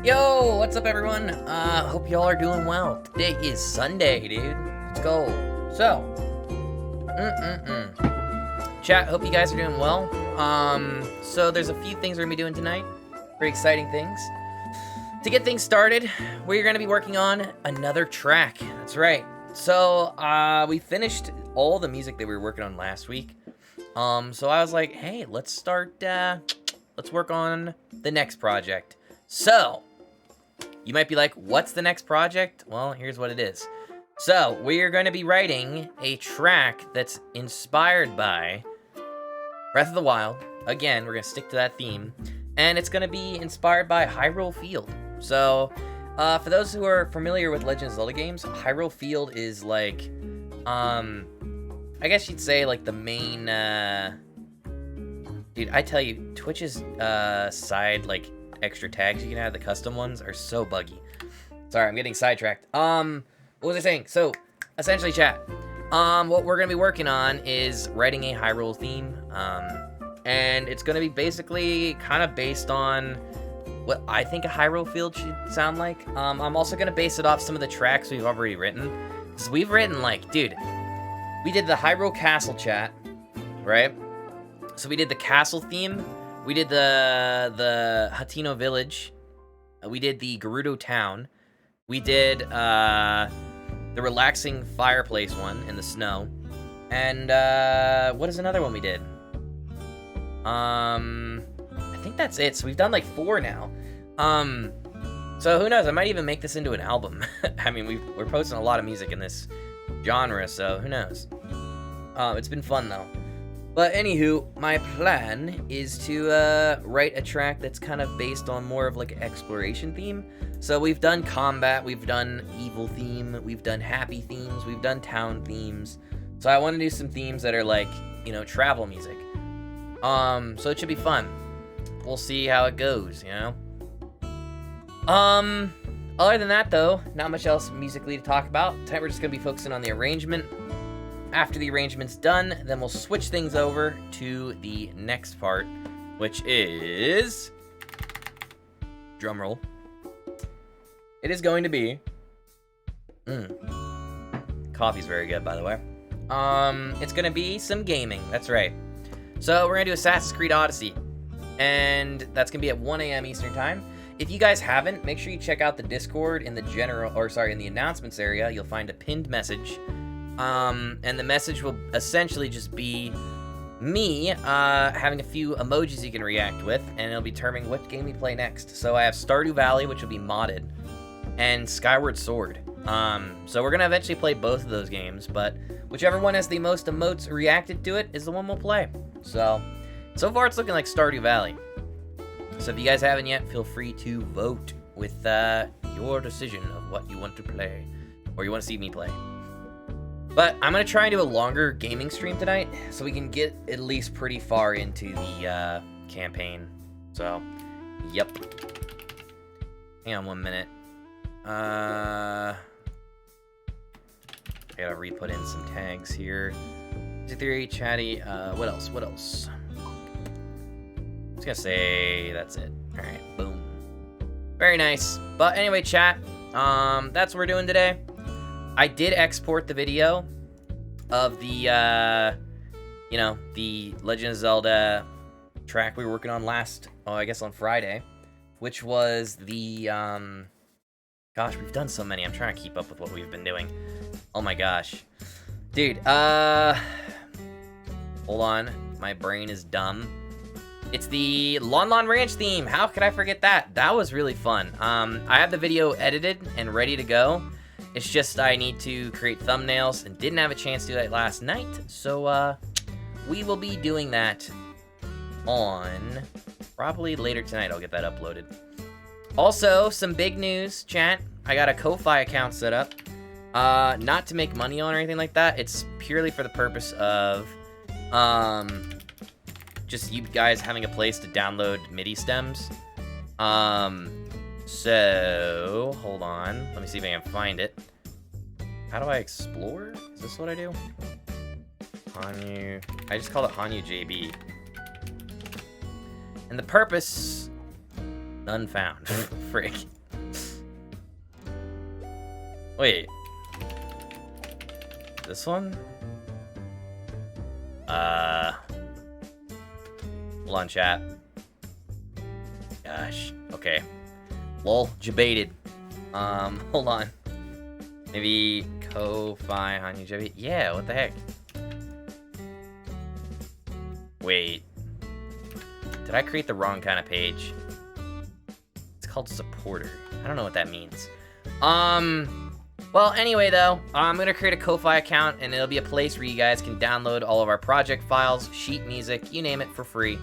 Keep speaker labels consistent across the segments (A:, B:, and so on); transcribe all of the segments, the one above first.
A: Yo, what's up everyone? Hope y'all are doing well. Today is Sunday, dude. Let's go. So, chat, hope you guys are doing well. So there's a few things we're gonna be doing tonight. Very exciting things. To get things started, we're gonna be working on another track. That's right. So, we finished all the music that we were working on last week. So I was like, hey, let's work on the next project. So, you might be like, what's the next project? Well, here's what it is. So, we're going to be writing a track that's inspired by Breath of the Wild. Again, we're going to stick to that theme. And it's going to be inspired by Hyrule Field. So, for those who are familiar with Legend of Zelda games, Hyrule Field is like, I guess you'd say like the main, dude, I tell you, Twitch's side, like, extra tags you can add, the custom ones, are so buggy. Sorry, I'm getting sidetracked. What was I saying? So, essentially, chat, what we're gonna be working on is writing a Hyrule theme, and it's gonna be basically kind of based on what I think a Hyrule Field should sound like. I'm also gonna base it off some of the tracks we've already written, because we've written, like, dude, we did the Hyrule Castle chat, right? So we did the castle theme. We did the Hateno Village. We did the Gerudo Town. We did the relaxing fireplace one in the snow. And what is another one we did? I think that's it. So we've done like 4 now. So who knows? I might even make this into an album. I mean, we're posting a lot of music in this genre, so who knows? It's been fun though. But anywho, my plan is to write a track that's kind of based on more of like an exploration theme. So we've done combat, we've done evil theme, we've done happy themes, we've done town themes. So I want to do some themes that are like, you know, travel music. So it should be fun. We'll see how it goes, you know? Other than that though, not much else musically to talk about. Tonight we're just going to be focusing on the arrangement. After the arrangement's done, then we'll switch things over to the next part, which is, drumroll, it is going to be, coffee's very good, by the way. It's going to be some gaming, that's right. So we're going to do Assassin's Creed Odyssey, and that's going to be at 1 AM Eastern Time. If you guys haven't, make sure you check out the Discord in the in the announcements area. You'll find a pinned message. And the message will essentially just be me having a few emojis you can react with, and it'll be determining what game we play next. So I have Stardew Valley, which will be modded, and Skyward Sword. So we're gonna eventually play both of those games, but whichever one has the most emotes reacted to it is the one we'll play. So far it's looking like Stardew Valley. So if you guys haven't yet, feel free to vote with your decision of what you want to play, or you want to see me play. But I'm going to try and do a longer gaming stream tonight, so we can get at least pretty far into the campaign. So, yep. Hang on 1 minute. I gotta re-put in some tags here. Music theory, chatty, what else? I was gonna say that's it. Alright, boom. Very nice. But anyway, chat, that's what we're doing today. I did export the video of the, you know, the Legend of Zelda track we were working on on Friday, which was the, gosh, we've done so many. I'm trying to keep up with what we've been doing. Oh my gosh. Dude, hold on. My brain is dumb. It's the Lon Lon Ranch theme. How could I forget that? That was really fun. I have the video edited and ready to go. It's just I need to create thumbnails and didn't have a chance to do that last night. So, we will be doing that on probably later tonight. I'll get that uploaded. Also, some big news, chat. I got a Ko-Fi account set up. Not to make money on or anything like that. It's purely for the purpose of, just you guys having a place to download MIDI stems. So, hold on. Let me see if I can find it. How do I explore? Is this what I do? Hanyu. I just call it Hanyu JB. And the purpose... None found. Frick. Wait. This one? Hold on, chat. Gosh. Okay. Lol. Jebaited. Hold on. Maybe Ko-Fi on Jebait. Yeah, what the heck? Wait. Did I create the wrong kind of page? It's called supporter. I don't know what that means. Well, anyway, though, I'm going to create a Ko-Fi account, and it'll be a place where you guys can download all of our project files, sheet music, you name it, for free.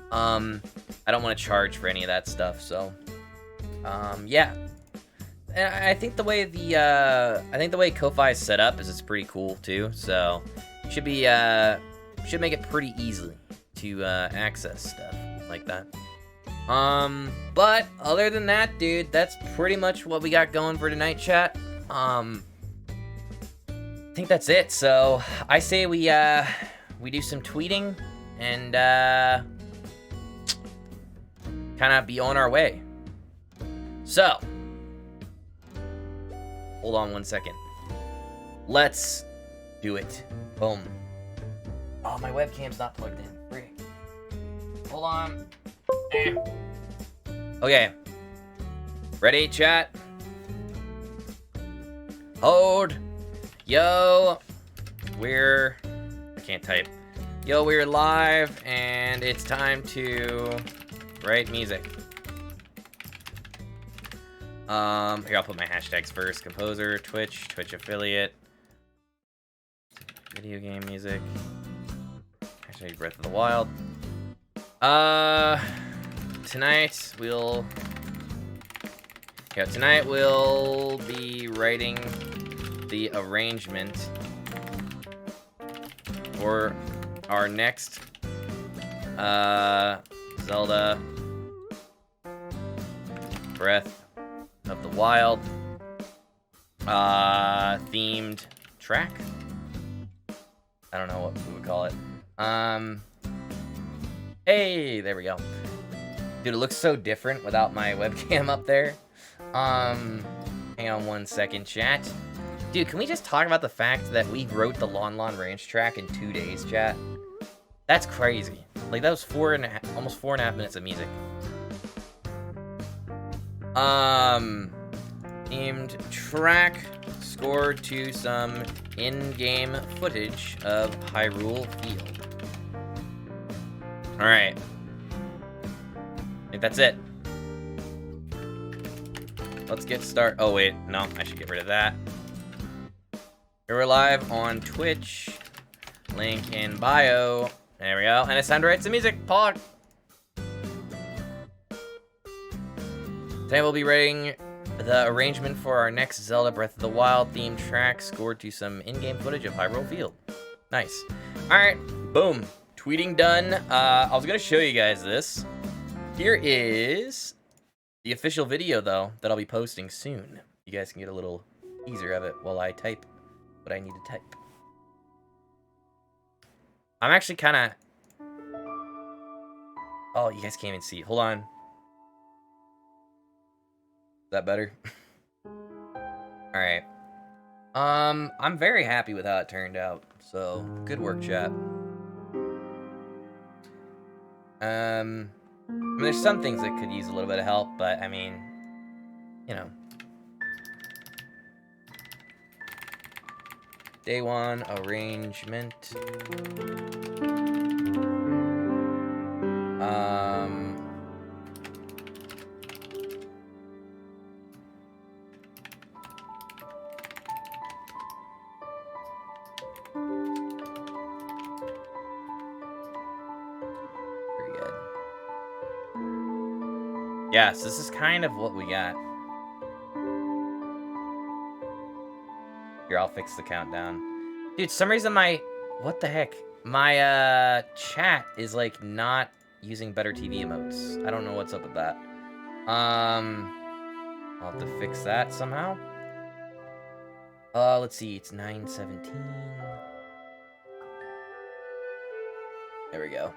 A: I don't want to charge for any of that stuff, so, yeah. And I think the way Ko-Fi is set up is it's pretty cool, too, so should make it pretty easy to, access stuff like that. But other than that, dude, that's pretty much what we got going for tonight, chat. I think that's it. So I say we do some tweeting and kind of be on our way. So hold on one second. Let's do it. Boom. Oh, my webcam's not plugged in. Frick. Hold on. Okay. Ready, chat? Hold. Yo. I can't type. Yo, we're live, and it's time to write music. Here, I'll put my hashtags first. Composer, Twitch affiliate. Video game music. Hashtag Breath of the Wild. Tonight we'll be writing the arrangement for our next Zelda Breath of the Wild themed track. I don't know what we would call it. Hey, there we go. Dude, it looks so different without my webcam up there. Hang on one second, chat. Dude, can we just talk about the fact that we wrote the Lon Lon Ranch track in 2 days, chat? That's crazy. Like, that was almost 4.5 minutes of music. Themed track scored to some in-game footage of Hyrule Field. Alright. I think that's it. Let's get started. Oh, wait. No, I should get rid of that. Here we're live on Twitch. Link in bio. There we go. And it's time to write some music. Pog. Today we'll be writing the arrangement for our next Zelda Breath of the Wild themed track scored to some in-game footage of Hyrule Field. Nice. Alright. Boom. Tweeting done. I was going to show you guys this. Here is the official video, though, that I'll be posting soon. You guys can get a little teaser of it while I type what I need to type. I'm actually kind of... Oh, you guys can't even see. Hold on. Is that better? Alright. I'm very happy with how it turned out. So, good work, chat. I mean, there's some things that could use a little bit of help, but, I mean, you know. Day 1, arrangement. Very good. Yes, this is kind of what we got. Here, I'll fix the countdown. Dude, some reason what the heck? My, chat is, like, not using better TV emotes. I don't know what's up with that. I'll have to fix that somehow. Let's see, it's 9:17. There we go.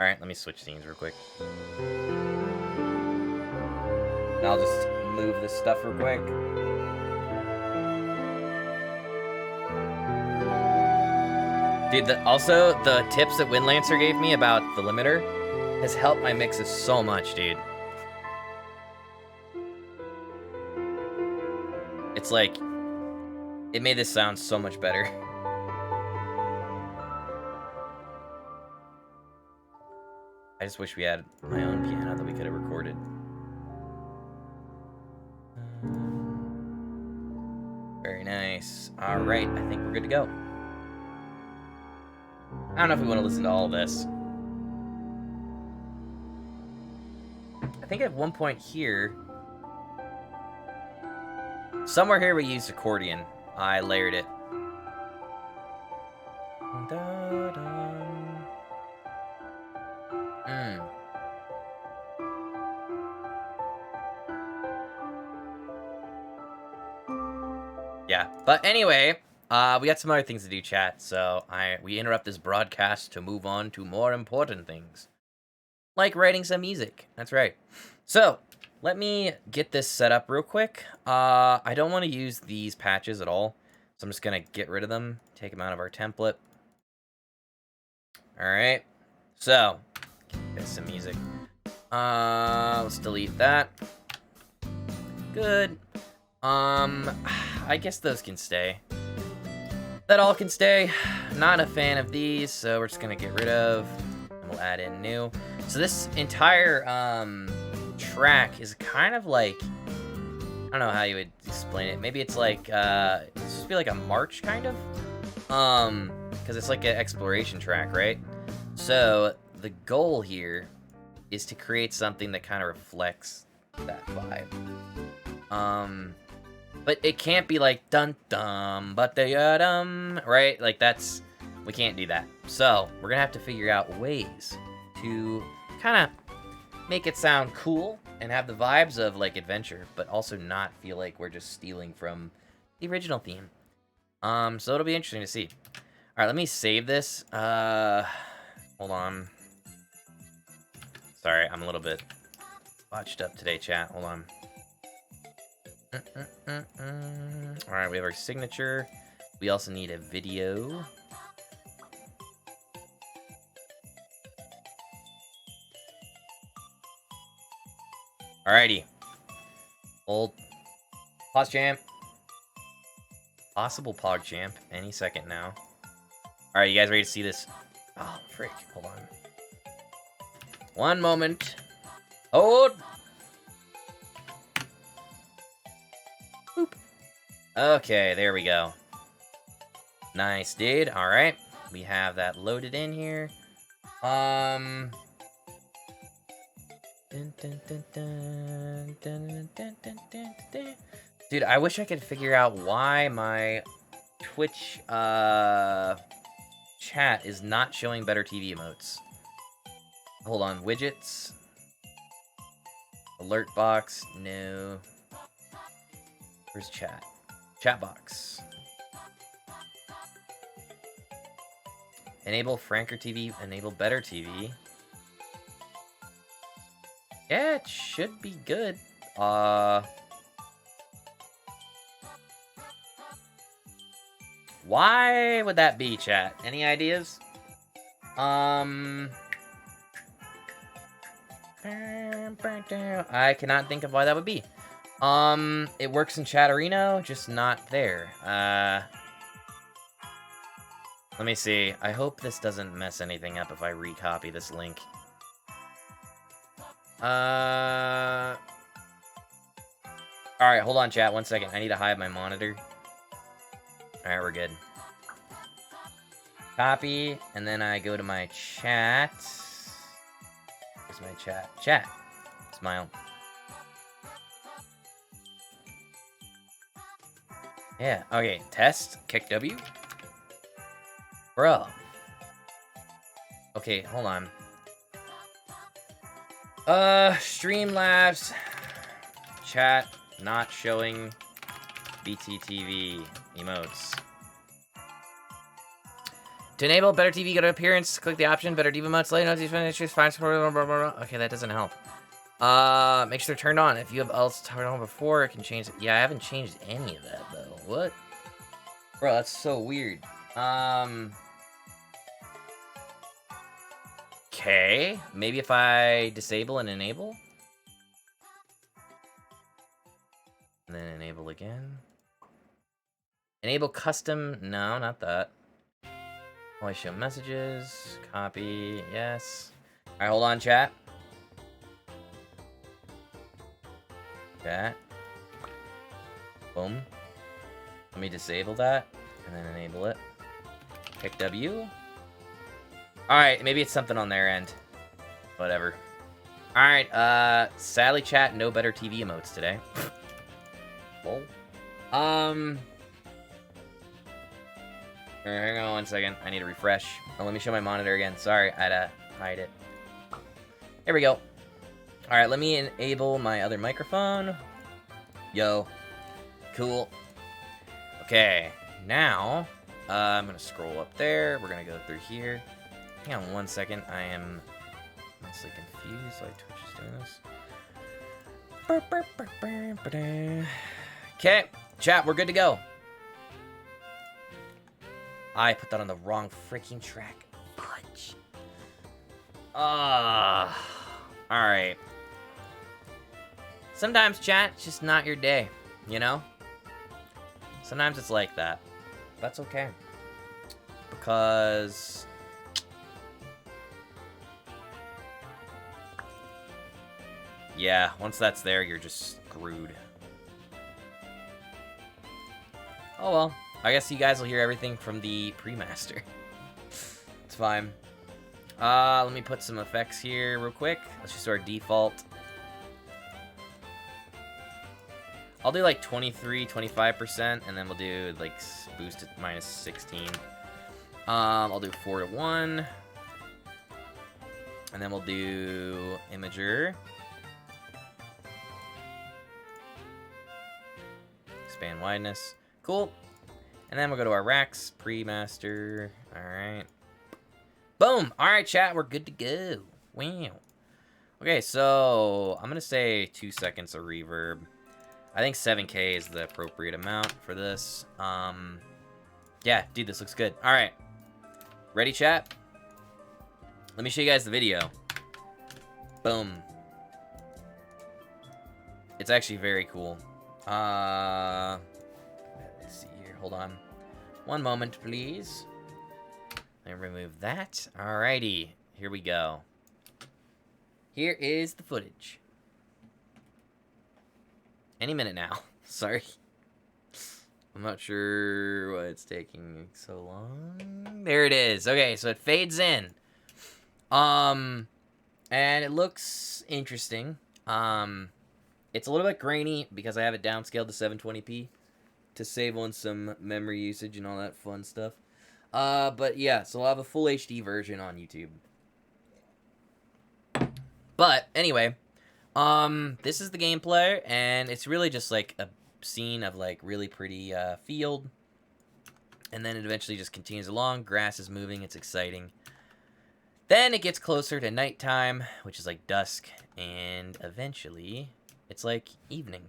A: Alright, let me switch scenes real quick. I'll just move this stuff real quick. Dude, also, the tips that Windlancer gave me about the limiter has helped my mixes so much, dude. It's like, it made this sound so much better. I just wish we had my own piano that we could have recorded. Very nice. All right, I think we're good to go. I don't know if we want to listen to all of this. I think at one point here, somewhere here we used accordion. I layered it. Yeah, but anyway, we got some other things to do, chat, so we interrupt this broadcast to move on to more important things. Like writing some music. That's right. So, let me get this set up real quick. I don't want to use these patches at all, so I'm just going to get rid of them, take them out of our template. Alright, so, get some music. Let's delete that. Good. I guess those can stay. That all can stay. Not a fan of these, so we're just gonna get rid of, and we'll add in new. So this entire track is kind of like, I don't know how you would explain it. Maybe it's like it's supposed to be like a march kind of, because it's like an exploration track, right? So the goal here is to create something that kind of reflects that vibe. But it can't be like dun dum but the dum, right? Like we can't do that. So we're gonna have to figure out ways to kind of make it sound cool and have the vibes of like adventure, but also not feel like we're just stealing from the original theme. So it'll be interesting to see. All right, let me save this. Hold on. Sorry, I'm a little bit botched up today, chat. Hold on. Alright, we have our signature. We also need a video. Alrighty. Old pause champ. Possible pog champ any second now. Alright, you guys ready to see this? Oh, frick. Hold on. One moment. Hold. Boop. Okay, there we go. Nice, dude. All right, we have that loaded in here. Dude, I wish I could figure out why my Twitch chat is not showing better TV emotes. Hold on, widgets. Alert box, no. Where's chat? Chat box. Enable Franker TV, enable Better TV. Yeah, it should be good. Why would that be, chat? Any ideas? I cannot think of why that would be. It works in Chatterino, just not there. Let me see. I hope this doesn't mess anything up if I recopy this link. Alright, hold on, chat. 1 second. I need to hide my monitor. Alright, we're good. Copy, and then I go to my chat. Where's my chat? Chat. Smile. Yeah, okay. Test. Kick W. Bro. Okay, hold on. Streamlabs. Chat. Not showing BTTV emotes. To enable Better TV, go to Appearance, click the option, Better TV emotes, later notifications, fine. Okay, that doesn't help. Make sure they're turned on. If you have else turned on before, it can change it. Yeah, I haven't changed any of that, though. What? Bro, that's so weird. Okay. Maybe if I disable and enable? And then enable again. Enable custom. No, not that. Only show messages. Copy. Yes. Alright, hold on, chat. Chat. Boom. Let me disable that. And then enable it. Pick W. Alright, maybe it's something on their end. Whatever. Alright, sadly, chat, no better TV emotes today. Lol. Hang on 1 second. I need to refresh. Oh, let me show my monitor again. Sorry, I had to hide it. There we go. Alright, let me enable my other microphone. Yo. Cool. Okay, now, I'm gonna scroll up there. We're gonna go through here. Hang on 1 second. I am honestly confused why Twitch is doing this. Okay, chat, we're good to go. I put that on the wrong freaking track. Punch. Alright. Sometimes, chat, it's just not your day, you know? Sometimes it's like that. That's okay. Because... yeah, once that's there, you're just screwed. Oh well. I guess you guys will hear everything from the pre-master. It's fine. Let me put some effects here real quick. Let's just do our default. I'll do like 23, 25%, and then we'll do like boost it minus 16. I'll do 4 to 1. And then we'll do Imager. Expand wideness. Cool. And then we'll go to our racks. Pre-master. Alright. Boom! Alright, chat. We're good to go. Wow. Okay, so I'm going to say 2 seconds of reverb. I think 7K is the appropriate amount for this. Yeah, dude, this looks good. Alright. Ready, chat? Let me show you guys the video. Boom. It's actually very cool. Let's see here. Hold on. 1 moment, please. Let me remove that. Alrighty. Here we go. Here is the footage. Any minute now. Sorry. I'm not sure why it's taking so long. There it is. Okay, so it fades in. And it looks interesting. It's a little bit grainy because I have it downscaled to 720p to save on some memory usage and all that fun stuff. But yeah, so I'll have a full HD version on YouTube. But anyway, this is the gameplay, and it's really just like a scene of like really pretty field, and then it eventually just continues along. Grass is moving, it's exciting. Then it gets closer to nighttime, which is like dusk, and eventually it's like evening.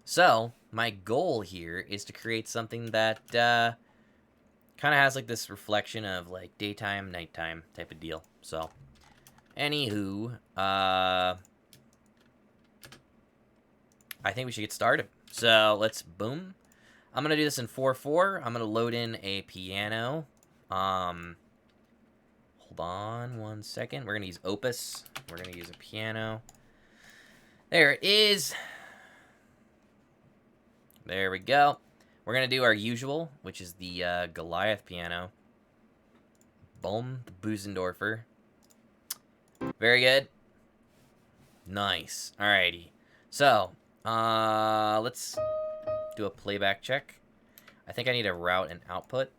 A: So my goal here is to create something that kind of has like this reflection of like daytime, nighttime type of deal. So anywho, I think we should get started. So let's boom. I'm gonna do this in 4/4. I'm gonna load in a piano. Hold on 1 second. We're gonna use Opus. We're gonna use a piano. There it is. There we go. We're gonna do our usual, which is the Goliath piano. Boom, the Busendorfer. Very good. Nice. Alrighty. So, let's do a playback check. I think I need to route an output.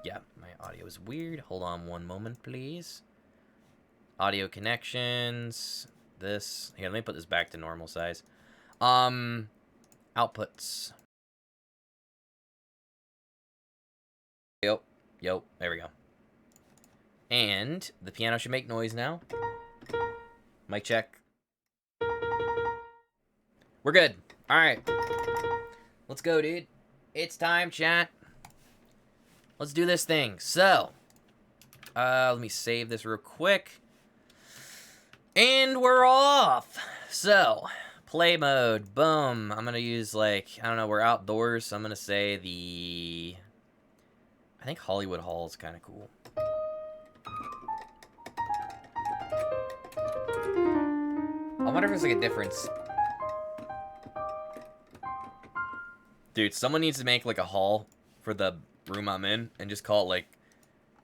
A: Yeah, my audio is weird. Hold on 1 moment, please. Audio connections. This. Here, let me put this back to normal size. Outputs. Yo, there we go. And the piano should make noise now. Mic check. We're good. All right. Let's go, dude. It's time, chat. Let's do this thing. So, let me save this real quick. And we're off. So, play mode. Boom. I'm going to use, like, I don't know, we're outdoors, so I'm going to say the... I think Hollywood Hall is kind of cool. I wonder if there's, like, a difference. Dude, someone needs to make, like, a hall for the room I'm in and just call it, like,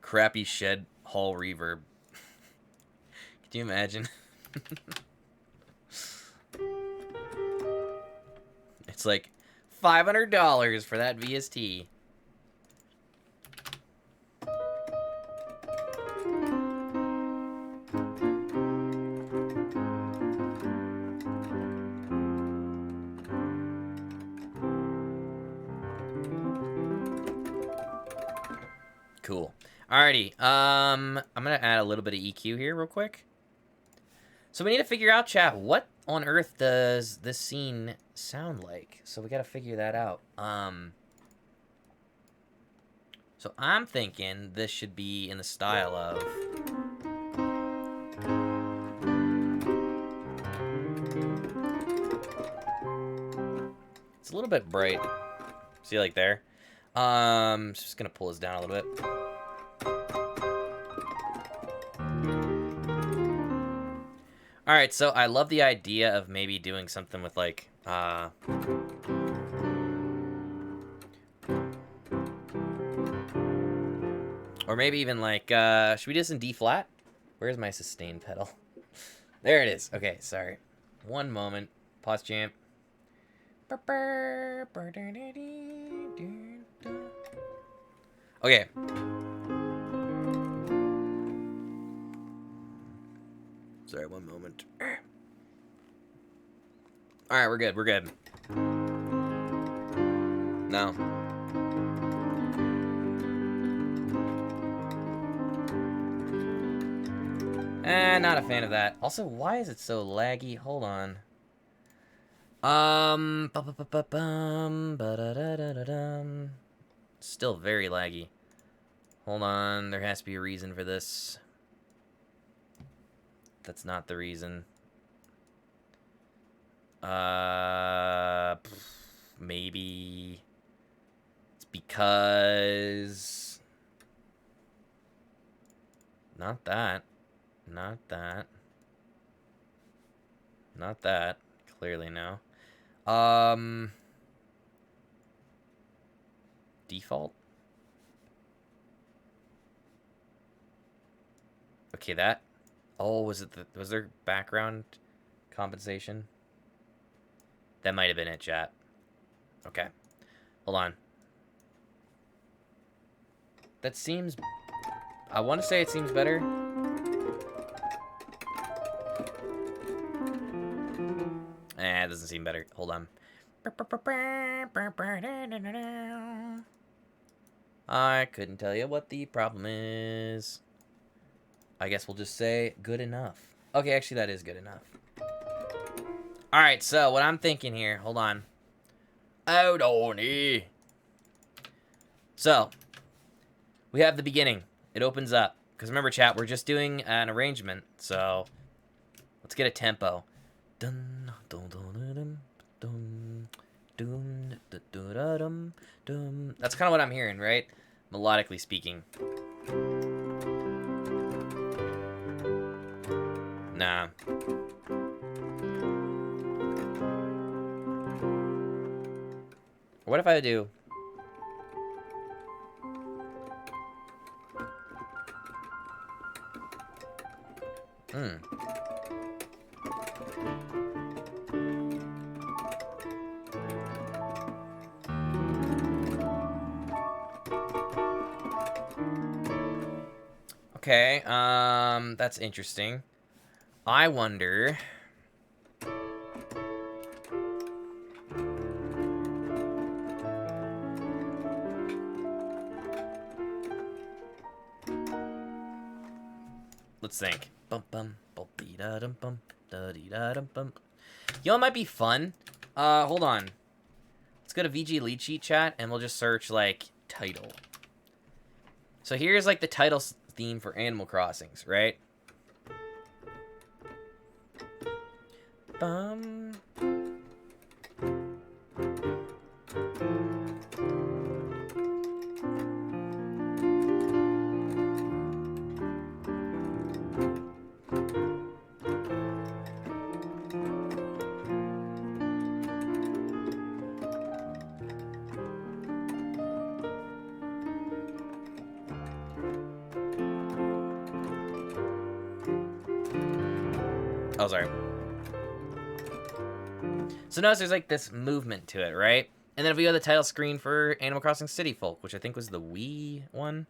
A: Crappy Shed Hall Reverb. Could you imagine? It's like $500 for that VST. Cool. Alrighty. I'm gonna add a little bit of EQ here real quick. So we need to figure out, chat, what on earth does this scene sound like? So we gotta figure that out. So I'm thinking this should be in the style of... It's a little bit bright. See, like there? Just gonna pull this down a little bit. Alright, so I love the idea of maybe doing something with, like, or maybe even, like, should we do this in D flat? Where's my sustain pedal? There it is. Okay, sorry. One moment. Pause champ. Okay. Sorry, one moment. Alright, we're good, we're good. No. Not a fan of that. Also, why is it so laggy? Hold on. Still very laggy. Hold on, there has to be a reason for this. That's not the reason. Maybe it's because... Not that. Not that. Not that. Clearly no. Default? Okay, that... Oh, was there background compensation? That might have been it, chat. Okay. Hold on. That seems... I want to say it seems better. It doesn't seem better. Hold on. I couldn't tell you what the problem is. I guess we'll just say good enough. Okay, actually that is good enough. Alright, so what I'm thinking here, hold on. Hold on. So, we have the beginning. It opens up. Because remember, chat, we're just doing an arrangement. So, let's get a tempo. Dun, dun, dun, dun, dun, dun, dun, dun, dun. That's kind of what I'm hearing, right? Melodically speaking. Nah. What if I do... Okay, that's interesting. I wonder... Let's think. Bum bum bum da dum bum da dee da dum bum. You know what might be fun? Hold on. Let's go to VG lead sheet chat, and we'll just search, like, title. So here's, like, the title theme for Animal Crossings, right? Bum. Oh, sorry. So notice there's like this movement to it, right? And then if we go to the title screen for Animal Crossing City Folk, which I think was the Wii one.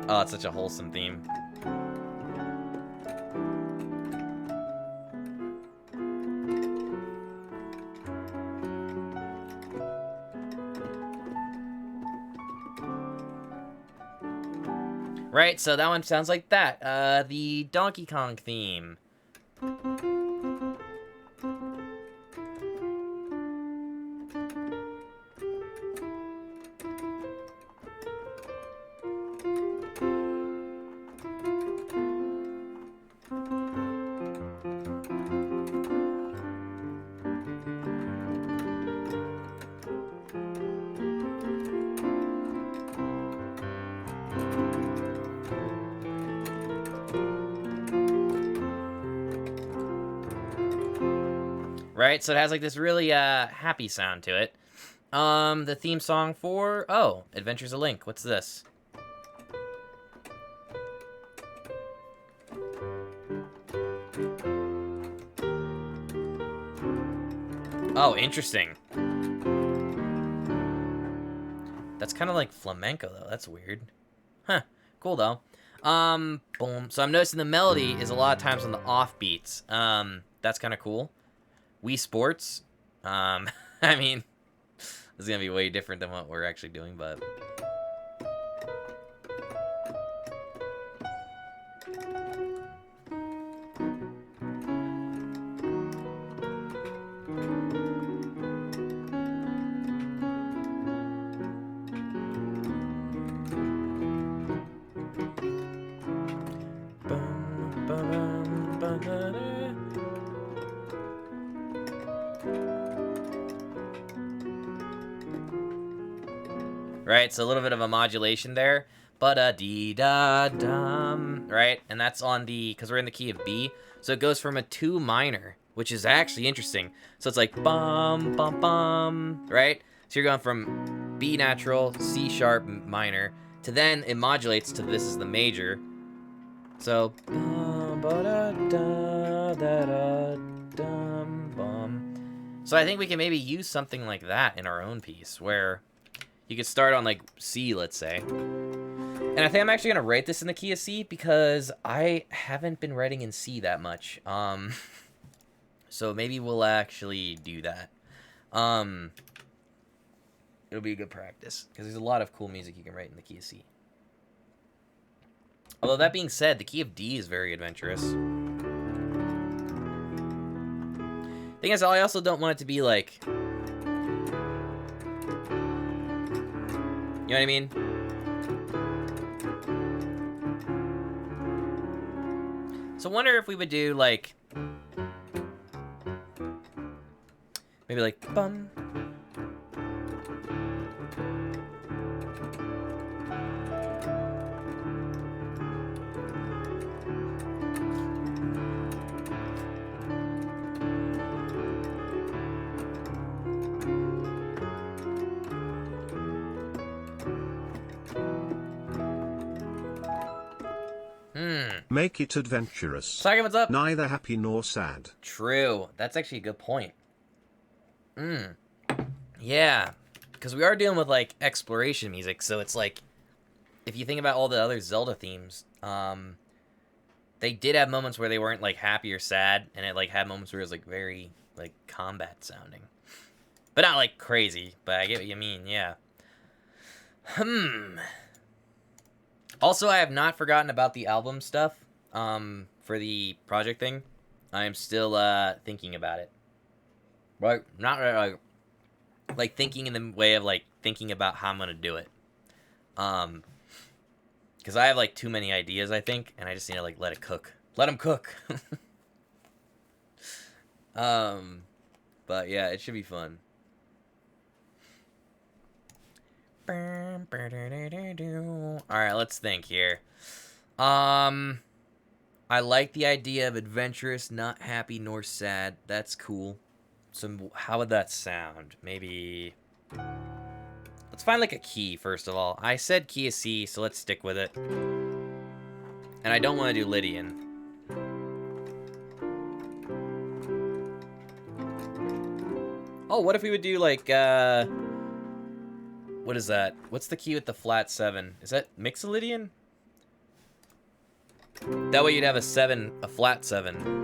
A: Oh, it's such a wholesome theme. Right, so that one sounds like that. The Donkey Kong theme. Right, so it has like this really happy sound to it. The theme song for Adventures of Link. What's this? Oh, interesting. That's kind of like flamenco though. That's weird. Huh. Cool though. Boom. So I'm noticing the melody is a lot of times on the offbeats. That's kind of cool. Wii Sports. I mean, this is gonna be way different than what we're actually doing, but. Right, so a little bit of a modulation there, but dee-da-dum, right? And that's on the, because we're in the key of B, so it goes from a 2 minor, which is actually interesting. So it's like bum, bum, bum, right? So you're going from B natural, C sharp minor, to then it modulates to this is the major. So, bum, ba-da-da-da-da-dum, bum. So I think we can maybe use something like that in our own piece, where you could start on, like, C, let's say. And I think I'm actually going to write this in the key of C because I haven't been writing in C that much. So maybe we'll actually do that. It'll be a good practice because there's a lot of cool music you can write in the key of C. Although, that being said, the key of D is very adventurous. Thing is, I also don't want it to be, like... You know what I mean? So I wonder if we would do, like... Maybe, like, bum.
B: Make it adventurous.
A: Sorry, what's up?
B: Neither happy nor sad.
A: True. That's actually a good point. Yeah. because we are dealing with like exploration music, so it's like if you think about all the other Zelda themes, they did have moments where they weren't like happy or sad, and it like had moments where it was like very like combat sounding, but not like crazy. But I get what you mean, yeah. Also, I have not forgotten about the album stuff. For the project thing, I am still thinking about it. Right, not like thinking in the way of like thinking about how I'm gonna do it. Because I have like too many ideas, I think, and I just need to like let it cook. Let them cook. But yeah, it should be fun. Alright, let's think here. I like the idea of adventurous, not happy nor sad. That's cool. So how would that sound? Maybe... Let's find like a key, first of all. I said key is C, so let's stick with it. And I don't want to do Lydian. Oh, what if we would do like, what is that? What's the key with the flat 7? Is that Mixolydian? That way you'd have a 7, a flat 7.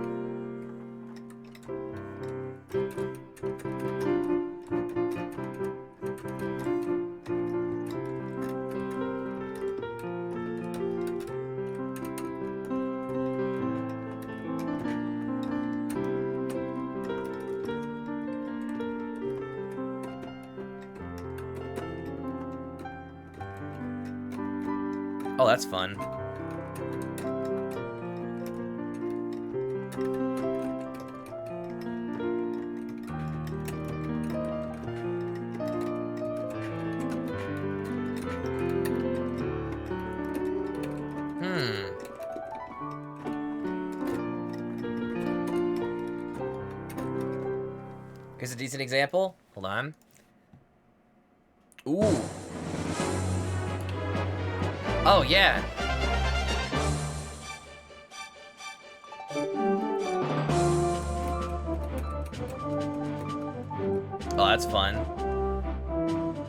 A: Oh, that's fun. Here's a decent example. Hold on. Ooh. Oh, yeah. Oh, that's fun.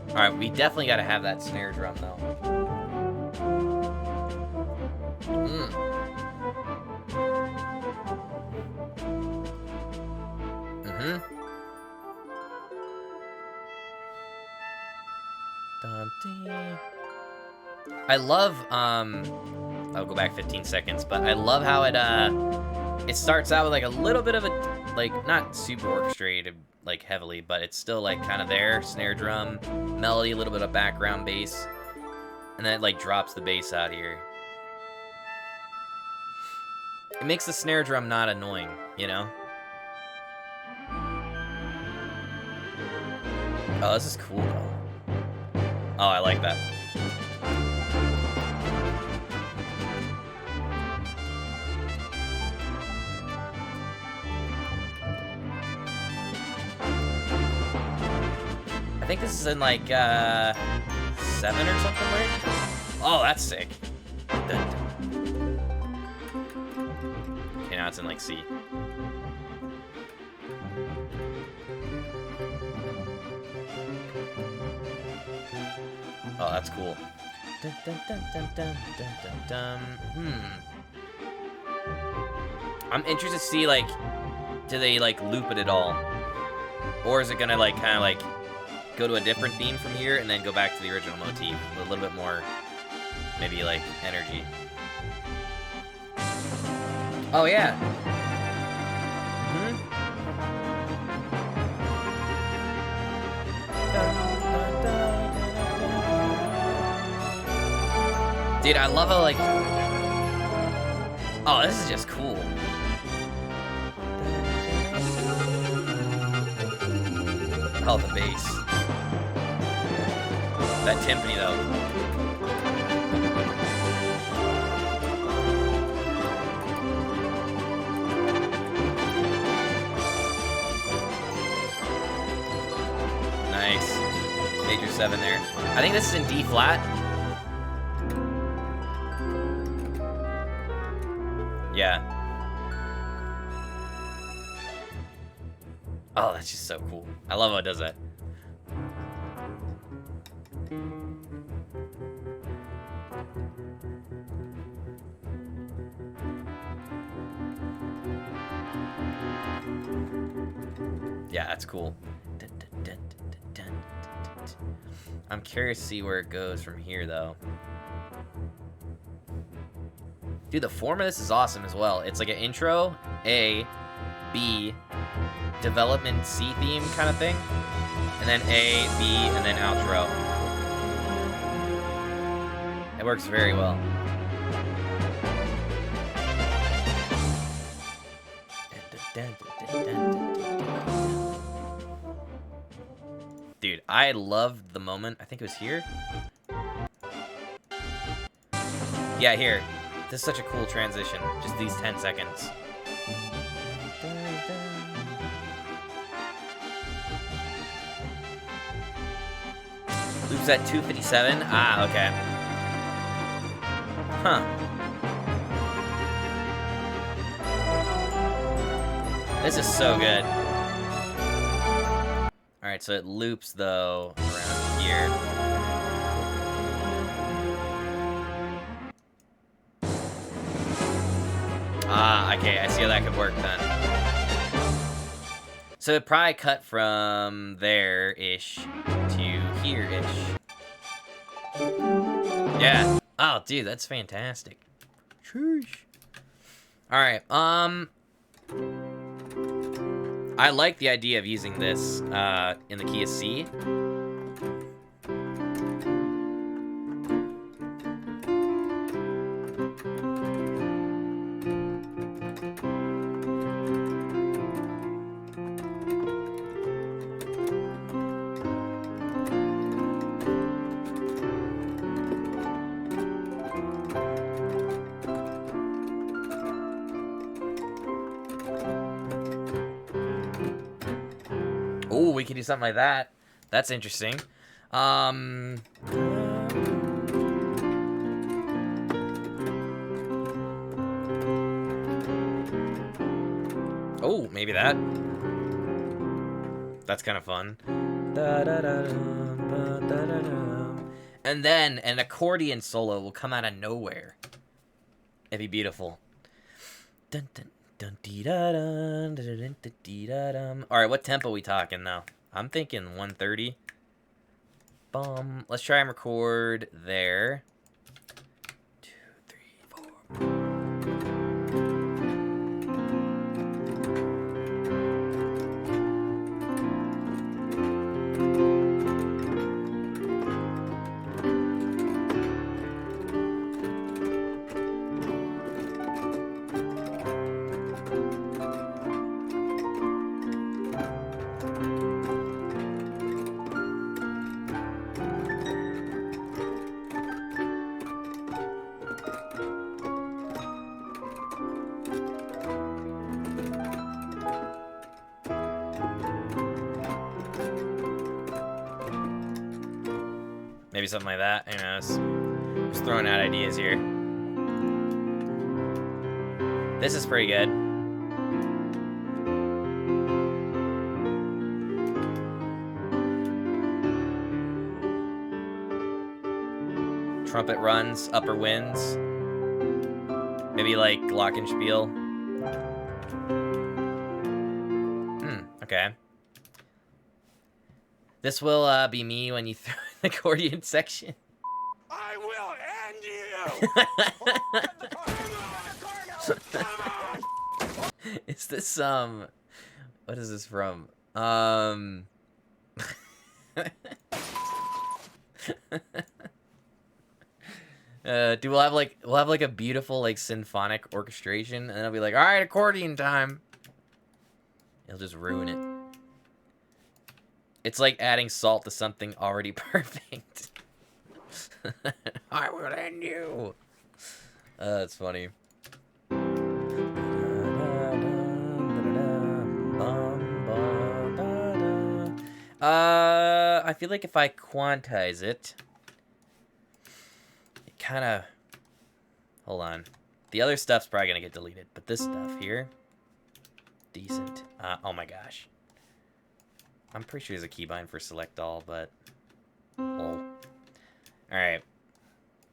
A: Alright, we definitely gotta have that snare drum, though. I love, I'll go back 15 seconds, but I love how it starts out with like a little bit of a, like, not super orchestrated, like heavily, but it's still like kind of there, snare drum, melody, a little bit of background bass, and then it like drops the bass out here. It makes the snare drum not annoying, you know? Oh, this is cool though. Oh, I like that. I think this is in like 7 or something weird. Oh, that's sick. Okay, now it's in like C. Oh, that's cool. I'm interested to see, like, do they like loop it at all, or is it gonna like kind of like go to a different theme from here and then go back to the original motif with a little bit more, maybe like energy. Oh yeah. Dude, I love how like, oh, this is just cool. Oh, the bass. That timpani, though. Nice. Major 7 there. I think this is in D flat. Yeah. Oh, that's just so cool. I love how it does that. Yeah, that's cool. I'm curious to see where it goes from here, though. Dude, the form of this is awesome as well. It's like an intro, A, B, development C theme kind of thing, and then A, B, and then outro. It works very well. Dude, I loved the moment. I think it was here. Yeah, here. This is such a cool transition. Just these 10 seconds. Loops at 257. Ah, okay. Huh. This is so good. Alright, so it loops, though, around here. Ah, okay, I see how that could work then. So it probably cut from there-ish to here-ish. Yeah. Oh, dude, that's fantastic. Sheesh. Alright, I like the idea of using this in the key of C. Oh, we could do something like that. That's interesting. Oh, maybe that. That's kind of fun. And then an accordion solo will come out of nowhere. It'd be beautiful. Dun, dun. Alright, what tempo we talking now? I'm thinking 130. Let's try and record there. 2, 3, 4. Maybe something like that. Who knows? Just throwing out ideas here. This is pretty good. Trumpet runs, upper winds. Maybe like glockenspiel. Okay. This will be me when you throw in the accordion section.
C: I will end you!
A: Is this what is this from? Dude, we'll have like a beautiful like symphonic orchestration, and I'll be like, all right, accordion time. It'll just ruin it. It's like adding salt to something already perfect. I will end you. That's funny. I feel like if I quantize it, it kind of... Hold on. The other stuff's probably going to get deleted, but this stuff here, decent. Oh my gosh. I'm pretty sure there's a keybind for select all, but... Lol. Alright.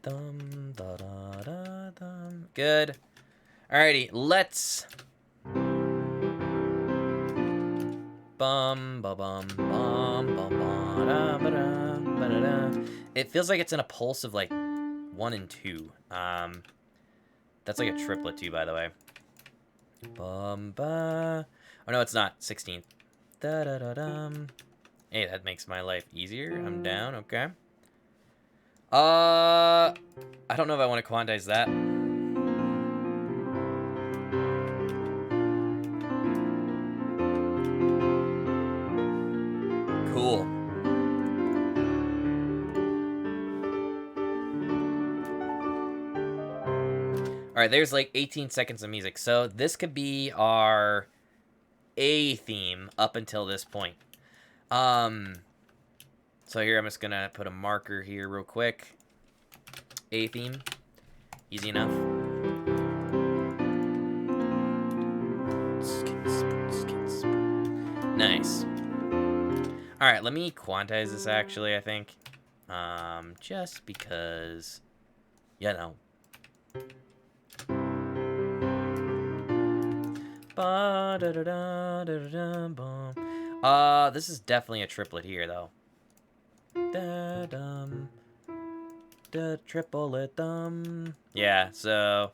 A: Dum, da, da, da, dum. Good. Alrighty, let's. Bum, ba, bum, bum, bum, ba, da, ba, da, ba, da, da. It feels like it's in a pulse of like 1 and 2. That's like a triplet too, by the way. Bum, ba. Oh no, it's not. 16th. Da, da, da, dum. Hey, that makes my life easier. I'm down. Okay. I don't know if I want to quantize that. Cool. All right, there's like 18 seconds of music. So this could be our A theme up until this point. So here I'm just gonna put a marker here real quick. A theme. Easy enough. Nice. All right, let me quantize this actually, I think. Just because, you know. This is definitely a triplet here, though. Da triplet dum. Yeah, so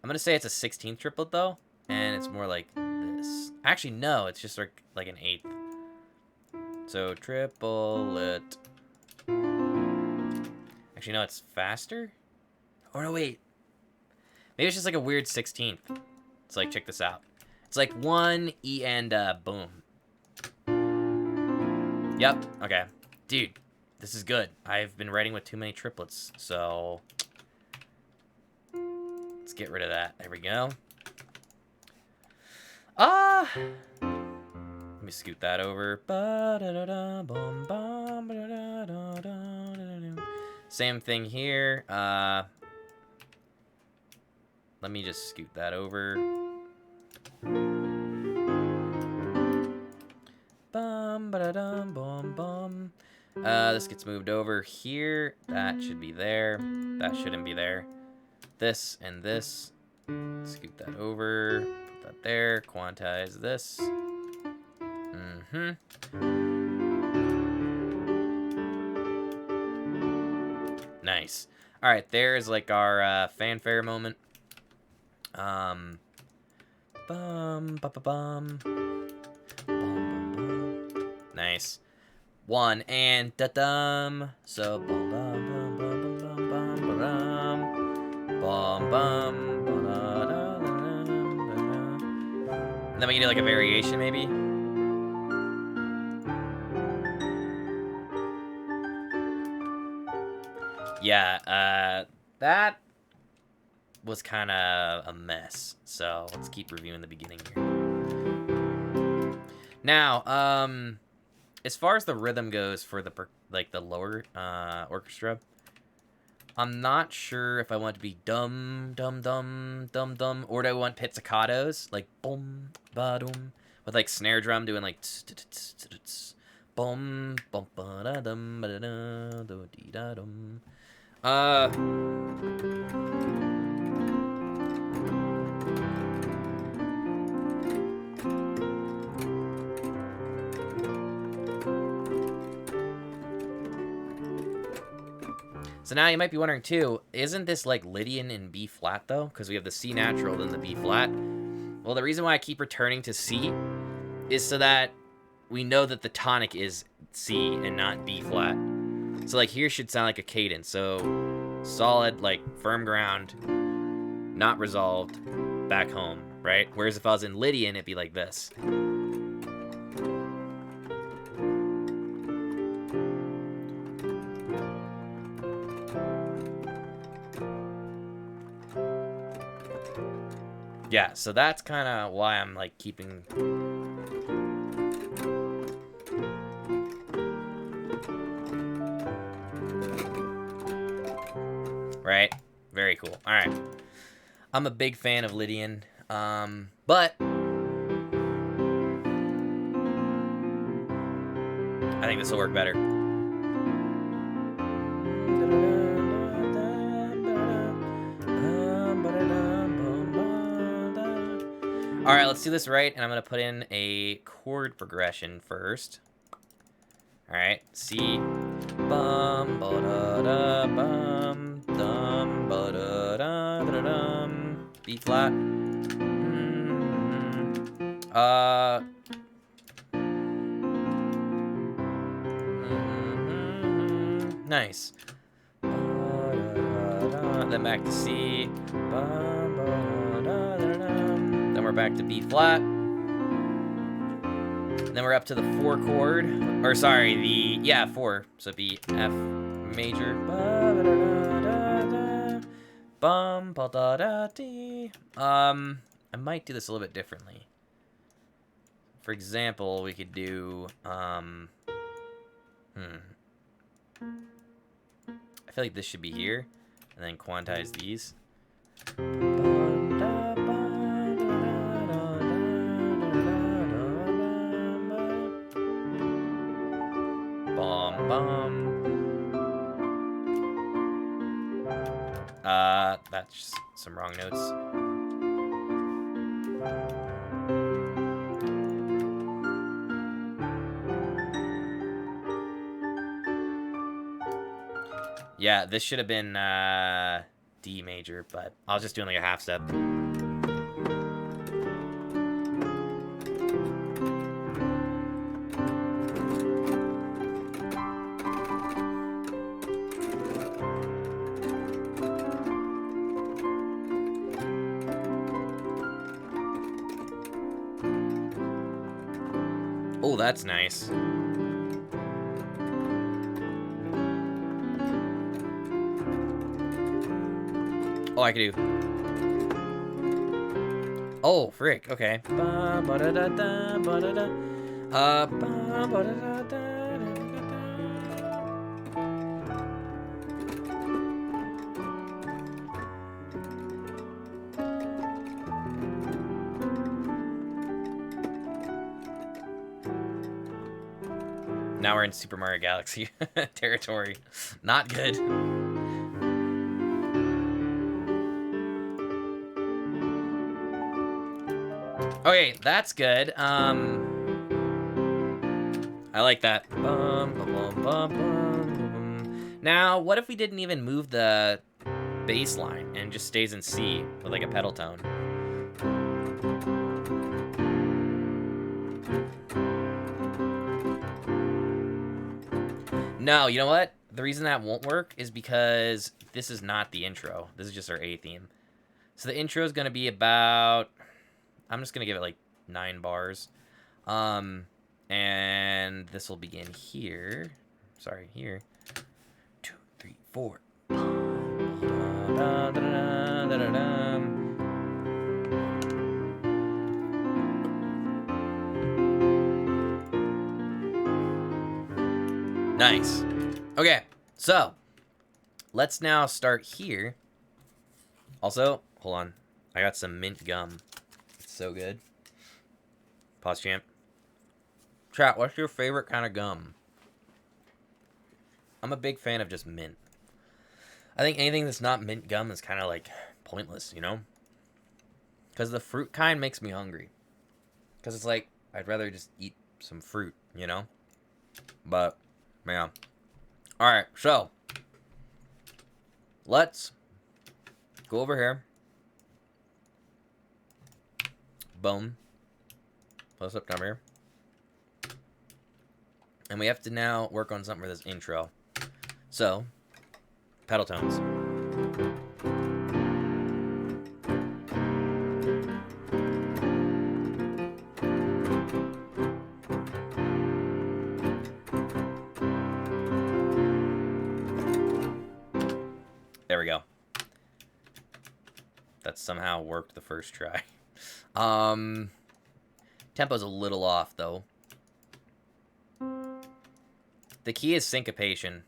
A: I'm gonna say it's a 16th triplet though, and it's more like this. Actually, no, it's just like an 8th. So triplet. Actually, no, it's faster. Oh no, wait. Maybe it's just like a weird 16th. It's like, check this out. It's like 1 E and boom. Yep. Okay, dude. This is good. I've been writing with too many triplets, so let's get rid of that. There we go. Let me scoot that over. Same thing here. Let me just scoot that over. This gets moved over here. That should be there. That shouldn't be there. This and this. Scoot that over. Put that there. Quantize this. Nice. All right, there's like our fanfare moment. Bum, ba, ba, bum. Bum, bum, bum. Nice. 1 and da-dum. So bum bum bum bum bum bum bum bum bum and then we can do like a variation maybe. Yeah, that was kind of a mess. So let's keep reviewing the beginning here. Now, as far as the rhythm goes for the lower orchestra, I'm not sure if I want it to be dum dum dum dum dum, or do I want pizzicatos like boom ba dum with like snare drum doing like boom bum ba da dum ba da da do dee da dum. So now you might be wondering too, isn't this like Lydian in B flat though? Because we have the C natural, then the B flat. Well, the reason why I keep returning to C is so that we know that the tonic is C and not B flat. So like here should sound like a cadence. So solid, like firm ground, not resolved, back home, right? Whereas if I was in Lydian, it'd be like this. Yeah, so that's kind of why I'm like keeping. Right? Very cool. All right. I'm a big fan of Lydian, but I think this will work better. All right, let's do this right, and I'm gonna put in a chord progression first. All right, C, bum, ba da da, bum, dum, ba da da da dum, B flat. Nice. Then back to C. Then we're back to B flat. Then we're up to the 4 chord. Or sorry, the 4. So it'd be F major. Bum ba da da dee. I might do this a little bit differently. For example, we could do I feel like this should be here, and then quantize these. Bum bum. That's just some wrong notes. Yeah, this should have been D major, but I was just doing like a half step. Oh, that's nice. Oh, I could do. Oh, frick. Okay. Now we're in Super Mario Galaxy territory. Not good. Okay, that's good. I like that. Now, what if we didn't even move the bass line and just stays in C with like a pedal tone? No, you know what? The reason that won't work is because this is not the intro. This is just our A theme. So the intro is going to be about... I'm just going to give it like 9 bars. And this will begin here. Sorry, here. 2, 3, 4. Nice. Okay, so let's now start here. Also, hold on. I got some mint gum. It's so good. Pause champ. Chat, what's your favorite kind of gum? I'm a big fan of just mint. I think anything that's not mint gum is kind of like pointless, you know? Because the fruit kind makes me hungry. Because it's like, I'd rather just eat some fruit, you know? But, yeah. Alright, so. Let's go over here. Boom. Close up number here. And we have to now work on something for this intro. So, pedal tones. There we go. That somehow worked the first try. Tempo's a little off, though. The key is syncopation.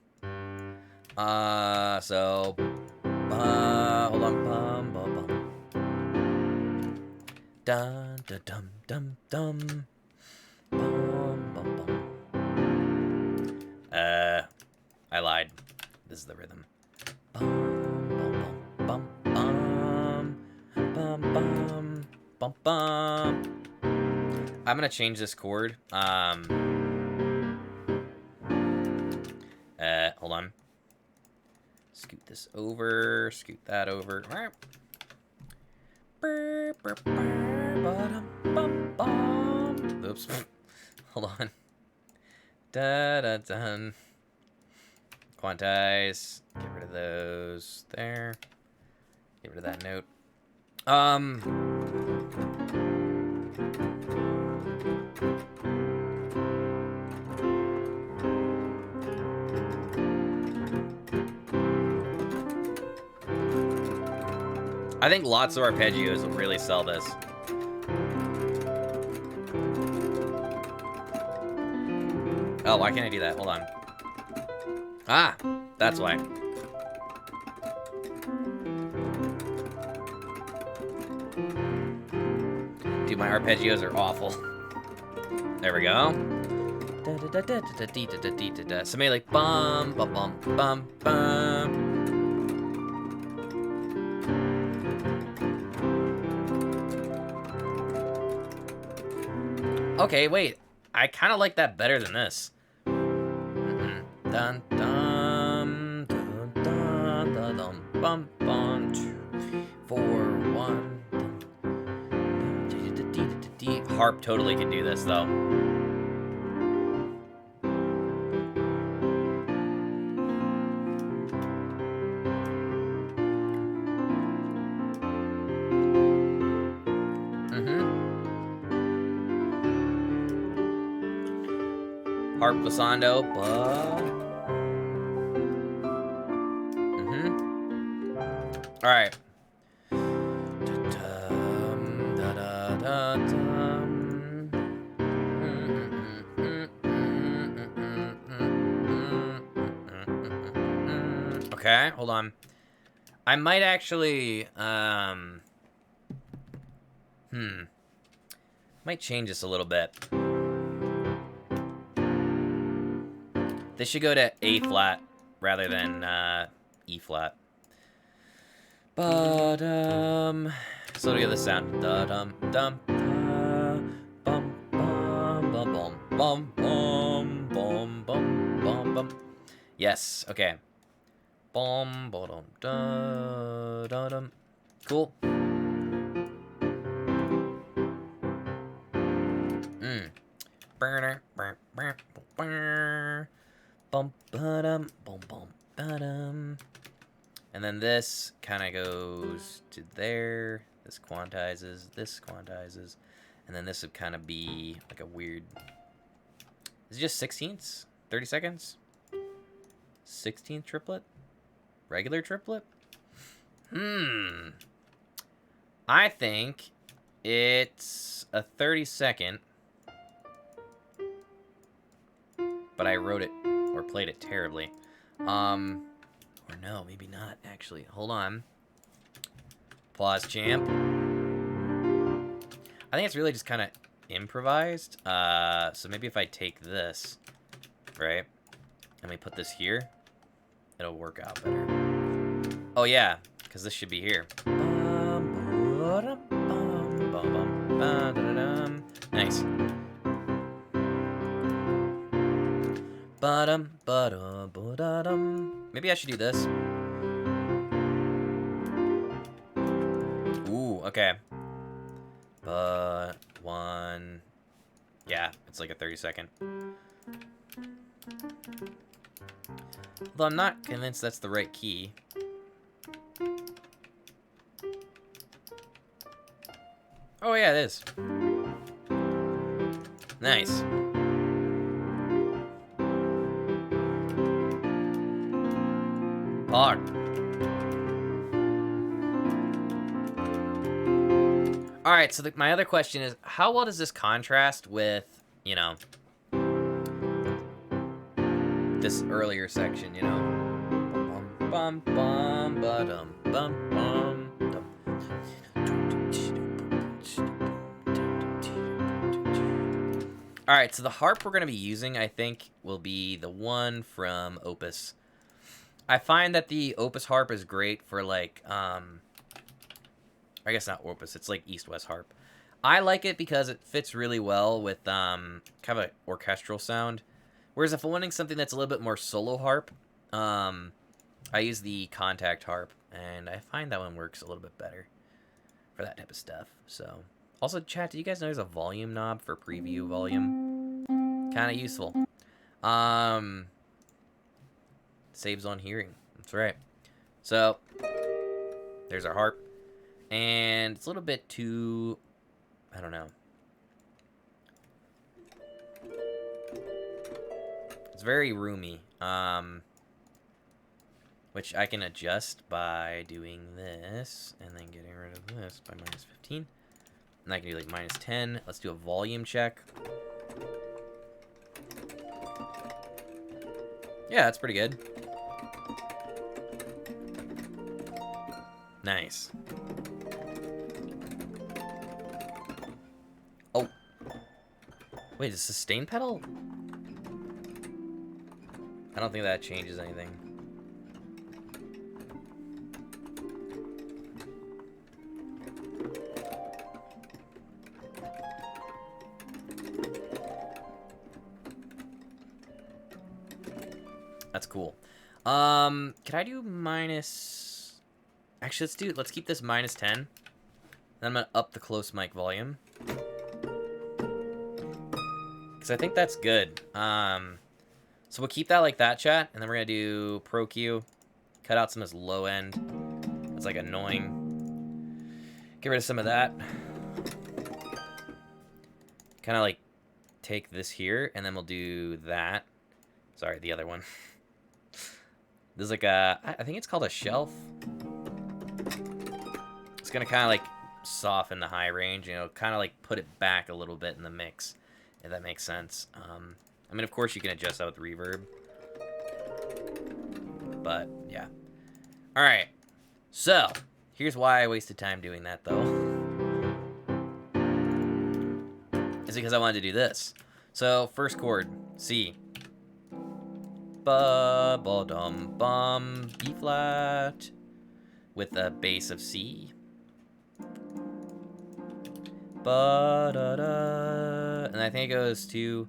A: So... hold on. Bum, bum, bum. Dun, dun, dum, dum, dum. Bum, bum, bum. I lied. This is the rhythm. Bum, bum, bum, bum, bum, bum, bum, bum, bum. I'm gonna change this chord. Hold on. Scoot this over. Scoot that over. Oops. Hold on. Da da dun. Quantize. Get rid of those there. Get rid of that note. I think lots of arpeggios will really sell this. Oh, why can't I do that? Hold on. Ah, that's why. Dude, my arpeggios are awful. There we go. Somebody like bum bum bum bum bum. Okay, wait. I kind of like that better than this. Dun dun dun dun dun dun bum bum 4 1. Harp totally could do this though. Harp glissando, All right. Okay, hold on. I might actually, might change this a little bit. This should go to A flat rather than E flat. But so to get the sound. Da dum dum bum bum bum bum bum bum bum bum bum bum. Yes, okay. Bum bum da da dum. Cool. Burner burn burn burn. Bum ba-dum, bum bum ba-dum. And then this kind of goes to there. This quantizes, and then this would kind of be like a weird. Is it just 16ths? 30 seconds? 16th triplet? Regular triplet? I think it's a 30-second, but I wrote it or played it terribly. Or no, maybe not, actually. Hold on. Pause, champ. I think it's really just kind of improvised. So maybe if I take this, right, and we put this here, it'll work out better. Oh, yeah, because this should be here. Nice. Maybe I should do this. Ooh, okay. One. Yeah, it's like a 30-second. Although I'm not convinced that's the right key. Oh yeah, it is. Nice. Hard. All right, so my other question is, how well does this contrast with, you know, this earlier section, you know? Bum, bum, bum, ba-dum, bum, bum, dum. All right, so the harp we're going to be using, I think, will be the one from Opus. I find that the Opus harp is great for, like, I guess not Opus, it's like East-West harp. I like it because it fits really well with kind of an orchestral sound. Whereas if I'm wanting something that's a little bit more solo harp, I use the contact harp, and I find that one works a little bit better for that type of stuff. So, also, chat, do you guys know there's a volume knob for preview volume? Kind of useful. Saves on hearing. That's right. So, there's our harp. And it's a little bit too... I don't know. It's very roomy. Which I can adjust by doing this. And then getting rid of this by minus 15. And I can do like minus 10. Let's do a volume check. Yeah, that's pretty good. Nice. Oh. Wait, is sustain pedal? I don't think that changes anything. That's cool. Can I do minus... Actually, let's keep this minus 10. Then I'm gonna up the close mic volume. Because I think that's good. So we'll keep that like that, chat. And then we're gonna do Pro Q. Cut out some of this low end. It's like annoying. Get rid of some of that. Kind of like take this here, and then we'll do that. Sorry, the other one. There's like a, I think it's called a shelf. It's gonna kind of like soften the high range, you know, kind of like put it back a little bit in the mix, if that makes sense. I mean, of course you can adjust that with reverb, but yeah. All right, so here's why I wasted time doing that though. It's because I wanted to do this. So first chord, C. Ba ba dum bum, B flat, with a bass of C. Ba da da, and I think it goes to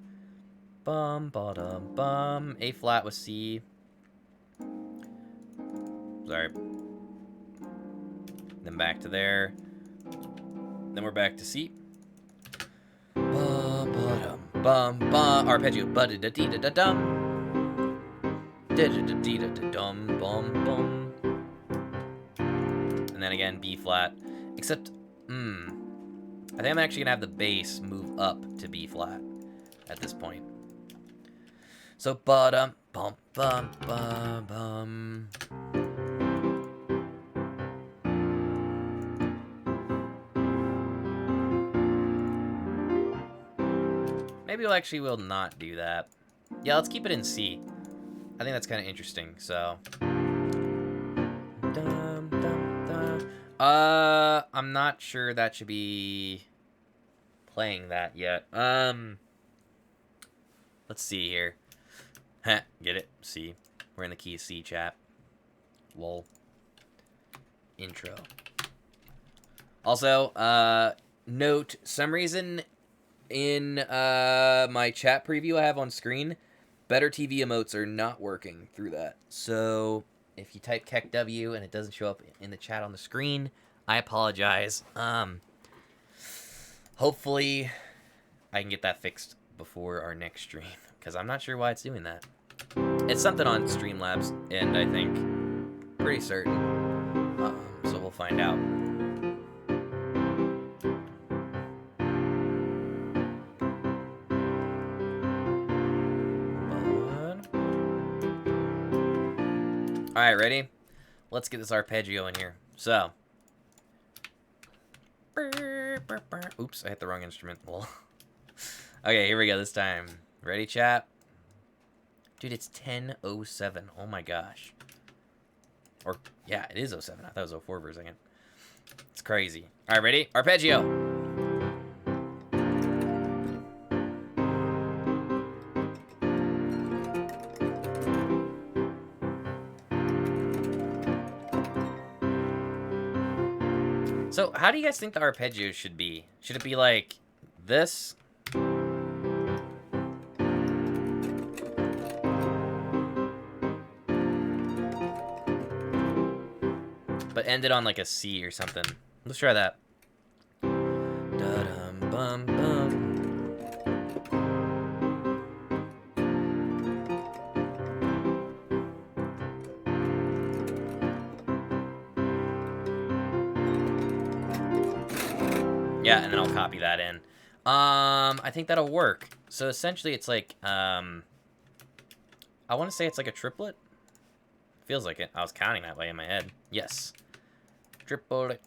A: bum ba dum bum, A flat with C. Sorry. Then back to there. Then we're back to C. Ba ba dum bum bum, arpeggio. Ba da da dee da da dum. Dum bum bum. And then again B flat. Except, I think I'm actually gonna have the bass move up to B flat at this point. So ba-dum bum bum bum bum. Maybe we'll not do that. Yeah, let's keep it in C. I think that's kind of interesting, so. Dum, dum, dum. I'm not sure that should be playing that yet. Let's see here. Heh, get it? C. We're in the key of C, chat. Lol. Intro. Also, note, some reason in my chat preview I have on screen, Better TV emotes are not working through that. So if you type KEKW and it doesn't show up in the chat on the screen, I apologize. Hopefully I can get that fixed before our next stream, because I'm not sure why it's doing that. It's something on Streamlabs, and I think pretty certain. So we'll find out. Alright, ready? Let's get this arpeggio in here. So. Oops, I hit the wrong instrument. Okay, here we go this time. Ready, chat? Dude, it's 10:07. Oh my gosh. Or, yeah, it is 07. I thought it was 04 for a second. It's crazy. Alright, ready? Arpeggio. So, how do you guys think the arpeggio should be? Should it be like this? But ended on like a C or something. Let's try that. Da-dum-bum-bum. Yeah, and then I'll copy that in. I think that'll work. So essentially it's like, I want to say it's like a triplet. Feels like it. I was counting that way in my head. Yes. Triplet.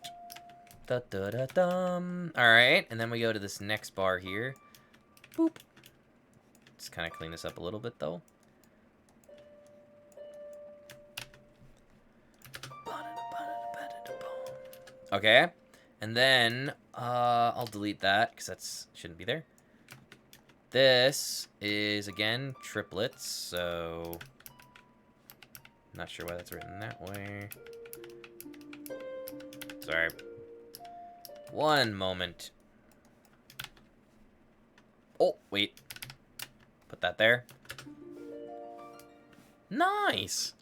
A: Da-da-da-dum. Alright, and then we go to this next bar here. Boop. Let's kind of clean this up a little bit, though. Okay. And then, I'll delete that, because that shouldn't be there. This is, again, triplets, so... Not sure why that's written that way. Sorry. One moment. Oh, wait. Put that there. Nice!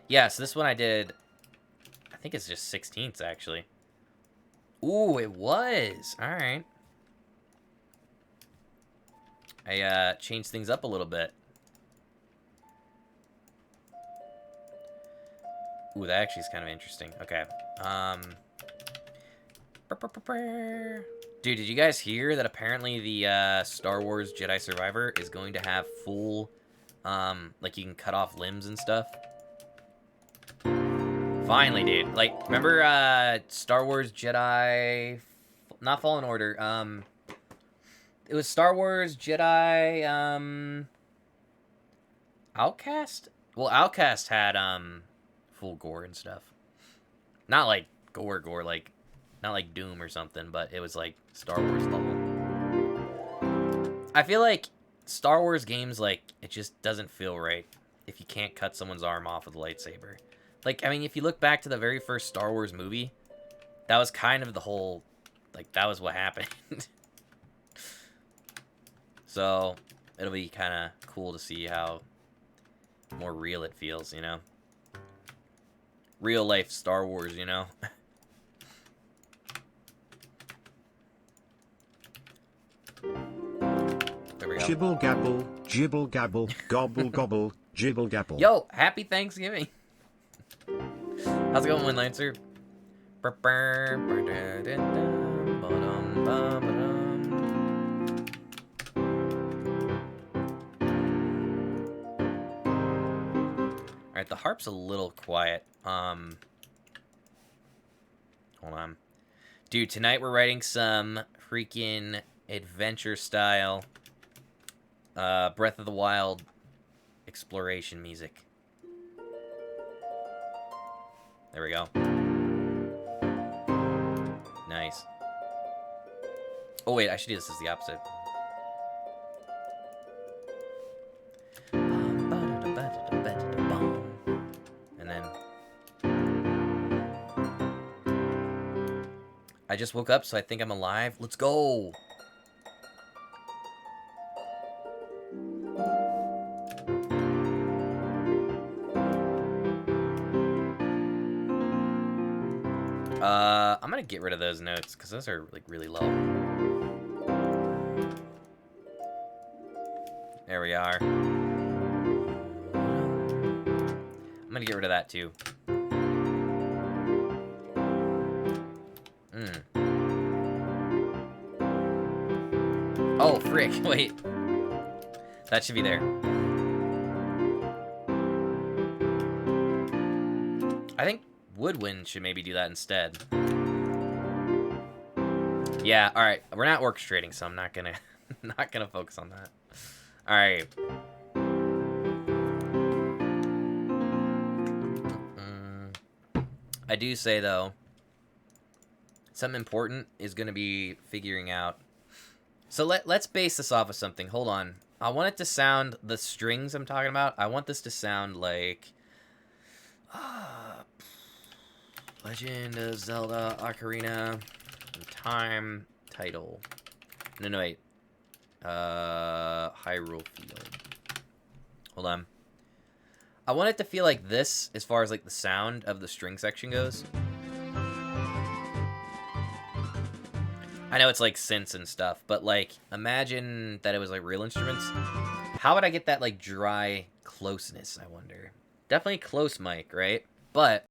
A: Yeah, so this one I did... I think it's just 16ths, actually. Ooh, it was! Alright. I, changed things up a little bit. Ooh, that actually is kind of interesting. Okay. Dude, did you guys hear that apparently the Star Wars Jedi Survivor is going to have full, like you can cut off limbs and stuff? Finally, dude. Like, remember Star Wars Jedi... Not Fallen Order. It was Star Wars Jedi, Outcast? Well, Outcast had, full gore and stuff. Not like gore, like, not like Doom or something, but it was like Star Wars level. I feel like Star Wars games, like, it just doesn't feel right if you can't cut someone's arm off with a lightsaber. Like, I mean, if you look back to the very first Star Wars movie, that was kind of the whole, like, that was what happened. So, it'll be kind of cool to see how more real it feels, you know? Real life Star Wars, you know? There we go.
B: Gibble gabble, gibble gabble, gobble gobble, gibble gabble.
A: Yo, happy Thanksgiving! How's it going, Windlancer? Alright, the harp's a little quiet. Hold on. Dude, tonight we're writing some freaking adventure style Breath of the Wild exploration music. There we go. Nice. Oh wait, I should do this as the opposite. And then I just woke up, so I think I'm alive. Let's go. I'm gonna get rid of those notes because those are like really low. There we are. I'm gonna get rid of that too. Oh, frick, wait. That should be there. I think Woodwind should maybe do that instead. Yeah, alright. We're not orchestrating, so I'm not gonna focus on that. Alright. I do say though, something important is gonna be figuring out. So let's base this off of something. Hold on. I want it to sound, the strings I'm talking about, I want this to sound like Legend of Zelda Ocarina of Time title. No, wait. Hyrule Field. Hold on. I want it to feel like this as far as like the sound of the string section goes. I know it's like synths and stuff, but like imagine that it was like real instruments. How would I get that like dry closeness, I wonder? Definitely close mic, right? But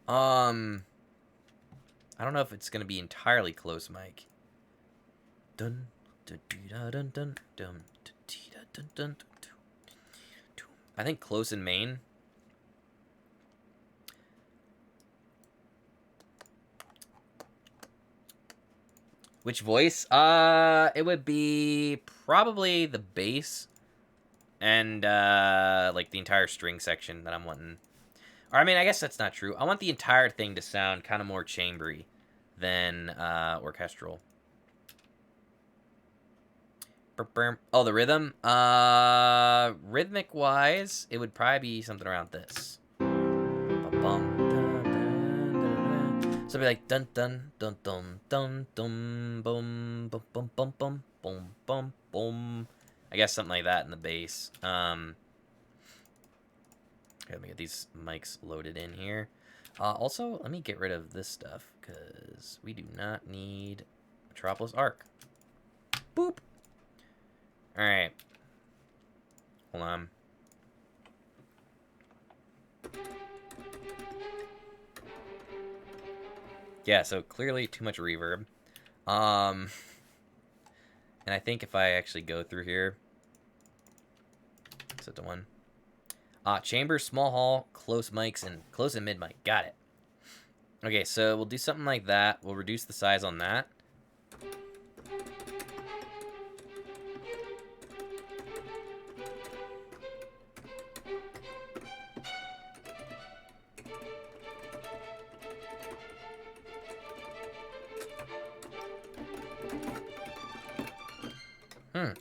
A: I don't know if it's gonna be entirely close mic. Dun dun dun dun dun dun dun dun. I think close in main. Which voice? It would be probably the bass and like the entire string section that I'm wanting. Or I mean, I guess that's not true. I want the entire thing to sound kind of more chambery than orchestral. Oh, the rhythm? Rhythmic wise, it would probably be something around this. So it'd be like dun dun dun dun dun dun boom bum bum bum bum boom bum boom. I guess something like that in the bass. Okay, let me get these mics loaded in here. Also, let me get rid of this stuff because we do not need Metropolis Arc. Boop. All right. Hold on. Yeah, so clearly too much reverb. And I think if I actually go through here, set to 1. Chamber, small hall, close mics, and close and mid mic. Got it. Okay, so we'll do something like that. We'll reduce the size on that.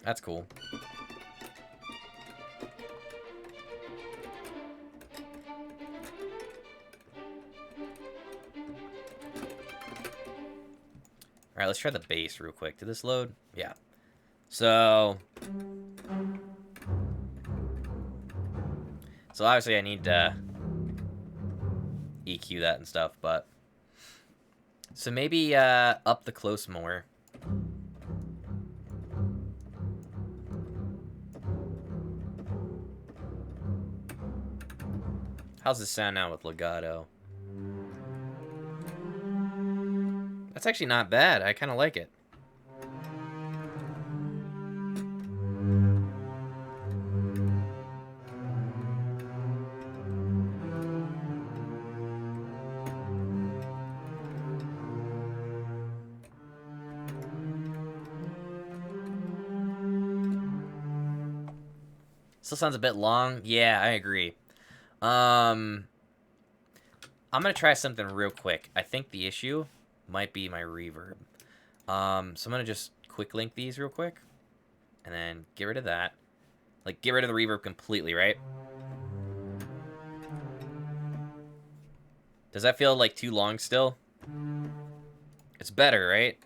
A: That's cool. All right, let's try the bass real quick. Did this load? Yeah. So obviously I need to EQ that and stuff, but so maybe up the close more. How's this sound now with legato? That's actually not bad. I kind of like it. Still sounds a bit long. Yeah, I agree. I'm gonna try something real quick. I think the issue might be my reverb. So I'm gonna just quick link these real quick, and then get rid of that. Like, get rid of the reverb completely, right? Does that feel like too long still? It's better, right?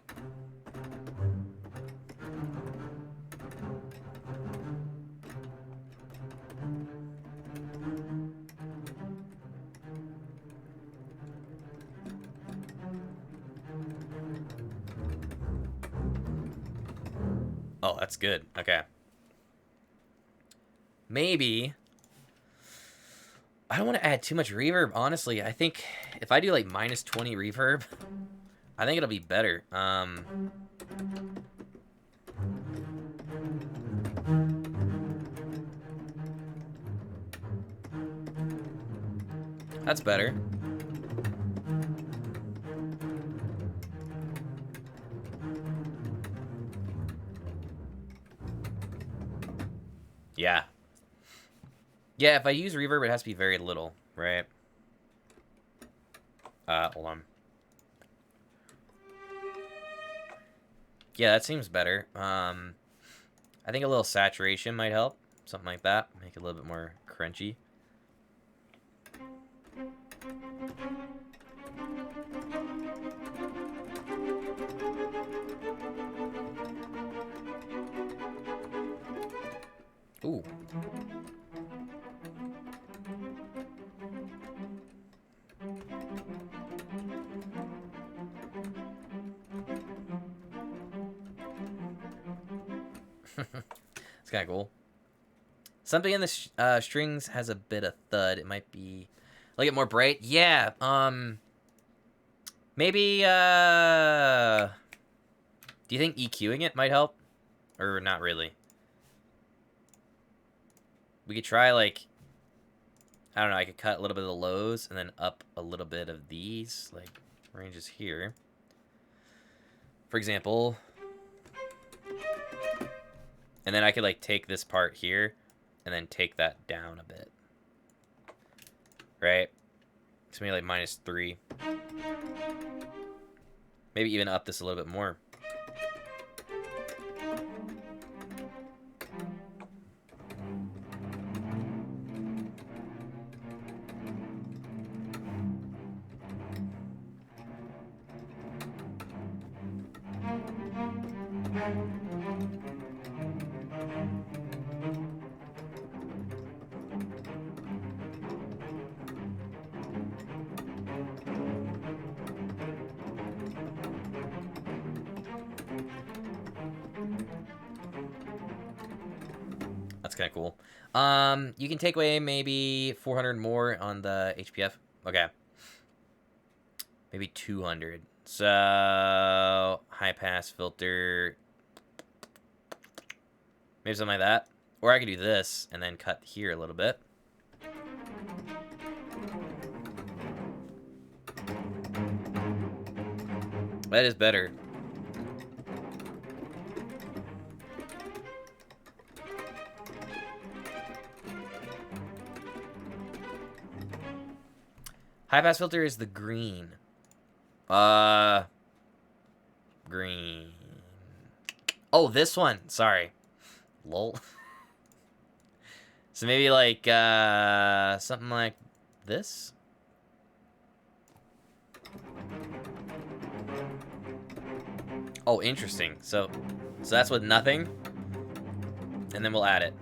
A: Oh, that's good. Okay. Maybe I don't want to add too much reverb, honestly. I think if I do like minus 20 reverb, I think it'll be better. That's better. Yeah. Yeah, if I use reverb, it has to be very little, right? Hold on. Yeah, that seems better. I think a little saturation might help. Something like that. Make it a little bit more crunchy. Ooh. It's kind of cool. Something in the strings has a bit of thud. It might be like it more bright. Yeah. Maybe. Do you think EQing it might help, or not really? We could try like. I don't know. I could cut a little bit of the lows and then up a little bit of these like ranges here. For example. And then I could like take this part here and then take that down a bit. Right? It's maybe like -3. Maybe even up this a little bit more. That's kind of cool. You can take away maybe 400 more on the HPF. Okay. Maybe 200. So, high pass filter. Maybe something like that. Or I could do this and then cut here a little bit. That is better. High pass filter is the green. Green. Oh, this one. Sorry. Lol. So maybe like something like this. Oh, interesting. So that's with nothing, and then we'll add it.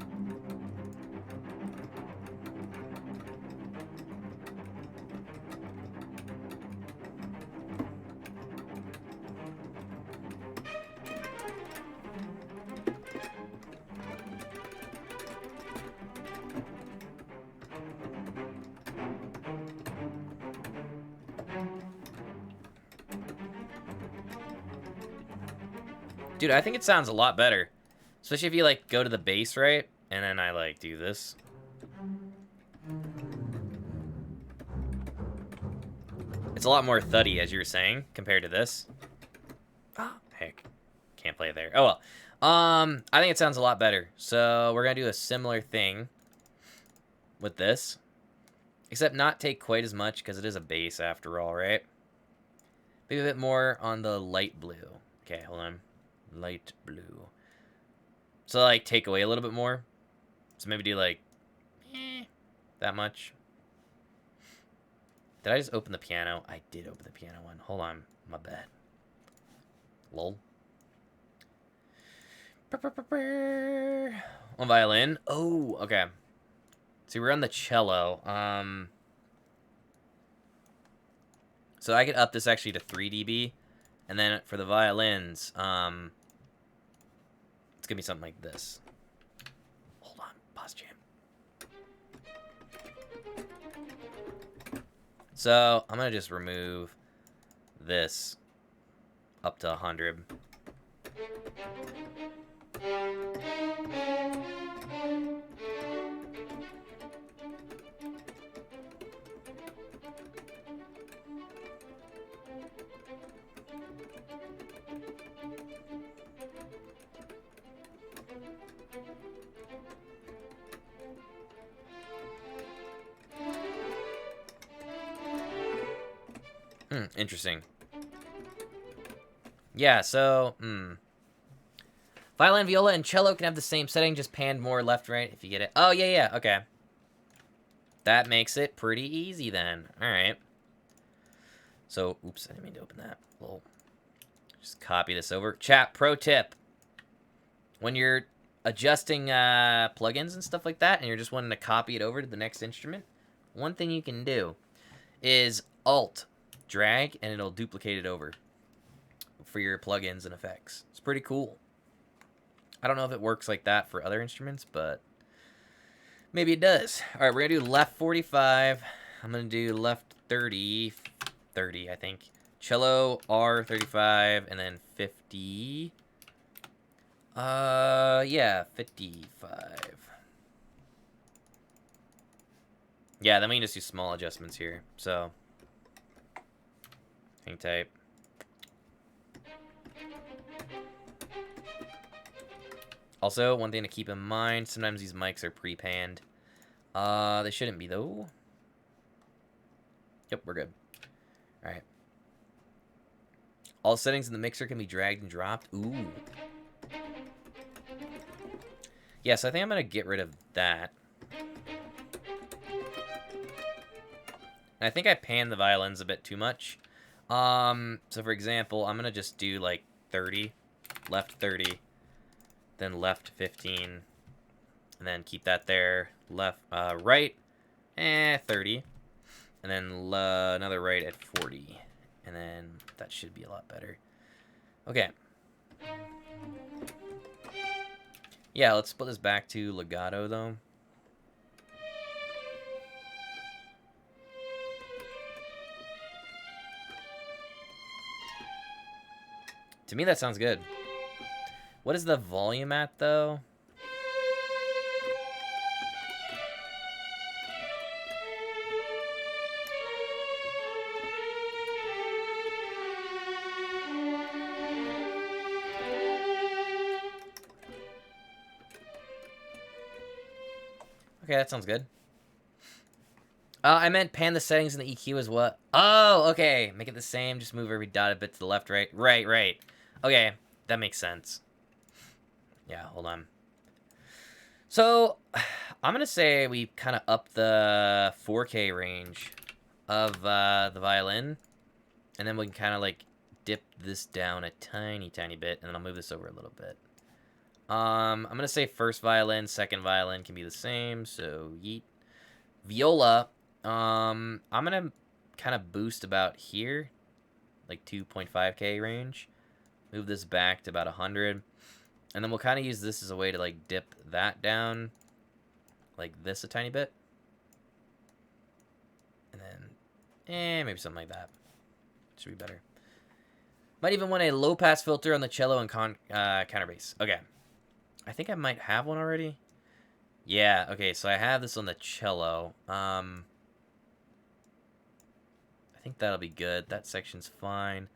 A: Dude, I think it sounds a lot better. Especially if you, like, go to the bass, right? And then I, like, do this. It's a lot more thuddy, as you were saying, compared to this. Oh, heck. Can't play there. Oh, well. I think it sounds a lot better. So, we're gonna do a similar thing with this. Except not take quite as much, because it is a bass after all, right? Maybe a bit more on the light blue. Okay, hold on. Light blue. So, like, take away a little bit more. So maybe do, like, that much. Did I just open the piano? I did open the piano one. Hold on. My bad. Lol. On violin. Oh, okay. See, we're on the cello. So I could up this actually to 3 dB. And then for the violins, it's gonna be something like this. Hold on, pause jam. So I'm gonna just remove this up to 100. Interesting. Yeah, so, violin, viola, and cello can have the same setting, just panned more left, right, if you get it. Oh, yeah, okay. That makes it pretty easy then. Alright. So, oops, I didn't mean to open that. Well, just copy this over. Chat, pro tip. When you're adjusting plugins and stuff like that, and you're just wanting to copy it over to the next instrument, one thing you can do is Alt, drag, and it'll duplicate it over for your plugins and effects. It's pretty cool. I don't know if it works like that for other instruments, but maybe it does. All right, we're going to do left 45. I'm going to do left 30, I think. Cello, R 35, and then 50. Yeah, 55. Yeah, then we can just do small adjustments here. So, hang tight. Also, one thing to keep in mind, sometimes these mics are pre-panned. They shouldn't be, though. Yep, we're good. All right. All settings in the mixer can be dragged and dropped. Ooh. Yeah, so I think I'm going to get rid of that. And I think I panned the violins a bit too much. So for example, I'm going to just do like 30, left 30, then left 15, and then keep that there. Left, right, 30, and then another right at 40, and then that should be a lot better. Okay. Yeah, let's split this back to legato though. To me, that sounds good. What is the volume at, though? Okay, that sounds good. I meant pan the settings in the EQ as what? Oh, okay. Make it the same. Just move every dotted bit to the left, right. Right. Okay, that makes sense. Yeah, hold on. So, I'm going to say we kind of up the 4K range of the violin. And then we can kind of like dip this down a tiny bit. And then I'll move this over a little bit. I'm going to say first violin, second violin can be the same. So, yeet. Viola. I'm going to kind of boost about here. Like 2.5K range. Move this back to about 100. And then we'll kind of use this as a way to like dip that down. Like this a tiny bit. And then, maybe something like that. Should be better. Might even want a low pass filter on the cello and counterbass. Okay. I think I might have one already. Yeah, okay, so I have this on the cello. I think that'll be good. That section's fine.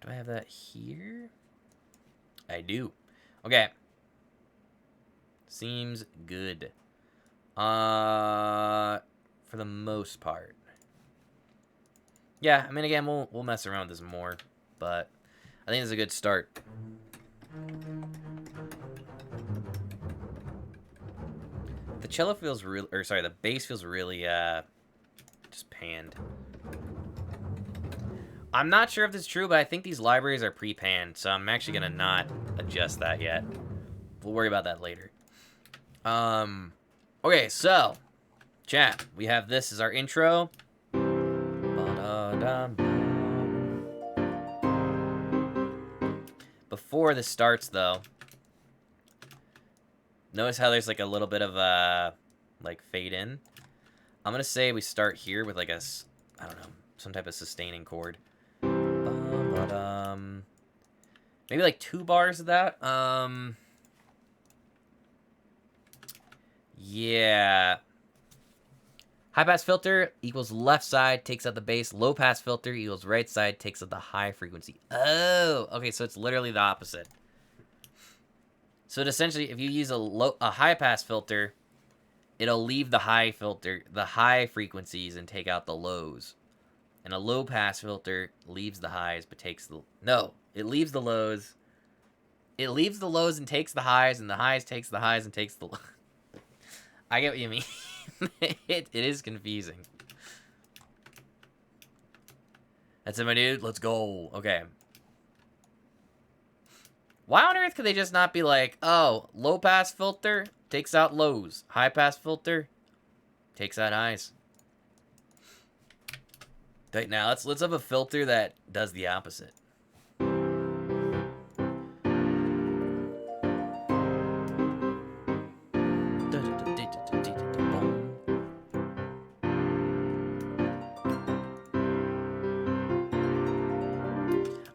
A: Do I have that here? I do. Okay. Seems good. For the most part. Yeah, I mean, again, we'll mess around with this more, but I think it's a good start. The cello feels real, or sorry, the bass feels really just panned. I'm not sure if this is true, but I think these libraries are pre-panned, so I'm actually gonna not adjust that yet. We'll worry about that later. Okay, so chat, we have this as our intro. Before this starts, though, notice how there's like a little bit of like fade in. I'm gonna say we start here with like a, I don't know, some type of sustaining chord. Maybe like 2 bars of that. Yeah. High pass filter equals left side, takes out the bass. Low pass filter equals right side, takes out the high frequency. Oh, okay, so it's literally the opposite. So it essentially, if you use a high pass filter, it'll leave the high frequencies and take out the lows. And a low pass filter leaves the highs but takes the it leaves the lows. It leaves the lows and takes the highs, and the highs takes the highs and takes the I get what you mean. it is confusing. That's it, my dude. Let's go. Okay. Why on earth could they just not be like, oh, low pass filter takes out lows. High pass filter takes out highs. Right now, let's have a filter that does the opposite.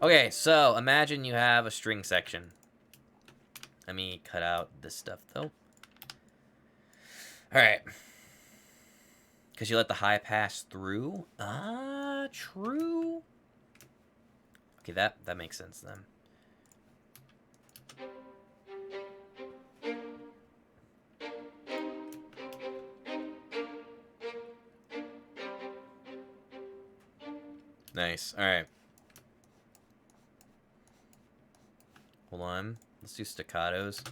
A: Okay, so imagine you have a string section. Let me cut out this stuff, though. Alright. Because you let the high pass through? Ah, true. Okay, that makes sense, then. Nice. Alright. Hold on. Let's do staccatos.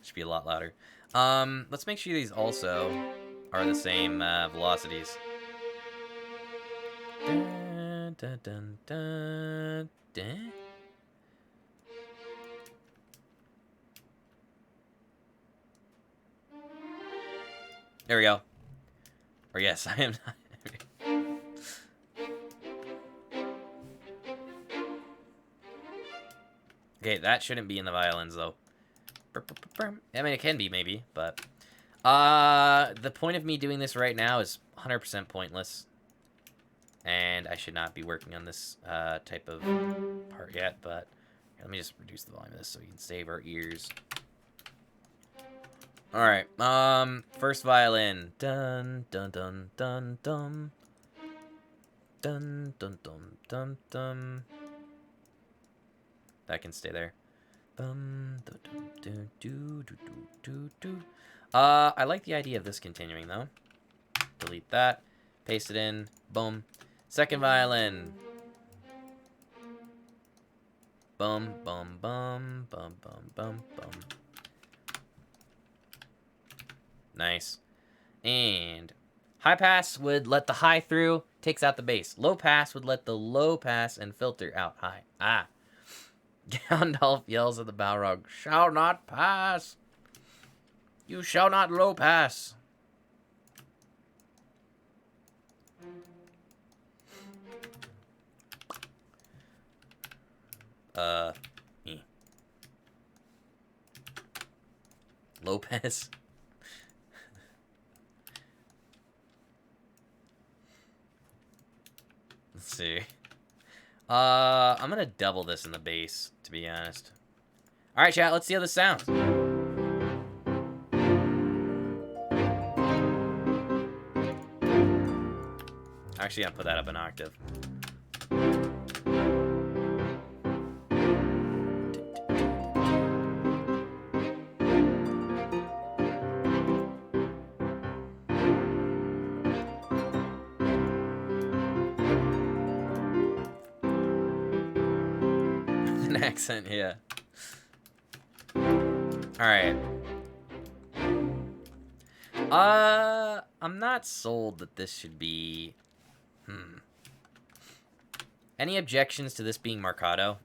A: Should be a lot louder. Let's make sure these also are the same velocities. Dun, dun, dun, dun, dun. There we go. Or yes, I am not. Okay, that shouldn't be in the violins, though. I mean, it can be, maybe, but... the point of me doing this right now is 100% pointless. And I should not be working on this type of part yet, but... Let me just reduce the volume of this so we can save our ears. Alright, first violin. Dun, dun, dun, dun, dun. Dun, dun, dun, dun, dun. That can stay there. I like the idea of this continuing, though. Delete that. Paste it in. Boom. Second violin. Bum, bum, bum, bum, bum, bum, bum. Nice. And high pass would let the high through, takes out the bass. Low pass would let the low pass and filter out high. Ah. Gandalf yells at the Balrog, "Shall not pass. You shall not low pass." Lopez. Let's see. I'm gonna double this in the bass, to be honest. Alright, chat, let's see how this sounds. Actually, I'm gonna put that up an octave. An accent, yeah. Alright. I'm not sold that this should be... Any objections to this being Marcato?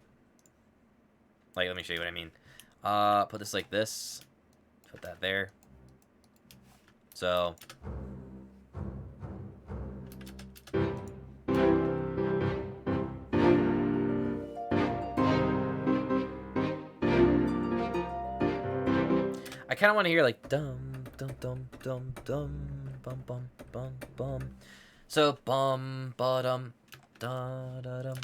A: Like, let me show you what I mean. Put this like this. Put that there. So... I kind of want to hear like dum dum dum dum dum bum bum bum bum. So bum ba dum da da dum.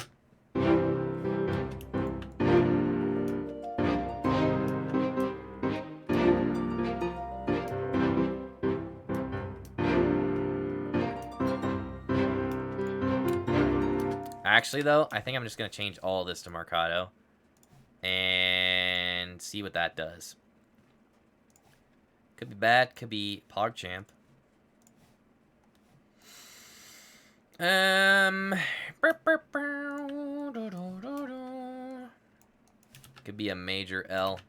A: Actually, though, I think I'm just gonna change all of this to Marcato and see what that does. Could be bad, could be PogChamp. Could be a major L.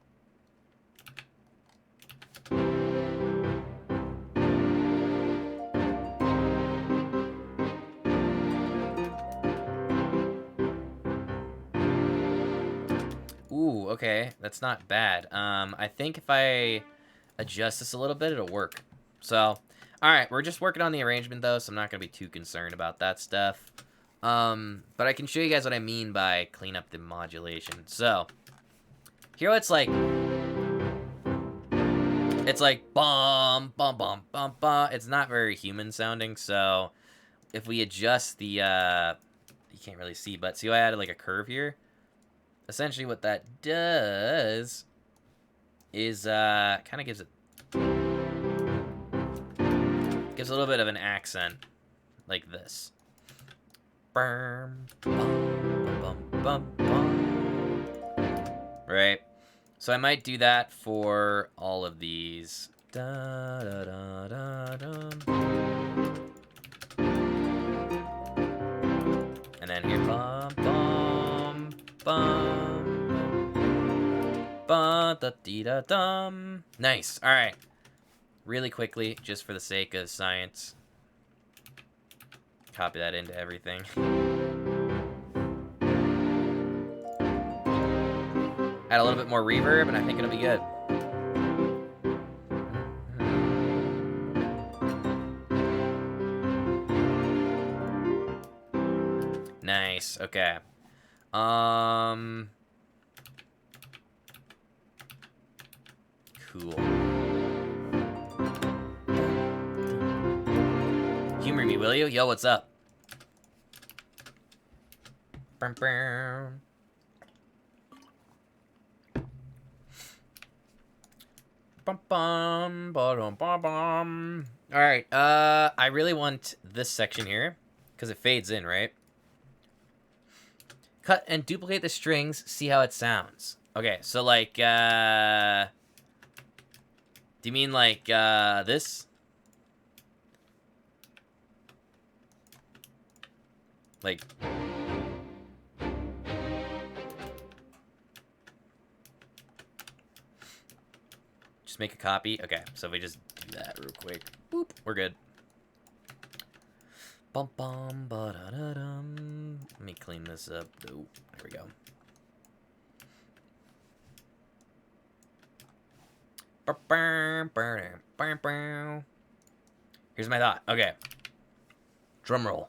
A: Ooh, okay. That's not bad. I think if I adjust this a little bit, it'll work. So, alright, we're just working on the arrangement, though, so I'm not going to be too concerned about that stuff. But I can show you guys what I mean by clean up the modulation. So, here it's like... It's like, bum, bum, bum, bum, bum. It's not very human sounding, so... If we adjust the, you can't really see, but see how I added, like, a curve here? Essentially what that does is, kind of gives it... Gives a little bit of an accent, like this. Bum, bum, bum, bum, bum. Right? So I might do that for all of these. Da, da, da, da, da. And then here, bum, bum, bum, bum, da, dee, da, dum. Nice. All right. Really quickly, just for the sake of science, copy that into everything. Add a little bit more reverb, and I think it'll be good. Nice. Okay. Cool. Humor me, will you? Yo, what's up? Bum, bum. Bum, bum, ba-dum, bum, bum. All right. I really want this section here because it fades in, right? Cut and duplicate the strings. See how it sounds. Okay. So like, do you mean like this? Like. Just make a copy. Okay, so if we just do that real quick. Boop, we're good. Bum bum ba da da dum. Let me clean this up. Oh, there we go. Here's my thought. Okay. Drum roll.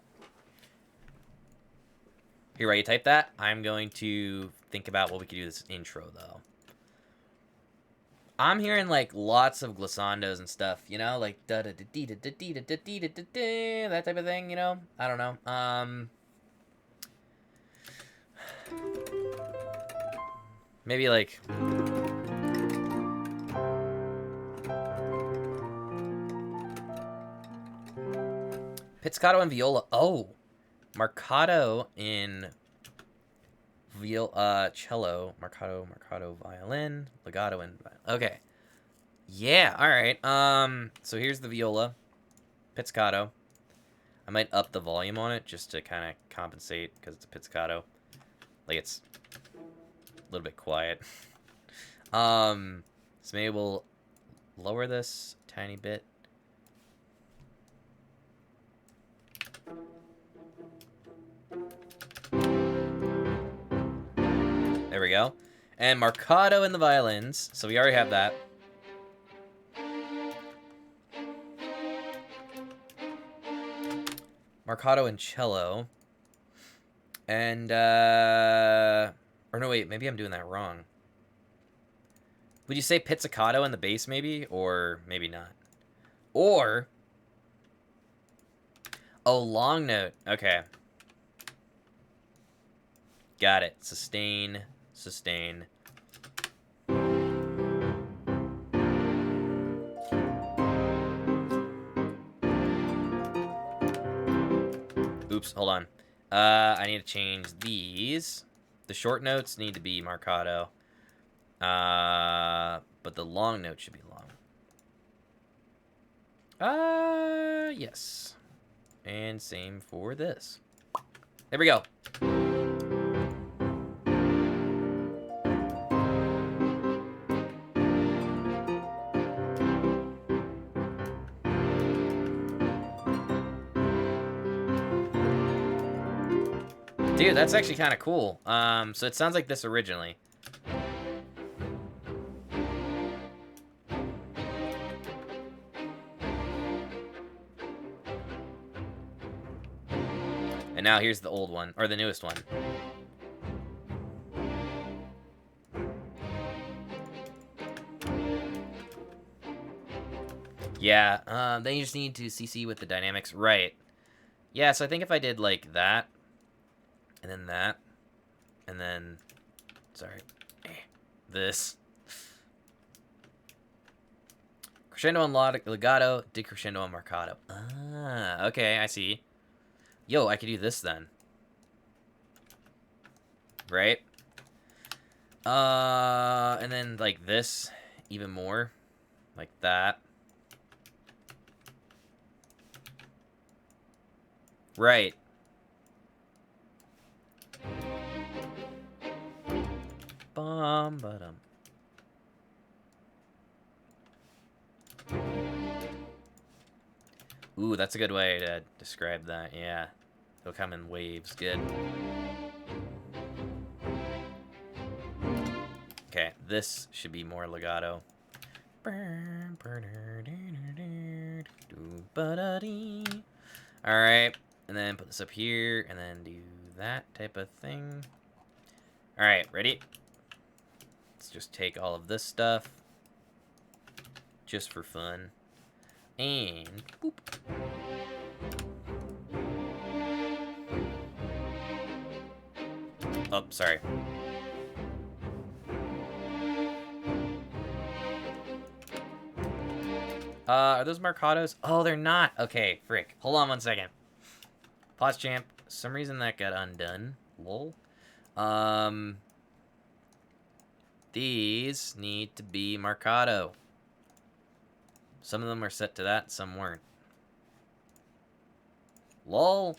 A: Here, while you type that, I'm going to think about what we could do this intro, though. I'm hearing, like, lots of glissandos and stuff, you know? Like, da-da-da-dee-da-da-dee-da-da-dee-da-da-dee, that type of thing, you know? I don't know. Maybe, like... Pizzicato and viola. Oh! Marcato in... cello, marcato, violin, legato, and okay, yeah, all right. So here's the viola, pizzicato. I might up the volume on it just to kind of compensate because it's a pizzicato, like it's a little bit quiet. So maybe we'll lower this a tiny bit. There we go. And marcato in the violins. So we already have that. Marcato and cello. And, or no, wait. Maybe I'm doing that wrong. Would you say pizzicato in the bass, maybe? Or maybe not. Or... Oh, long note. Okay. Got it. Sustain... Sustain. Oops, hold on. I need to change these. The short notes need to be marcato. But the long note should be long. Yes. And same for this. There we go. Dude, that's actually kind of cool. So it sounds like this originally. And now here's the old one, or the newest one. Yeah, then you just need to CC with the dynamics. Right. Yeah, so I think if I did like that, and then, sorry, this. Crescendo and legato, decrescendo and marcato. Ah, okay, I see. Yo, I could do this then. Right? And then like this, even more. Like that. Right. Bum, ba-dum. Ooh, that's a good way to describe that, yeah. They'll come in waves, good. Okay, this should be more legato. Alright, and then put this up here, and then do that type of thing. Alright, ready? Let's just take all of this stuff. Just for fun. And boop. Oh, sorry. Are those Marcados? Oh, they're not. Okay, frick. Hold on 1 second. Pause champ. For some reason that got undone. Lol. These need to be Marcado. Some of them are set to that, some weren't. Lol.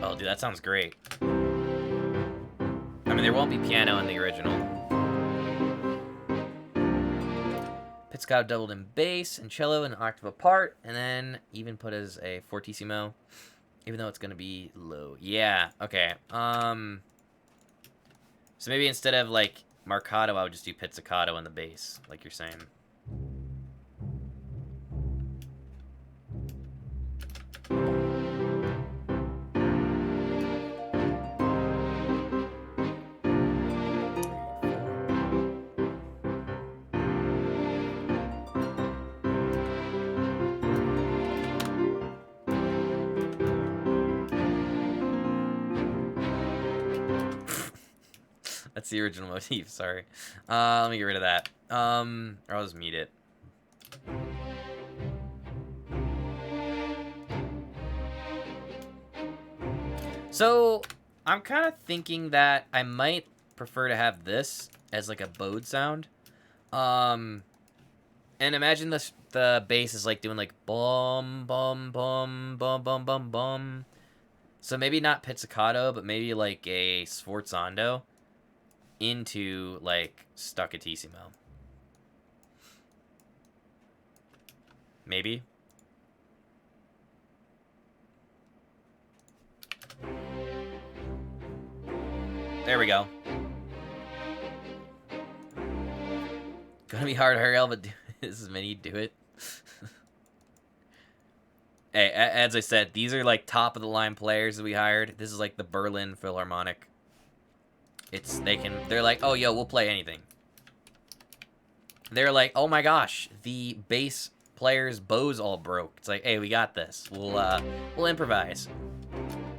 A: Oh, dude, that sounds great. I mean, there won't be piano in the original. Pizzicato doubled in bass and cello an octave apart, and then even put as a fortissimo, even though it's gonna be low. Yeah, okay. So maybe instead of like marcato, I would just do pizzicato in the bass, like you're saying. That's the original motif, sorry. Let me get rid of that. Or I'll just mute it. So, I'm kind of thinking that I might prefer to have this as like a bowed sound. And imagine the bass is like doing like bum, bum, bum, bum, bum, bum, bum. So maybe not pizzicato, but maybe like a sforzando into like staccatissimo. Maybe. There we go. Gonna be hard, Hyrule, but this is many. Do it. Hey, as I said, these are like top of the line players that we hired. This is like the Berlin Philharmonic. They're like, oh, yo, we'll play anything. They're like, oh my gosh, the bass player's bow's all broke. It's like, hey, we got this. We'll improvise.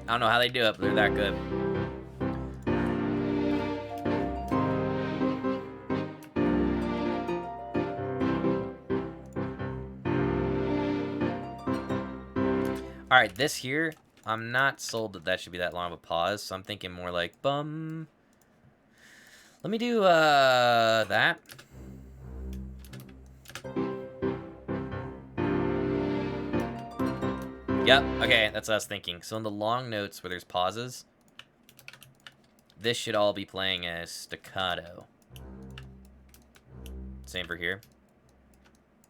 A: I don't know how they do it, but they're that good. All right, this here, I'm not sold that that should be that long of a pause, so I'm thinking more like bum. Let me do that. Yep, okay, that's what I was thinking. So in the long notes where there's pauses, this should all be playing as staccato. Same for here.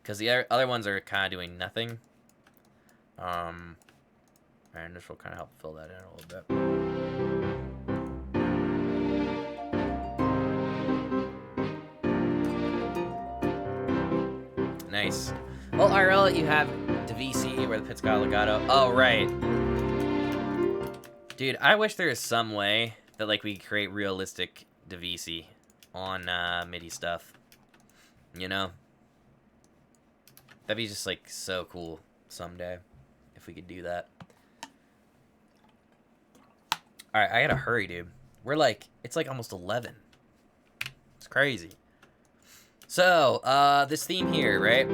A: Because the other ones are kind of doing nothing. And this will kind of help fill that in a little bit. Nice. Well, IRL, you have DVC, where the pit's got legato. Oh, right. Dude, I wish there was some way that, like, we create realistic DVC on MIDI stuff. You know? That'd be just, like, so cool someday if we could do that. Alright, I gotta hurry, dude. We're, like, it's, like, almost 11. It's crazy. So, this theme here, right?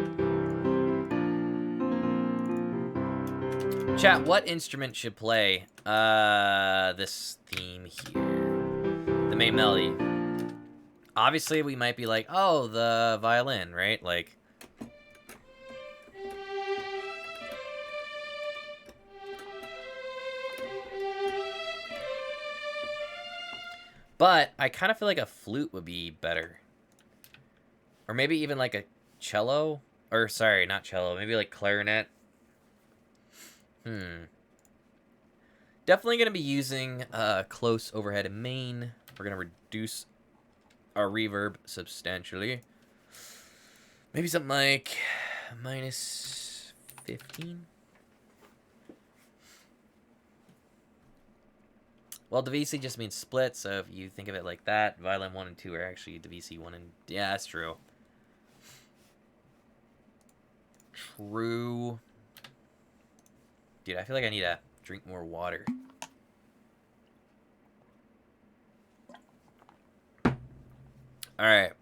A: Chat, what instrument should play this theme here? The main melody. Obviously, we might be like, oh, the violin, right? Like... But I kind of feel like a flute would be better. Or maybe even like a cello? Or, sorry, not cello. Maybe like clarinet. Definitely going to be using close overhead and main. We're going to reduce our reverb substantially. Maybe something like minus 15. Well, DVC just means split, so if you think of it like that, violin 1 and 2 are actually DVC 1 and... Yeah, that's true. True. Dude, I feel like I need to drink more water. Alright.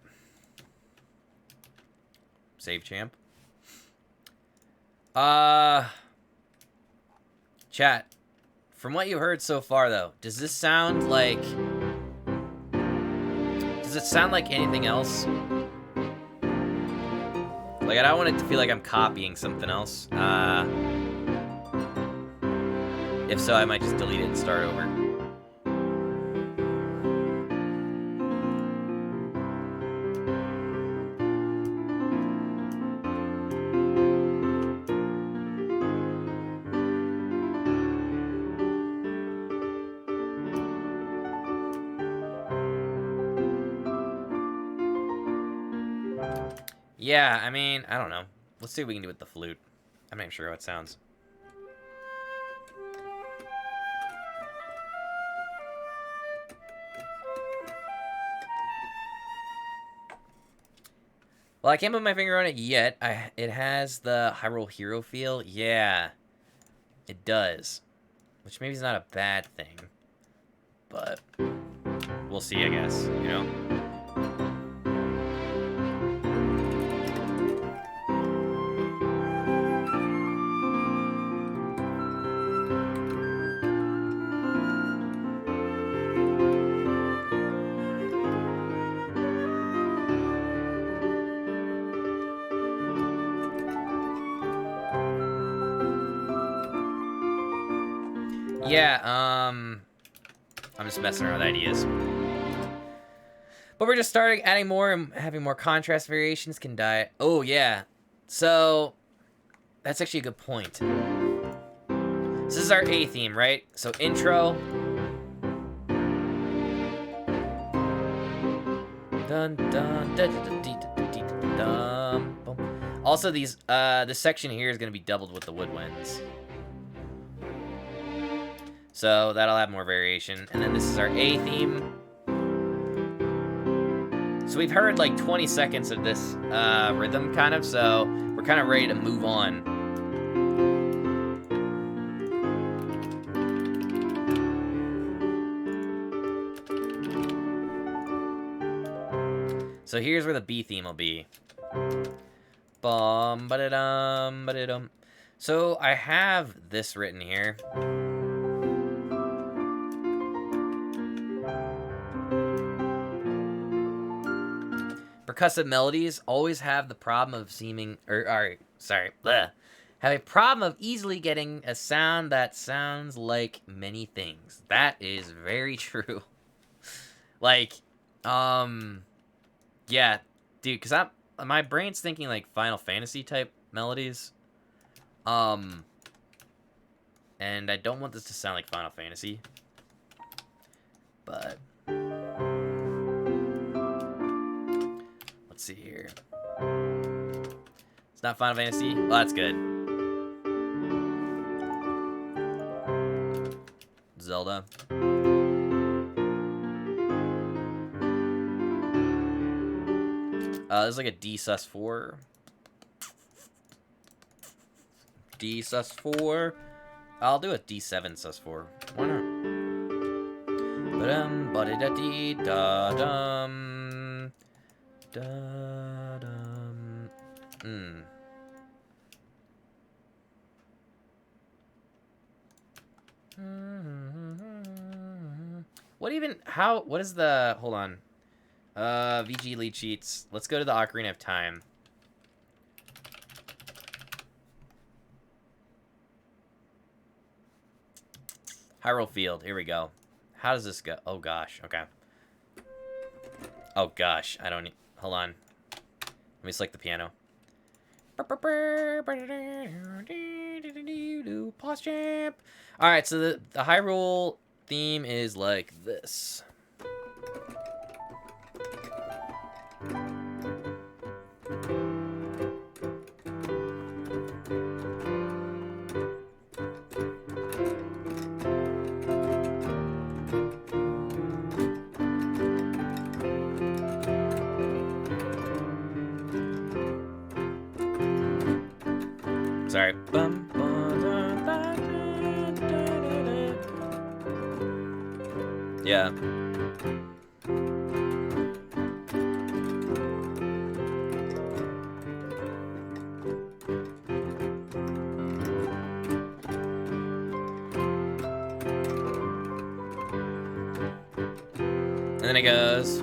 A: Save champ. Chat. From what you heard so far, though, does this sound like... Does it sound like anything else? Like, I don't want it to feel like I'm copying something else. If so, I might just delete it and start over. Yeah, I mean, I don't know. Let's see what we can do with the flute. I'm not even sure how it sounds. Well, I can't put my finger on it yet. It has the Hyrule hero feel. Yeah, it does. Which maybe is not a bad thing. But we'll see, I guess, you know? Yeah, I'm just messing around with ideas. But we're just starting adding more and having more contrast variations can die. Oh, yeah. So, that's actually a good point. This is our A theme, right? So, intro. Dun, dun, dun, dun, dun, dun, dun, dun. Also, these, this section here is going to be doubled with the woodwinds. So that'll have more variation. And then this is our A theme. So we've heard like 20 seconds of this rhythm kind of, so we're kind of ready to move on. So here's where the B theme will be. Bum ba-da-dum ba-da-dum. So I have this written here. Percussive melodies always have the problem of have a problem of easily getting a sound that sounds like many things. That is very true. Like, yeah, dude, because my brain's thinking like Final Fantasy type melodies. And I don't want this to sound like Final Fantasy. But let's see here. It's not Final Fantasy. Well, that's good. Zelda. There's like a D sus4. D sus4. I'll do a D7 sus4. Why not? Ba-dum, ba-da-da-dee, da-dum. Da-dum. What is the, hold on. VG lead sheets. Let's go to the Ocarina of Time. Hyrule Field, here we go. How does this go? Oh gosh, okay. Oh gosh, I don't need, hold on. Let me select the piano. Pause champ. Alright, so the Hyrule theme is like this. Sorry. Yeah. And then it goes.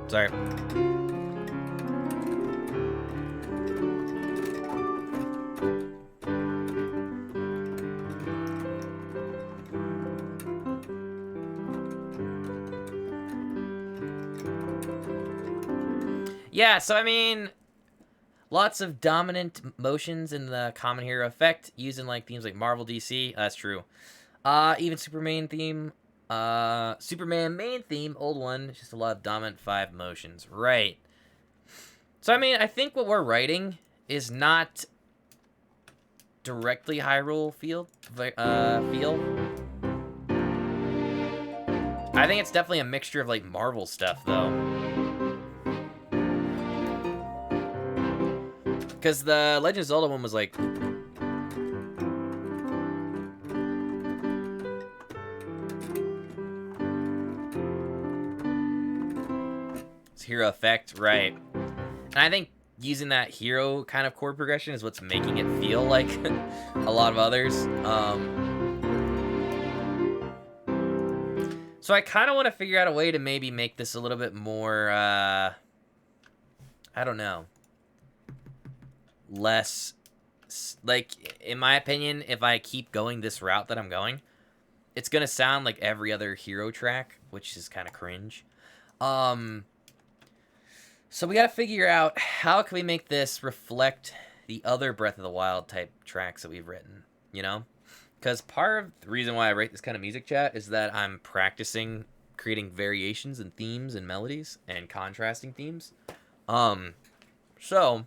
A: Sorry. Yeah, so I mean, lots of dominant motions in the common hero effect, using like themes like Marvel, DC. That's true. Even Superman main theme, old one, just a lot of dominant 5 motions. Right. So I mean, I think what we're writing is not directly Hyrule feel. I think it's definitely a mixture of like Marvel stuff though. Because the Legend of Zelda one was like... It's hero effect, right. And I think using that hero kind of chord progression is what's making it feel like a lot of others. So I kind of want to figure out a way to maybe make this a little bit more, I don't know. Less, like, in my opinion, if I keep going this route that I'm going, it's gonna sound like every other hero track, which is kind of cringe. So we gotta figure out how can we make this reflect the other Breath of the Wild type tracks that we've written, you know? Because part of the reason why I write this kind of music, chat, is that I'm practicing creating variations in themes and melodies and contrasting themes. So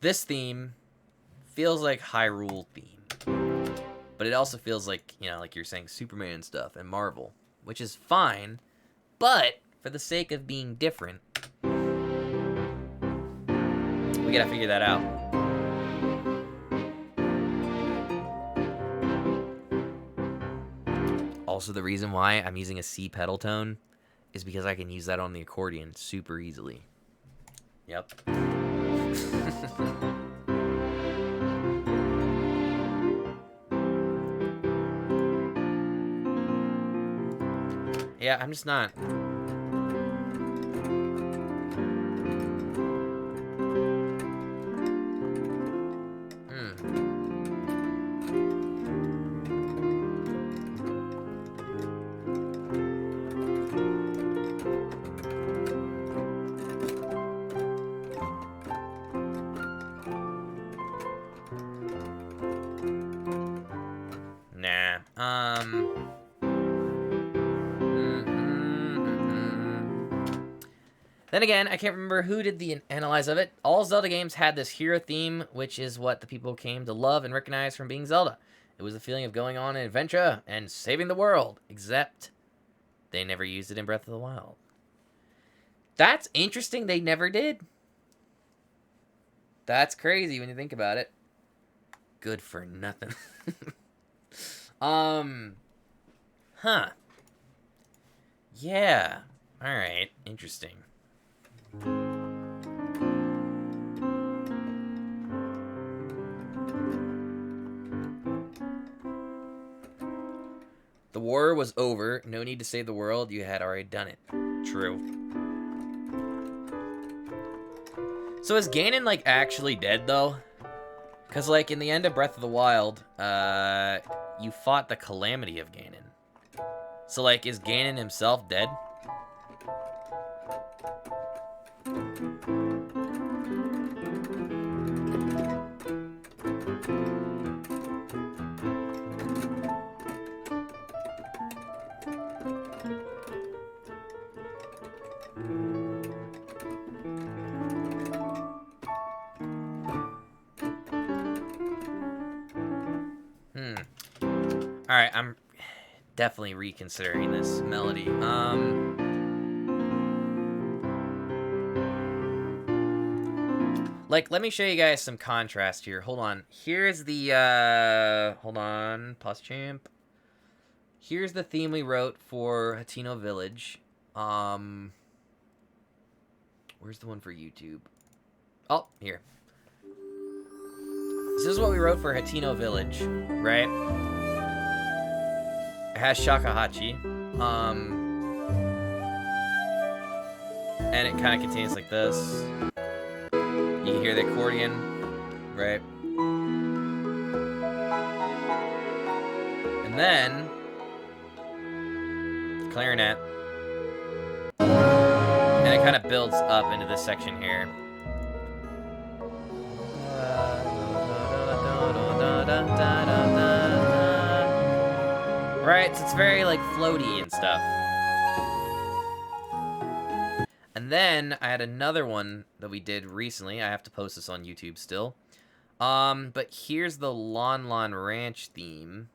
A: this theme feels like Hyrule theme, but it also feels like, you know, like you're saying Superman stuff and Marvel, which is fine, but for the sake of being different, we gotta figure that out. Also, the reason why I'm using a C pedal tone is because I can use that on the accordion super easily. Yep. Yeah, I'm just not. Then again, I can't remember who did the analyze of it. All Zelda games had this hero theme, which is what the people came to love and recognize from being Zelda. It was the feeling of going on an adventure and saving the world, except they never used it in Breath of the Wild. That's interesting, they never did. That's crazy when you think about it. Good for nothing. Huh. Yeah. Alright, interesting. The war was over. No need to save the world. You had already done it. True. So is Ganon, like, actually dead, though? Because, like, in the end of Breath of the Wild, you fought the Calamity of Ganon. So, like, is Ganon himself dead? Alright, I'm definitely reconsidering this melody. Like, let me show you guys some contrast here. Hold on. Here's the, hold on. Pause champ. Here's the theme we wrote for Hateno Village. Where's the one for YouTube? Oh, here. This is what we wrote for Hateno Village, right? It has shakuhachi. And it kind of continues like this. You can hear the accordion, right? And then clarinet. And it kind of builds up into this section here. Right, so it's very, like, floaty and stuff. And then I had another one that we did recently. I have to post this on YouTube still. But here's the Lon Lon Ranch theme.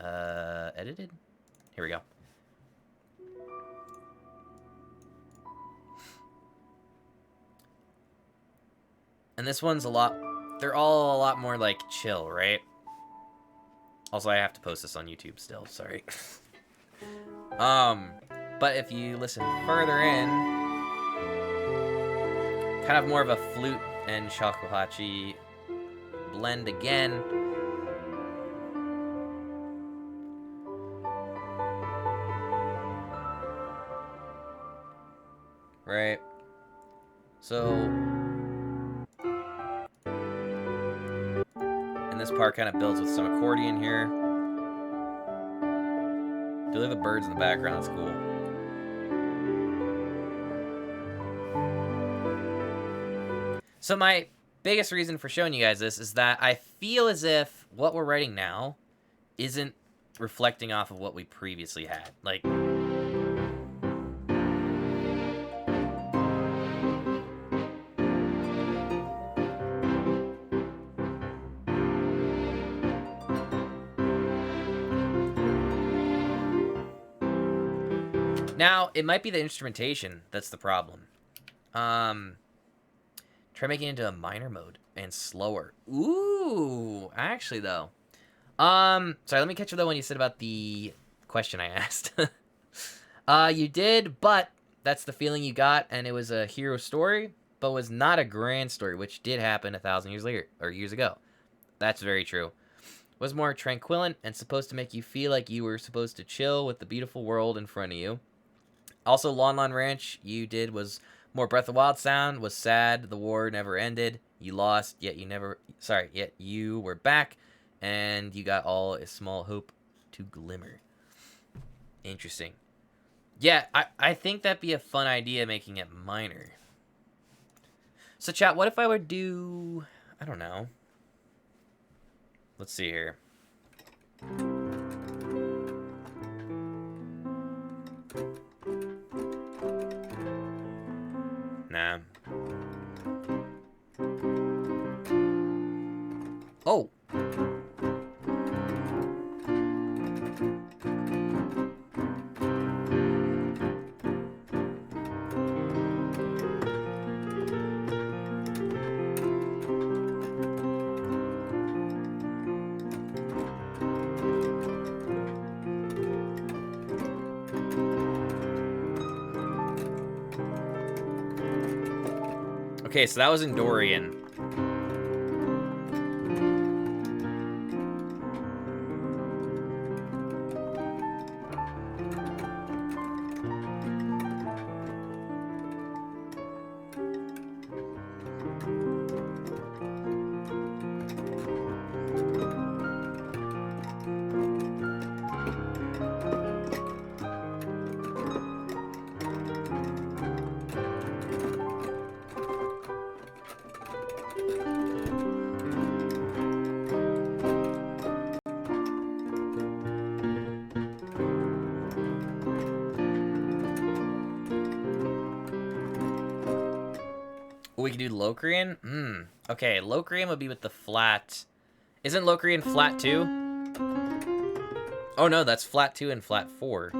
A: Edited? Here we go. And this one's a lot... They're all a lot more, like, chill, right? Also, I have to post this on YouTube still, sorry. But if you listen further in, kind of more of a flute and shakuhachi blend again. Right? So... And this part kind of builds with some accordion here. If you leave the birds in the background, it's cool. So my biggest reason for showing you guys this is that I feel as if what we're writing now isn't reflecting off of what we previously had. Like... Now, it might be the instrumentation that's the problem. Try making it into a minor mode and slower. Ooh, actually, though. Sorry, let me catch you, though, when you said about the question I asked. You did, but that's the feeling you got, and it was a hero story, but was not a grand story, which did happen 1,000 years later, or years ago. That's very true. Was more tranquillant and supposed to make you feel like you were supposed to chill with the beautiful world in front of you. Also, Lon Lon Ranch, you did was more Breath of the Wild sound, was sad, the war never ended, you lost, yet yet you were back, and you got all a small hope to glimmer. Interesting. Yeah, I think that'd be a fun idea, making it minor. So, chat, what if I would do... I don't know. Let's see here. Okay, so that was in Dorian. We could do Locrian? Okay, Locrian would be with the flat. Isn't Locrian flat 2? Oh no, that's flat 2 and flat 4.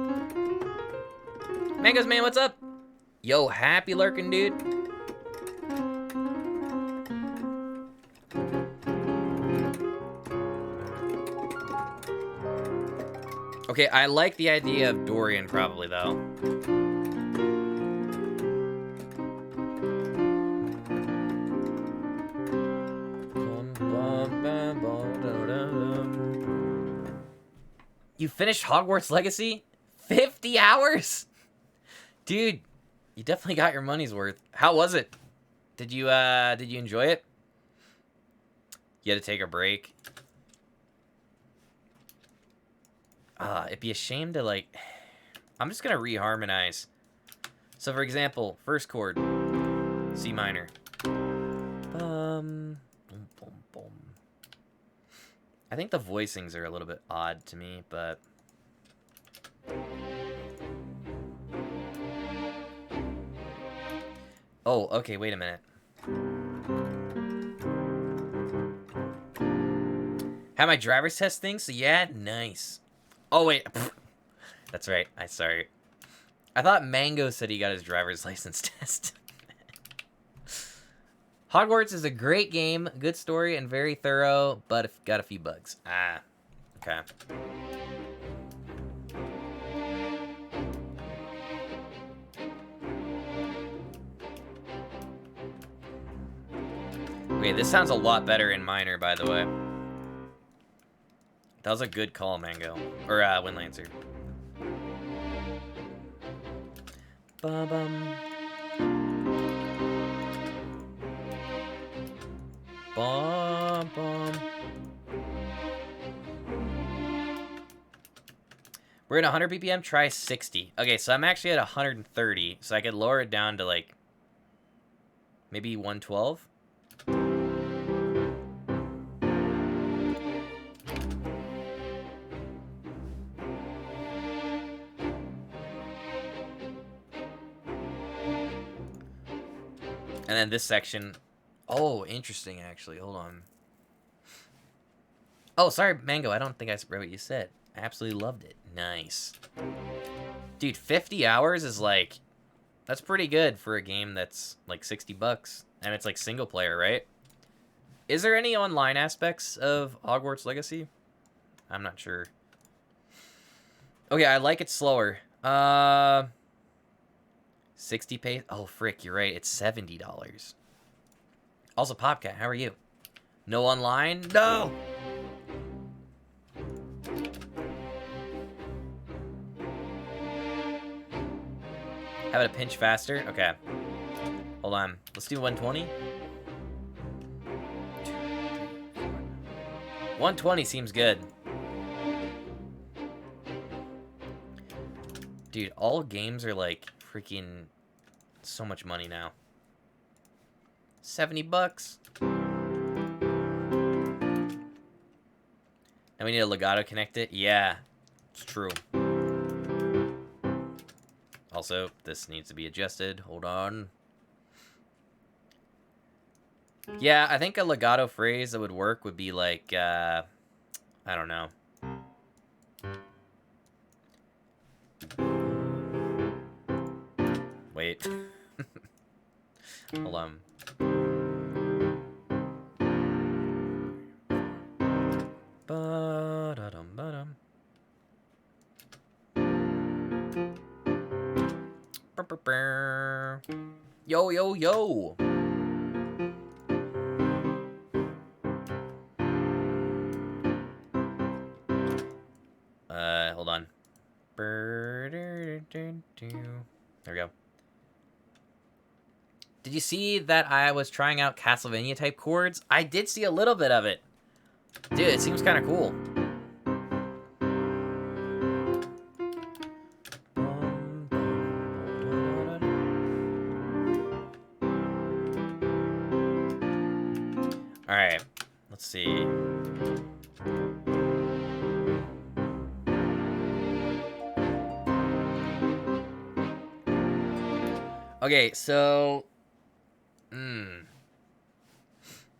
A: Mangoes, man, what's up? Yo, happy lurking, dude. Okay, I like the idea of Dorian probably, though. You finished Hogwarts Legacy? 50 hours? Dude, you definitely got your money's worth. How was it? Did you enjoy it? You had to take a break? It'd be a shame to, like... I'm just gonna reharmonize. So, for example, first chord, C minor. Boom, boom, boom. I think the voicings are a little bit odd to me, but... Oh, okay, wait a minute. Have my driver's test thing? So yeah, nice. Oh, wait. That's right. Sorry. I thought Mango said he got his driver's license test. Hogwarts is a great game, good story, and very thorough, but got a few bugs. Ah, okay. Okay, this sounds a lot better in minor, by the way. That was a good call, Mango. Or, Windlancer. Ba-bum. Bum-bum. We're at 100 BPM, try 60. Okay, so I'm actually at 130, so I could lower it down to, like, maybe 112? And then this section... Oh, interesting, actually. Hold on. Oh, sorry, Mango. I don't think I read what you said. I absolutely loved it. Nice. Dude, 50 hours is like... That's pretty good for a game that's like 60 bucks. And it's like single player, right? Is there any online aspects of Hogwarts Legacy? I'm not sure. Okay, I like it slower. 60 pace. Oh, frick, you're right. It's $70. Also, Popcat, how are you? No online? No! Have it a pinch faster? Okay. Hold on. Let's do 120. 120 seems good. Dude, all games are like freaking so much money now. 70 bucks. And we need a legato connect it? Yeah, it's true. Also, this needs to be adjusted. Hold on. Yeah, I think a legato phrase that would work would be like, I don't know. wait. Hold on. Ba-da-dum-ba-dum. Yo, yo, yo. Hold on. There we go. Did you see that I was trying out Castlevania type chords? I did see a little bit of it. Dude, it seems kind of cool. Alright, let's see. Okay, so...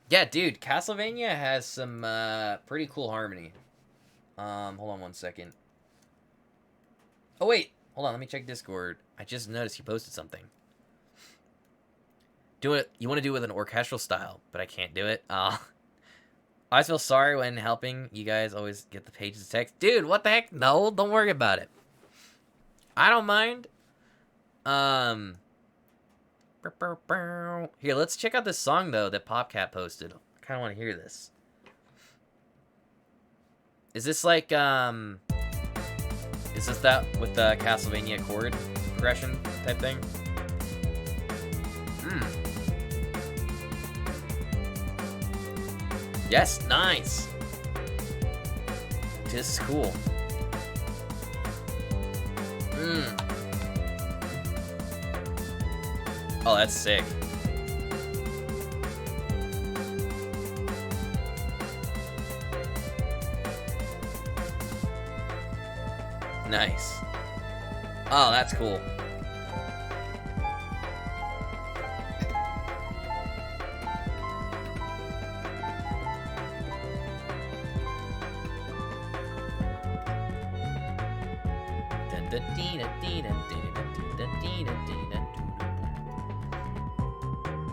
A: Yeah, dude, Castlevania has some pretty cool harmony. Hold on one second. Oh, wait. Hold on, let me check Discord. I just noticed you posted something. Do it. You want to do it with an orchestral style, but I can't do it. I always feel sorry when helping. You guys always get the pages of text. Dude, what the heck? No, don't worry about it. I don't mind. Here, let's check out this song, though, that PopCat posted. I kind of want to hear this. Is this like, is this that with the Castlevania chord progression type thing? Yes, nice. Dude, this is cool. Oh, that's sick. Nice. Oh, that's cool.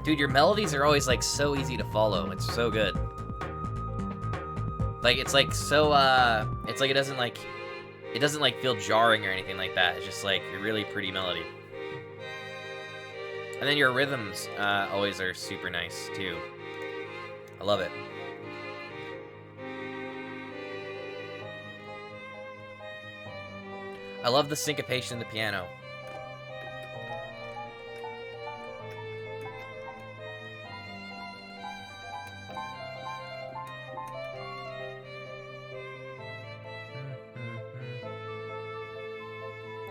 A: Dude, your melodies are always like so easy to follow. It's so good. Like it's like so it's like it doesn't like feel jarring or anything like that. It's just like a really pretty melody. And then your rhythms always are super nice too. I love it. I love the syncopation in the piano.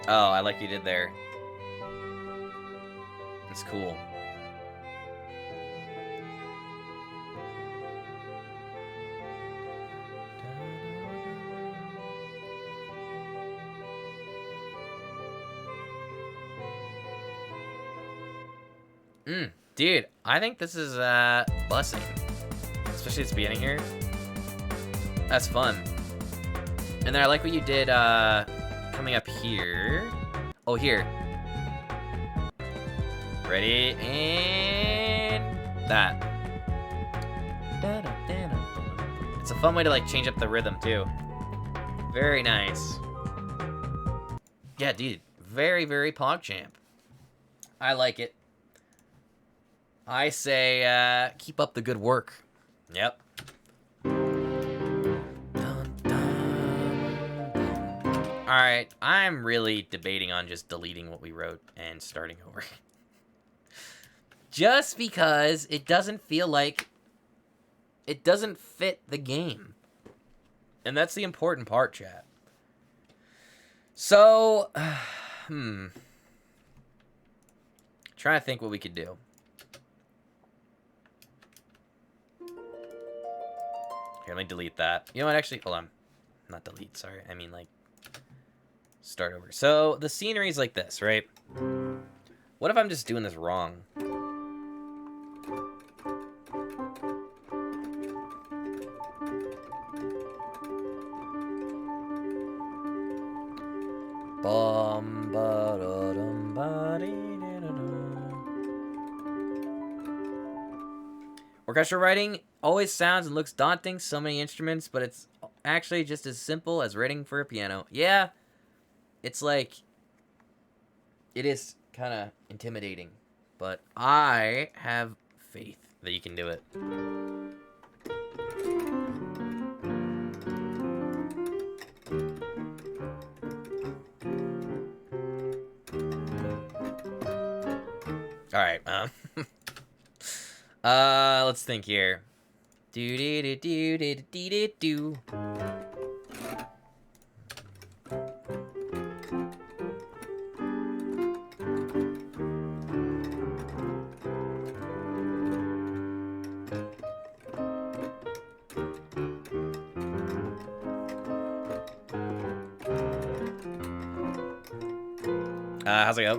A: Oh, I like you did there. It's cool. Dude, I think this is busing. Especially at the beginning here. That's fun. And then I like what you did coming up here. Oh, here. Ready? And that. It's a fun way to like change up the rhythm too. Very nice. Yeah, dude. Very, very PogChamp. I like it. I say, keep up the good work. Yep. Alright, I'm really debating on just deleting what we wrote and starting over. Just because it doesn't feel like... It doesn't fit the game. And that's the important part, chat. So, trying to think what we could do. Here, let me delete that. You know what, actually, hold on. Not delete, sorry. I mean, like, start over. So, the scenery is like this, right? What if I'm just doing this wrong? Orchestral writing always sounds and looks daunting, so many instruments, but it's actually just as simple as writing for a piano. Yeah, it's like, it is kind of intimidating, but I have faith that you can do it. All right, let's think here. Do do do do do do do do. How's it go?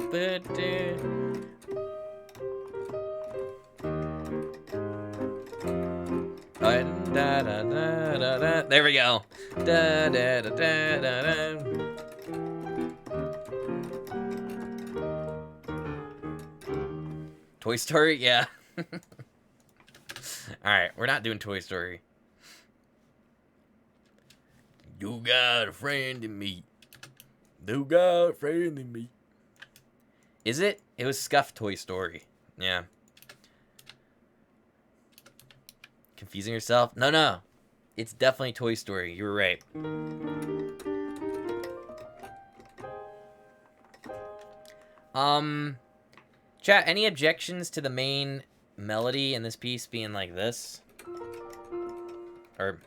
A: There we go. Toy Story? Yeah. Alright, we're not doing Toy Story. You got a friend in me. You got a friend in me. Is it? It was Scuff Toy Story. Yeah. Confusing yourself? No, no. It's definitely Toy Story. You were right. Chat, any objections to the main melody in this piece being like this? Or...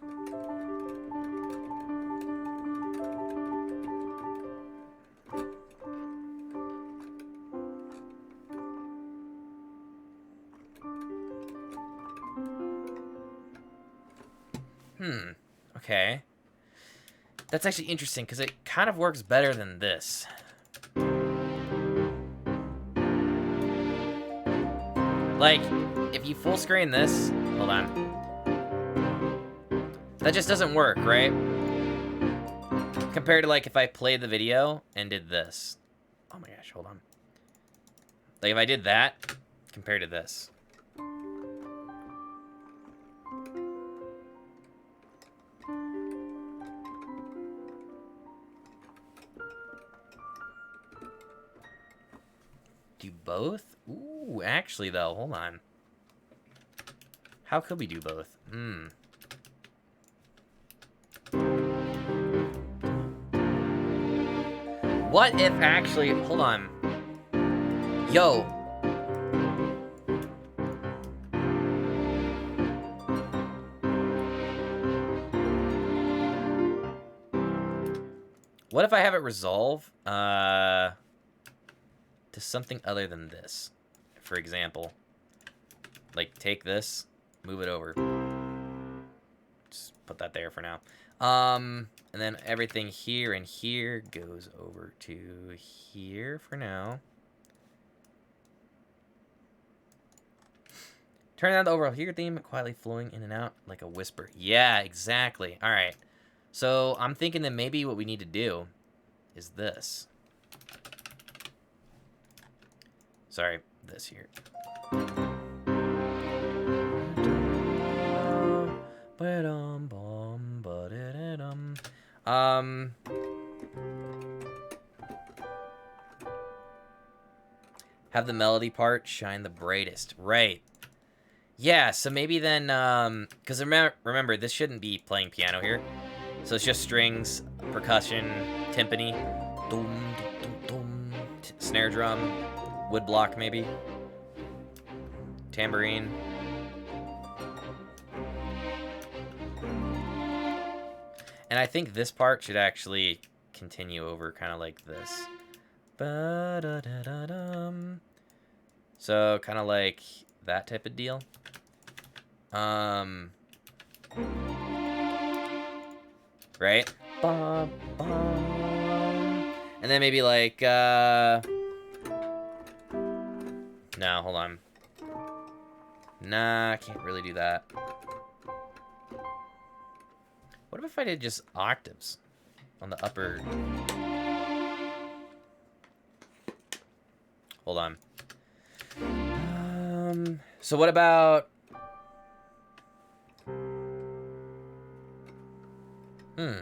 A: Okay. That's actually interesting, because it kind of works better than this. Like, if you full screen this... Hold on. That just doesn't work, right? Compared to, like, if I played the video and did this. Oh my gosh, hold on. Like, if I did that, compared to this. Do both? Ooh, actually, though, hold on. How could we do both? What if actually... Hold on. Yo. What if I have it resolve to something other than this? For example, like take this, move it over. Just put that there for now. And then everything here and here goes over to here for now. Turn down the overall here theme, quietly flowing in and out like a whisper. Yeah, exactly. All right. So I'm thinking that maybe what we need to do is this. Sorry, this here. Have the melody part shine the brightest. Right. Yeah, so maybe then, because remember, this shouldn't be playing piano here. So it's just strings, percussion, timpani, dum, dum, dum, snare drum, wood block maybe, tambourine. And I think this part should actually continue over kind of like this. Ba-da-da-da-dum. So kind of like that type of deal. Right? Bum, bum. And then maybe like, no, hold on. Nah, I can't really do that. What if I did just octaves on the upper? Hold on. So what about Hmm.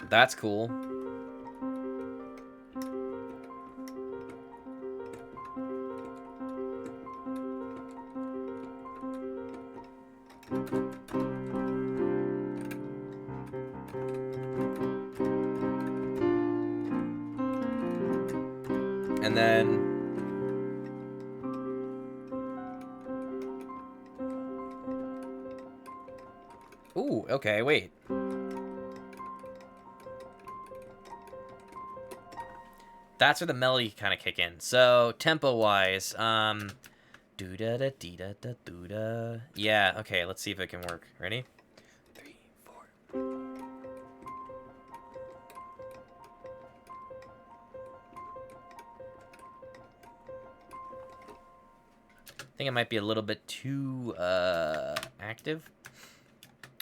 A: That's cool. And then... Ooh, okay, wait. That's where the melody kind of kick in. So, tempo-wise, do-da-da-dee-da-da-do-da. Yeah, okay, let's see if it can work. Ready? 3, 4. I think it might be a little bit too, active.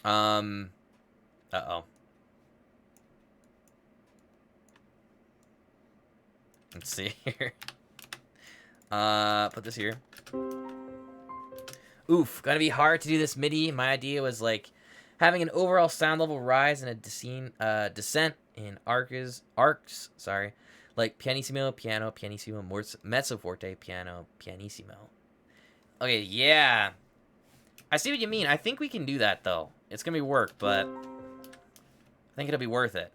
A: Uh-oh. Let's see here. Put this here. Oof, gonna be hard to do this MIDI. My idea was like having an overall sound level rise and a descent in arcs, sorry, like pianissimo, piano, pianissimo, mezzo forte, piano, pianissimo. Okay, yeah. I see what you mean. I think we can do that though. It's gonna be work, but I think it'll be worth it.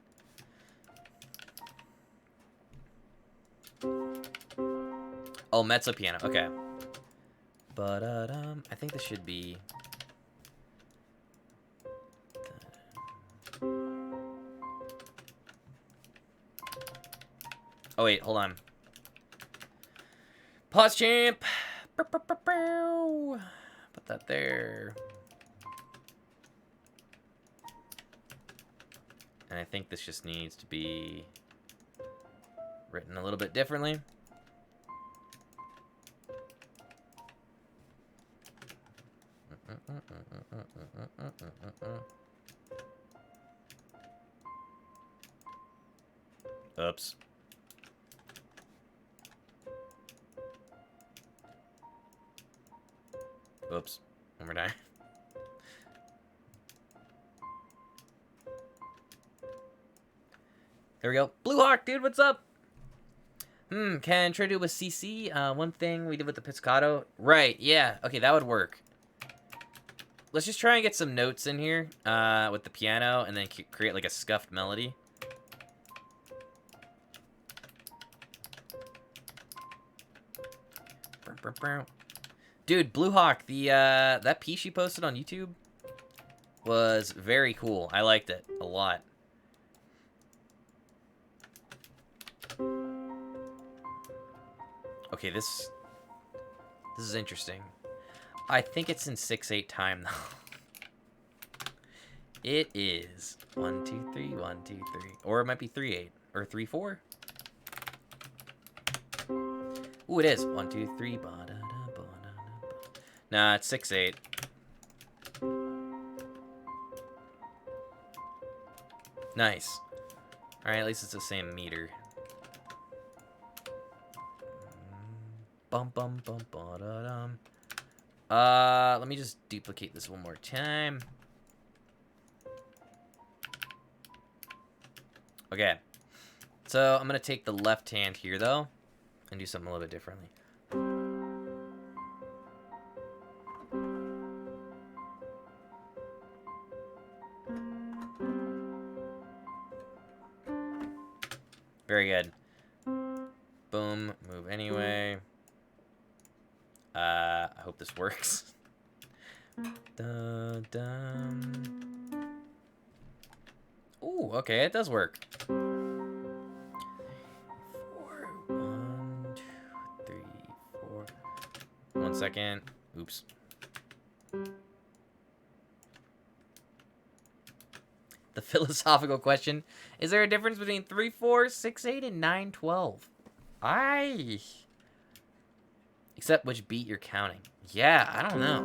A: Oh, mezzo piano. Okay. But I think this should be. Oh wait, hold on. Pause champ. Put that there. And I think this just needs to be written a little bit differently. Oops. Oops. One more time. There we go. Blue Hawk, dude, what's up? Can try to do with CC. One thing we did with the pizzicato. Right, yeah. Okay, that would work. Let's just try and get some notes in here with the piano and then create like a scuffed melody. Dude, Blue Hawk, the that piece you posted on YouTube was very cool. I liked it a lot. Okay, this is interesting. I think it's in 6/8 time though. It is 1 2 3 1 2 3, or it might be 3/8 or 3/4. Ooh, it is 1 2 3. Nah, it's 6/8. Nice. All right, at least it's the same meter. Bum bum bum ba da dum. Let me just duplicate this one more time. Okay. So I'm gonna take the left hand here though, and do something a little bit differently. Very good. Boom. Move anyway. I hope this works. Dun, dun. Ooh, okay, it does work. 4, 1 2 3 4. 1 second. Oops. The philosophical question: is there a difference between 3/4, 6/8, and 9/12? Except which beat you're counting. Yeah, I don't know.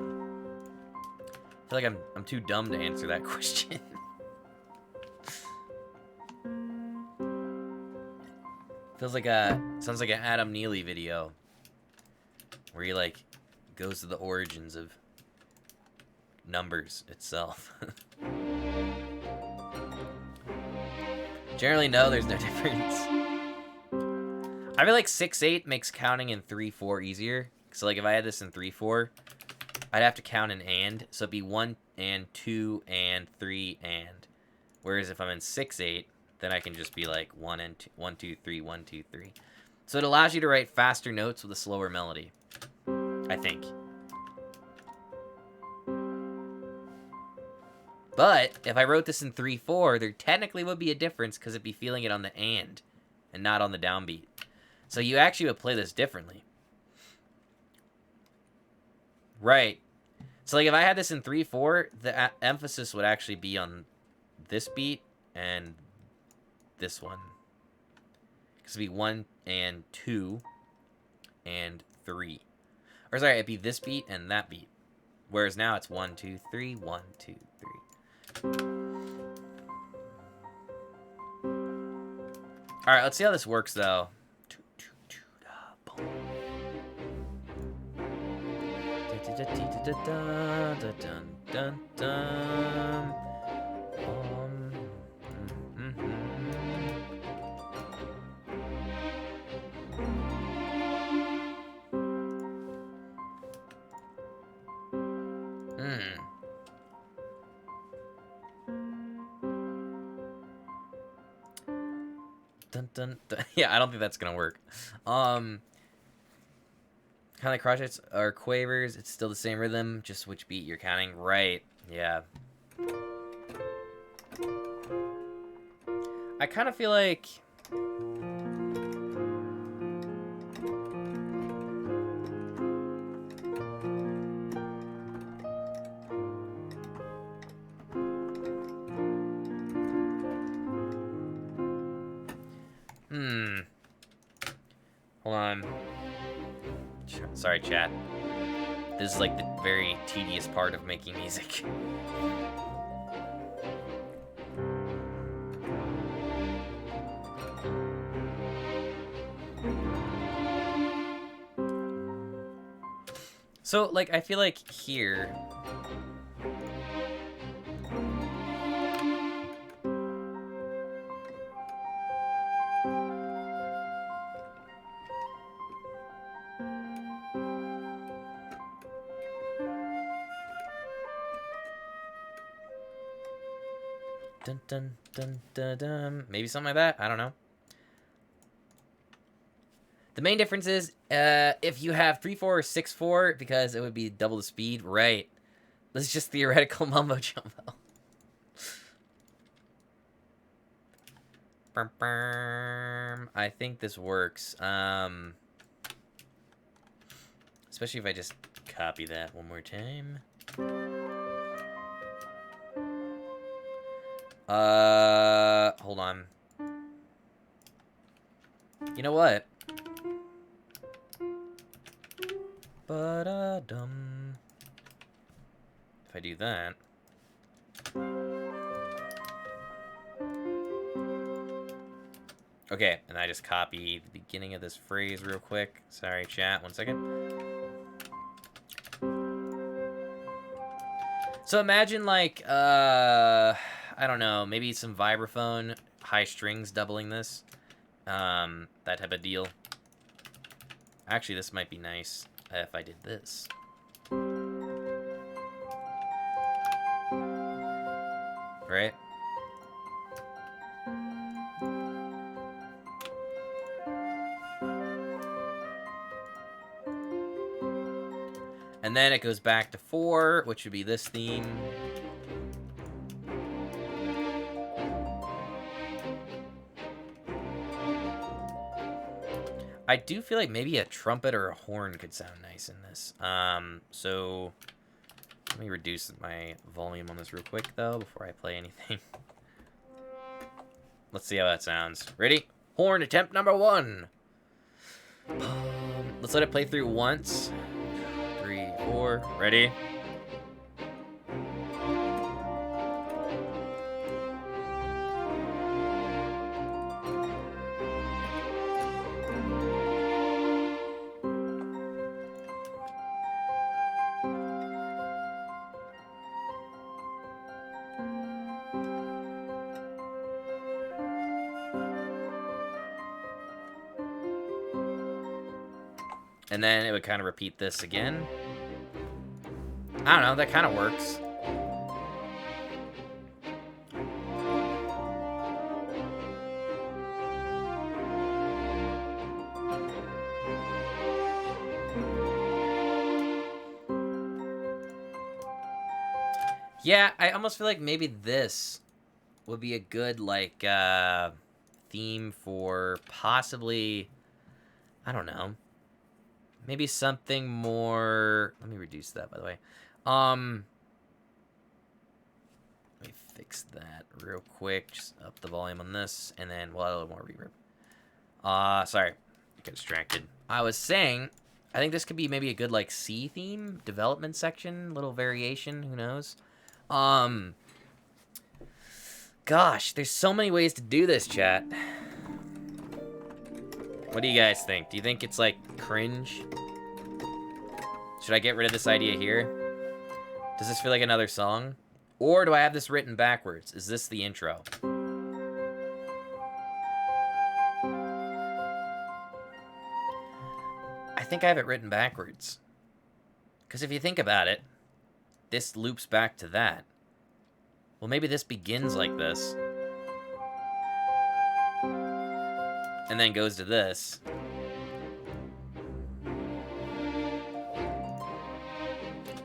A: I feel like I'm too dumb to answer that question. Sounds like an Adam Neely video. where he like goes to the origins of numbers itself. Generally, no, there's no difference. I feel like 6/8 makes counting in 3/4 easier. So like if I had this in 3/4, I'd have to count an and, so it'd be 1 and 2 and 3 and. Whereas if I'm in 6/8, then I can just be like 1 and 2, 1 2 3 1 2 3. So it allows you to write faster notes with a slower melody, I think. But if I wrote this in 3/4, there technically would be a difference because it'd be feeling it on the and not on the downbeat. So you actually would play this differently. Right. So like if I had this in 3/4, the emphasis would actually be on this beat and this one. Because it'd be 1 and 2 and 3. Or sorry, it'd be this beat and that beat. Whereas now it's 1 2 3 1 2 3. All right, let's see how this works though. Dun, dun, dun. Yeah, I don't think that's gonna work. Kind of like crotchets or quavers, it's still the same rhythm, just which beat you're counting. Right, yeah. I kind of feel like... Hold on. Sorry, chat. This is like the very tedious part of making music. So, like, I feel like here... Dun, dun, dun, dun, dun. Maybe something like that. I don't know. The main difference is if you have 3/4 or 6/4, because it would be double the speed. Right. This is just theoretical mumbo jumbo. I think this works. Especially if I just copy that one more time. Hold on. You know what? Ba-da-dum. If I do that. Okay, and I just copy the beginning of this phrase real quick. Sorry, chat, 1 second. So imagine like, I don't know, maybe some vibraphone, high strings doubling this. That type of deal. Actually, this might be nice if I did this. Right? And then it goes back to 4, which would be this theme. I do feel like maybe a trumpet or a horn could sound nice in this. So let me reduce my volume on this real quick, though, before I play anything. Let's see how that sounds. Ready? Horn attempt number 1. Let's let it play through once. 3, 4. Ready? And then it would kind of repeat this again. I don't know, that kind of works. Yeah, I almost feel like maybe this would be a good, like, theme for possibly, I don't know, maybe something more. Let me reduce that, by the way. Let me fix that real quick. Just up the volume on this, and then we'll add a little more reverb. Sorry, I got distracted. I was saying, I think this could be maybe a good, like, C theme development section, little variation. Who knows? Gosh, there's so many ways to do this, chat. What do you guys think? Do you think it's, like, cringe? Should I get rid of this idea here? Does this feel like another song? Or do I have this written backwards? Is this the intro? I think I have it written backwards. Because if you think about it, this loops back to that. Well, maybe this begins like this. And then goes to this.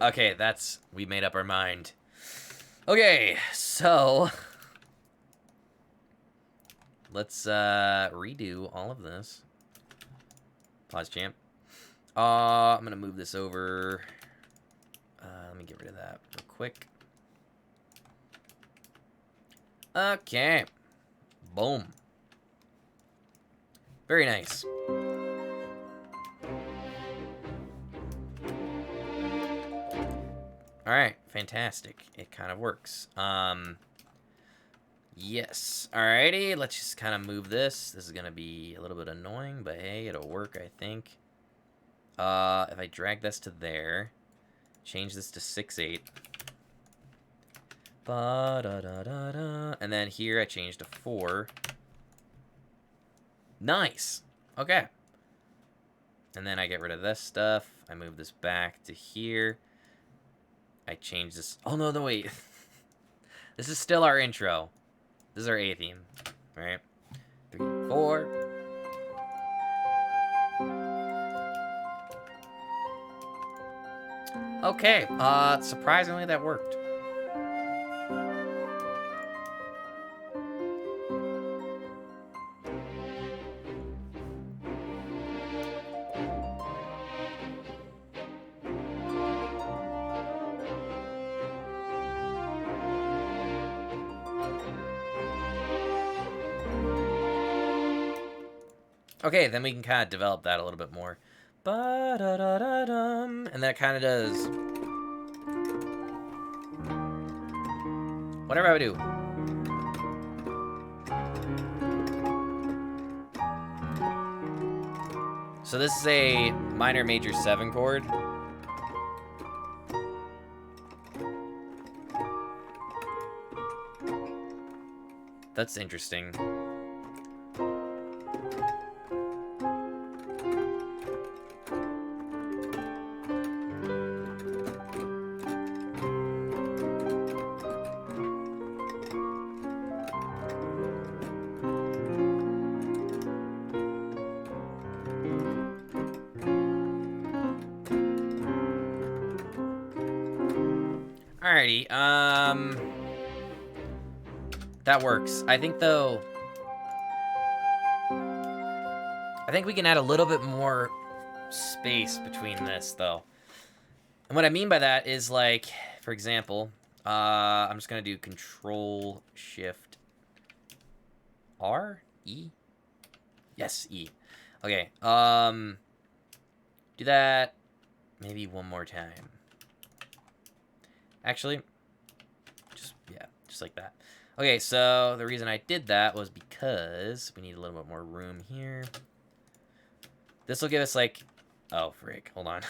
A: Okay, we made up our mind. Okay, so let's redo all of this. Pause champ. I'm gonna move this over. Let me get rid of that real quick. Okay. Boom. Very nice. Alright, fantastic. It kind of works. Yes. Alrighty, let's just kind of move this. This is going to be a little bit annoying, but hey, it'll work, I think. If I drag this to there, change this to 6/8. Ba-da-da-da-da. And then here I change to 4. Nice. Okay. And then I get rid of this stuff. I move this back to here. I change this. Oh, no, wait. This is still our intro. This is our A theme. All right. 3, 4. Okay. Surprisingly, that worked. Okay, then we can kind of develop that a little bit more. Ba-da-da-da-dum. And that kind of does whatever I would do. So this is a minor major 7 chord. That's interesting. Alrighty, that works. I think, though, I think we can add a little bit more space between this, though. And what I mean by that is, like, for example, I'm just gonna do Control Shift R? E? Yes, E. Okay, do that maybe one more time. Actually, just like that. Okay, so the reason I did that was because we need a little bit more room here. This will give us, like, oh, frick, hold on.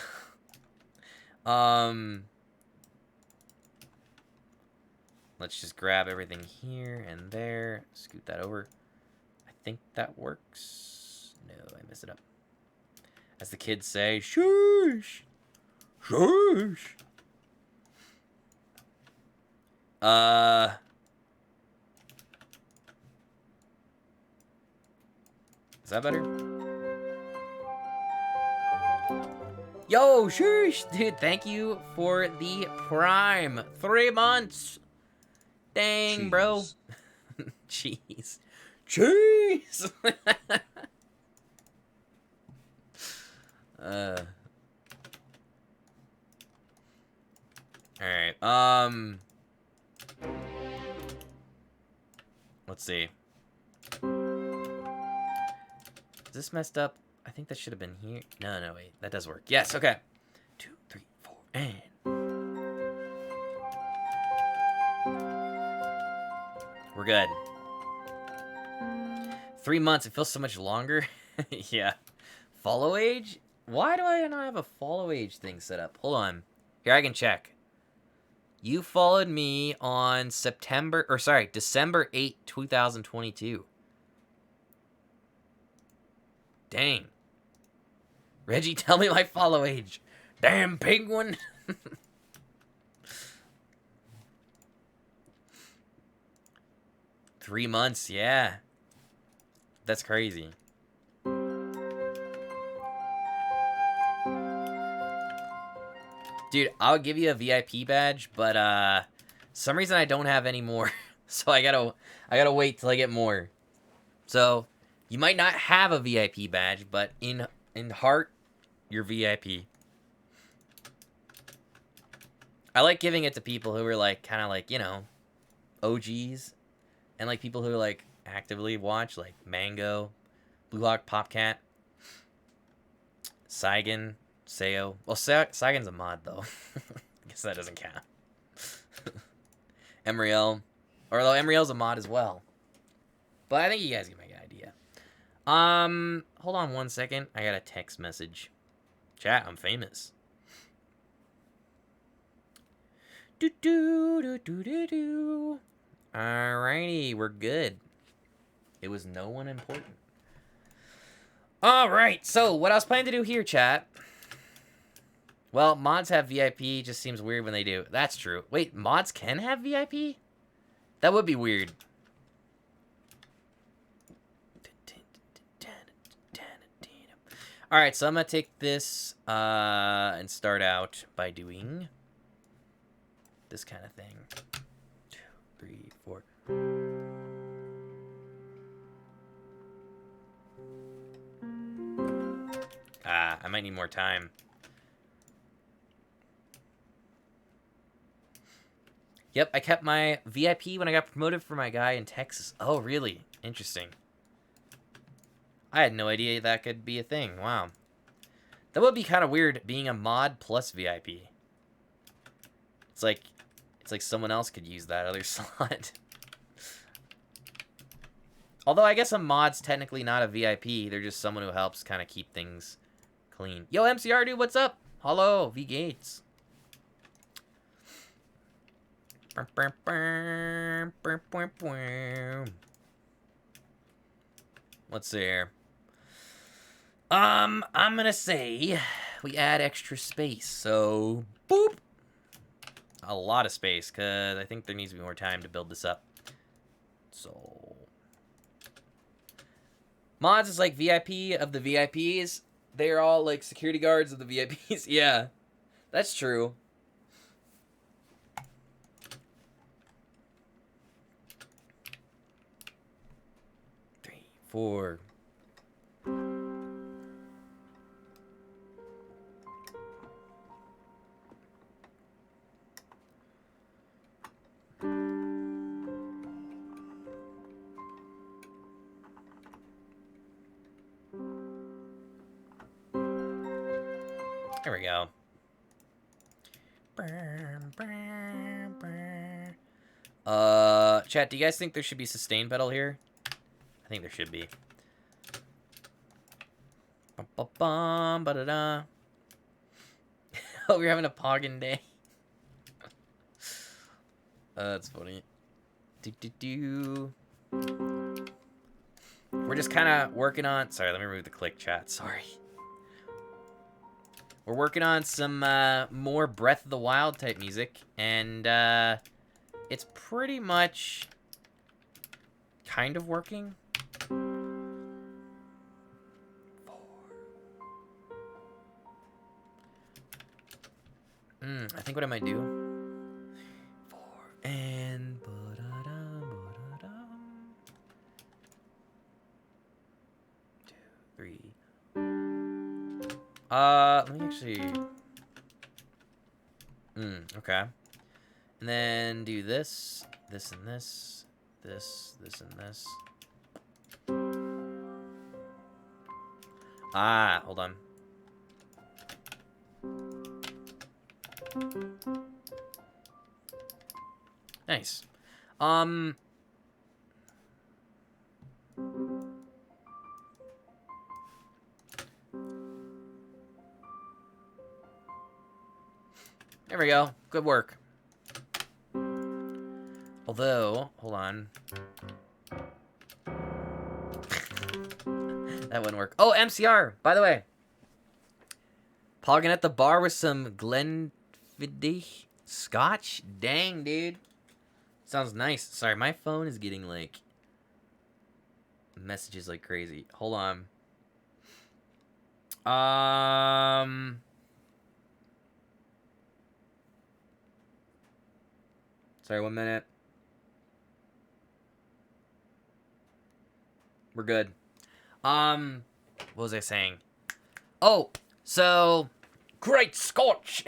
A: Let's just grab everything here and there, scoot that over. I think that works. No, I messed it up. As the kids say, shush. Shush. Is that better? Yo, shush, dude, thank you for the Prime. 3 months. Dang, bro. Cheese. Cheese. Alright, let's see. Is this messed up? I think that should have been here. No, no, wait. That does work. Yes, okay. 2, 3, 4, and... We're good. 3 months. It feels so much longer. Yeah. Follow age? Why do I not have a follow age thing set up? Hold on. Here, I can check. You followed me on December 8th, 2022. Dang. Reggie, tell me my follow age. Damn penguin. 3 months, yeah. That's crazy. Dude, I'll give you a VIP badge, but some reason I don't have any more. So I gotta wait till I get more. So you might not have a VIP badge, but in heart, you're VIP. I like giving it to people who are like kind of like, you know, OGs, and like people who like actively watch, like Mango, Blue Hawk, Popcat, Saigon, Sayo. Well, Saigon's a mod though. I guess that doesn't count. Emriel, although Emriel's a mod as well. But I think you guys get my idea. Hold on 1 second. I got a text message. Chat, I'm famous. Do do do do do do. Alrighty, we're good. It was no one important. Alright, so what I was planning to do here, chat. Well, mods have VIP, just seems weird when they do. That's true. Wait, mods can have VIP? That would be weird. Alright, so I'm gonna take this and start out by doing this kind of thing. 2, 3, 4. I might need more time. Yep, I kept my VIP when I got promoted for my guy in Texas. Oh, really? Interesting. I had no idea that could be a thing. Wow. That would be kind of weird, being a mod plus VIP. It's like someone else could use that other slot. Although I guess a mod's technically not a VIP. They're just someone who helps kind of keep things clean. Yo, MCR dude, what's up? Hello, V Gates. Let's see here. I'm gonna say we add extra space. So, boop. A lot of space, because I think there needs to be more time to build this up. So, mods is like VIP of the VIPs. They're all like security guards of the VIPs. Yeah, that's true. Three, 4. There we go. Chat, do you guys think there should be sustain pedal here? I think there should be. Bum, ba-da-da. Oh, we're having a Poggin day. That's funny. We're just kind of working on... Sorry, let me remove the click chat. Sorry. we're working on some more Breath of the Wild type music, and it's pretty much kind of working. I think what I might do. 4 and ba-da-dum, ba-da-dum. 2, 3. Let me actually. Okay. And then do this, this, and this, this, and this. Ah, hold on. Nice. There we go. Good work. Although, hold on. That wouldn't work. Oh, MCR, by the way. Pogging at the bar with some Glenfiddich Scotch? Dang, dude. Sounds nice. Sorry, my phone is getting, like, messages like crazy. Hold on. Sorry, 1 minute. We're good. What was I saying? Oh, so great Scotch.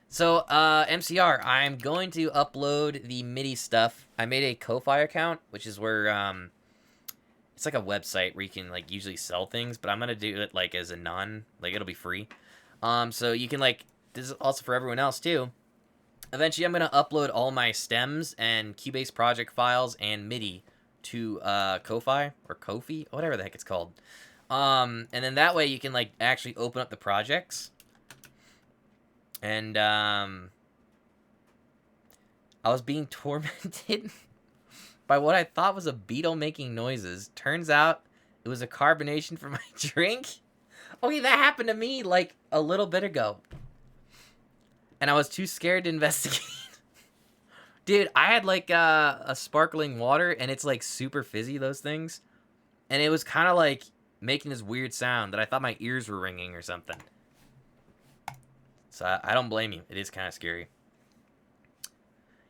A: So, MCR, I'm going to upload the MIDI stuff. I made a Ko-Fi account, which is where it's like a website where you can like usually sell things, but I'm gonna do it like as a it'll be free. So you can like, this is also for everyone else too. Eventually, I'm gonna upload all my stems and Cubase project files and MIDI to Ko-Fi or Ko-Fi, whatever the heck it's called. And then that way you can like actually open up the projects. And I was being tormented by what I thought was a beetle making noises. Turns out it was a carbonation for my drink. Okay, that happened to me like a little bit ago. And I was too scared to investigate. Dude, I had like a sparkling water, and it's like super fizzy, those things. And it was kind of like making this weird sound that I thought my ears were ringing or something. So I don't blame you. It is kind of scary.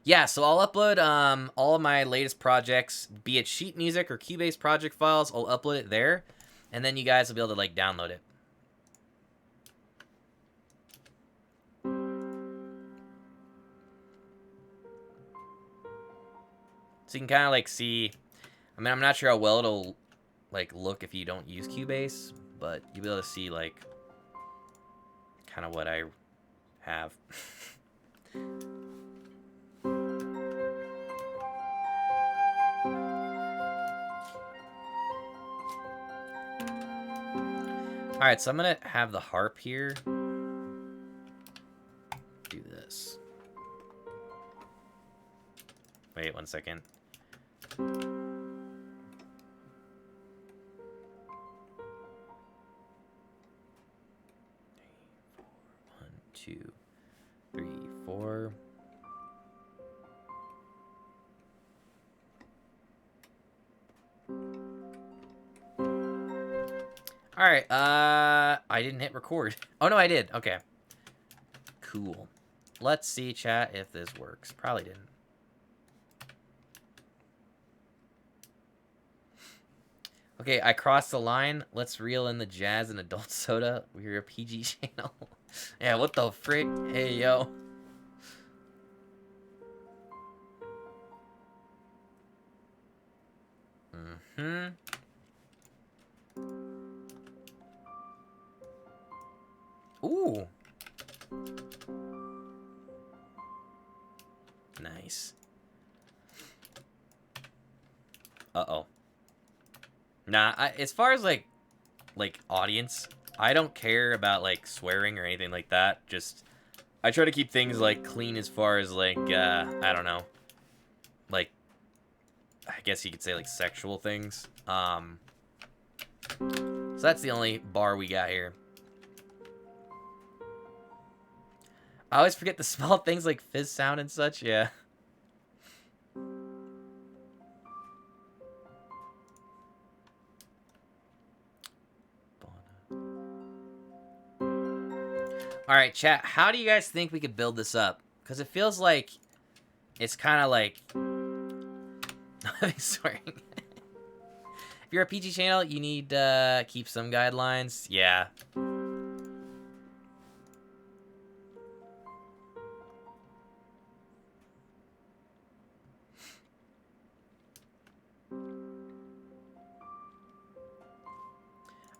A: Yeah, so I'll upload all of my latest projects, be it sheet music or Cubase project files. I'll upload it there, and then you guys will be able to like download it. So you can kind of like see. I mean, I'm not sure how well it'll like look if you don't use Cubase, but you'll be able to see like kind of what I have. Alright, so I'm gonna have the harp here. Do this. Wait 1 second. 2, 3, 4. Alright, I didn't hit record. Oh, no, I did. Okay. Cool. Let's see, chat, if this works. Probably didn't. Okay, I crossed the line. Let's reel in the jazz and adult soda. We're a PG channel. Yeah, what the frick? Hey, yo. Mm-hmm. Ooh. Nice. Uh-oh. Nah, as far as, like audience, I don't care about, like, swearing or anything like that. Just, I try to keep things, like, clean as far as, like, I don't know. Like, I guess you could say, like, sexual things. So that's the only bar we got here. I always forget the small things like fizz sound and such. Yeah. All right, chat. How do you guys think we could build this up? Because it feels like it's kind of like. I'm swearing. If you're a PG channel, you need to keep some guidelines. Yeah.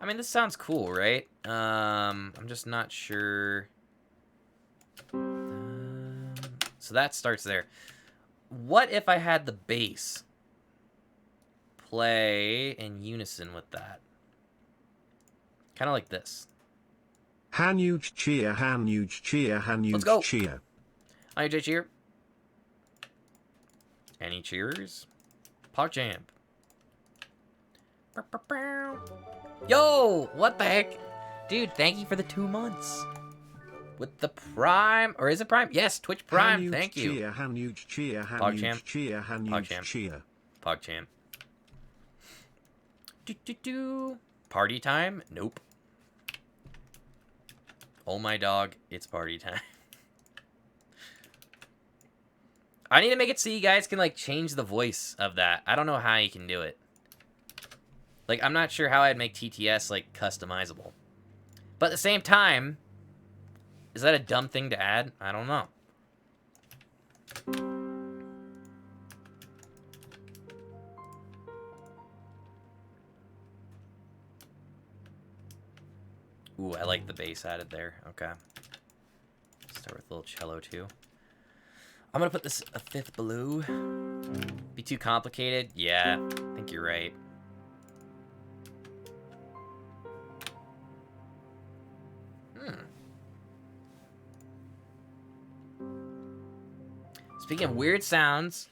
A: I mean, this sounds cool, right? I'm just not sure. So that starts there. What if I had the bass play in unison with that? Kind of like this.
B: Hanuge cheer, hanuge cheer,
A: Let's go.
B: hanuge cheer.
A: Hi, J cheer. Any cheers? Pog Champ. Yo, what the heck? Dude, thank you for the 2 months. With the Prime, or is it Prime? Yes, Twitch Prime,
B: Hanuge
A: thank you.
B: cheer, hanuge cheer,
A: PogChamp.
B: hanuge cheer, hanuge cheer.
A: PogChamp. Party time? Nope. Oh my dog, it's party time. I need to make it so you guys can like change the voice of that. I don't know how you can do it. Like, I'm not sure how I'd make TTS like customizable. But at the same time, is that a dumb thing to add? I don't know. Ooh, I like the bass added there. Okay. Start with a little cello too. I'm gonna put this a 5th below. Be too complicated? Yeah, I think you're right. Speaking of weird sounds,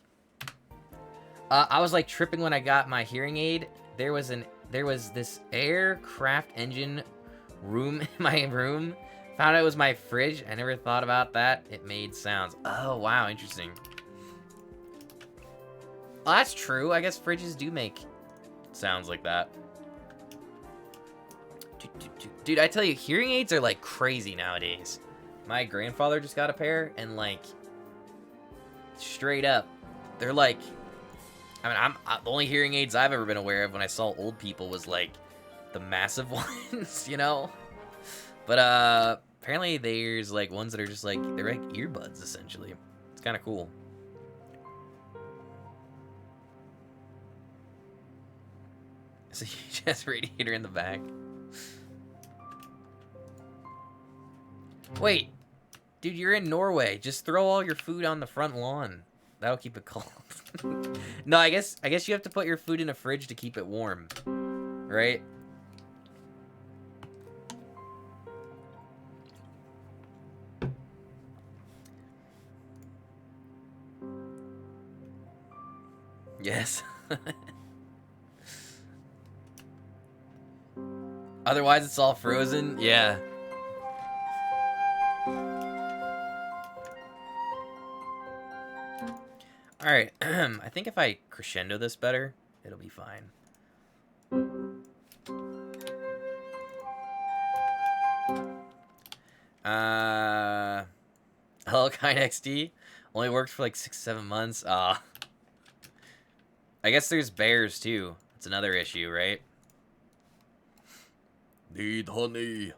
A: I was like tripping when I got my hearing aid. There was this aircraft engine room in my room. Found out it was my fridge. I never thought about that. It made sounds. Oh wow, interesting. Well, that's true. I guess fridges do make sounds like that. Dude, I tell you, hearing aids are like crazy nowadays. My grandfather just got a pair, and like, straight up, they're like, I mean, the only hearing aids I've ever been aware of when I saw old people was like the massive ones, you know? But apparently there's like ones that are just like, they're like earbuds essentially. It's kind of cool. So you just radiator in the back. Wait, dude, you're in Norway. Just throw all your food on the front lawn. That'll keep it cold. No, I guess you have to put your food in a fridge to keep it warm, right? Yes. Otherwise, it's all frozen. Yeah. All right. I think if I crescendo this better, it'll be fine. Hello, Kind XD. Only worked for like 6-7 months. I guess there's bears too. That's another issue, right? Need honey.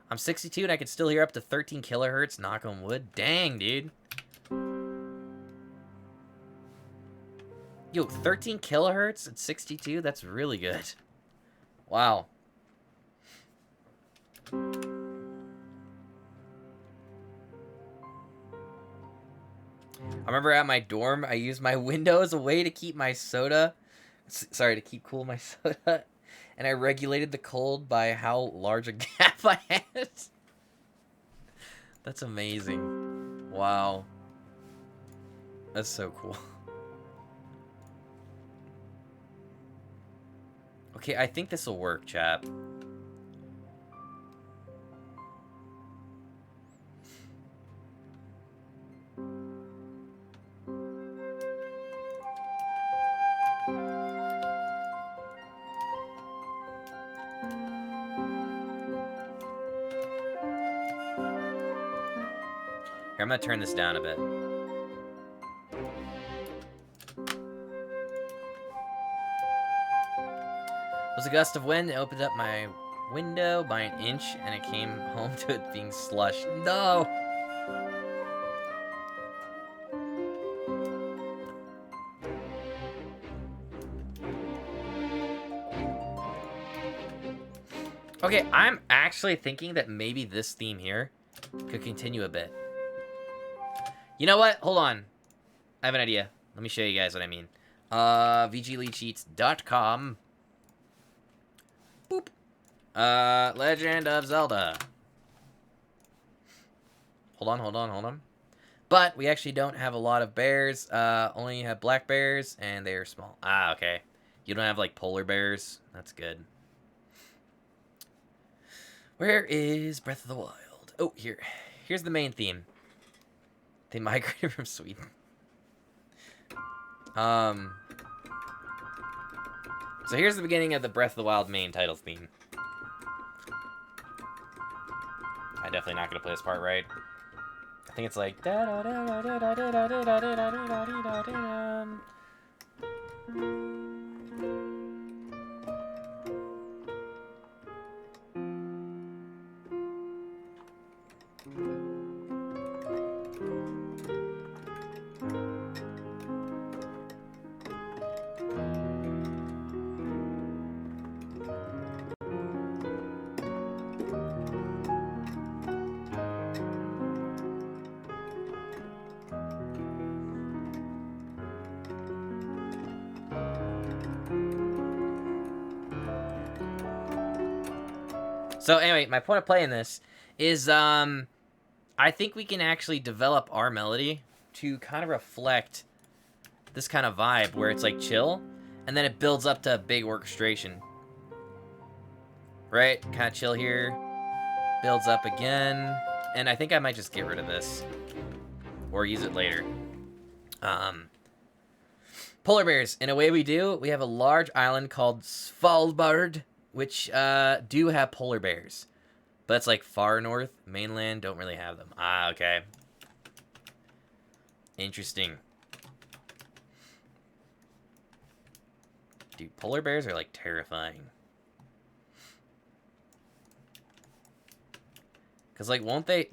A: I'm 62 and I can still hear up to 13 kilohertz. Knock on wood. Dang, dude. Yo, 13 kilohertz at 62? That's really good. Wow. I remember at my dorm, I used my window as a way to keep my soda... Sorry, to keep cool my soda. And I regulated the cold by how large a gap I had. That's amazing. Wow. That's so cool. Okay, I think this will work, chap. Here, I'm gonna turn this down a bit. It was a gust of wind that opened up my window by an inch, and it came home to it being slush. No! Okay, I'm actually thinking that maybe this theme here could continue a bit. You know what? Hold on. I have an idea. Let me show you guys what I mean. VGLeadSheets.com. Boop. Legend of Zelda. Hold on. But we actually don't have a lot of bears. Only have black bears, and they are small. Ah, okay. You don't have, like, polar bears? That's good. Where is Breath of the Wild? Oh, here. Here's the main theme. They migrated from Sweden. So here's the beginning of the Breath of the Wild main title theme. I'm definitely not gonna play this part right. I think it's like So anyway, my point of playing this is I think we can actually develop our melody to kind of reflect this kind of vibe where it's like chill, and then it builds up to a big orchestration. Right? Kind of chill here, builds up again, and I think I might just get rid of this or use it later. Polar bears. In a way we do, we have a large island called Svalbard, which do have polar bears. But it's like far north. Mainland don't really have them. Ah, okay. Interesting. Dude, polar bears are like terrifying. Because like,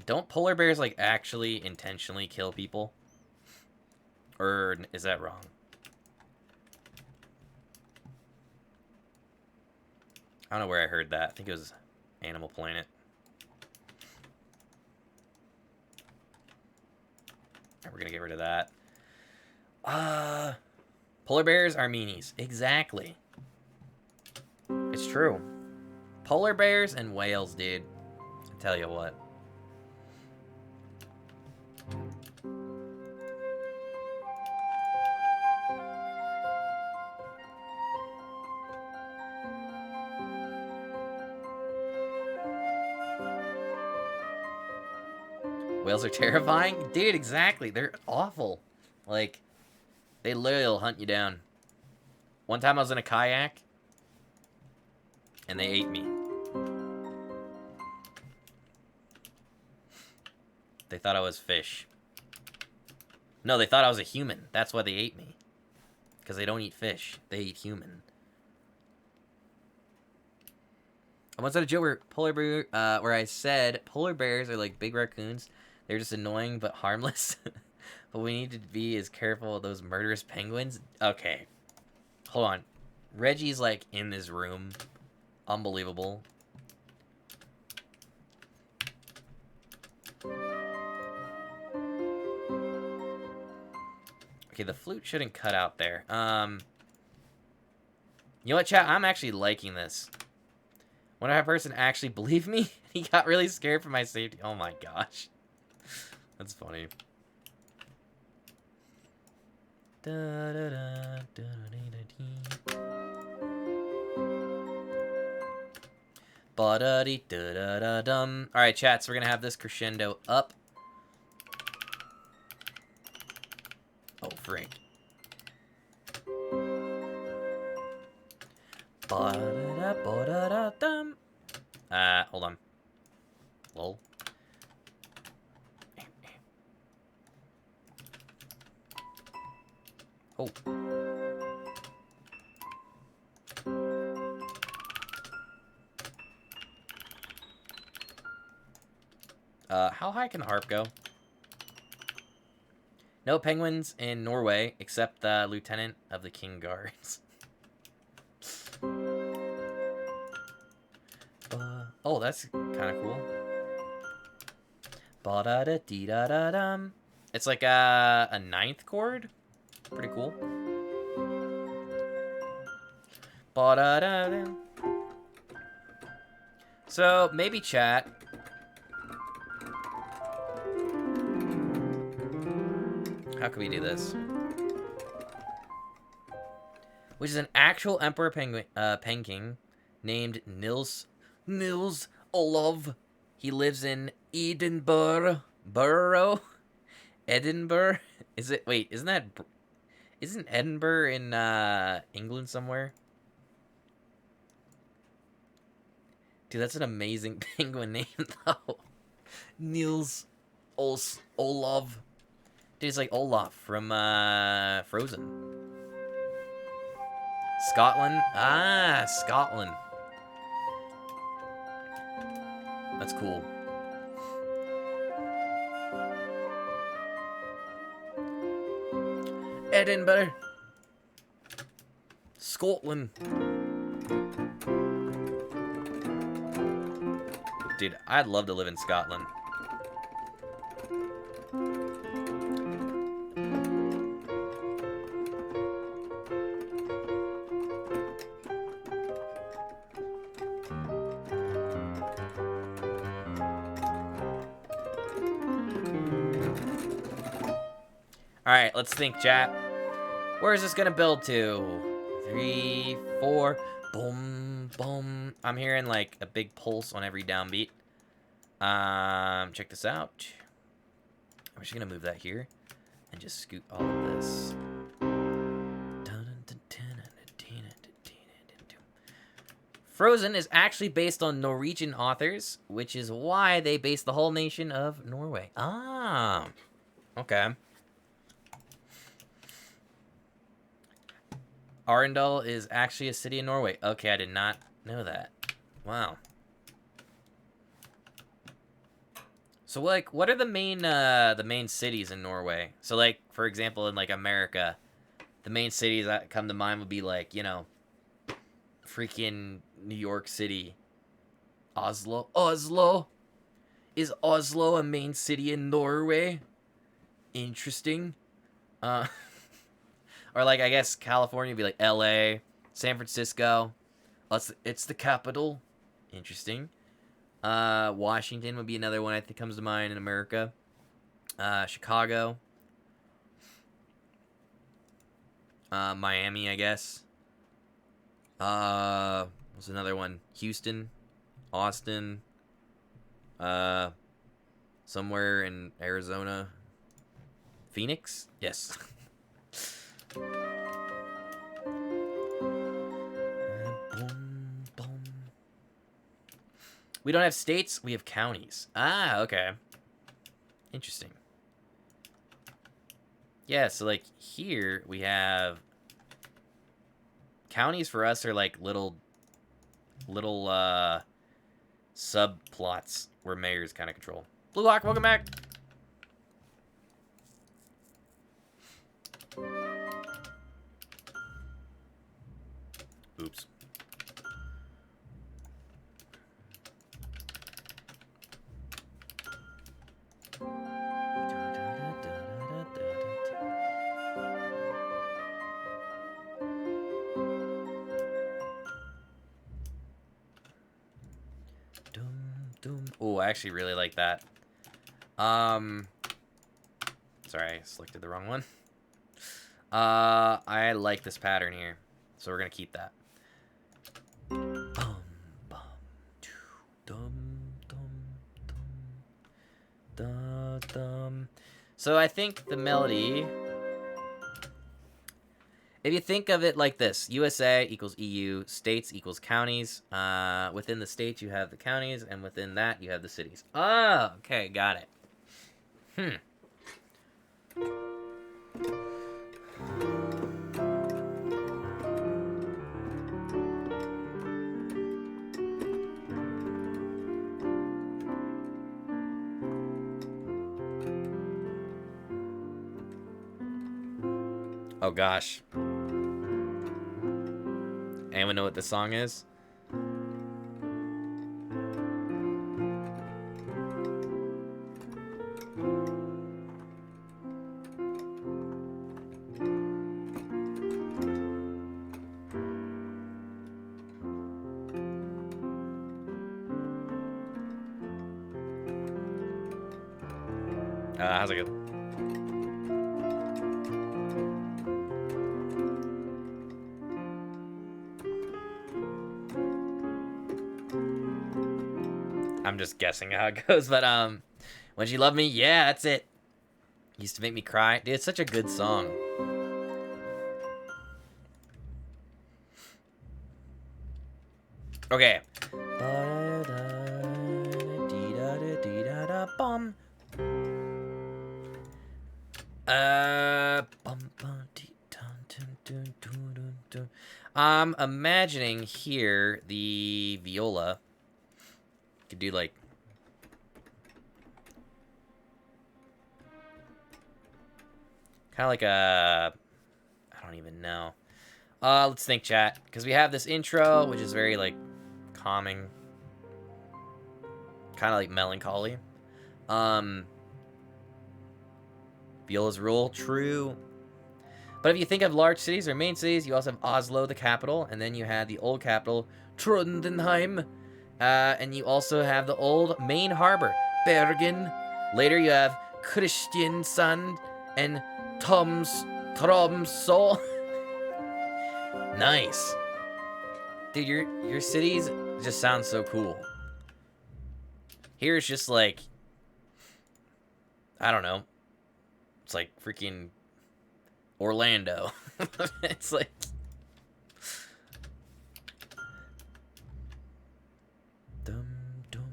A: don't polar bears like actually intentionally kill people? Or is that wrong? I don't know where I heard that. I think it was Animal Planet. We're gonna get rid of that. Polar bears are meanies. Exactly. It's true. Polar bears and whales, dude. I tell you what. Whales are terrifying? Dude, exactly. They're awful. Like, they literally will hunt you down. One time I was in a kayak, and they ate me. They thought I was fish. No, they thought I was a human. That's why they ate me. Because they don't eat fish. They eat human. I once had a joke where I said polar bears are like big raccoons. They're just annoying but harmless. But we need to be as careful of those murderous penguins. Okay. Hold on. Reggie's like in this room. Unbelievable. Okay, the flute shouldn't cut out there. You know what, chat? I'm actually liking this. Wonder if that person actually believed me? He got really scared for my safety. Oh my gosh. That's funny. Ba-da-dee-da-da-da-dum. Alright, chat, so we're gonna have this crescendo up. Oh, Frank. Ba-da-da-ba-da-da-dum. Hold on. Lol. Oh. How high can the harp go? No penguins in Norway, except the lieutenant of the King Guards. Oh, that's kind of cool. Ba-da-da-dee-da-da-dum. It's like a ninth chord. Pretty cool. Ba-da-da-dum. So, maybe chat. How can we do this? Which is an actual emperor penguin, penguin named Nils Olov. He lives in Edinburgh. Edinburgh? Is it? Wait, isn't Edinburgh in England somewhere? Dude, that's an amazing penguin name though. Nils Olov. Dude, it's like Olaf from Frozen. Scotland? Ah, Scotland. That's cool. Edinburgh. Scotland. Dude, I'd love to live in Scotland. Alright, let's think, chat. Where is this gonna build to? 3, 4. Boom, boom. I'm hearing like a big pulse on every downbeat. Check this out. I'm just gonna move that here and just scoot all of this. Frozen is actually based on Norwegian authors, which is why they based the whole nation of Norway. Ah, okay. Arendal is actually a city in Norway. Okay, I did not know that. Wow. So, like, what are the main cities in Norway? So, like, for example, in, like, America, the main cities that come to mind would be, like, you know, freaking New York City. Oslo? Oslo? Is Oslo a main city in Norway? Interesting. Or, like, I guess California would be, like, LA, San Francisco. It's the capital. Interesting. Washington would be another one I think comes to mind in America. Chicago. Miami, I guess. What's another one? Houston. Austin. Somewhere in Arizona. Phoenix? Yes. We don't have states, we have counties. Ah, okay. Interesting. Yeah, so like here we have counties for us are like little subplots where mayors kind of control. Blue Hawk, welcome back. Oops. Oh, I actually really like that. Sorry, I selected the wrong one. I like this pattern here, so we're gonna keep that. So I think the melody, if you think of it like this, USA equals EU, states equals counties. Within the states you have the counties, and within that you have the cities. Oh, okay, got it. Oh gosh. Anyone know what this song is? How's it go? I'm just guessing how it goes, but When She Loved Me, yeah, that's it. Used to make me cry. Dude, it's such a good song. Okay. I'm imagining here the viola could do like kind of like a, I don't even know. Let's think, chat, because we have this intro, which is very like calming, kind of like melancholy. Viola's rule, true. But if you think of large cities or main cities, you also have Oslo, the capital, and then you had the old capital, Trondheim, and you also have the old main harbor, Bergen. Later you have Kristiansand and Tromsø. Nice. Dude, your cities just sound so cool. Here it's just like, I don't know. It's like freaking Orlando. It's like, dum dum.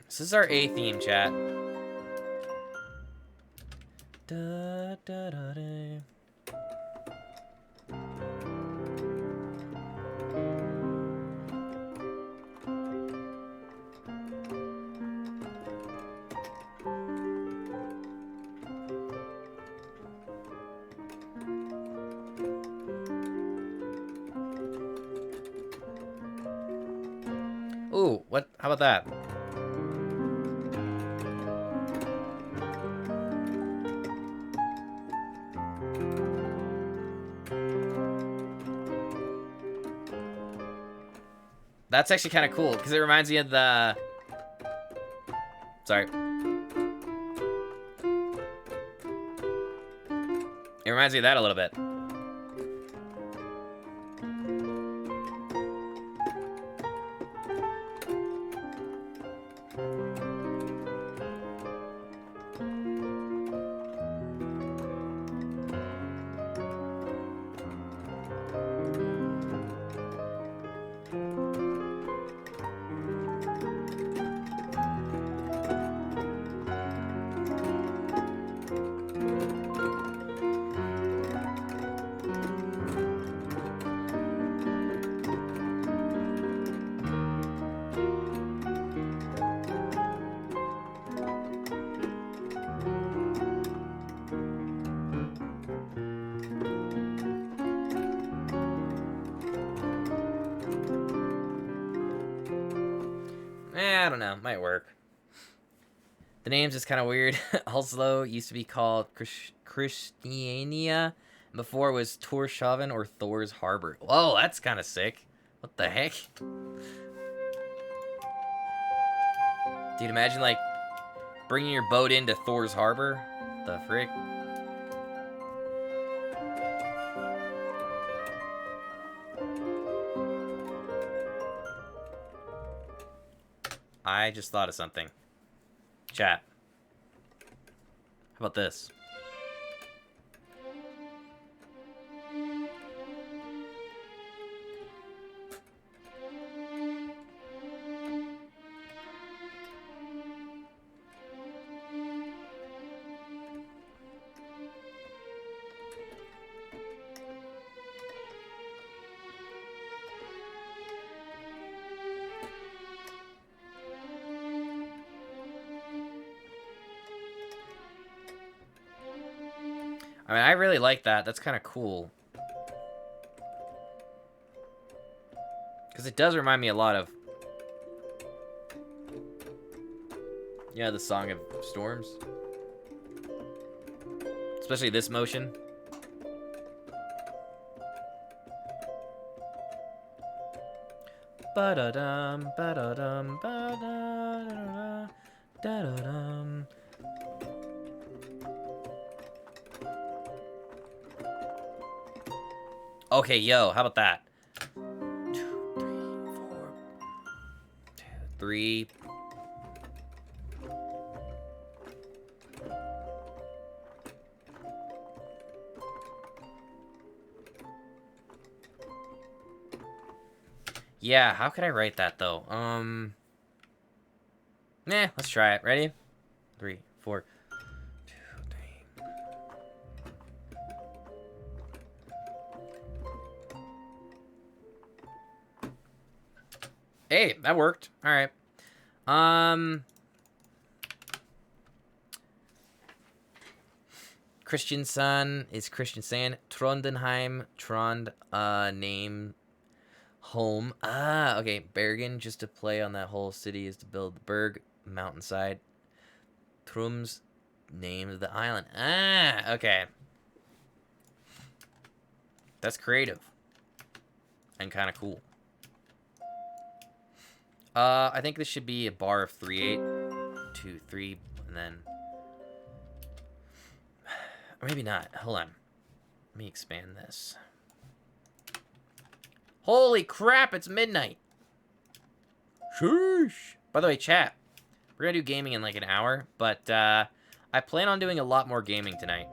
A: This is our A theme, chat. Da, da, da, da. Ooh, what? How about that? That's actually kind of cool, because it reminds me of the... Sorry. It reminds me of that a little bit. I don't know. Might work. The name's just kind of weird. Oslo used to be called Christiania. Before it was Torshavn or Thor's Harbor. Whoa, that's kind of sick. What the heck? Dude, imagine, like, bringing your boat into Thor's Harbor. The frick? I just thought of something. Chat. How about this? I mean, I really like that. That's kind of cool. Because it does remind me a lot of... Yeah, the Song of Storms. Especially this motion. Ba-da-dum, ba-da-dum, ba-da-da-da, da-da-dum. Okay, yo, how about that? 2, 3, 4. 2, 3. Yeah, how could I write that though? Let's try it. Ready? 3, 4. 2, 3. Hey, that worked. All right. Christian Sun is Christian Sand. Trondenheim, Trond, name, home. Ah, okay. Bergen, just to play on that whole city, is to build the Berg, mountainside. Trum's, name of the island. Ah, okay. That's creative. And kind of cool. I think this should be a bar of 3/8. 2, 3, and then... Or maybe not. Hold on. Let me expand this. Holy crap, it's midnight. Sheesh. By the way, chat. We're going to do gaming in like an hour, but I plan on doing a lot more gaming tonight.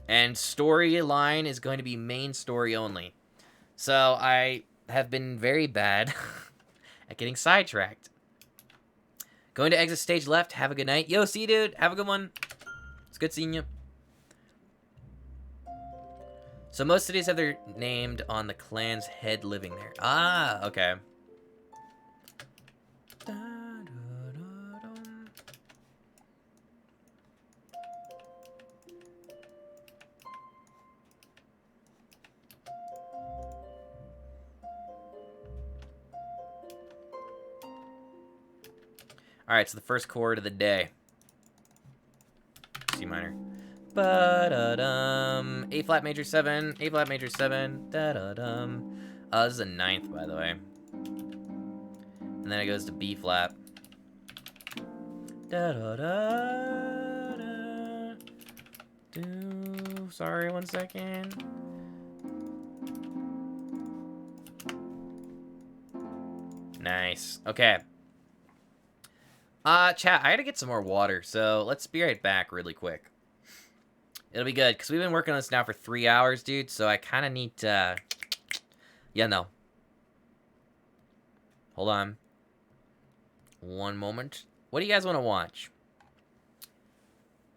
A: And storyline is going to be main story only. So I have been very bad at getting sidetracked. Going to exit stage left. Have a good night. Yo, see you, dude. Have a good one. It's good seeing you. So most cities have their named on the clan's head living there. Ah, okay. Alright, so the first chord of the day. C minor. Ba-da-dum. A flat major 7. A flat major 7. Da-da-dum. This is a 9th, by the way. And then it goes to B flat. Da-da-da. Sorry, 1 second. Nice. Okay. Chat, I gotta get some more water, so let's be right back really quick. It'll be good, because we've been working on this now for 3 hours, dude, so I kind of need to... Yeah, no. Hold on. 1 moment. What do you guys want to watch?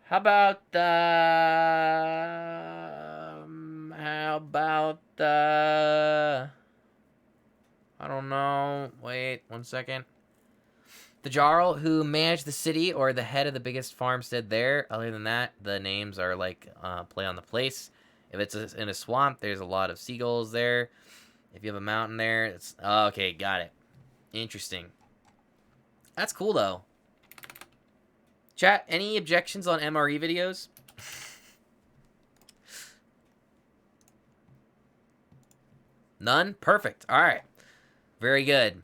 A: How about the... I don't know. Wait, 1 second. The Jarl who managed the city or the head of the biggest farmstead there. Other than that, the names are like play on the place. If it's in a swamp, there's a lot of seagulls there. If you have a mountain there, it's... Oh, okay, got it. Interesting. That's cool, though. Chat, any objections on MRE videos? None? Perfect. All right. Very good.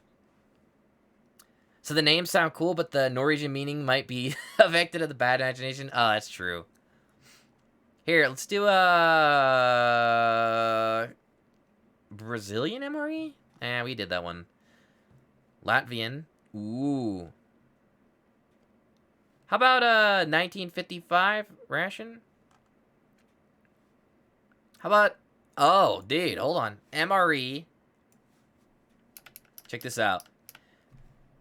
A: So the names sound cool, but the Norwegian meaning might be affected of the bad imagination. Oh, that's true. Here, let's do a Brazilian MRE? We did that one. Latvian. Ooh. How about 1955 ration? How about... Oh, dude, hold on. MRE. Check this out.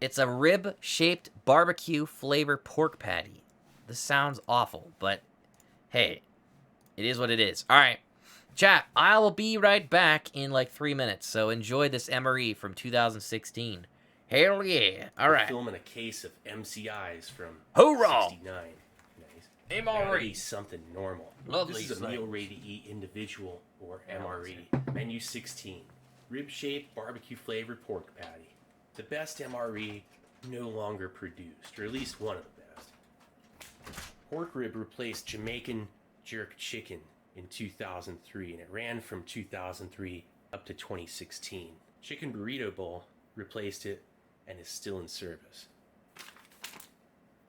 A: It's a rib-shaped barbecue flavor pork patty. This sounds awful, but hey, it is what it is. All right, chat, I will be right back in like 3 minutes, so enjoy this MRE from 2016. Hell yeah. All right.
D: Filming a case of MCIs from
A: Hoorah!
D: 69. Nice.
A: MRE.
D: Gotta be something normal.
A: Lovely
D: This is a meal
A: things.
D: ready to eat individual, or MRE. Menu 16. Rib-shaped barbecue flavored pork patty. The best MRE no longer produced, or at least one of the best. Pork rib replaced Jamaican jerk chicken in 2003, and it ran from 2003 up to 2016. Chicken burrito bowl replaced it and is still in service.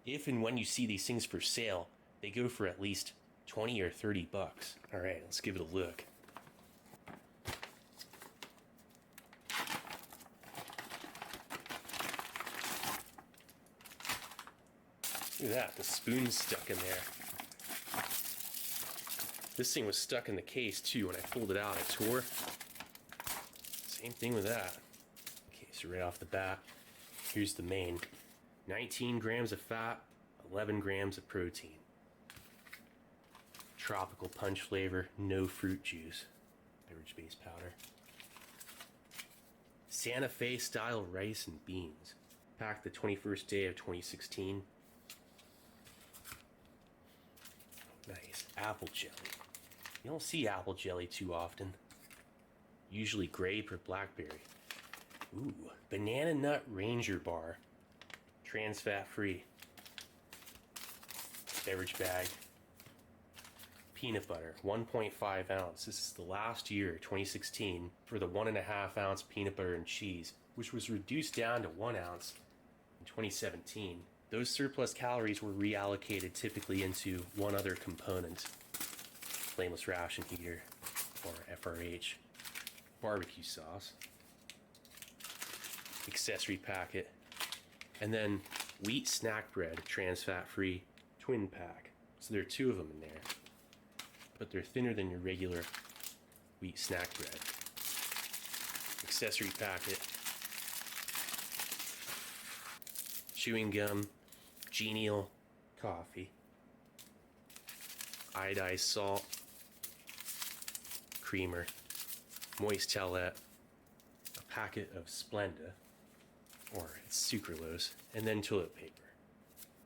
D: If and when you see these things for sale, they go for at least 20 or 30 bucks. All right, let's give it a look. Look at that, the spoon's stuck in there. This thing was stuck in the case too. When I pulled it out, I tore. Same thing with that. Okay, so right off the bat, here's the main. 19 grams of fat, 11 grams of protein. Tropical punch flavor, no fruit juice. Beverage base powder. Santa Fe style rice and beans. Packed the 21st day of 2016. Nice. Apple jelly. You don't see apple jelly too often. Usually grape or blackberry. Ooh, banana nut ranger bar. Trans fat free. Beverage bag. Peanut butter, 1.5 ounce. This is the last year, 2016, for the 1.5 ounce peanut butter and cheese, which was reduced down to 1 ounce in 2017. Those surplus calories were reallocated typically into one other component. Flameless ration heater, or FRH. Barbecue sauce. Accessory packet. And then wheat snack bread, trans fat free, twin pack. So there are 2 of them in there. But they're thinner than your regular wheat snack bread. Accessory packet. Chewing gum. Genial coffee. Iodized salt. Creamer. Moist towelette. A packet of Splenda. Or it's sucralose. And then toilet paper.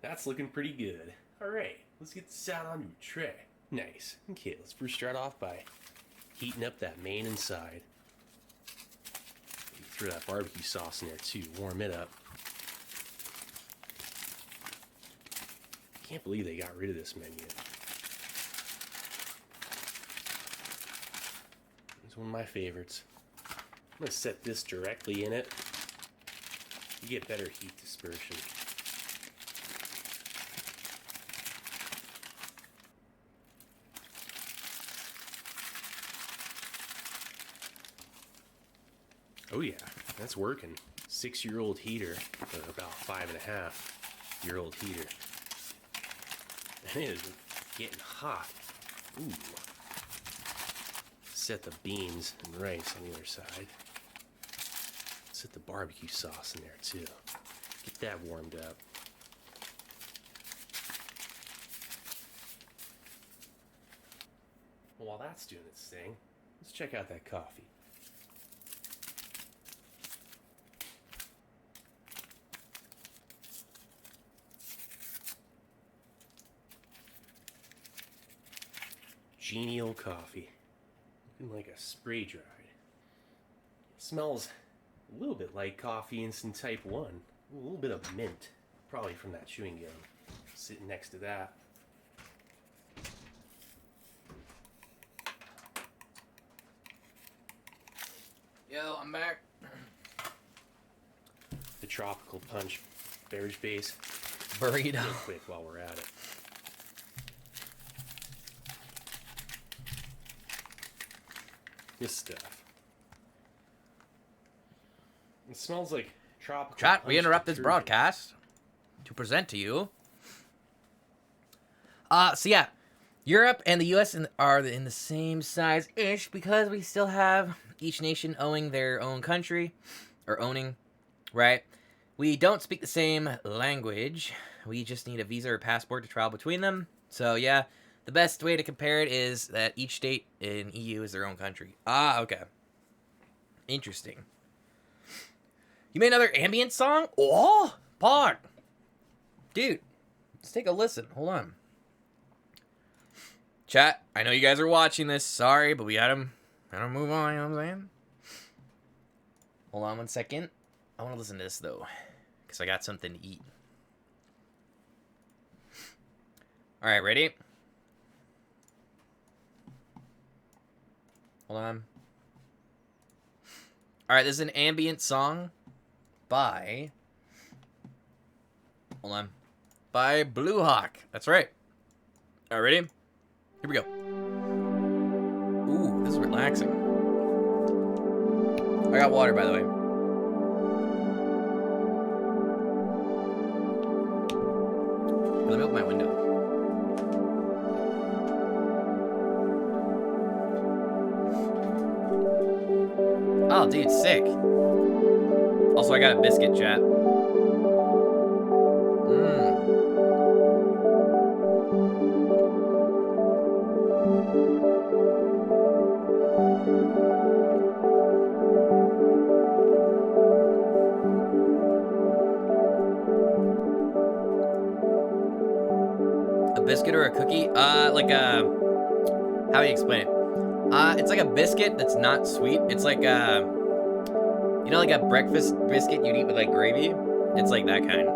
D: That's looking pretty good. Alright, let's get this out onto a tray. Nice. Okay, let's first start off by heating up that main inside. You throw that barbecue sauce in there too, warm it up. Can't believe they got rid of this menu. It's one of my favorites. I'm gonna set this directly in it. You get better heat dispersion. Oh yeah, that's working. 6-year-old heater, or about 5.5-year-old heater. And it is getting hot. Ooh. Set the beans and rice on the other side. Set the barbecue sauce in there too. Get that warmed up. Well, while that's doing its thing, let's check out that coffee. Genial coffee. Looking like a spray dried. It smells a little bit like coffee instant type 1. A little bit of mint. Probably from that chewing gum. Sitting next to that.
A: Yo, I'm back.
D: The tropical punch beverage base.
A: Burrito.
D: Real quick while we're at it. This stuff. It smells like tropical.
A: Chat, we
D: punch
A: interrupt this
D: detergent.
A: broadcast to present to you So yeah, Europe and the U.S. are in the same size-ish because we still have each nation owning their own country, or owning, right? We don't speak the same language. We just need a visa or passport to travel between them. So yeah, the best way to compare it is that each state in EU is their own country. Ah, okay. Interesting. You made another ambient song? Oh, Pod. Dude, let's take a listen. Hold on. Chat, I know you guys are watching this. Sorry, but we gotta move on, you know what I'm saying? Hold on 1 second. I want to listen to this, though, because I got something to eat. All right, ready? Hold on. All right, this is an ambient song by... Hold on. By Blue Hawk. That's right. All right, ready? Here we go. Ooh, this is relaxing. I got water, by the way. Let me open my window. Oh, dude, sick. Also, I got a biscuit, chat. A biscuit or a cookie? How do you explain it? It's like a biscuit that's not sweet. It's like you know, like a breakfast biscuit you'd eat with like gravy? It's like that kind.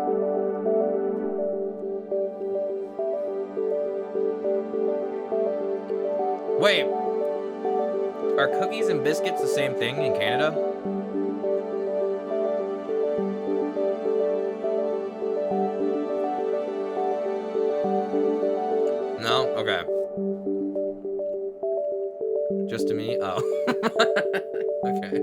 A: Wait, are cookies and biscuits the same thing in Canada? No? Okay. Just to me? Oh. Okay.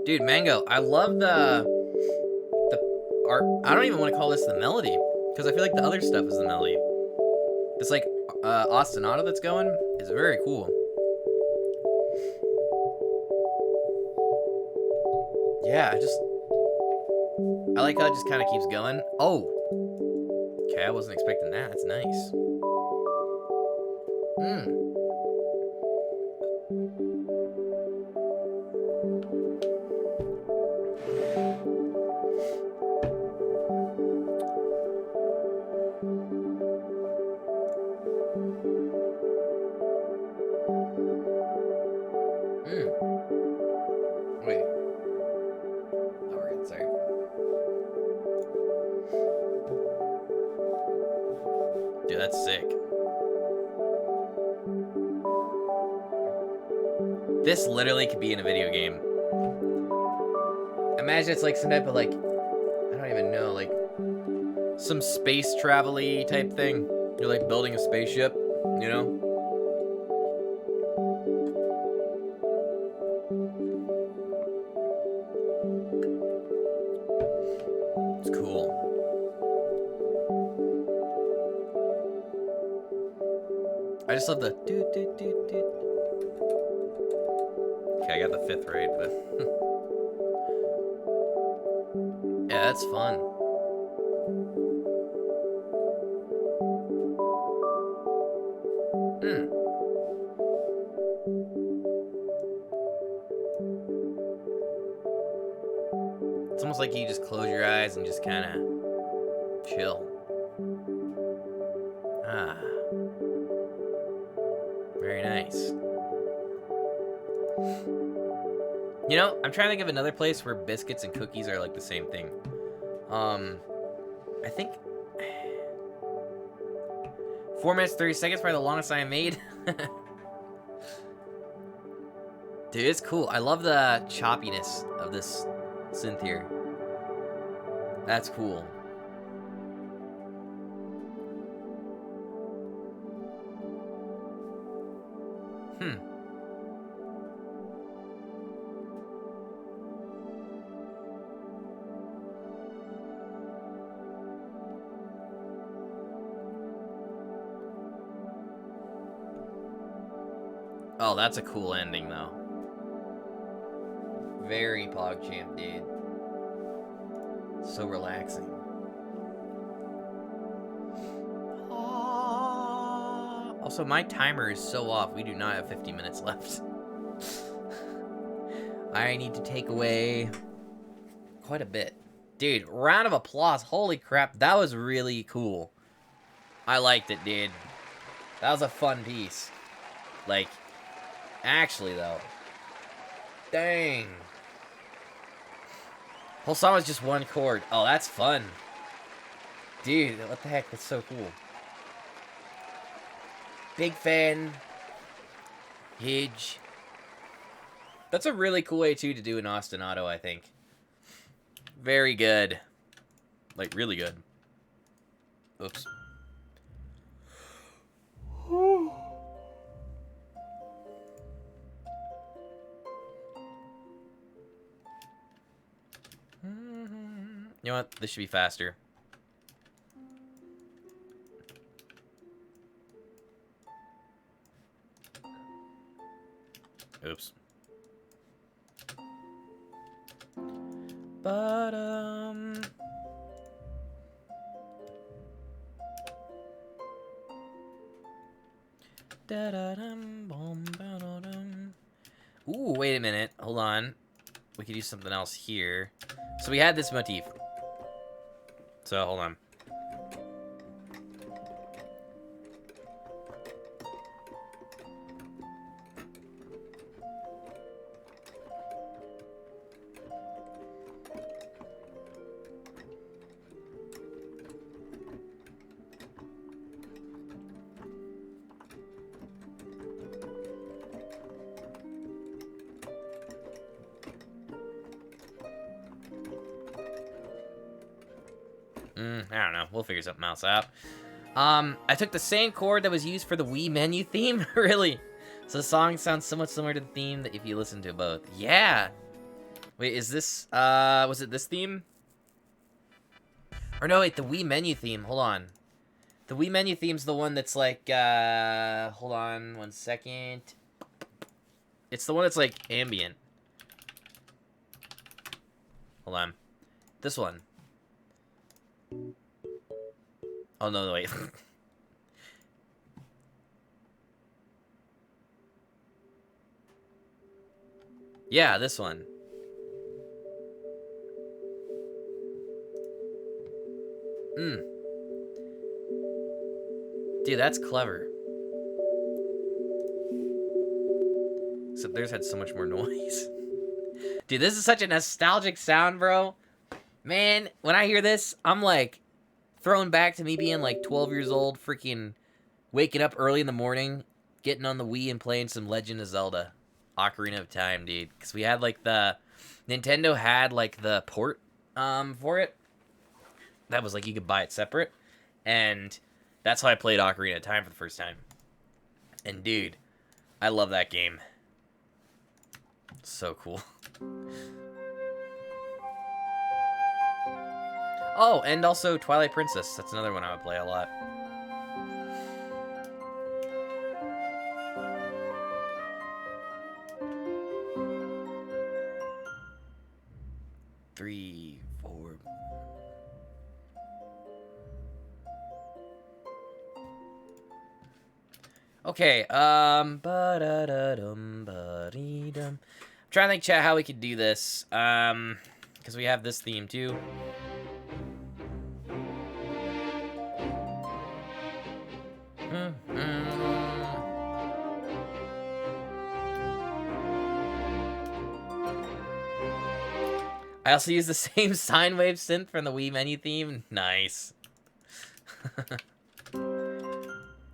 A: Dude, Mango, I love the art. I don't even want to call this the melody, because I feel like the other stuff is the melody. This like ostinato that's going is very cool. Yeah, I like how it just kind of keeps going. Oh. Okay, I wasn't expecting that. That's nice. Wait. Oh, we're good. Sorry. Dude, that's sick. This literally could be in a video game. Imagine it's like some type of like, I don't even know, like some space travel-y type thing. You're like building a spaceship, you know? It's cool. I just love the doot doot doot doot. Okay, I got the 5th right, but yeah, that's fun. It's almost like you just close your eyes and just kind of chill. Ah. Very nice. You know, I'm trying to think of another place where biscuits and cookies are like the same thing. I think 4 minutes 30 seconds, probably the longest I made. Dude, it's cool. I love the choppiness of this synth here. That's cool. Oh, that's a cool ending, though. Very PogChamp, dude. So relaxing. Also, my timer is so off. We do not have 50 minutes left. I need to take away quite a bit. Dude, round of applause. Holy crap. That was really cool. I liked it, dude. That was a fun piece. Like, actually, though. Dang. Whole song was just one chord. Oh, that's fun. Dude, what the heck? That's so cool. Big fan. Huge. That's a really cool way, too, to do an ostinato, I think. Very good. Like, really good. Oops. You know what? This should be faster. Oops. But, ooh, wait a minute. Hold on. We could do something else here. So we had this motif. So, hold on. I don't know. We'll figure something else out. I took the same chord that was used for the Wii menu theme. Really? So the song sounds somewhat similar to the theme that if you listen to both. Yeah. Wait, is this, was it this theme? Or no, wait, the Wii menu theme. Hold on. The Wii menu theme's the one that's like, hold on 1 second. It's the one that's like ambient. Hold on. This one. Oh, no, wait. Yeah, this one. Dude, that's clever. Except theirs had so much more noise. Dude, this is such a nostalgic sound, bro. Man, when I hear this, I'm like thrown back to me being like 12 years old, freaking waking up early in the morning, getting on the Wii and playing some Legend of Zelda Ocarina of Time, dude. Because we had like the Nintendo had like the port for it. That was like you could buy it separate. And that's how I played Ocarina of Time for the first time. And dude, I love that game. So cool. Oh, and also Twilight Princess. That's another one I would play a lot. Three, four. Okay, I'm trying to think, chat, how we could do this. Because we have this theme too. I also use the same sine wave synth from the Wii menu theme. Nice.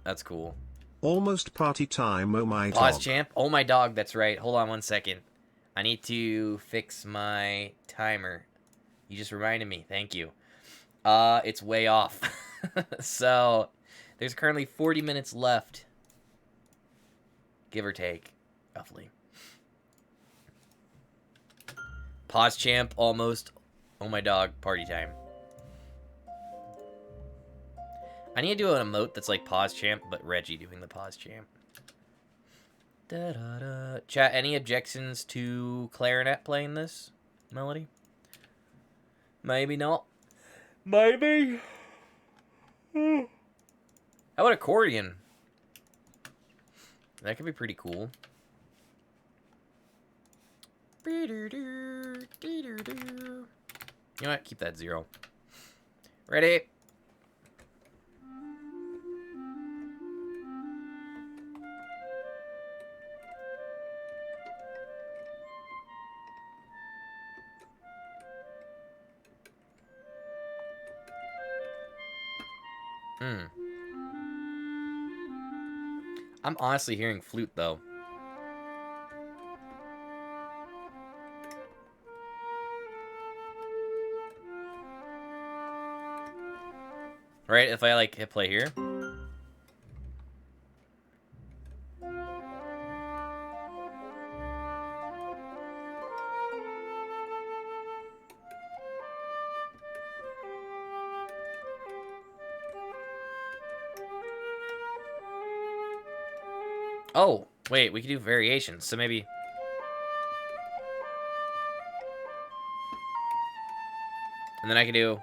A: That's cool.
B: Almost party time, oh my
A: Pause,
B: dog.
A: champ. Oh my dog, that's right. Hold on 1 second. I need to fix my timer. You just reminded me. Thank you. It's way off. So, there's currently 40 minutes left. Give or take, roughly. Pause champ, almost. Oh my dog, party time. I need to do an emote that's like pause champ, but Reggie doing the pause champ. Da, da, da. Chat, any objections to clarinet playing this melody? Maybe not. Maybe. How about accordion? That could be pretty cool. You know what? Keep that 0. Ready? I'm honestly hearing flute, though. Right? If I, like, hit play here. Oh, wait, we can do variations, so maybe... And then I can do...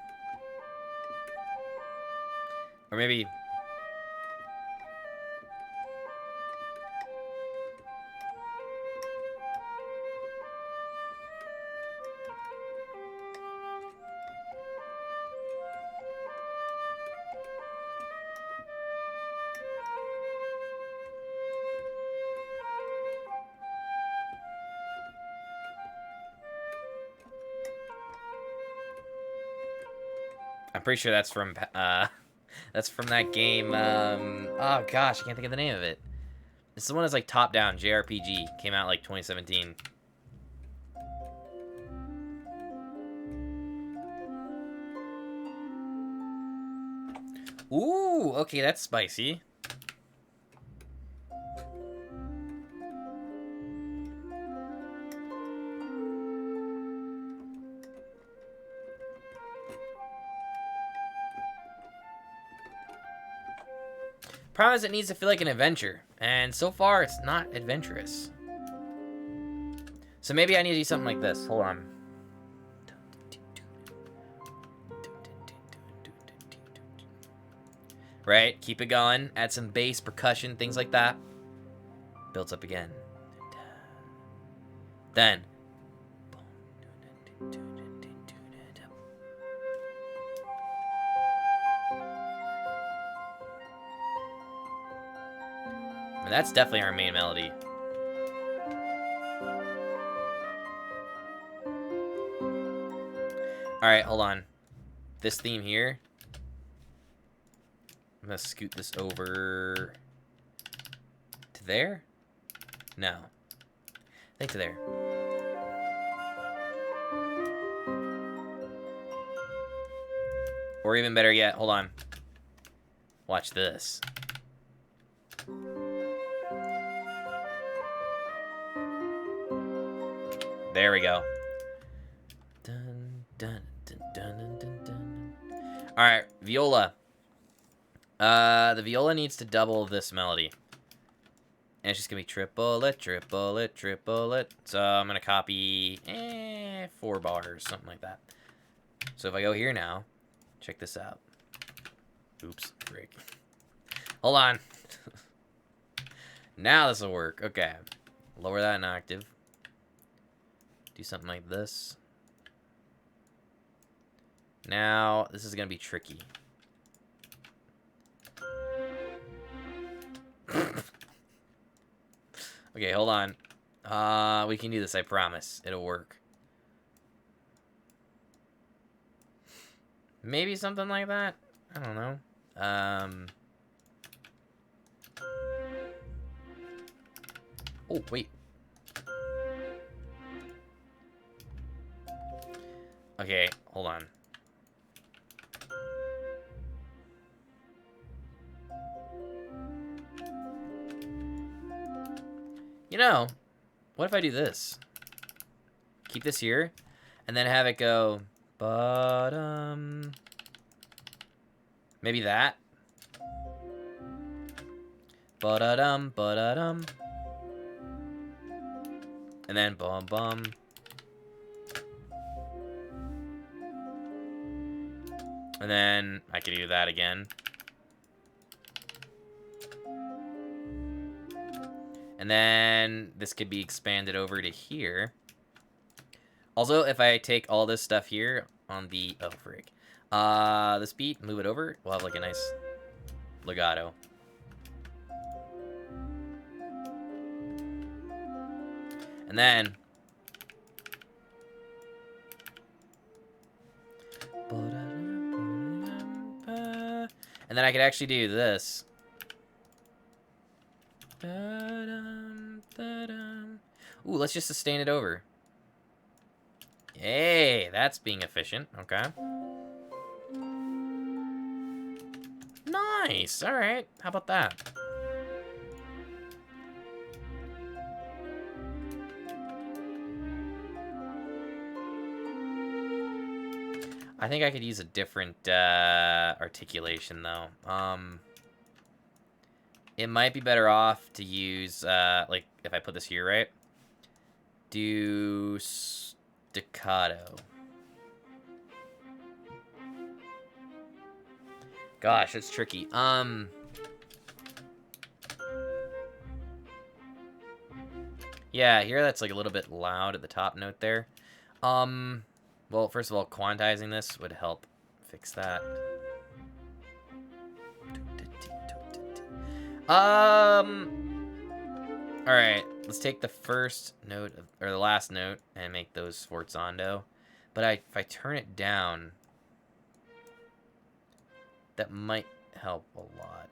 A: Or maybe... I'm pretty sure that's from that game, oh gosh, I can't think of the name of it. This is the one that's like top-down, JRPG, came out like 2017. Ooh, okay, that's spicy. Problem is, it needs to feel like an adventure, and so far it's not adventurous. So maybe I need to do something like this. Hold on. Right, keep it going. Add some bass, percussion, things like that. Builds up again. Then. That's definitely our main melody. Alright, hold on. This theme here. I'm gonna scoot this over to there? No. I think to there. Or even better yet, hold on. Watch this. There we go. Dun, dun, dun, dun, dun, dun. All right, viola. The viola needs to double this melody. And it's just gonna be triplet, triplet, triplet. So I'm gonna copy 4 bars, something like that. So if I go here now, check this out. Oops, frick. Hold on. Now this will work. Okay. Lower that an octave. Do something like this. Now, this is going to be tricky. Okay, hold on. We can do this, I promise. It'll work. Maybe something like that? I don't know. Oh, wait. Okay, hold on. You know, what if I do this? Keep this here, and then have it go bottom. Maybe that. Ba-da-dum, ba-da-dum. And then bum bum. And then I could do that again. And then this could be expanded over to here. Also, if I take all this stuff here on the... Oh, frig. The speed, move it over. We'll have like a nice legato. And then... And then I could actually do this. Ooh, let's just sustain it over. Hey, that's being efficient. Okay. Nice. All right. How about that? I think I could use a different articulation, though. It might be better off to use, like, if I put this here, right? Do staccato. Gosh, it's tricky. Yeah, here that's like a little bit loud at the top note there. Well, first of all, quantizing this would help fix that. Alright, let's take the first note, or the last note, and make those sforzando. But if I turn it down, that might help a lot.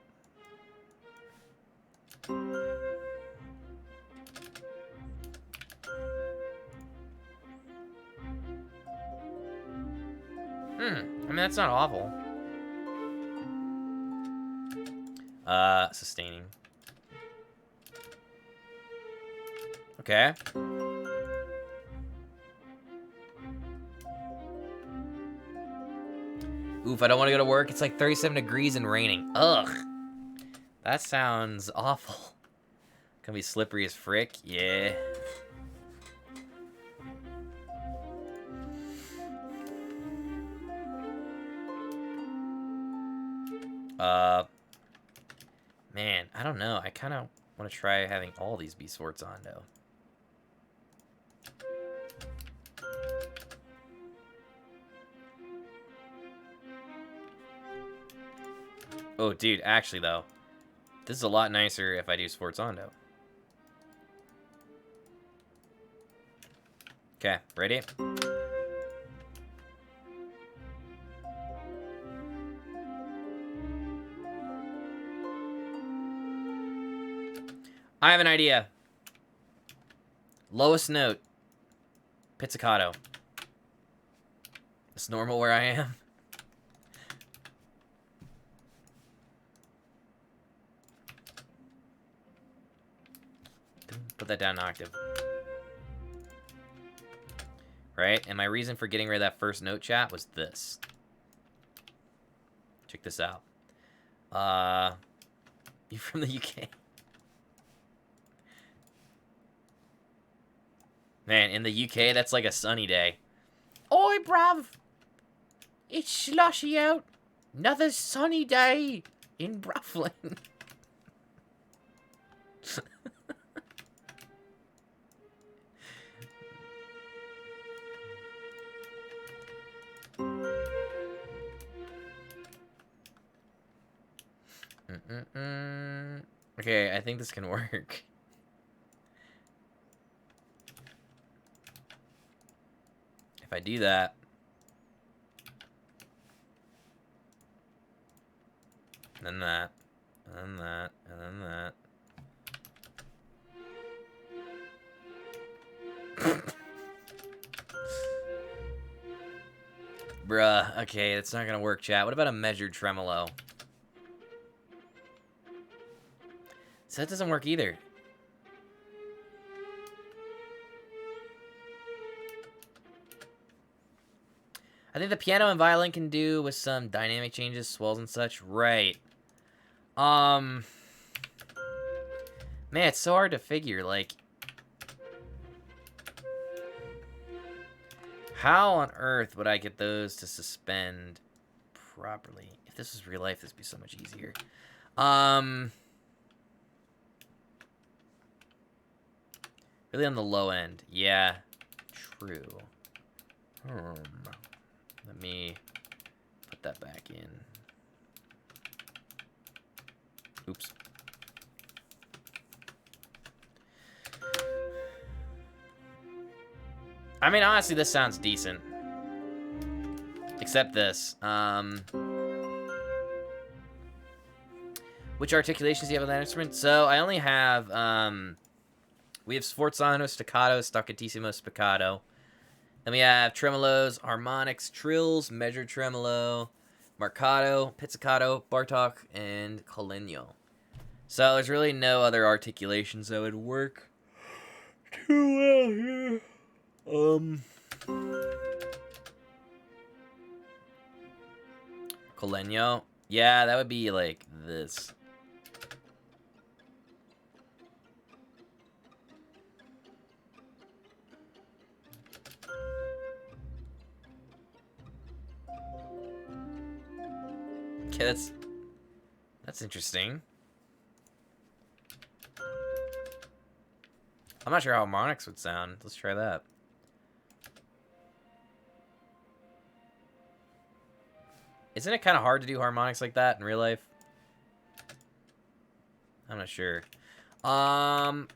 A: I mean, that's not awful. Sustaining. Okay. Oof, I don't want to go to work. It's like 37 degrees and raining. Ugh. That sounds awful. Gonna be slippery as frick. Yeah. Man, I don't know. I kind of want to try having all these be sforzando. Oh, dude, actually, though, this is a lot nicer if I do sforzando. Okay, ready? I have an idea. Lowest note. Pizzicato. It's normal where I am. Put that down an octave. Right? And my reason for getting rid of that first note, chat, was this. Check this out. You from the UK? Man, in the UK, that's like a sunny day. Oi, bruv! It's slushy out. Another sunny day in Brufflin. Okay, I think this can work. If I do that, and then that, and then that, and then that. Bruh, okay, that's not gonna work, chat. What about a measured tremolo? So that doesn't work either. I think the piano and violin can do with some dynamic changes, swells and such. Right. Man, it's so hard to figure, like... How on earth would I get those to suspend properly? If this was real life, this would be so much easier. Really on the low end. Yeah, true. Let me put that back in. Oops. I mean, honestly, this sounds decent. Except this. Which articulations do you have on that instrument? So, I only have, we have sforzano, staccato, staccatissimo, spiccato. Then we have tremolos, harmonics, trills, measured tremolo, marcato, pizzicato, bartok, and collegno. So, there's really no other articulations that would work too well here. Collegno. Yeah, that would be like this. Okay, that's interesting. I'm not sure how harmonics would sound. Let's try that. Isn't it kind of hard to do harmonics like that in real life? I'm not sure. I'm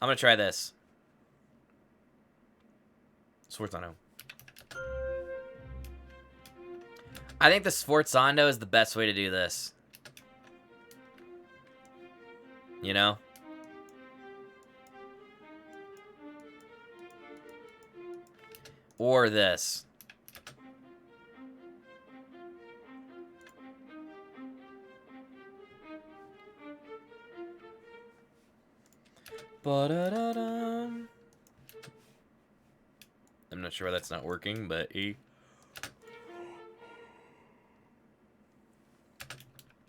A: gonna try this. Sforzano. I think the sforzando is the best way to do this. You know? Or this. Ba-da-da-dum. I'm not sure why that's not working, but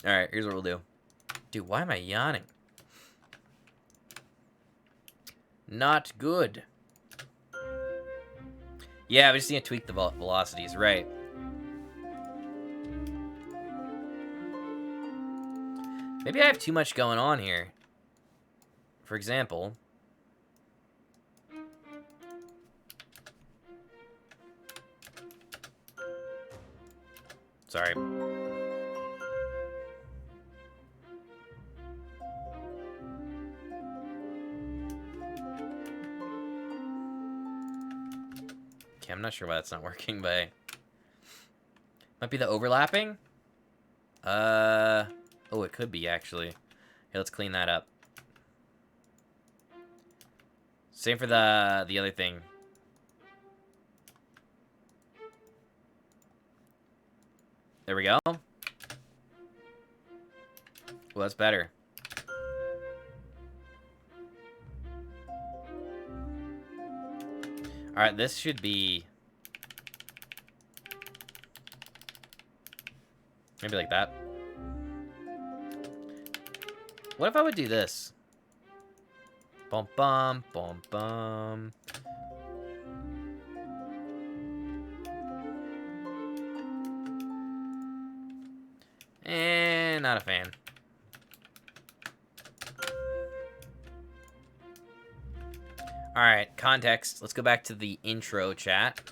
A: Alright, here's what we'll do. Dude, why am I yawning? Not good. Yeah, we just need to tweak the velocities, right. Maybe I have too much going on here. For example... Sorry. Okay, I'm not sure why that's not working, but... Might be the overlapping? Oh, it could be, actually. Hey, let's clean that up. Same for the other thing. There we go. Well, that's better. Alright, this should be... maybe like that. What if I would do this? Bum bum, bum bum. And not a fan. Alright, context. Let's go back to the intro chat.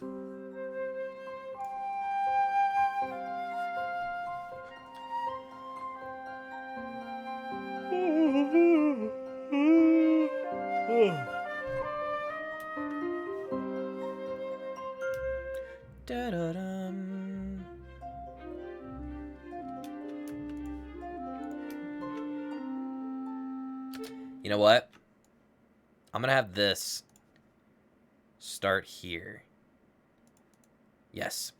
A: Da-da-dum. You know what? I'm gonna have this start here. Yes.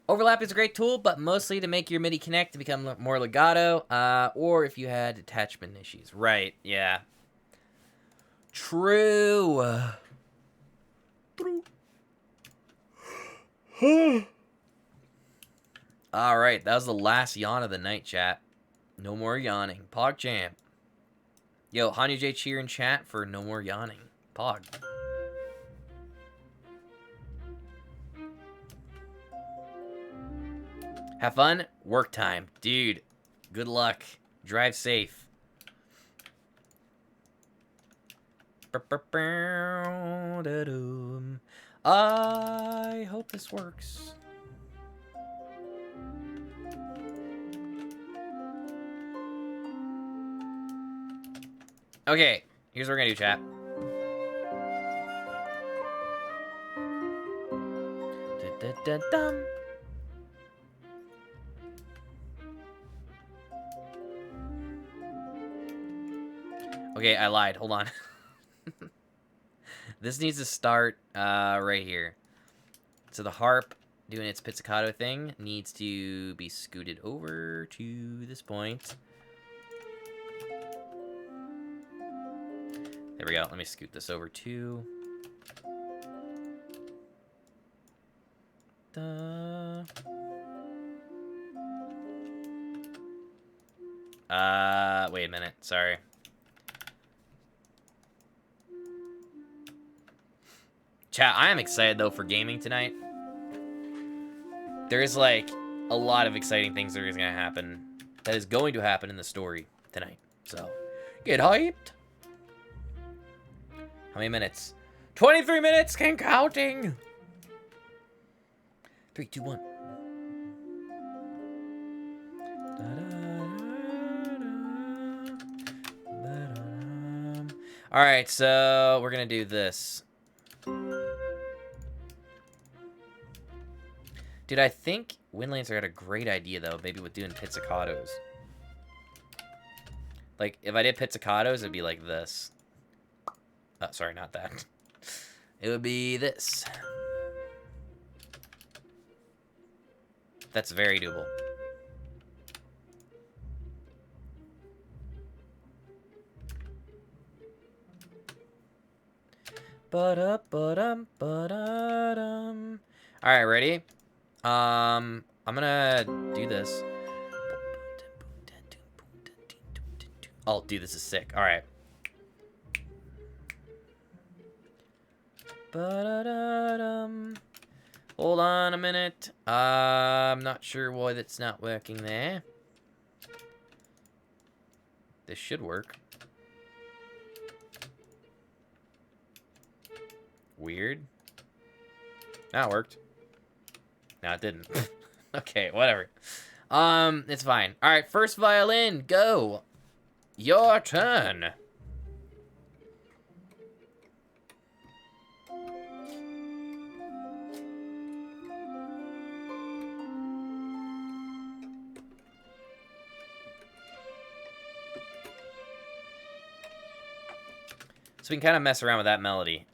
A: Overlap is a great tool, but mostly to make your MIDI connect to become more legato, or if you had detachment issues. Right, yeah. True. Alright, that was the last yawn of the night, chat. No more yawning. PogChamp. Yo, Hanyu J cheer in chat for no more yawning. Pog. Have fun. Work time. Dude, good luck. Drive safe. I hope this works. Okay, here's what we're gonna do, chat. Dun-dun-dun-dun. Okay, I lied. Hold on. This needs to start right here. So the harp doing its pizzicato thing needs to be scooted over to this point. There we go. Let me scoot this over too. Wait a minute. Sorry. Chat, I am excited though for gaming tonight. There's like a lot of exciting things that is going to happen in the story tonight. So, get hyped. How many minutes? 23 minutes, can counting. 3, 2, 1. All right, so we're gonna do this. Dude, I think Windlancer had a great idea, though, maybe with doing pizzicatos. Like, if I did pizzicatos, it'd be like this. Oh, sorry, not that. It would be this. That's very doable. Ba-da-ba-dum-ba-da-dum. All right, ready? I'm gonna do this. Oh, dude, this is sick. All right. Ba-da-da-dum. Hold on a minute. I'm not sure why that's not working there. This should work. Weird. That worked. No, it didn't. Okay, whatever. It's fine. All right, first violin, go. Your turn. So we can kind of mess around with that melody.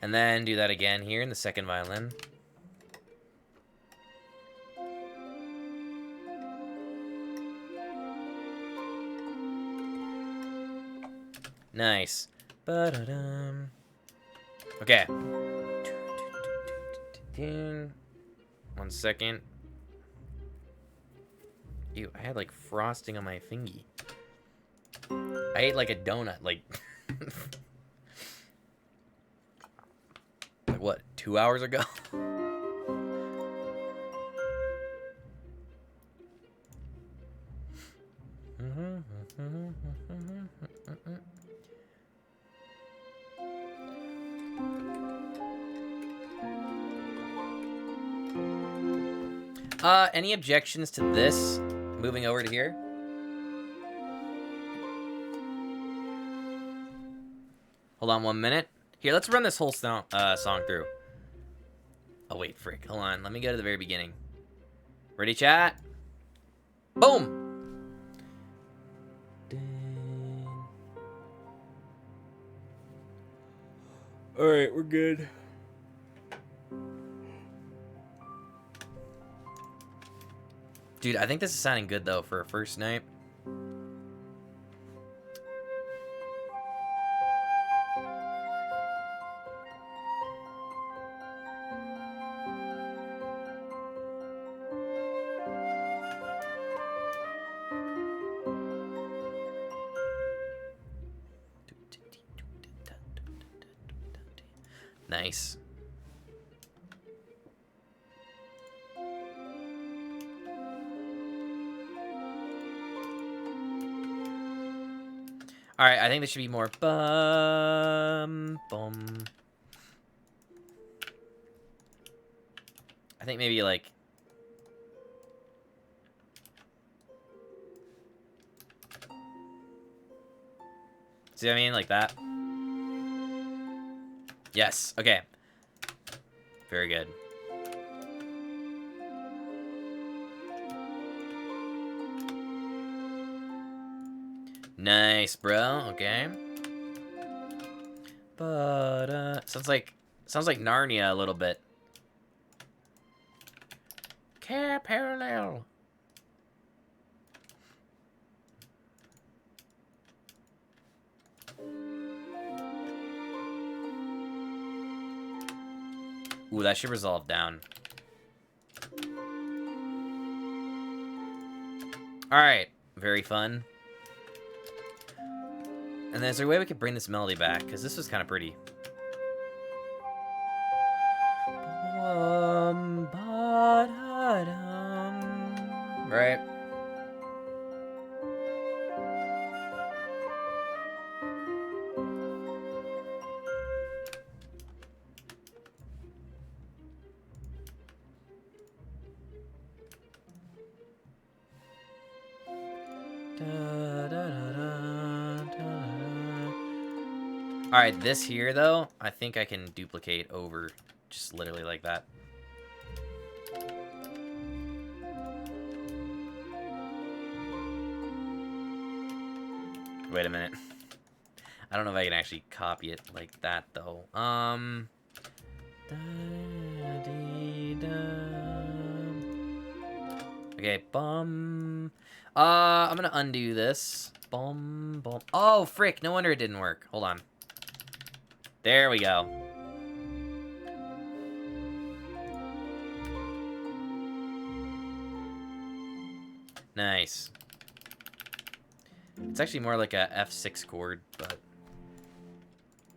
A: And then do that again here in the second violin. Nice. Ba-da-dum. Okay. 1 second. Ew, I had like frosting on my fingy. I ate like a donut, like... like what, 2 hours ago? Any objections to this? Moving over to here? Hold on 1 minute. Here, let's run this whole song through. Oh, wait, frick. Hold on. Let me go to the very beginning. Ready, chat? Boom! Alright, we're good. Dude, I think this is sounding good, though, for a first night. Nice. All right, I think there should be more bum. I think maybe like see what I mean, like that. Yes. Okay. Very good. Nice, bro. Okay. But sounds like Narnia a little bit. Care parallel. Ooh, that should resolve down. Alright. Very fun. And then is there a way we could bring this melody back? Because this was kind of pretty. Right? Alright, this here, though, I think I can duplicate over just literally like that. Wait a minute. I don't know if I can actually copy it like that, though. Okay, bum. I'm gonna undo this. Bum, bum. Oh, frick. No wonder it didn't work. Hold on. There we go. Nice. It's actually more like a F6 chord, but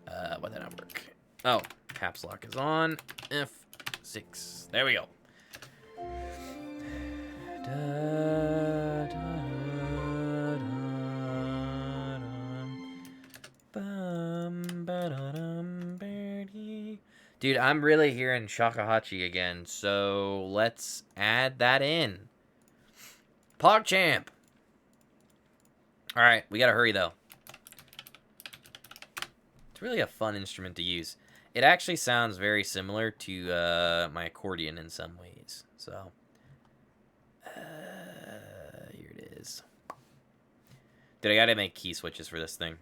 A: why did that not work? Oh, caps lock is on. F6. There we go. Dude, I'm really hearing Shakuhachi again, so let's add that in. PogChamp! Alright, we gotta hurry, though. It's really a fun instrument to use. It actually sounds very similar to my accordion in some ways, so... here it is. Dude, I gotta make key switches for this thing.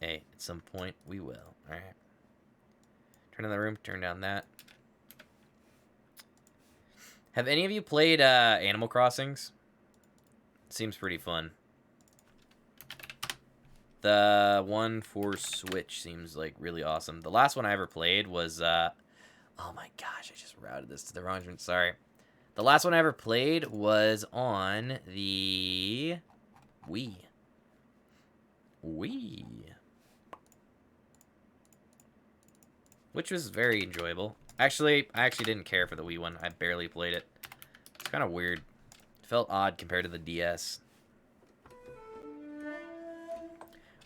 A: Hey, at some point, we will. Alright. Turn on the room, turn down that. Have any of you played Animal Crossings? Seems pretty fun. The one for Switch seems like really awesome. The last one I ever played was... oh my gosh, I just routed this to the wrong... Sorry. The last one I ever played was on the... Wii. Which was very enjoyable. Actually, I actually didn't care for the Wii one. I barely played it. It's kind of weird. It felt odd compared to the DS.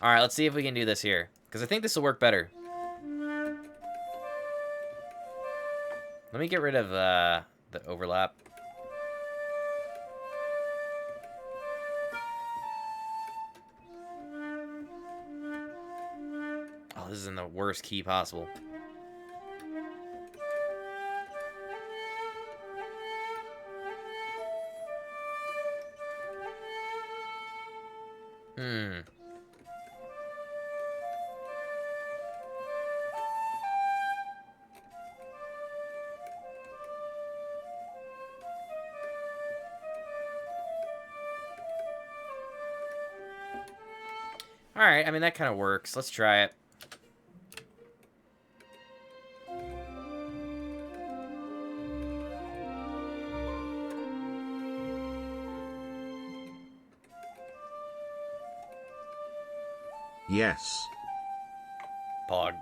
A: Alright, let's see if we can do this here. Because I think this will work better. Let me get rid of the overlap. Oh, this is in the worst key possible. Alright, I mean, that kind of works. Let's try it.
B: Yes.
A: Pog.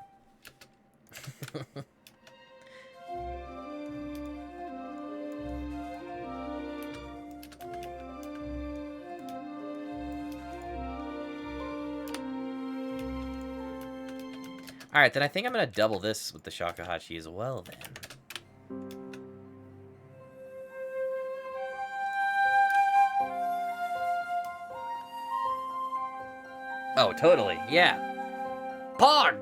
A: Alright, then I think I'm gonna double this with the Shakuhachi as well, then. Oh, totally, yeah. Pog!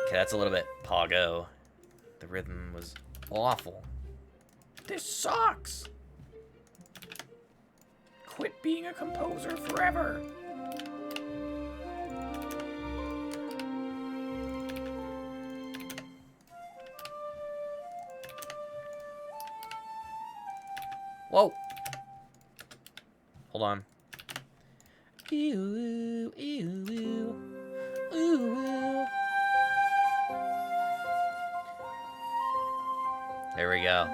A: Okay, that's a little bit Pogo. The rhythm was awful. This sucks! Quit being a composer forever! Whoa! Hold on. Ew, ew, ew, ew. There we go.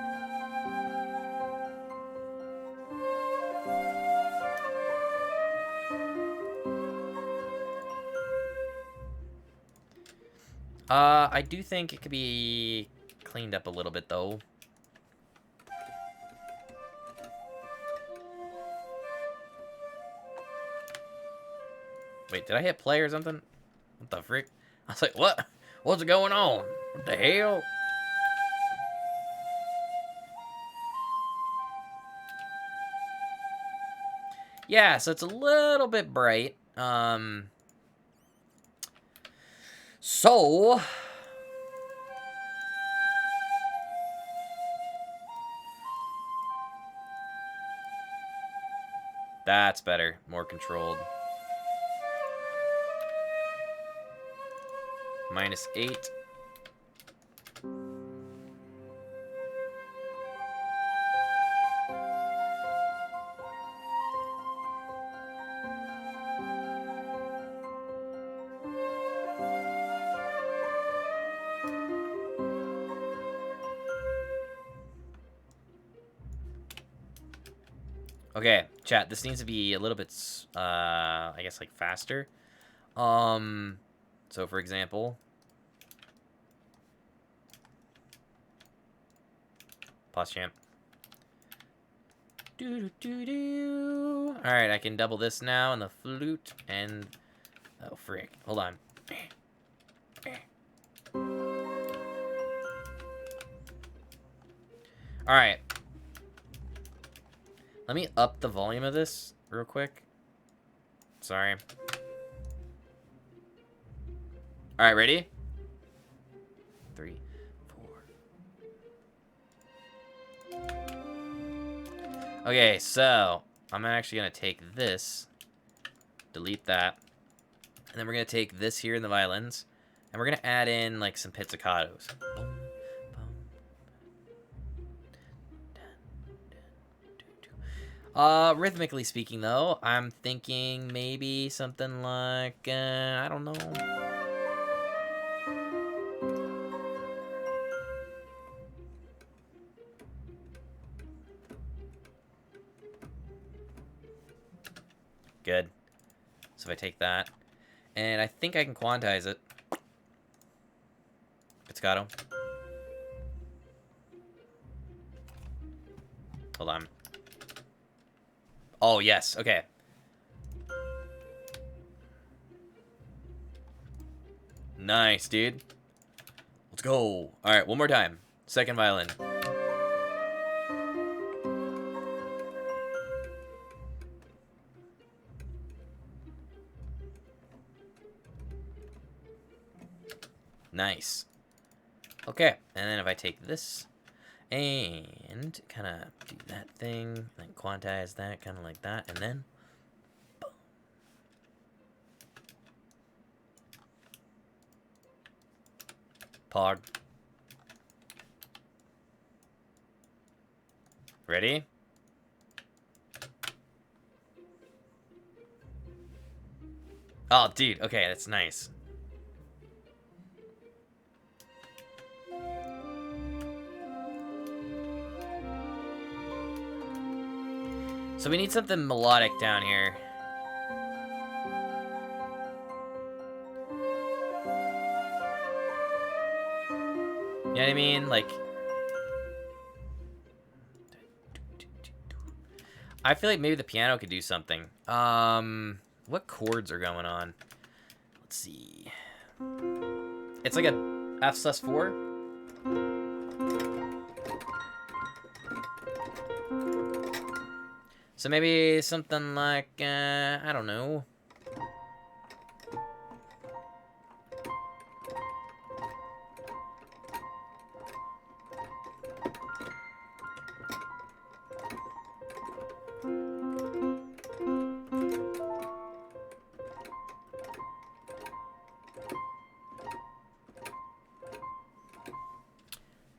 A: I do think it could be cleaned up a little bit, though. Wait, did I hit play or something? What the frick? I was like, what? What's going on? What the hell? Yeah, so it's a little bit bright. So... That's better. More controlled. -8. Okay, chat, this needs to be a little bit, I guess, like, faster. So, for example... Pause champ. Doo-doo-doo-doo. Alright, I can double this now on the flute, and... Oh, frick. Hold on. Alright. Let me up the volume of this real quick. Sorry. Alright, ready? 3, 4. Okay, so I'm actually going to take this, delete that, and then we're going to take this here in the violins, and we're going to add in like some pizzicatos. Rhythmically speaking, though, I'm thinking maybe something like, I don't know. Good. So if I take that, and I think I can quantize it. Pizzicato. Hold on. Oh, yes. Okay. Nice, dude. Let's go. All right, one more time. Second violin. Nice. Okay, and then if I take this and kind of do that thing, then quantize that kind of like that, and then boom. Pog. Ready? Oh, dude. Okay, that's nice. So we need something melodic down here. know what I mean? Like, I feel like maybe the piano could do something. What chords are going on? Let's see. It's like a F sus4. So maybe something like, I don't know.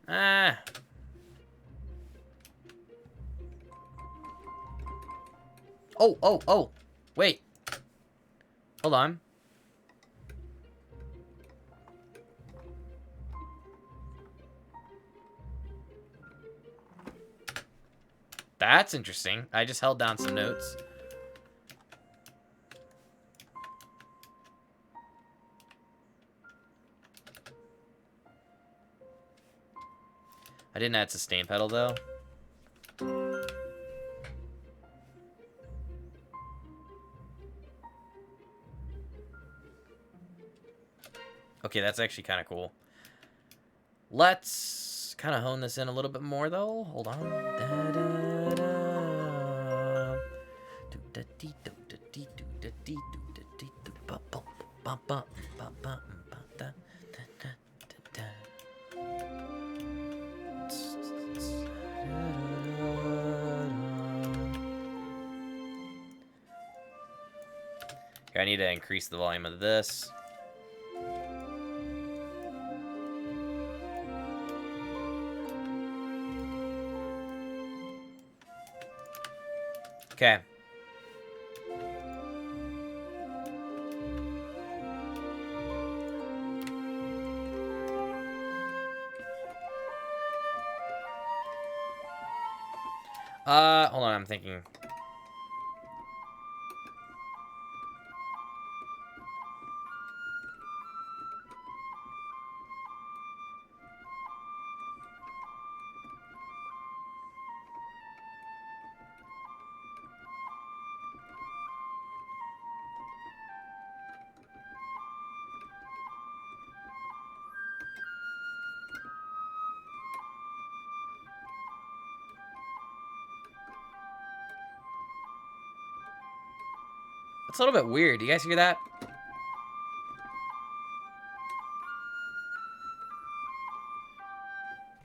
A: Ah. Oh. Wait. Hold on. That's interesting. I just held down some notes. I didn't add sustain pedal though. Okay, that's actually kind of cool. Let's kind of hone this in a little bit more though. Hold on. Here, I need to increase the volume of this. Okay. Hold on, I'm thinking. It's a little bit weird. Do you guys hear that?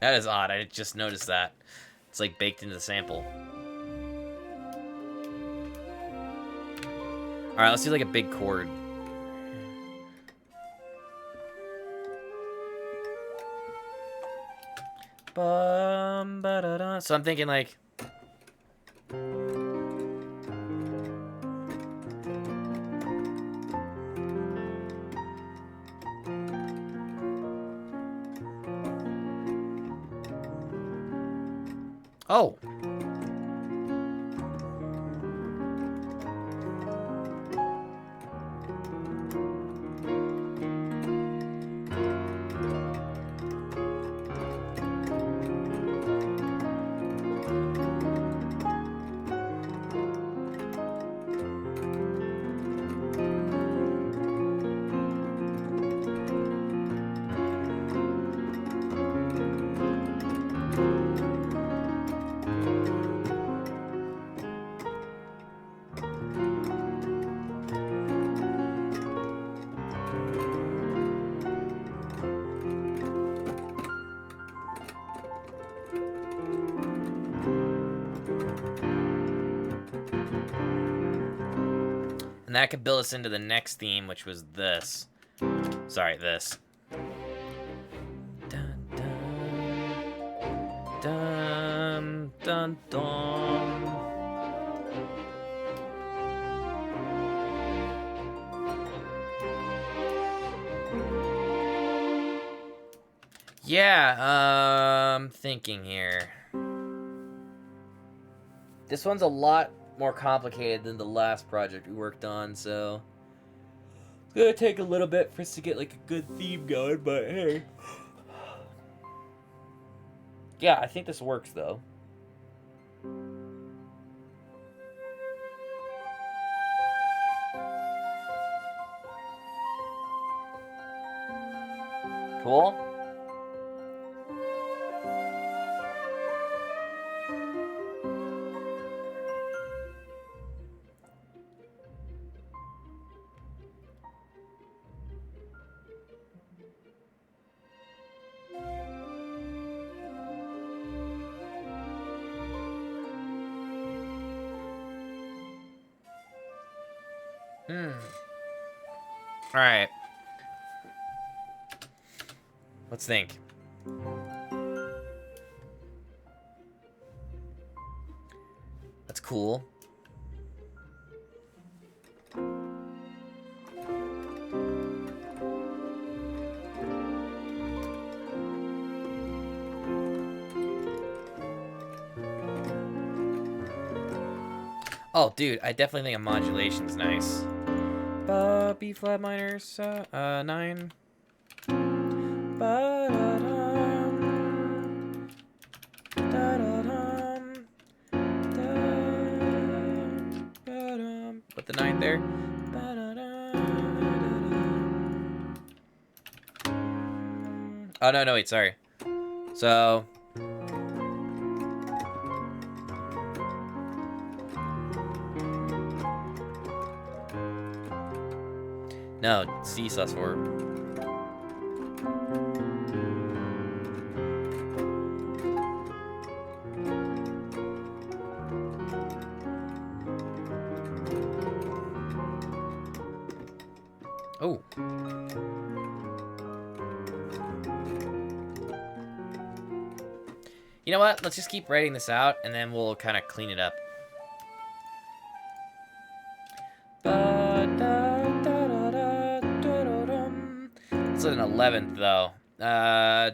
A: That is odd. I just noticed that. It's like baked into the sample. Alright, let's do like a big chord. So I'm thinking like... Oh. And that could build us into the next theme, which was this. Sorry, this. Dun, dun, dun, dun, dun. Yeah, I'm thinking here. This one's a lot more complicated than the last project we worked on, so it's gonna take a little bit for us to get like a good theme going, but hey. Yeah, I think this works though. Cool. Alright. Let's think. That's cool. Oh, dude, I definitely think a modulation's nice. B flat minor, 9. Ba-da-dum. Da-da-dum. Da-da-dum. Put the 9 there. Ba-da-dum. Oh, no, wait, sorry. So... No, C sus4. Oh. You know what? Let's just keep writing this out, and then we'll kind of clean it up. It's an 11th, though.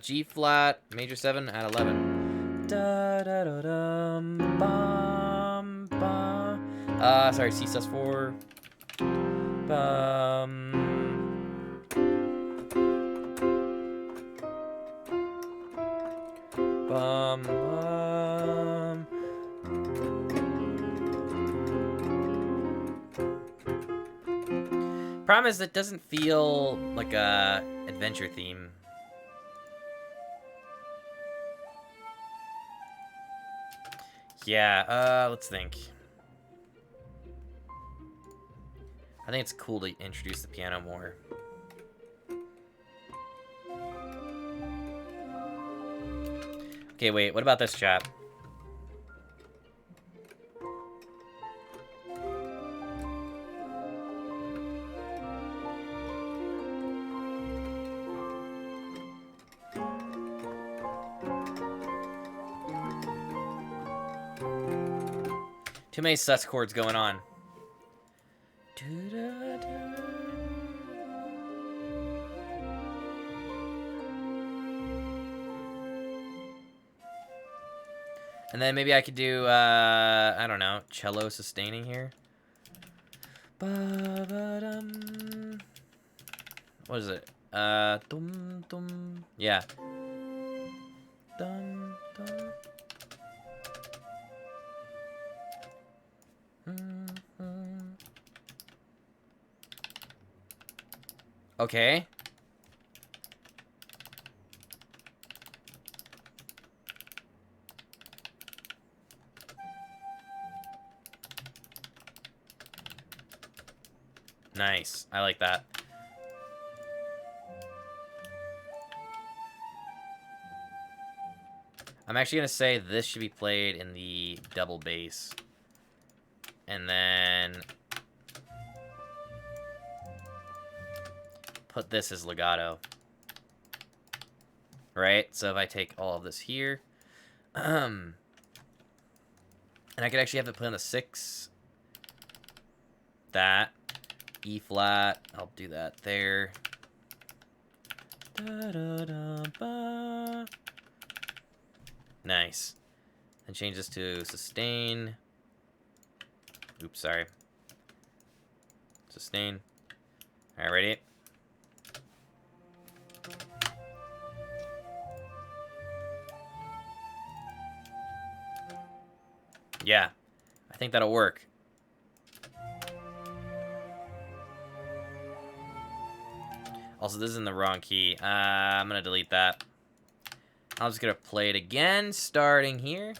A: G flat, major 7 at 11. Sorry, C sus4. Problem is, it doesn't feel like a adventure theme. Yeah, let's think. I think it's cool to introduce the piano more. Okay, wait, what about this, chat? Too many sus chords going on. And then maybe I could do, I don't know, cello sustaining here. What is it? Dum dum. Yeah. Dum dum. Okay. Nice. I like that. I'm actually going to say this should be played in the double bass. And then put this as legato. Right? So if I take all of this here, and I could actually have it play on the 6. That. E flat. I'll do that there. Nice. And change this to sustain. Oops, sorry. Sustain. Alright, ready? Yeah, I think that'll work. Also, this is in the wrong key. I'm gonna delete that. I'm just gonna play it again, starting here.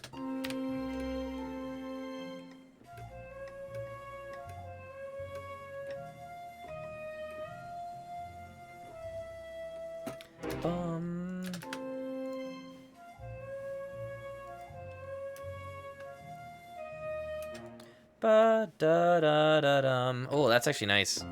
A: Ba da da da dum. Oh, that's actually nice.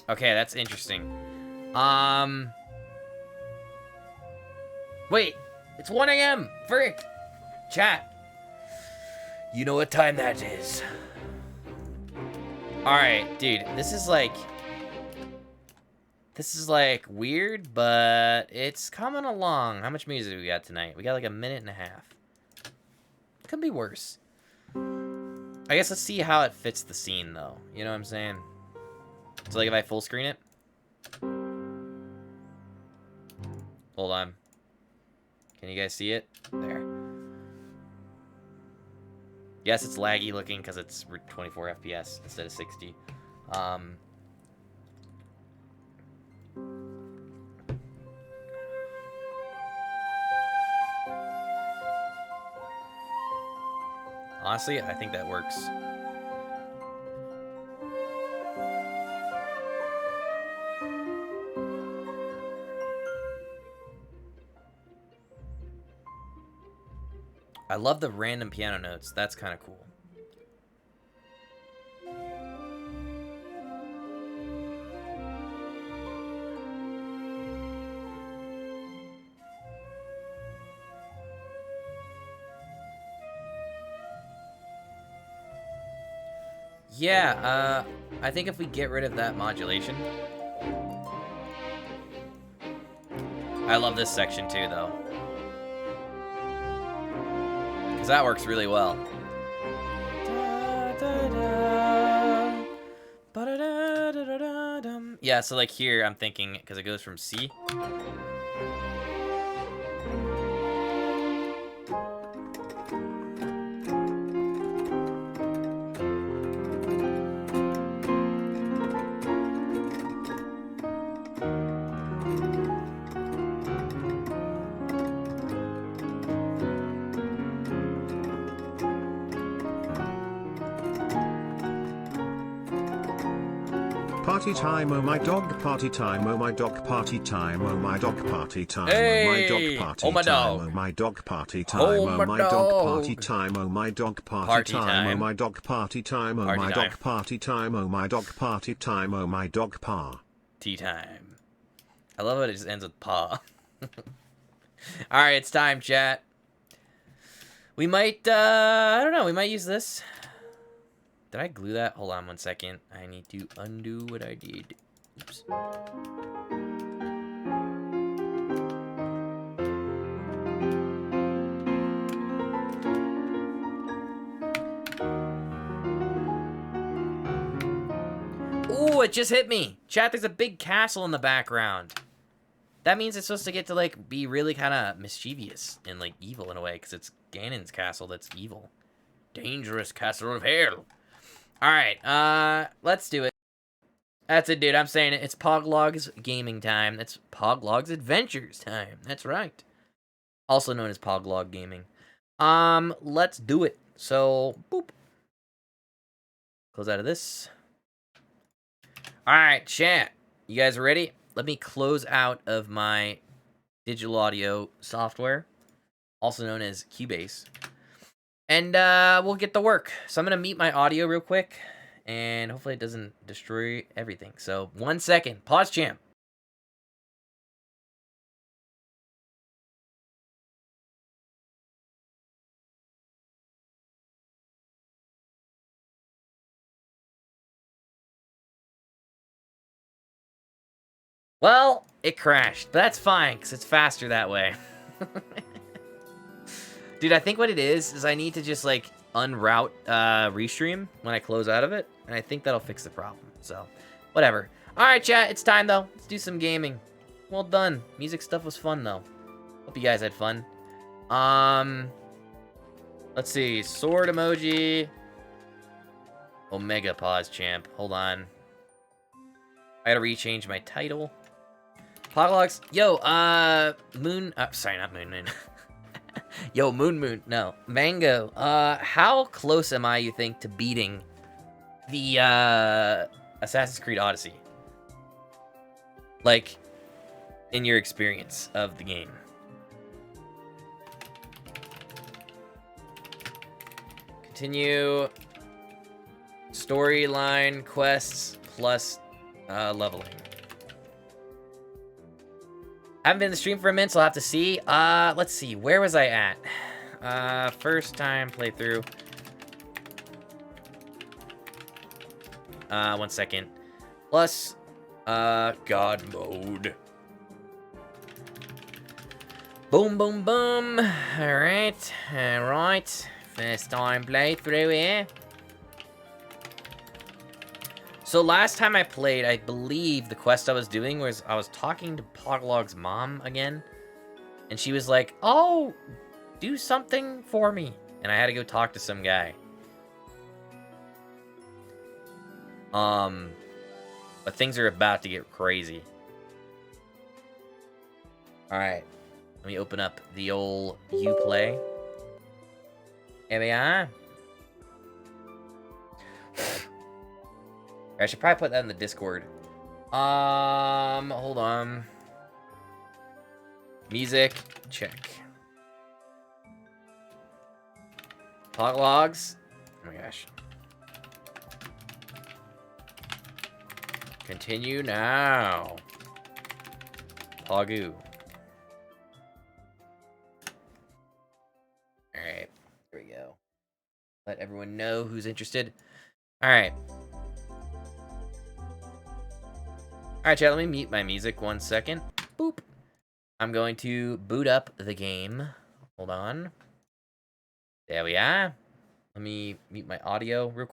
A: Okay, that's interesting. Wait, it's 1 a.m. Frick. Chat. You know what time that is. Alright, dude, this is like weird, but it's coming along. How much music do we got tonight? We got like a minute and a half. Could be worse. I guess let's see how it fits the scene, though. You know what I'm saying? So, like, if I full screen it. Hold on. Can you guys see it? There. Yes, it's laggy looking because it's 24 FPS instead of 60. Honestly, I think that works. I love the random piano notes. That's kind of cool. Yeah, I think if we get rid of that modulation. I love this section too, though. Because that works really well. Yeah, so like here, I'm thinking, because it goes from C.
B: Party time, oh my dog, party time, oh my dog, party time, oh my dog, party time,
A: Hey!
B: oh my dog, party
A: Oh my
B: time,
A: dog.
B: oh my dog, party time,
A: Oh
B: oh
A: my
B: my dog, party
A: dog.
B: time, oh my dog,
A: Party
B: party time, oh
A: time.
B: my dog, party time, oh
A: Party
B: my
A: time.
B: dog, party time, oh my dog, party time, oh my dog,
A: Tea time. I love it. It just ends with paw. All right, it's time, chat. We might, I don't know. We might use this. Did I glue that? Hold on 1 second. I need to undo what I did. Oops. Ooh, it just hit me. Chat, there's a big castle in the background. That means it's supposed to get to, like, be really kind of mischievous and, like, evil in a way, because it's Ganon's castle that's evil. Dangerous castle of hell. Alright, let's do it. That's it, dude. I'm saying it. It's Poglog's gaming time. It's Poglog's adventures time. That's right. Also known as Poglog Gaming. Let's do it. So, boop. Close out of this. Alright, chat. You guys ready? Let me close out of my digital audio software, also known as Cubase. And we'll get to work. So I'm going to mute my audio real quick, and hopefully it doesn't destroy everything. So 1 second. Pause, champ. Well, it crashed, but that's fine, because it's faster that way. Dude, I think what it is I need to just, like, unroute Restream when I close out of it, and I think that'll fix the problem, so, whatever. Alright, chat, it's time, though. Let's do some gaming. Well done. Music stuff was fun, though. Hope you guys had fun. Let's see. Sword emoji. Omega pause champ. Hold on. I gotta rechange my title. Podlogs. Yo, Moon. Sorry, not Moon. Yo, Moon. No. Mango. How close am I, you think, to beating the, Assassin's Creed Odyssey? Like, in your experience of the game. Continue. Storyline quests plus leveling. Haven't been in the stream for a minute, so I'll have to see. Let's see. Where was I at? First time playthrough. 1 second. Plus, God mode. Boom, boom, boom. Alright. Alright. First time playthrough here. So last time I played, I believe the quest I was doing was I was talking to Poglog's mom again. And she was like, oh, do something for me. And I had to go talk to some guy. But things are about to get crazy. Alright. Let me open up the old Uplay. Here we are. I should probably put that in the Discord. Hold on. Music, check. Potlogs. Oh my gosh. Continue now. Pogu. Alright. Here we go. Let everyone know who's interested. Alright. Alright, chat, let me mute my music 1 second. Boop. I'm going to boot up the game. Hold on. There we are. Let me mute my audio real quick.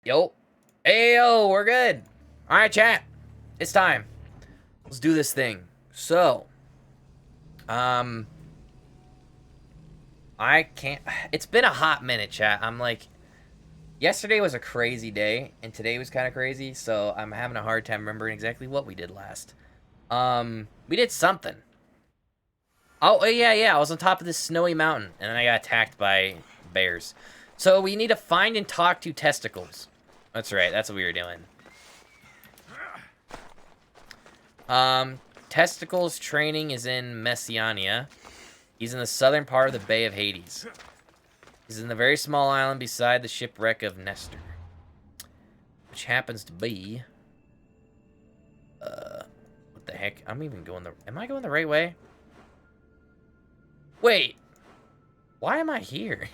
A: Yo. Ayo, we're good. Alright, chat. It's time. Let's do this thing. So. I can't. It's been a hot minute, chat. I'm like. Yesterday was a crazy day, and today was kind of crazy, so I'm having a hard time remembering exactly what we did last. We did something. Oh, yeah. I was on top of this snowy mountain, and then I got attacked by bears. So we need to find and talk to testicles. That's right, that's what we were doing. Testicles training is in Messiania. He's in the southern part of the Bay of Hades. He's in the very small island beside the shipwreck of Nestor. Which happens to be... what the heck? I'm even going the... Am I going the right way? Wait! Why am I here?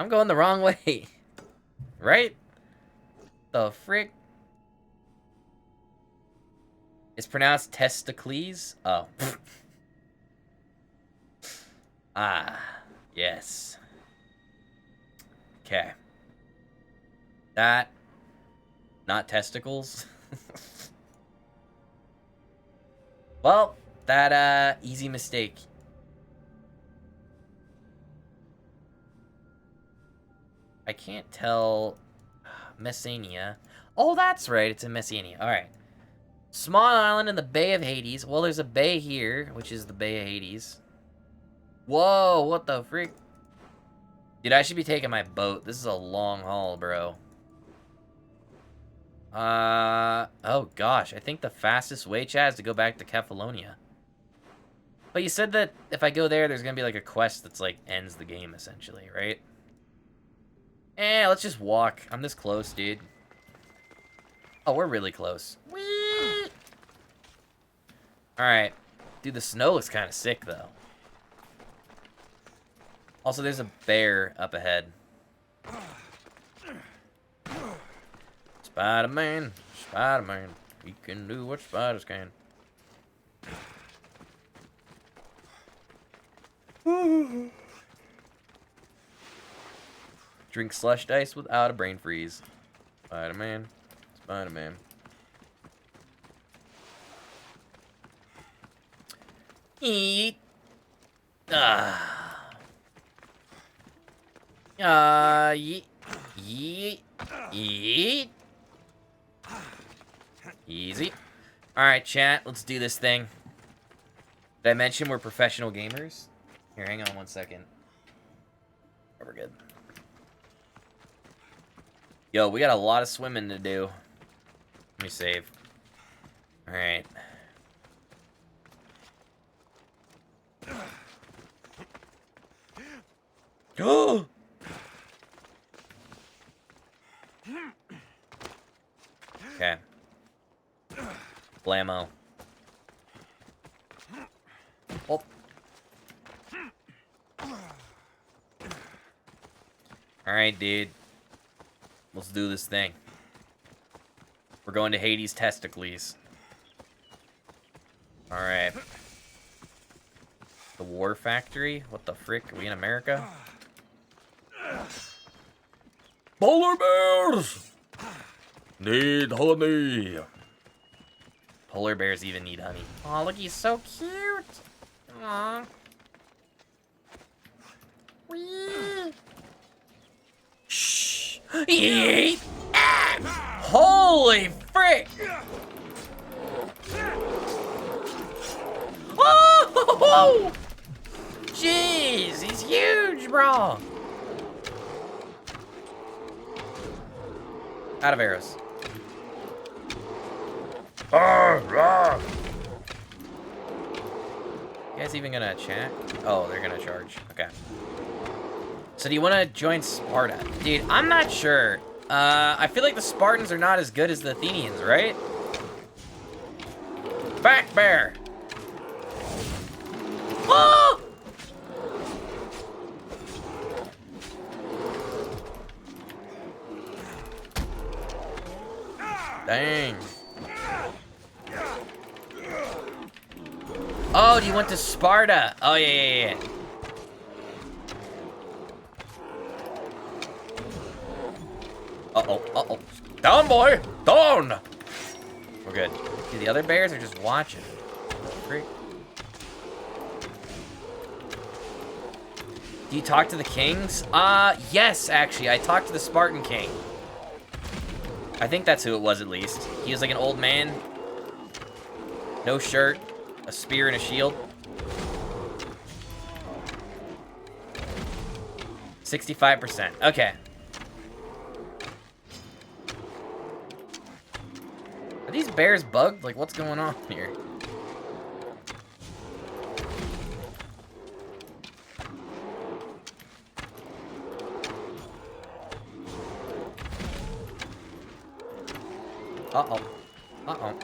A: I'm going the wrong way. Right? The frick? It's pronounced testicles? Oh. Ah, yes. Okay. That, not testicles. Well, that, easy mistake. I can't tell. Messenia. Oh, that's right. It's in Messenia. All right. Small island in the Bay of Hades. Well, there's a bay here, which is the Bay of Hades. Whoa, what the freak? Dude, I should be taking my boat. This is a long haul, bro. Oh gosh. I think the fastest way, Chad, is to go back to Kefalonia. But you said that if I go there, there's gonna be like a quest that's like ends the game, essentially, right? Eh, let's just walk. I'm this close, dude. Oh, we're really close. Whee! Alright. Dude, the snow looks kind of sick, though. Also, there's a bear up ahead. Spider-Man, Spider-Man. He can do what spiders can. Drink slush dice without a brain freeze. Spider-Man, Spider-Man. Eat. Yeet. Yeet. Yeet. Easy. Alright, chat. Let's do this thing. Did I mention we're professional gamers? Here, hang on one second. Oh, we're good. Yo, we got a lot of swimming to do. Let me save. Alright. Oh! Okay. Blammo. Oh. Alright, dude. Let's do this thing. We're going to Hades' testicles. Alright. The War Factory? What the frick? Are we in America? Polar bears! Need honey. Polar bears even need honey. Oh, look, he's so cute. Aww. Whee. Shh. Yeet. Ah. Holy frick. Oh! Jeez, he's huge, bro. Out of arrows. You guys even gonna chat? Oh, they're gonna charge. Okay. So do you want to join Sparta? Dude, I'm not sure. I feel like the Spartans are not as good as the Athenians, right? Back bear. Oh! Dang. Oh, do you want to Sparta? Oh, yeah. Uh-oh. Down, boy! Down! We're good. Dude, the other bears are just watching. Great. Do you talk to the kings? Yes, actually. I talked to the Spartan king. I think that's who it was, at least. He was like an old man. No shirt. A spear and a shield. 65%. Okay. Are these bears bugged? Like, what's going on here? Uh-oh. Uh-oh.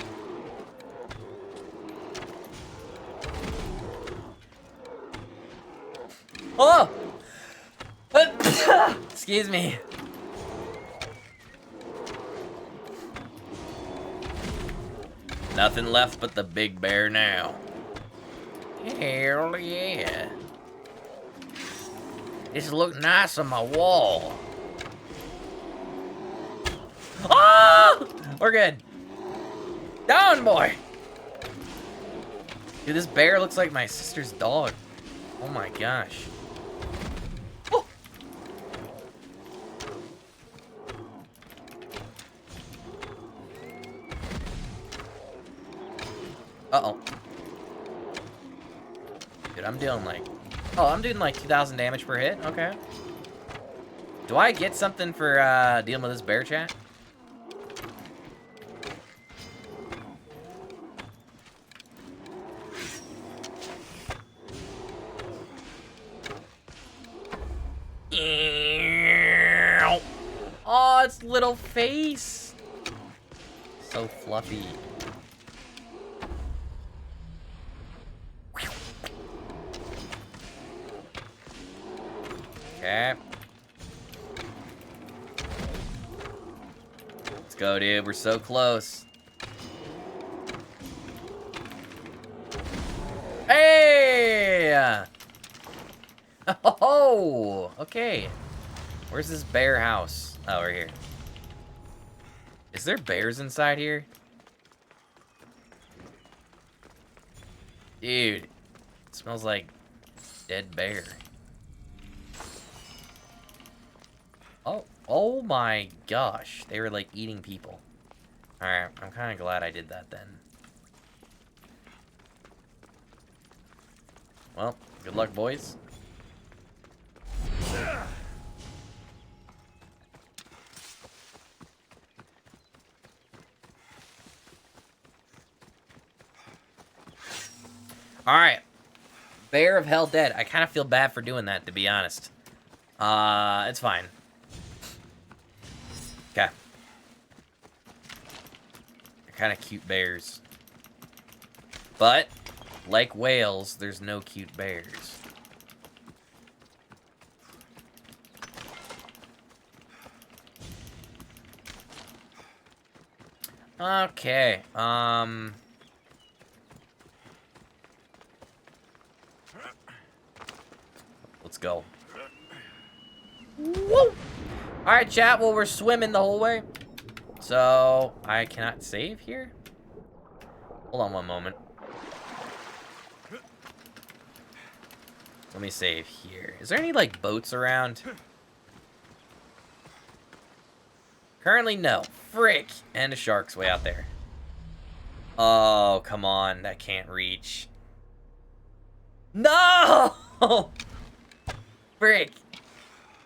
A: Oh! Excuse me. Nothing left but the big bear now. Hell yeah. This look nice on my wall. Oh! We're good. Down, boy. Dude, this bear looks like my sister's dog. Oh my gosh. Oh. Uh-oh. Dude, I'm doing like... Oh, I'm doing like 2,000 damage per hit? Okay. Do I get something for dealing with this bear, chat? Oh, its little face. So fluffy. Okay. Let's go, dude. We're so close. Hey! Oh, okay. Where's this bear house? Oh, we're here. Is there bears inside here? Dude, it smells like dead bear. Oh my gosh. They were like eating people. Alright, I'm kind of glad I did that then. Well, good luck, boys. Alright. Bear of Hell dead. I kind of feel bad for doing that, to be honest. It's fine. Okay. They're kind of cute bears. But, like whales, there's no cute bears. Okay, let's go. Woo! Alright, chat, well, we're swimming the whole way. So, I cannot save here? Hold on one moment. Let me save here. Is there any, like, boats around? Currently, no. Frick! And a shark's way out there. Oh, come on. That can't reach. No! Frick!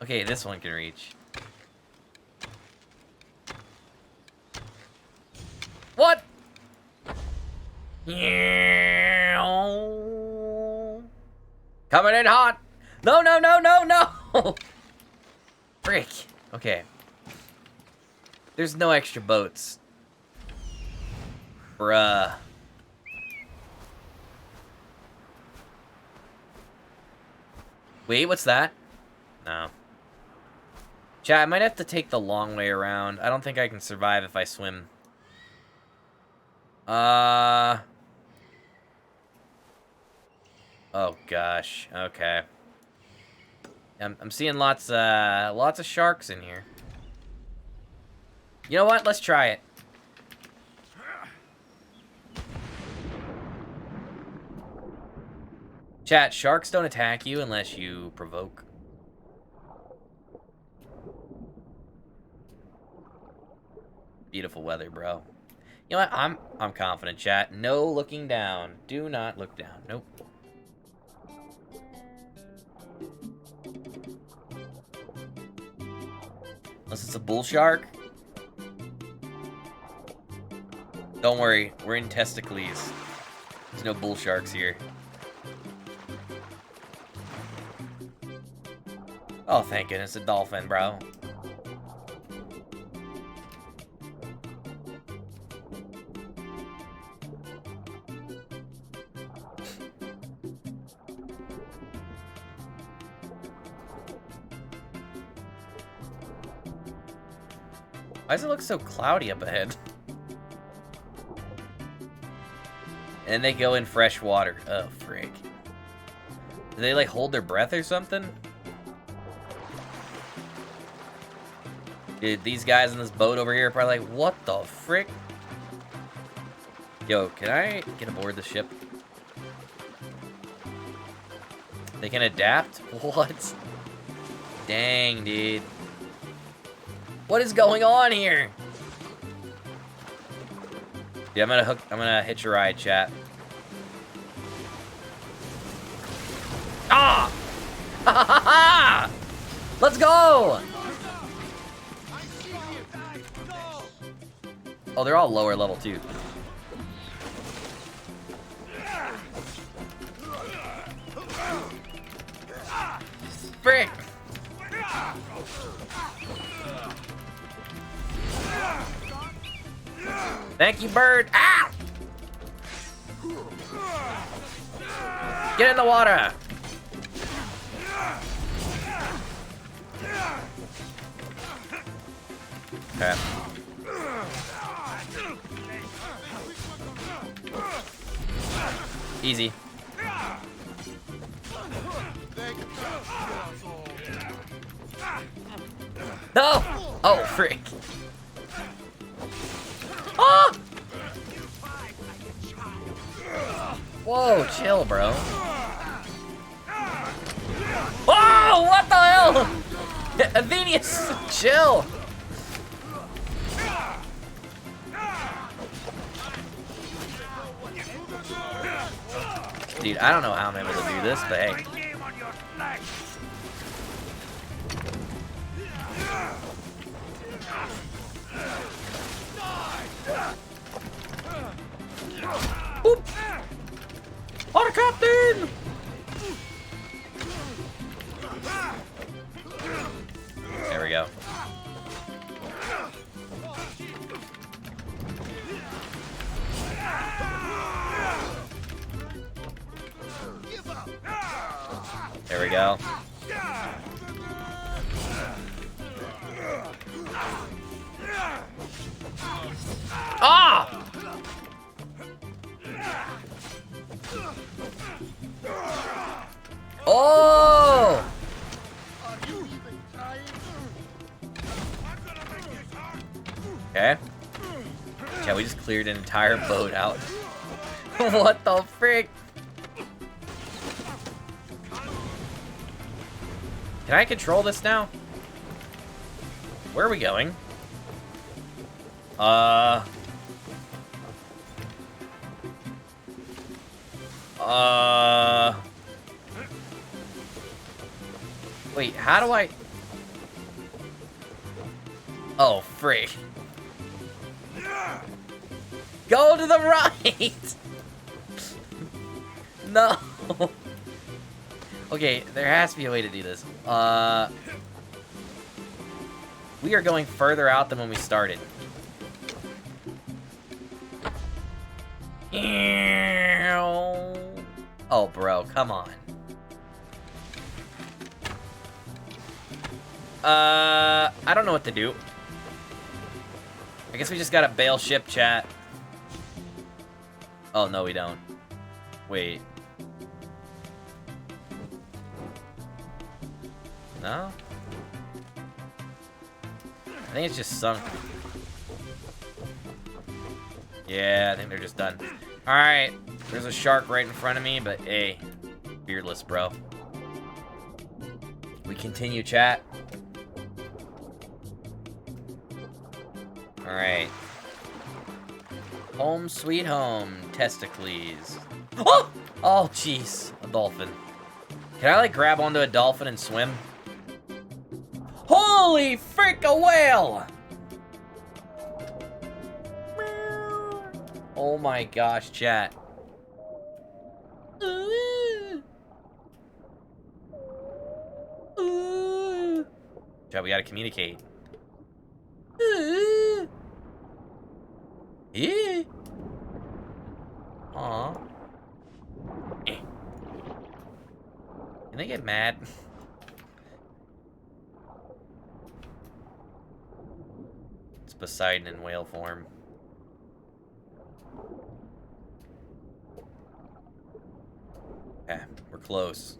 A: Okay, this one can reach. What? Coming in hot! No, no, no, no, no! Frick. Okay. There's no extra boats. Bruh. Wait, what's that? No. Chat, I might have to take the long way around. I don't think I can survive if I swim. Oh gosh. Okay. I'm seeing lots of sharks in here. You know what? Let's try it. Chat, sharks don't attack you unless you provoke. Beautiful weather, bro. You know what? I'm confident, chat. No looking down. Do not look down. Nope. Unless it's a bull shark. Don't worry, we're in testicles. There's no bull sharks here. Oh, thank goodness, a dolphin, bro. Why does it look so cloudy up ahead? And they go in fresh water. Oh, frick. Do they, like, hold their breath or something? Dude, these guys in this boat over here are probably like, what the frick? Yo, can I get aboard the ship? They can adapt? What? Dang, dude. What is going on here? Yeah, I'm gonna hitch a ride, chat. Ah! Ha ha ha ha! Let's go! Oh, they're all lower level too. Frick! Thank you, bird. Ah! Get in the water. Okay. Easy. No! Oh, frick. Ah! Whoa, chill, bro. Oh, what the hell? Athenius, chill. Dude, I don't know how I'm able to do this, but hey. Boop. Water captain! There we go. There we go. Ah! Oh! Okay. Yeah, we just cleared an entire boat out. What the frick? Can I control this now? Where are we going? Wait, how do I... Oh, frick. Go to the right! No! Okay, there has to be a way to do this. We are going further out than when we started. Oh, bro, come on. I don't know what to do. I guess we just gotta bail ship, chat. Oh, no, we don't. Wait. No? I think it's just sunk. Yeah, I think they're just done. Alright, there's a shark right in front of me, but hey, fearless, bro. We continue, chat. Alright. Home sweet home, testicles. Oh! Oh, jeez. A dolphin. Can I, like, grab onto a dolphin and swim? Holy frick, a whale! Oh my gosh, chat. Chat, we gotta communicate. Yeah. Aw. Can they get mad? It's Poseidon in whale form. Yeah, we're close.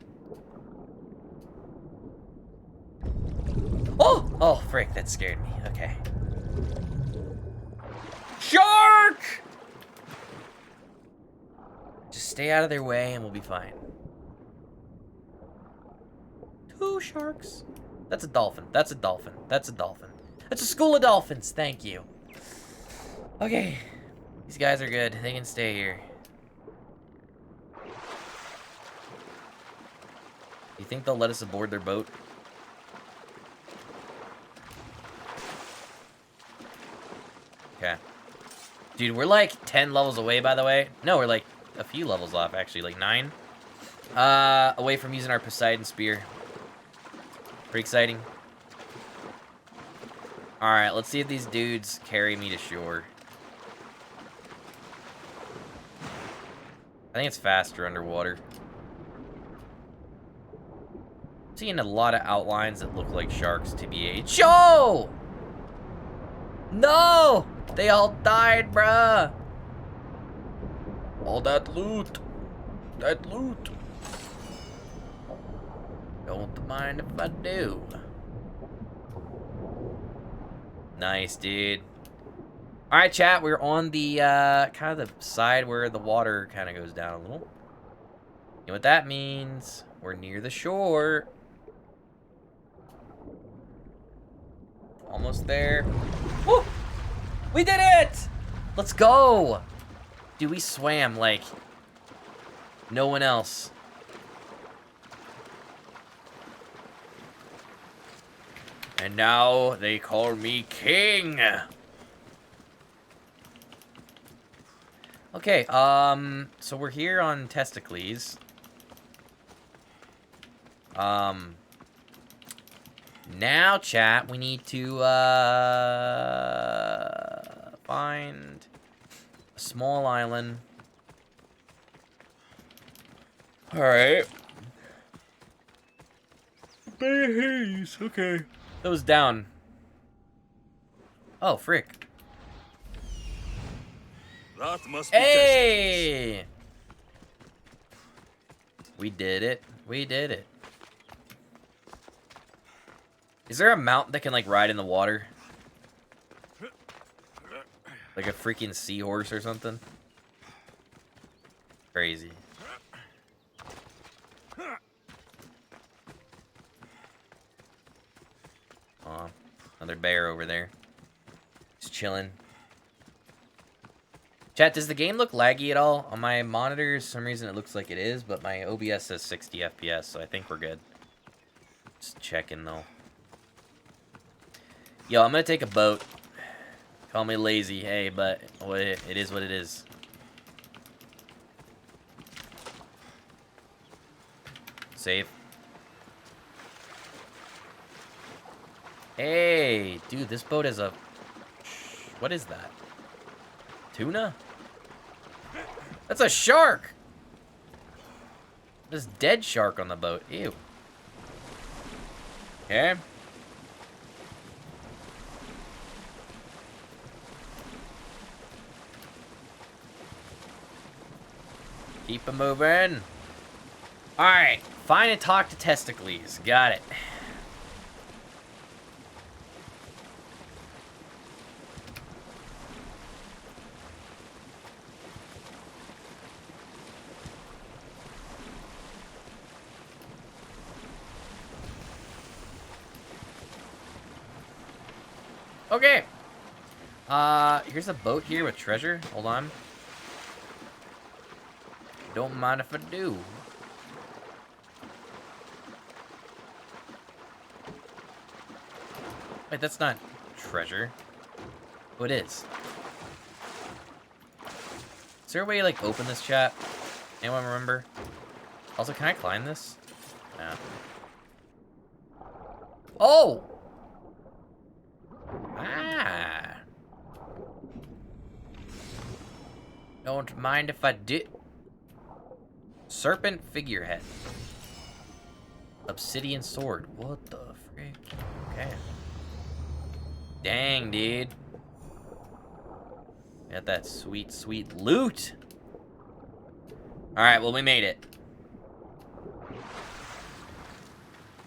A: Oh! Oh, frick, that scared me. Okay. Shark! Just stay out of their way and we'll be fine. 2 sharks. That's a dolphin. That's a dolphin. That's a dolphin. That's a school of dolphins. Thank you. Okay. These guys are good. They can stay here. you think they'll let us aboard their boat? Okay. Dude, we're like 10 levels away, by the way. No, we're like a few levels off, actually. Like 9. Away from using our Poseidon Spear. Pretty exciting. Alright, let's see if these dudes carry me to shore. I think it's faster underwater. Seeing a lot of outlines that look like sharks, TBH. Oh! No! They all died, bruh! All that loot. That loot. Don't mind if I do. Nice, dude. Alright, chat, we're on the, kind of the side where the water kind of goes down a little. You know what that means? We're near the shore. Almost there. Woo! We did it! Let's go! Dude, we swam like no one else. And now they call me king. Okay, so we're here on Testicles. Now, chat, we need to, find a small island. Alright. Bay Hades, okay. That was down. Oh, frick.
C: That must be
A: Hey! We did it. We did it. Is there a mount that can, like, ride in the water? Like a freaking seahorse or something? Crazy. Aw, another bear over there. Just chilling. Chat, does the game look laggy at all? On my monitors, for some reason it looks like it is, but my OBS says 60 FPS, so I think we're good. Just checking, though. Yo, I'm gonna take a boat. Call me lazy, hey, but it is what it is. Save. Hey, dude, this boat is a... What is that? Tuna? That's a shark! There's dead shark on the boat. Ew. Okay. Keep it moving. Alright. Find and talk to Testicles. Got it. Okay. Here's a boat here with treasure. Hold on. Don't mind if I do. Wait, that's not treasure. Oh, it is. Is there a way to, like, open this, chat? Anyone remember? Also, can I climb this? Yeah. Oh! Ah! Don't mind if I do. Serpent figurehead. Obsidian sword. What the frick? Okay. Dang, dude. Got that sweet, sweet loot. Alright, well, we made it.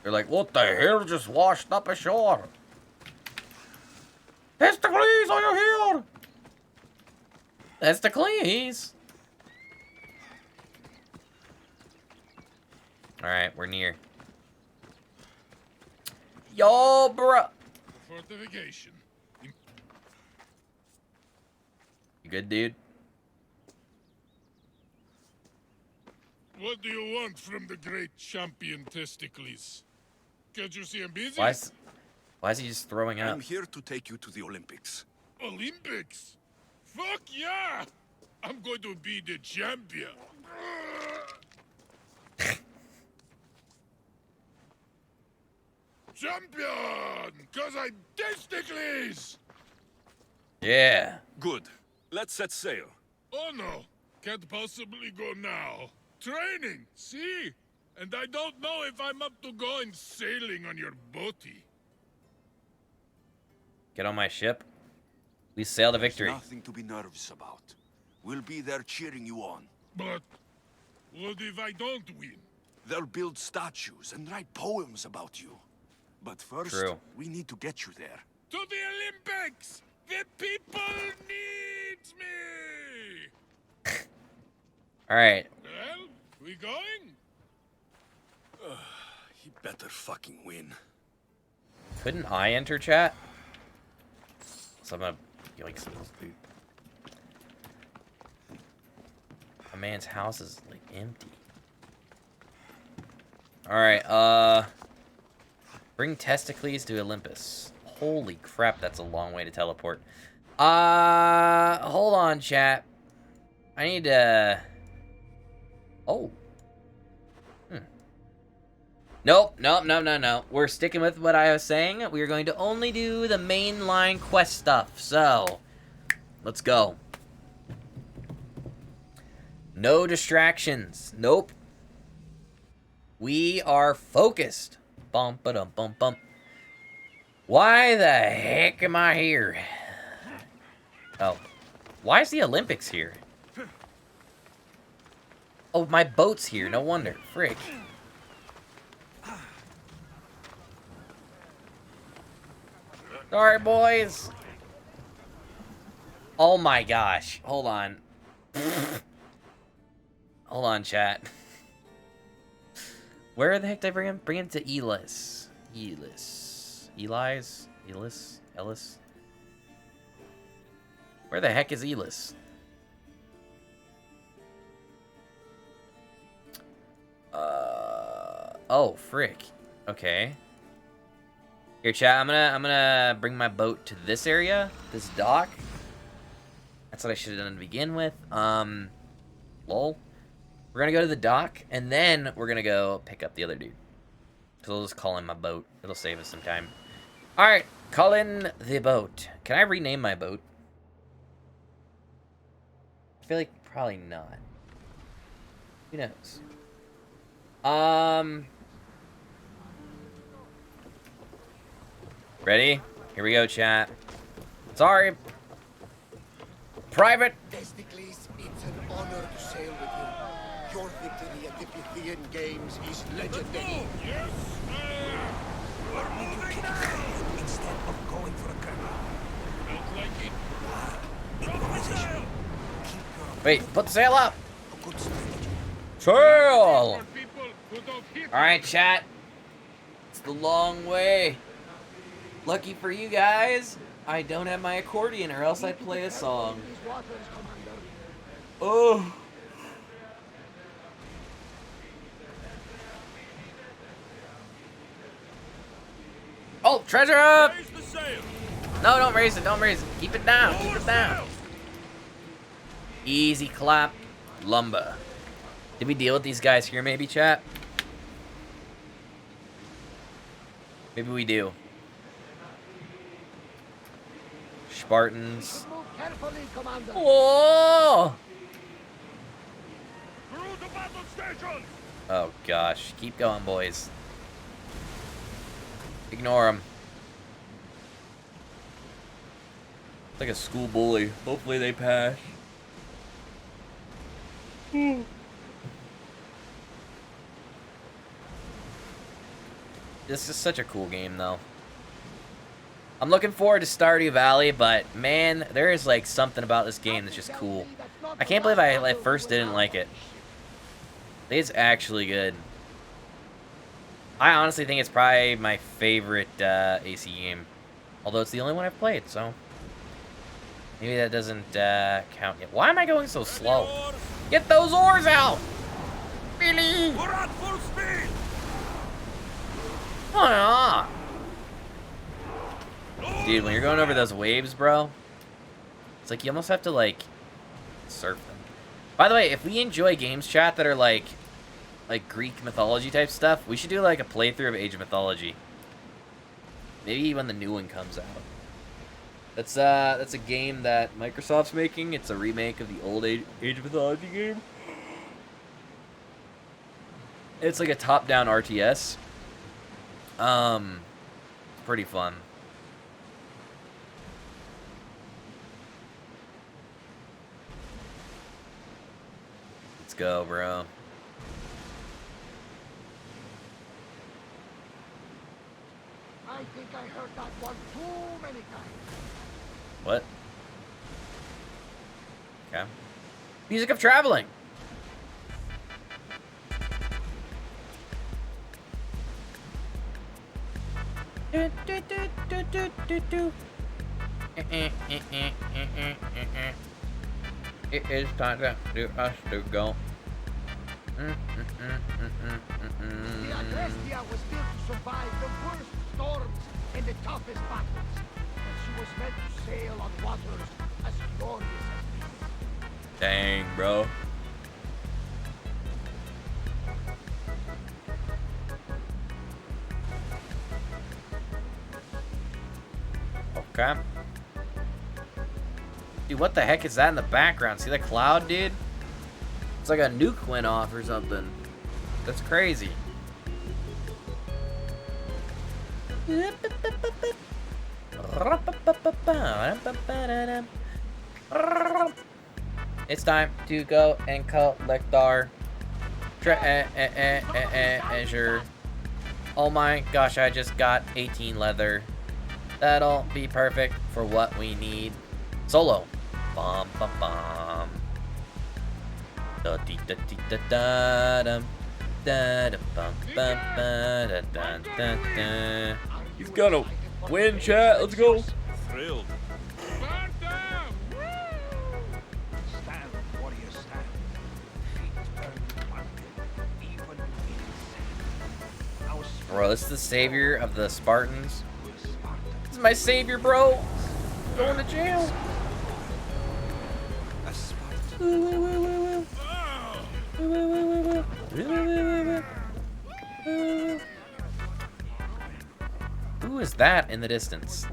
A: They're like, what the hell just washed up ashore? Testicles, are you here? Testicles. Alright, we're near. Yo, bro.
C: Fortification.
A: You good, dude?
C: What do you want from the great champion Testicles? Can't you see I'm busy?
A: Why is he just throwing up?
E: I'm here to take you to the Olympics.
C: Olympics? Fuck yeah! I'm going to be the champion. Champion! Cause I'm Testicles!
A: Yeah.
E: Good. Let's set sail.
C: Oh no, can't possibly go now. Training, see? And I don't know if I'm up to going sailing on your boaty.
A: Get on my ship. We sail to victory.
E: There's nothing to be nervous about. We'll be there cheering you on.
C: But what if I don't win?
E: They'll build statues and write poems about you. But first,
A: True.
E: we need to get you there.
C: To the Olympics! The people needs me!
A: Alright.
C: Well, we going?
E: He better fucking win.
A: Couldn't I enter chat? So I'm gonna like a man's house is like empty. Alright, bring Testicles to Olympus. Holy crap, that's a long way to teleport. Hold on, chat. I need to... Oh. Nope. We're sticking with what I was saying. We are going to only do the mainline quest stuff. So, let's go. No distractions. Nope. We are focused. Bum ba dum bum bum. Why the heck am I here? Oh. Why is the Olympics here? Oh, my boat's here. No wonder. Frick. Sorry, boys. Oh my gosh. Hold on. Hold on, chat. Where the heck did I bring him? Bring him to Elis. Elis? Ellis? Where the heck is Elis? Oh, frick. Okay. Here, chat, I'm gonna bring my boat to this area, this dock. That's what I should have done to begin with. Lol. We're gonna go to the dock, and then we're gonna go pick up the other dude. So we'll just call in my boat. It'll save us some time. Alright, call in the boat. Can I rename my boat? I feel like probably not. Who knows? Ready? Here we go, chat. Sorry. Private.
F: Testicles, it's an honor to sail with you. Your victory at the Pythian Games is legendary.
C: Yes,
F: We're moving now! Instead of going for a curve.
C: felt like it.
F: Improvisation. Keep your
A: Wait, put the sail up.
F: a good strategy.
A: Sail.
C: For people who don't hit.
A: Alright, chat. It's the long way. Lucky for you guys, I don't have my accordion or else I'd play a song. Oh. Oh, treasure up!
C: Raise the sail.
A: No, don't raise it, don't raise it. Keep it down, keep it down. Easy clap, lumber. Did we deal with these guys here maybe, chat? Maybe we do. Spartans. Whoa!
C: Through the battle station.
A: Oh gosh, keep going, boys. Ignore them. It's like a school bully. Hopefully they pass. This is such a cool game, though. I'm looking forward to Stardew Valley, but man, there is like something about this game that's just cool. I can't believe I at first didn't like it. It's actually good. I honestly think it's probably my favorite AC game. Although it's the only one I've played, so... Maybe that doesn't count yet. Why am I going so slow? Get those oars out! Billy!
E: We're at full speed!
A: Oh, yeah. Dude, when you're going over those waves, bro, it's like you almost have to, like, surf them. By the way, if we enjoy games, chat, that are, like Greek mythology type stuff, we should do, like, a playthrough of Age of Mythology. Maybe when the new one comes out. That's a game that Microsoft's making. It's a remake of the old Age of Mythology game. It's like a top-down RTS. Pretty fun. Let's go, bro.
F: I think I heard that one too many times.
A: What? Okay. Music of traveling. It is time to do us to go.
F: The Agrestia was built to survive the worst storms and the toughest battles. And she was meant to sail on waters as glorious as these.
A: Dang, bro. Okay. Dude, what the heck is that in the background? See the cloud, dude? It's like a nuke went off or something. That's crazy. It's time to go and collect our treasure. Oh my gosh, I just got 18 leather. That'll be perfect for what we need. Solo. Bum bum bum. Da dee da dee da da dum. Da da bum bum ba da da da da. He's gonna win, chat. Let's go.
E: Thrilled.
C: Sparta!
F: Stand, warrior, stand. Feet turn wanted, even in sand. Our
A: Bro, this is the savior of the Spartans.
F: will Sparta.
A: This is my savior, bro. Going to jail.
E: As Sparta.
A: Woo, woo, woo, woo, woo.
C: Oh!
A: Woo, woo, woo, woo, woo. Woo, woo, woo, woo, woo. Who is that in the distance?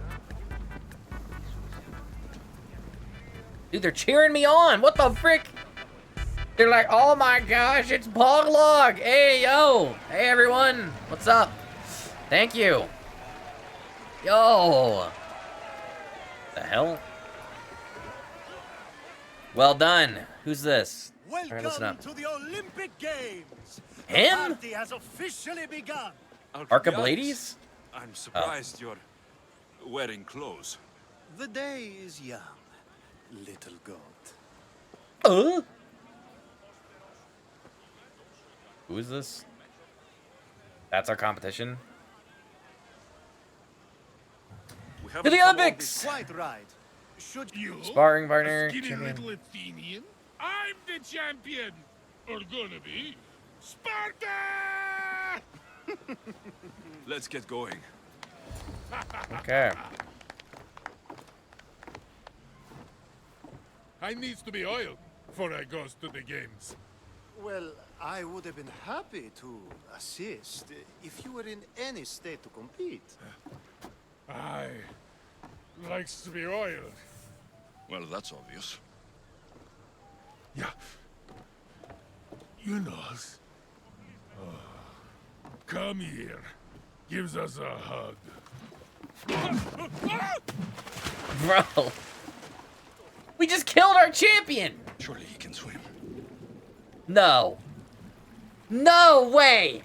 A: Dude, they're cheering me on. What the frick? They're like, oh my gosh, it's Poglog. Hey, yo. Hey, everyone. What's up? Thank you. Yo. The hell? Well done. Who's this? All right, listen up.
G: to the Olympic Games.
A: Him?
G: The party has officially begun.
A: Archiblades?
E: I'm surprised you're wearing clothes.
G: The day is young, little goat.
A: Who is this? That's our competition?
E: We
A: To
E: haven't
A: the
E: come all
A: Olympics!
G: Quite right. Should
C: You?
A: Sparring partner,
C: A skinny
A: champion.
C: little Athenian? I'm the champion! Or gonna be. Sparta!
E: this- Let's get going.
A: Okay.
C: I needs to be oiled before I goes to the games.
G: Well, I would have been happy to assist if you were in any state to compete.
C: I likes to be oiled.
E: Well, that's obvious.
C: Yeah. You knows. Come here. Gives us a hug.
A: Bro. We just killed our champion!
E: Surely he can swim.
A: No. No way!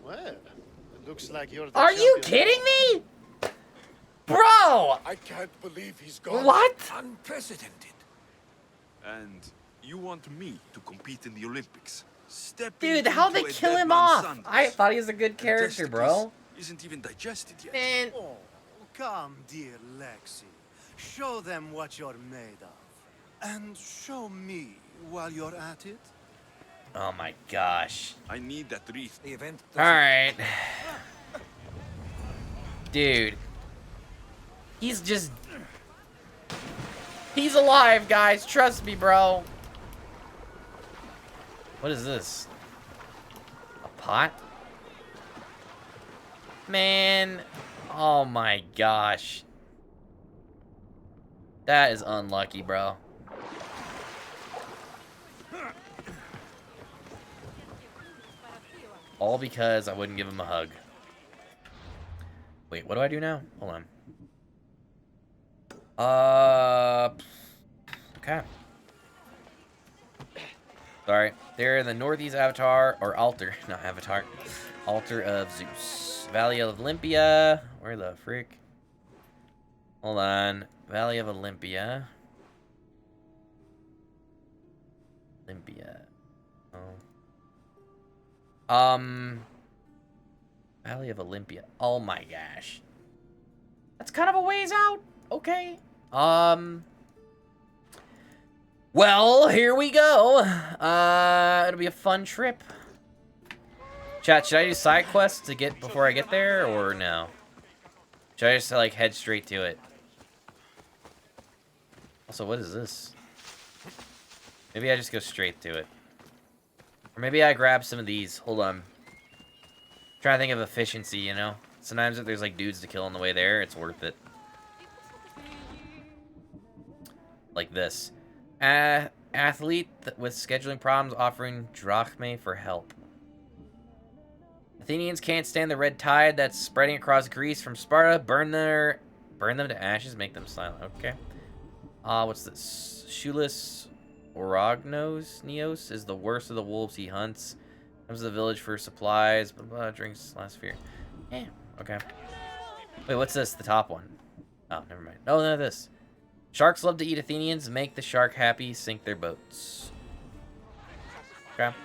G: Well, it looks like you're the
A: Are you
G: champion.
A: kidding me? Bro!
F: I can't believe he's gone.
A: What?
F: Unprecedented.
E: And you want me to compete in the Olympics?
A: Dude, how'd they kill him off? I thought he was a good character, bro.
E: Isn't even digested yet.
A: Man,
G: Oh, come, dear Lexi. Show them what you're made of. And show me while you're at it.
A: Oh my gosh.
E: I need that wreath.
F: The event
A: Alright. Dude. He's just... He's alive, guys. Trust me, bro. What is this? A pot? Man. Oh my gosh. That is unlucky, bro. All because I wouldn't give him a hug. Wait, what do I do now? Hold on. Okay. Sorry. They're in the Northeast Avatar, or Altar, not Avatar. Altar of Zeus. Valley of Olympia. Where the frick? Hold on. Valley of Olympia. Olympia. Oh. Valley of Olympia. Oh my gosh. That's kind of a ways out. Okay. Well, here we go. It'll be a fun trip. Chat, should I do side quests to get before I get there, or no? Should I just like head straight to it? Also, what is this? Maybe I just go straight to it. Or maybe I grab some of these. Hold on. Trying to think of efficiency, you know? Sometimes if there's like dudes to kill on the way there, it's worth it. Like this. Athlete with scheduling problems offering drachmae for help. Athenians can't stand the red tide that's spreading across Greece from Sparta. Burn them to ashes, make them silent. Okay. What's this? Shoeless Orognos Neos is the worst of the wolves he hunts. Comes to the village for supplies. Blah, blah, drinks last fear. Yeah. Okay. Wait, what's this? The top one. Oh, never mind. Oh, no, this. Sharks love to eat Athenians. Make the shark happy. Sink their boats. Okay.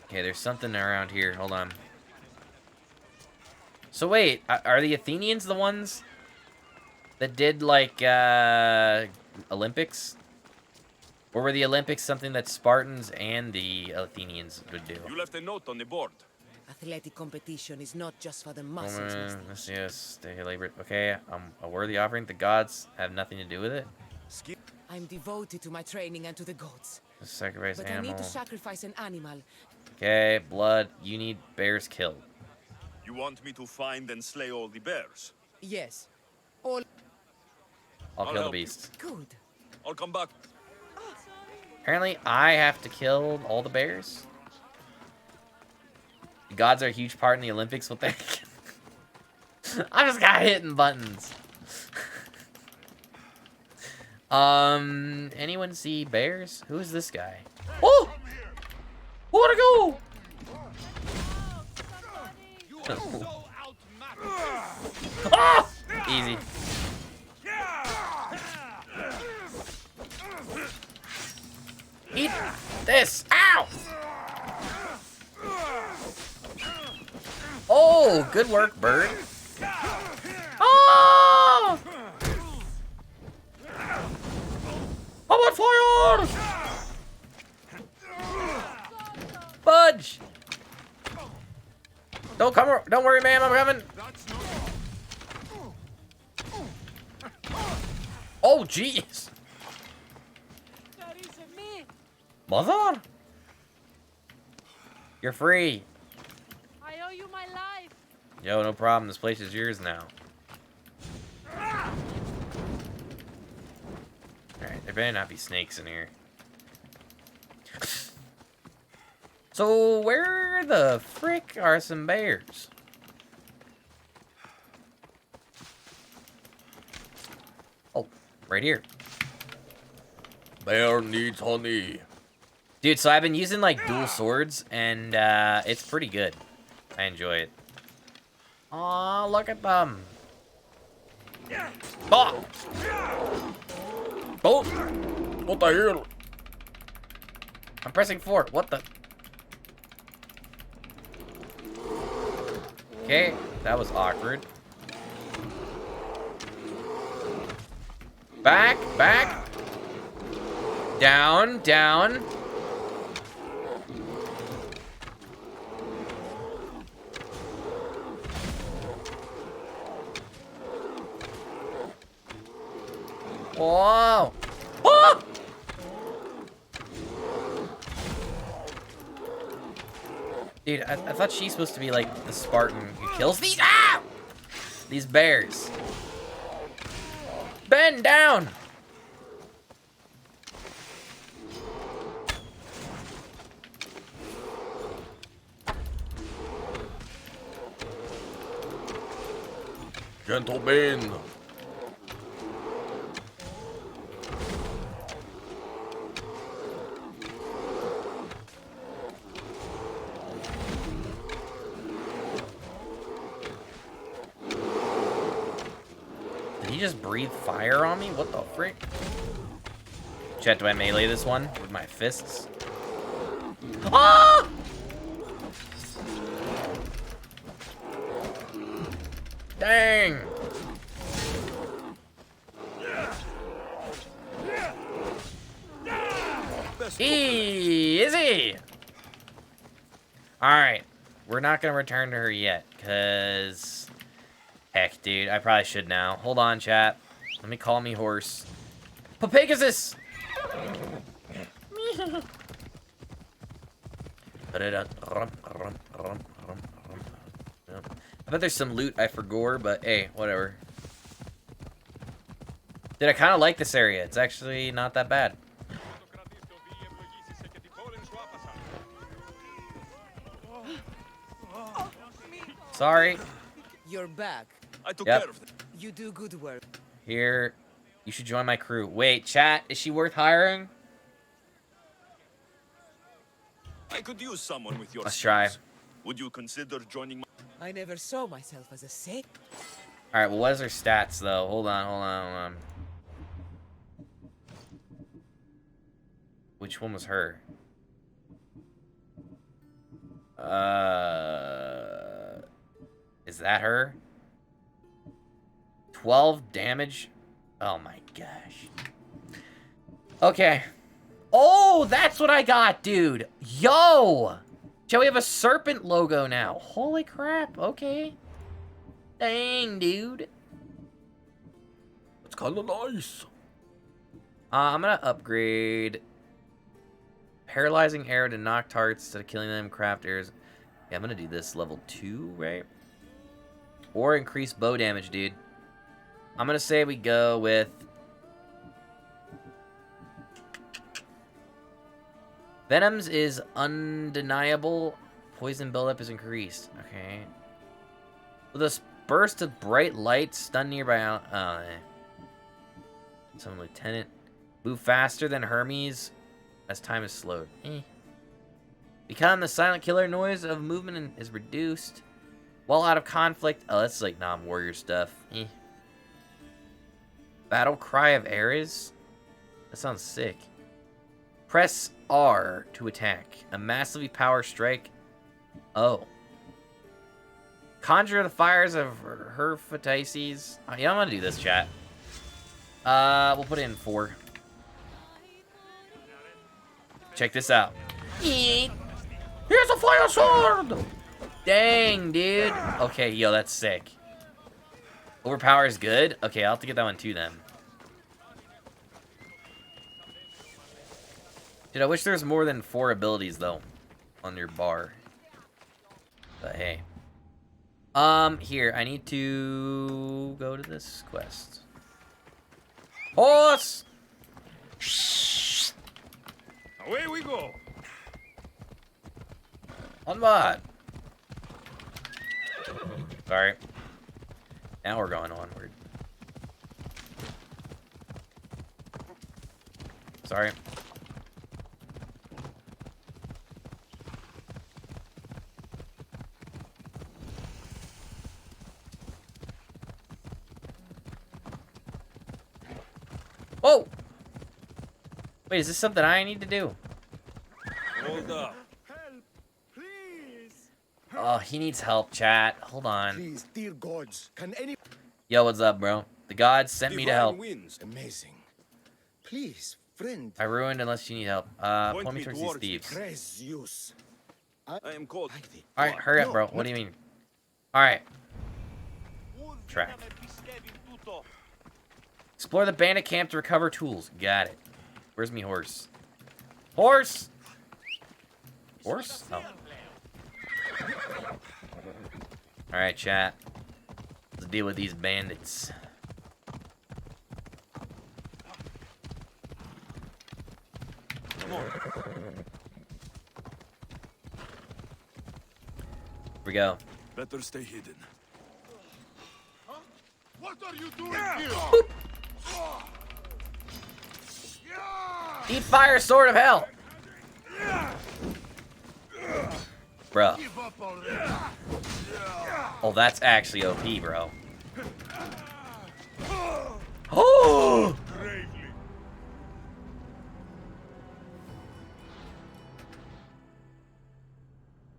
A: Okay, there's something around here. Hold on. So wait, are the Athenians the ones that did like Olympics? Or were the Olympics something that Spartans and the Athenians would do?
E: You left a note on the board.
H: Athletic competition is not just for the muscles, mister.
A: Yes, they labor. Okay, a worthy offering. The gods have nothing to do with it.
H: I'm devoted to my training and to the gods.
A: Sacrifice
H: But
A: animal.
H: I need to sacrifice an animal.
A: Okay, blood. You need bears killed.
E: You want me to find and slay all the bears?
H: Yes. All
A: I'll kill the
E: help you.
A: beast.
H: good.
E: I'll come back.
A: Apparently, I have to kill all the bears. The gods are a huge part in the Olympics. What the heck? I just got hitting buttons. Anyone see bears? Who is this guy? Oh! Where'd it go? Ah! Easy. Eat this! Ow! Oh, good work, bird. Oh! I'm on fire! Fudge! Don't come. Don't worry, ma'am. I'm coming. Oh, jeez. Mother? You're free.
I: I owe you my life.
A: Yo, no problem. This place is yours now. Alright, there better not be snakes in here. So, where the frick are some bears? Oh, right here. Bear needs honey. Dude, so I've been using like dual swords, and it's pretty good. I enjoy it. Aw, look at them. Oh! Oh! What the hell? I'm pressing 4. What the? Okay, that was awkward. Back, back. Down, down. Whoa. Oh! Dude, I thought she's supposed to be like the Spartan who kills these bears. Bend down. Gentlemen. Did he just breathe fire on me? What the frick? Chat, do I melee this one with my fists? Ah! Dang! Easy! Alright. We're not gonna return to her yet, because... Heck, dude. I probably should now. Hold on, chat. Let me call me horse. Pegasus! I bet there's some loot I forgot, but hey, whatever. Dude, I kind of like this area. It's actually not that bad. Sorry.
H: You're back.
E: I took
A: Yep.
E: care of them.
H: You do good work.
A: Here, you should join my crew. Wait, chat, is she worth hiring?
E: I could use someone with your
A: Let's
E: skills.
A: try.
E: Would you consider joining my...
H: I never saw myself as a saint.
A: Alright, well, what is her stats, though? Hold on, hold on, hold on. Which one was her? Is that her? 12 damage? Oh my gosh. Okay. Oh, that's what I got, dude. Yo! Shall we have a serpent logo now? Holy crap, okay. Dang, dude. It's kind of nice. I'm gonna upgrade paralyzing arrow to knock targets instead of killing them. Craft arrows. Yeah, I'm gonna do this level 2, right? Or increase bow damage, dude. I'm gonna say we go with Venom's is undeniable. Poison buildup is increased. Okay. With a burst of bright light, stun nearby. Some lieutenant. Move faster than Hermes as time is slowed. Become the silent killer. Noise of movement is reduced. While out of conflict. Oh, that's like non-warrior stuff. Battle Cry of Ares? That sounds sick. Press R to attack. A massively power strike. Oh. Conjure the fires of Herphatices. Yeah, I'm gonna do this, chat. We'll put it in 4. Check this out. Here's a fire sword! Dang, dude. Okay, yo, that's sick. Overpower is good? Okay, I'll have to get that one too, then. Dude, I wish there was more than 4 abilities, though, on your bar. But hey. Here, I need to go to this quest. Horse!
C: Away we go.
A: Onward! Sorry. Now we're going onward. Sorry. Oh! Wait, is this something I need to do?
E: Hold up.
A: Oh, he needs help, chat. Hold on.
F: Please, dear gods, can any...
A: Yo, what's up, bro? The gods sent me to help.
E: Wins.
F: Amazing. Please, friend.
A: I ruined unless you need help. Point me towards these thieves.
F: Precious. I am called.
A: Alright, hurry up, bro. What do you mean? Alright. Track. Explore the bandit camp to recover tools. Got it. Where's me horse? Horse! Horse? Oh. Alright, chat. Let's deal with these bandits. Here we go.
E: Better stay hidden.
C: What are you doing here?
A: Eat fire, sword of hell! Bro.
C: Give up already.
A: Oh, that's actually OP, bro. Oh!
C: Bravely.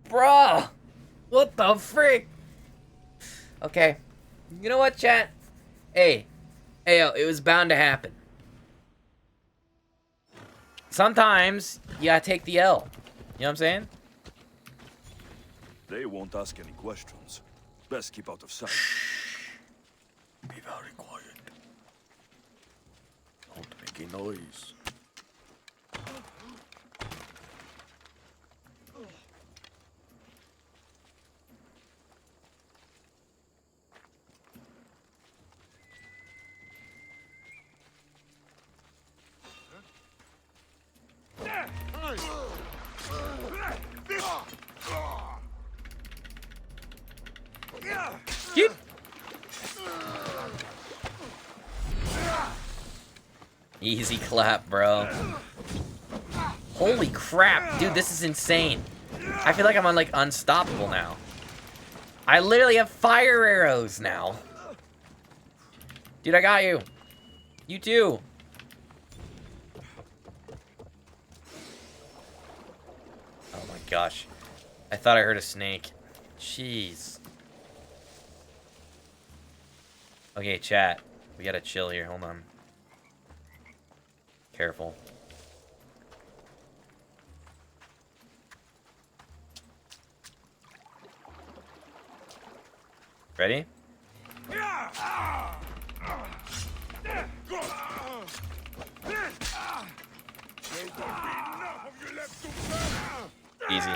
A: Bruh! What the frick? Okay. You know what, chat? Hey. Yo, it was bound to happen. Sometimes, you gotta take the L. You know what I'm saying?
E: They won't ask any questions. Best keep out of sight.
B: Be very quiet. Don't make a noise.
A: Get. Easy clap, bro. Holy crap, dude, this is insane. I feel like I'm on, like, unstoppable now. I literally have fire arrows now. Dude, I got you. You too. Oh my gosh. I thought I heard a snake. Jeez. Okay, chat. We gotta chill here. Hold on. Careful. Ready? Easy.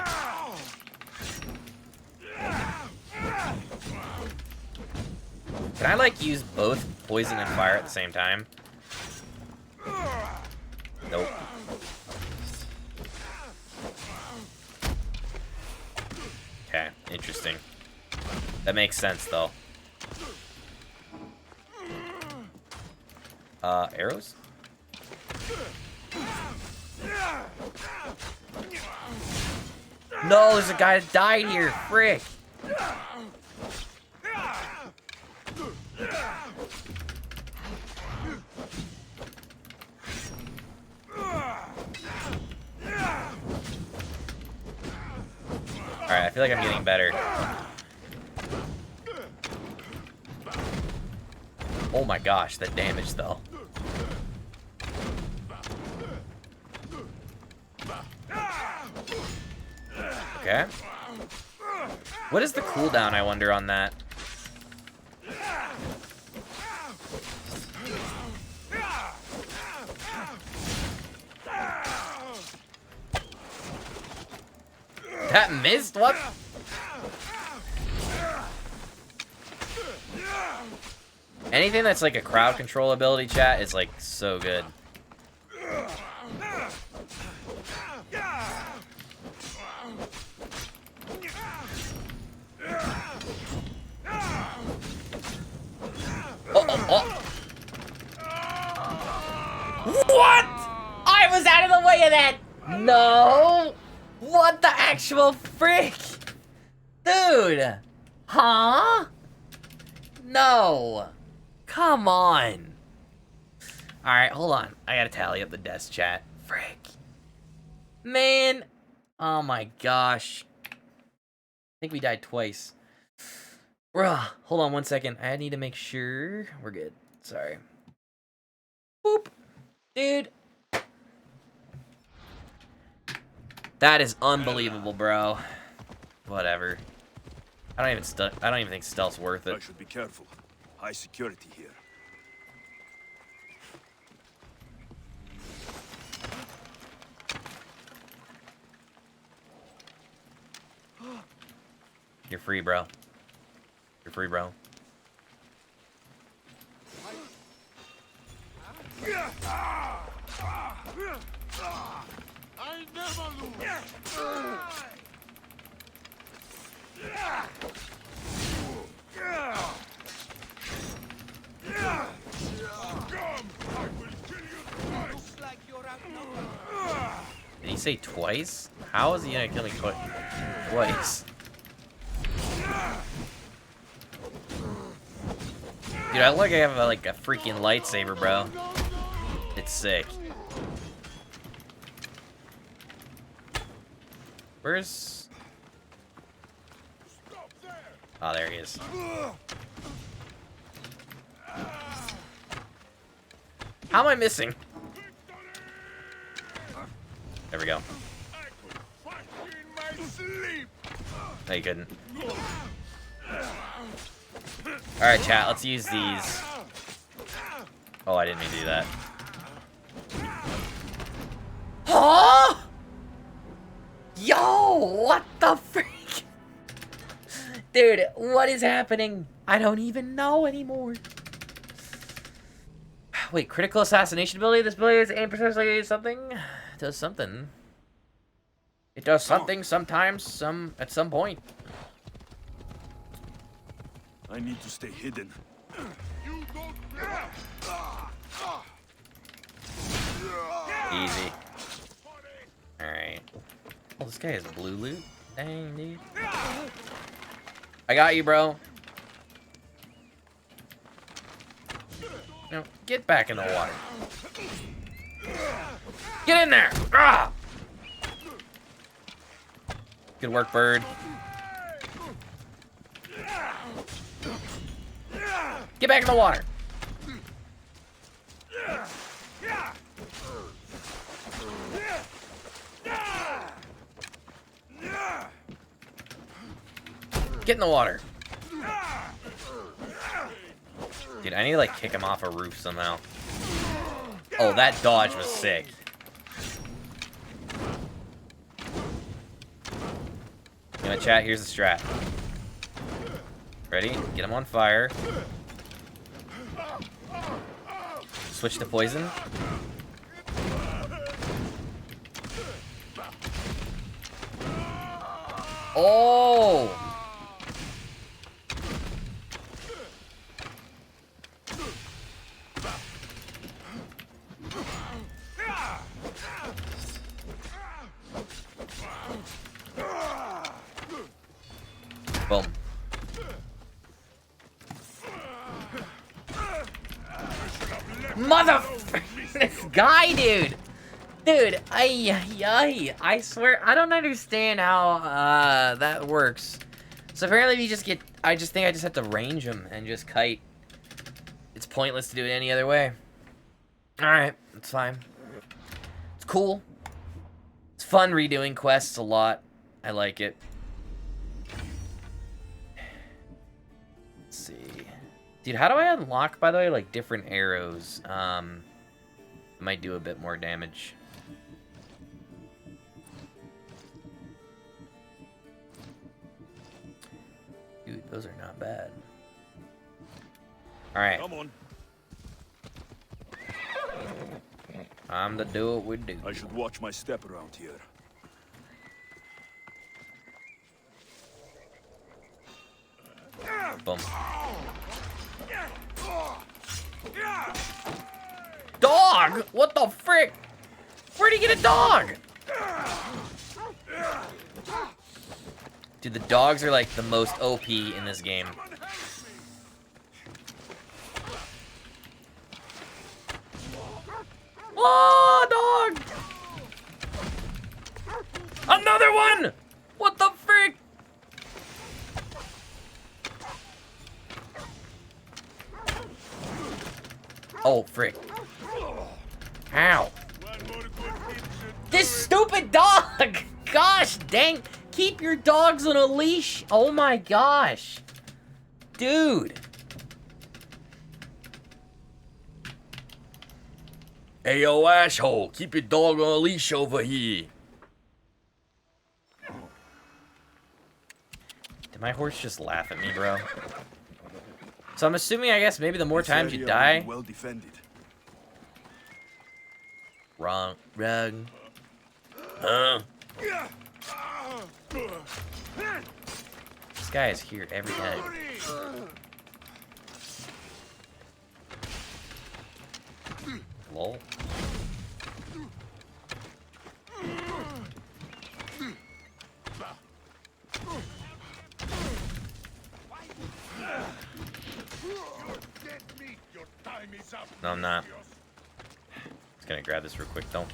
A: Can I, like, use both poison and fire at the same time? Nope. Okay, interesting. That makes sense, though. Arrows? No, there's a guy that died here. Frick. Alright, I feel like I'm getting better. Oh my gosh, that damage though. Okay. What is the cooldown, I wonder, on that? That missed? What? Anything that's like a crowd control ability, chat, is like so good. What? I was out of the way of that. No. What the actual frick? Dude. Huh? No. Come on. Alright, hold on. I gotta tally up the deaths, chat. Frick. Man. Oh my gosh. I think we died twice. Bruh. Hold on 1 second. I need to make sure we're good. Sorry. Boop. Dude. That is unbelievable, bro. Whatever. I don't even think stealth's worth
E: I
A: it.
E: should be careful. High security here.
A: You're free, bro. You're free, bro.
C: I never lose. Come, I will kill you twice.
F: Looks like you're outnumbered.
A: Did he say twice? How is he gonna kill me twice? Dude, I look like I have like a freaking lightsaber, bro. It's sick. Where's... Oh, there he is. How am I missing? There we go.
C: I could fight in my sleep.
A: No, you couldn't. Alright, chat, let's use these. Oh, I didn't mean to do that. Huh? Yo, what the freak? Dude, what is happening? I don't even know anymore. Wait, critical assassination ability? This ability is aim precisely something? It does something. It does something sometimes, at some point.
E: I need to stay hidden.
C: You don't.
A: Easy. Alright. Oh, this guy has blue loot? Dang, dude. I got you, bro. No, get back in the water. Get in there! Ah! Good work, bird. Get back in the water. Get in the water. Dude, I need to like kick him off a roof somehow. Oh, that dodge was sick. You know, chat, here's the strat. Ready? Get him on fire. Switch to poison. Oh! Boom. Motherfucker! This guy, dude! Dude, I swear, I don't understand how, that works. So apparently you just get, I think I just have to range him and just kite. It's pointless to do it any other way. Alright, it's fine. It's cool. It's fun redoing quests a lot. I like it. Let's see. Dude, how do I unlock, by the way, like, different arrows? Might do a bit more damage. Dude, those are not bad. Alright.
E: Come on.
A: I'm to do what we do.
E: I should watch my step around here.
A: Boom. Dog! What the frick? Where'd he get a dog? Dude, the dogs are like the most OP in this game. Oh, dog! Another one! What the frick? Oh, frick. Ow. This stupid dog! Gosh dang! Keep your dogs on a leash! Oh my gosh! Dude! Hey yo, asshole! Keep your dog on a leash over here! Did my horse just laugh at me, bro? So I'm assuming, I guess, maybe the more times you die...
E: Well defended.
A: Wrong. Huh? This guy is here every time. Lol. No, I'm not. Just gonna grab this real quick, though.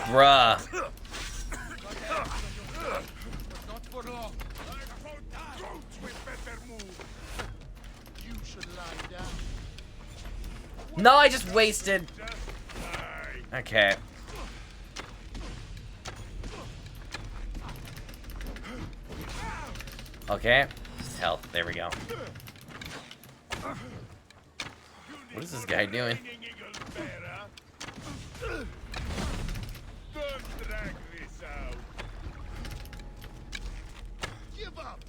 A: Bruh. No, I just wasted. Okay. Okay. Health. There we go. What is this guy doing?
F: Give up.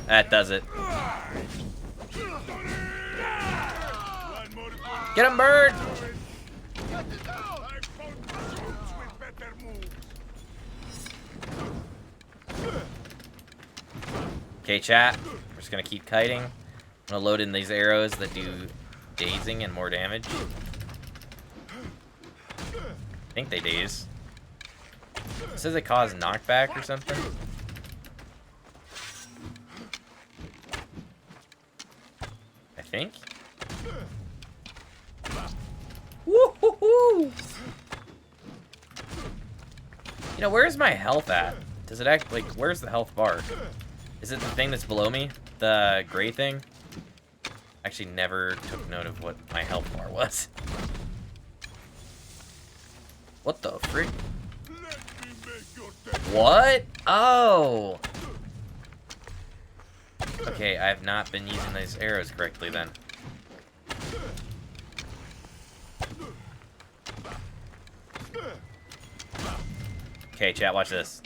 A: That does it. Get him, bird! Okay, chat. We're just gonna keep kiting. I'm gonna load in these arrows that do dazing and more damage. I think they daze. It says they cause knockback or something. I think. Woo-hoo-hoo! You know, where's my health at? Does it act like, where's the health bar? Is it the thing that's below me? The gray thing? Actually never took note of what my health bar was. What the frick? What? Oh! Okay, I have not been using these arrows correctly then. Okay, chat, watch this.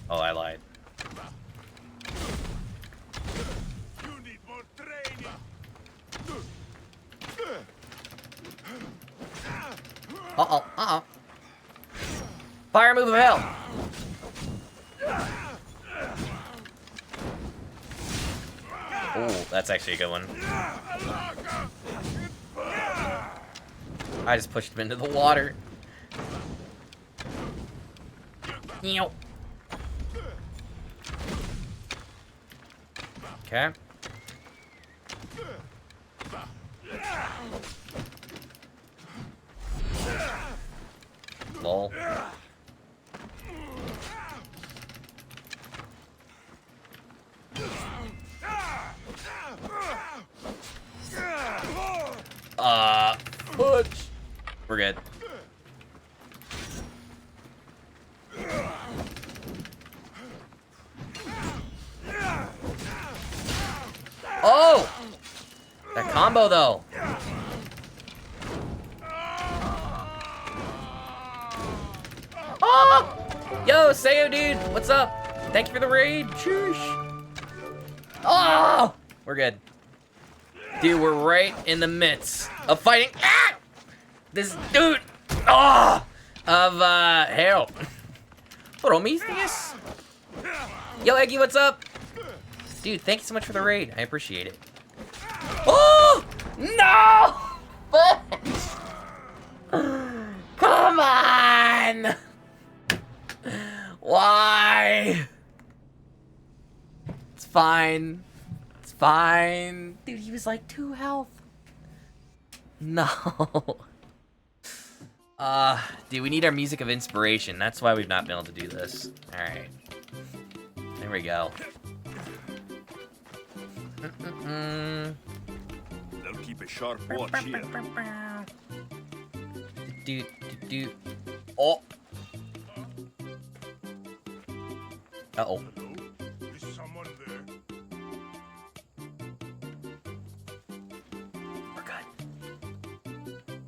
A: Oh, I lied. Uh-oh, uh-oh. Fire move of hell! Oh, that's actually a good one. I just pushed him into the water. Ew. Okay. Lol. Butch. We're good. Oh! That combo, though. Oh! Yo, Sayo, dude. What's up? Thank you for the raid. Sheesh. Oh! We're good. Dude, we're right in the midst of fighting this dude of hell. Prometheus? Yo, Eggy, what's up? Dude, thank you so much for the raid. I appreciate it. Oh! No! Come on! Why? It's fine. It's fine. Dude, he was like 2 health. No. Dude, we need our music of inspiration. That's why we've not been able to do this. Alright. There we go.
E: They'll keep a sharp watch here.
A: Oh! Uh-oh.
C: Hello? Is someone there?
A: We're good.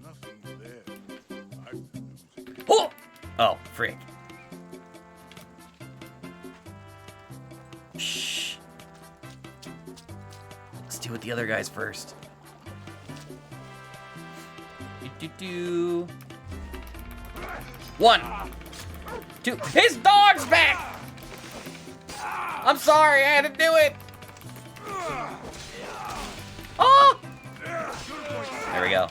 C: Nothing there. I've been losing.
A: Oh! Oh, frick. Shh. Let's deal with the other guys first. Do. 1, 2. His dog's back! I'm sorry, I had to do it. Oh! There we go.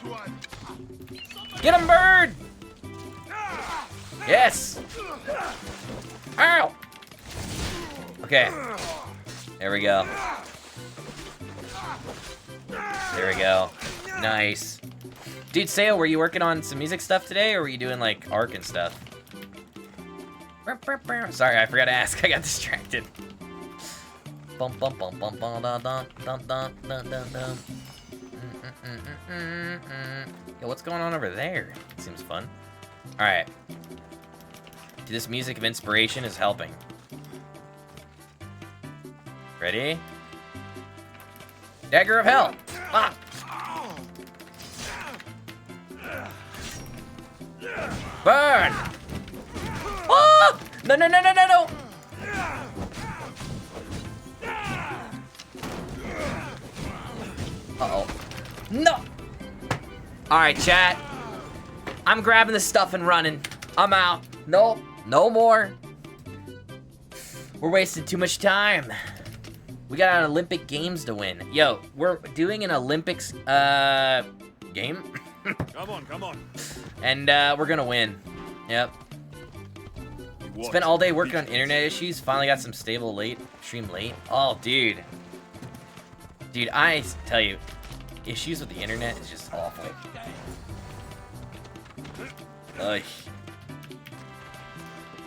A: Get him, bird! Yes! Ow! Okay. There we go. There we go. Nice. Dude, Sayo, were you working on some music stuff today, or were you doing, like, Ark and stuff? Sorry, I forgot to ask. I got distracted. Bum bum bum bum bum dun dun dun dun dun dun dun. Yo, what's going on over there? Seems fun. Alright. Dude, this music of inspiration is helping. Ready? Dagger of Hell! Ah! Burn! Oh! No, no, no, no, no, no! Uh-oh. No! Alright, chat. I'm grabbing this stuff and running. I'm out. Nope. No more. We're wasting too much time. We got an Olympic Games to win. Yo, we're doing an Olympics, game?
E: Come on, come on.
A: And, we're gonna win. Yep. Spent all day working on internet issues. Finally got some stable stream late. Oh, dude. Dude, I tell you, issues with the internet is just awful. Ugh.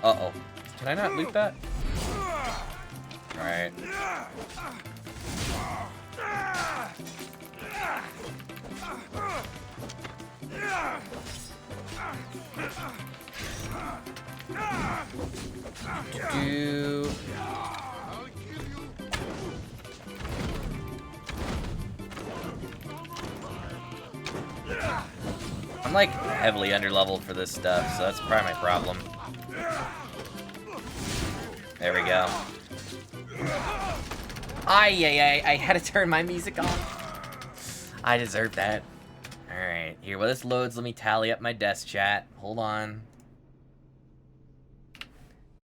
A: Uh-oh. Can I not loot that? Alright. Do. I'm like heavily underleveled for this stuff, so that's probably my problem. There we go. I had to turn my music off. I deserve that. Alright, here, while this loads, let me tally up my desk chat. Hold on.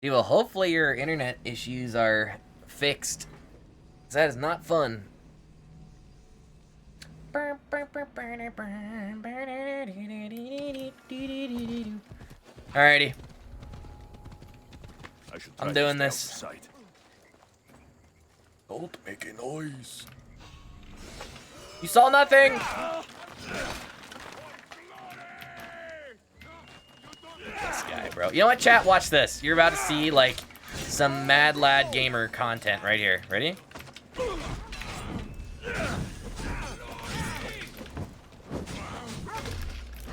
A: Dude, well, hopefully your internet issues are fixed. 'Cause that is not fun. Alrighty. I'm doing this.
E: Don't make a noise.
A: You saw nothing! This guy, bro. You know what, chat? Watch this. You're about to see, like, some Mad Lad Gamer content right here. Ready?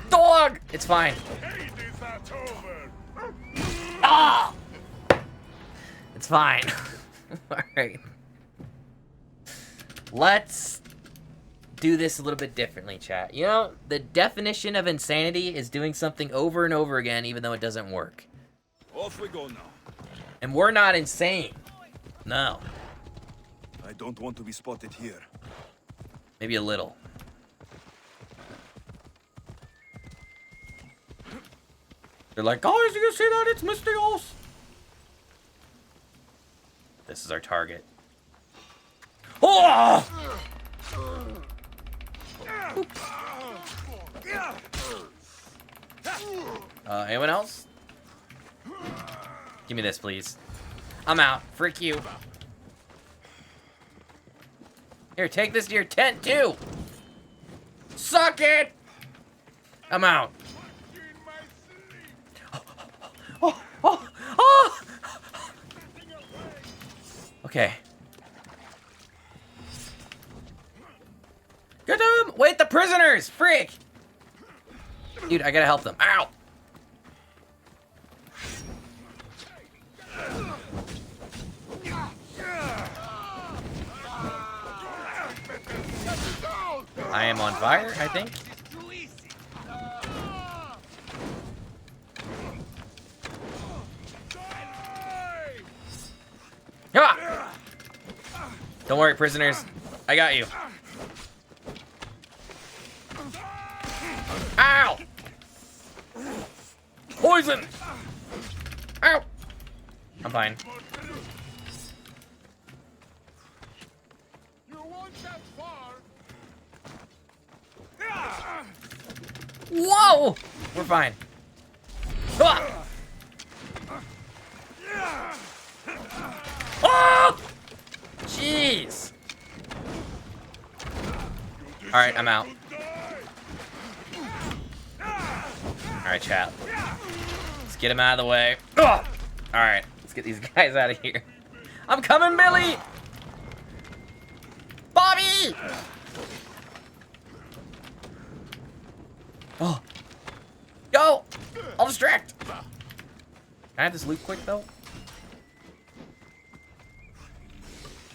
A: Dog! It's fine. Ah! It's fine. Alright. Let's do this a little bit differently, chat. You know, the definition of insanity is doing something over and over again even though it doesn't work.
E: Off we go now.
A: And we're not insane. No.
E: I don't want to be spotted here.
A: Maybe a little. They're like, guys, you see that? It's Mystios. This is our target. Oh! Anyone else? Give me this, please. I'm out. Frick you. Here, take this to your tent, too. Suck it! I'm out. Oh! Oh! Oh! Okay. Get them! Wait, the prisoners! Freak! Dude, I gotta help them. Ow! I am on fire, I think. Ah! Don't worry, prisoners. I got you. Ow! Poison! Ow! I'm fine.
C: You won't that far.
A: Whoa! We're fine. Ah! Oh! Jeez! Alright, I'm out. Alright, chat. Let's get him out of the way. Ugh! Alright, let's get these guys out of here. I'm coming, Billy! Bobby! Oh. Go! I'll distract! Can I have this loot quick, though?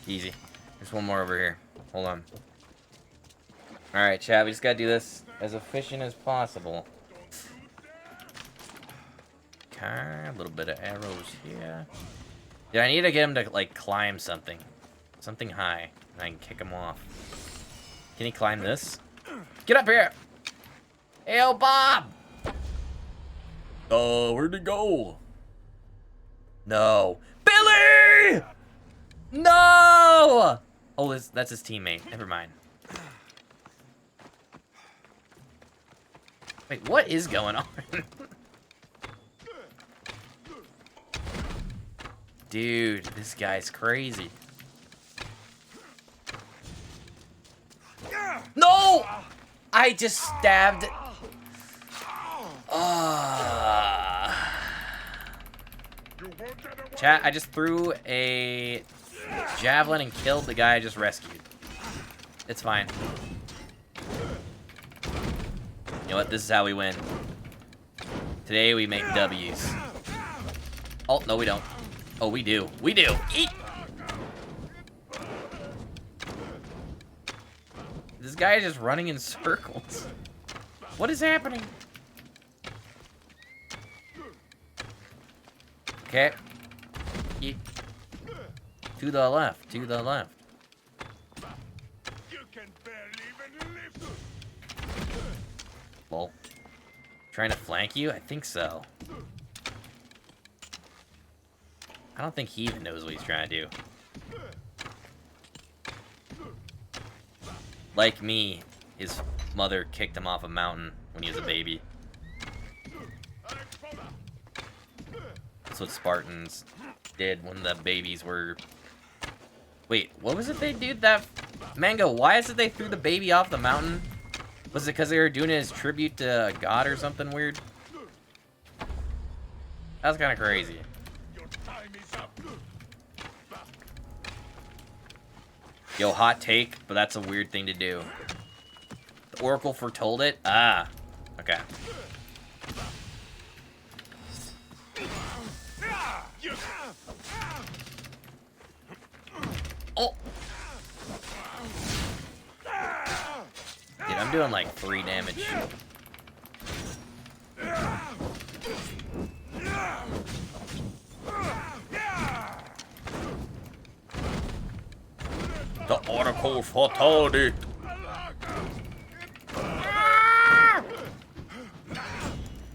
A: Easy. There's one more over here. Hold on. Alright, chat, we just gotta do this as efficient as possible. Okay, a little bit of arrows here. Yeah, I need to get him to, like, climb something. Something high. And I can kick him off. Can he climb this? Get up here! Hey, yo, Bob! Oh, where'd he go? No. Billy! No! Oh, that's his teammate. Never mind. Wait, what is going on? Dude, this guy's crazy. No! I just stabbed. Chat, I just threw a javelin and killed the guy I just rescued. It's fine. You know what? This is how we win. Today we make W's. Oh, no we don't. Oh, we do. We do. Eat! This guy is just running in circles. What is happening? Okay. Eat. To the left. To the left.
C: You can barely even lift.
A: Lol. Trying to flank you? I think so. I don't think he even knows what he's trying to do. Like me, his mother kicked him off a mountain when he was a baby. That's what Spartans did when the babies were... Wait, what was it they did that... Mango, why is it they threw the baby off the mountain? Was it because they were doing it as tribute to a god or something weird? That was kind of crazy. Yo, hot take, but that's a weird thing to do. The Oracle foretold it? Ah. Okay. Oh! Dude, I'm doing like 3 damage. The Oracle foretold it.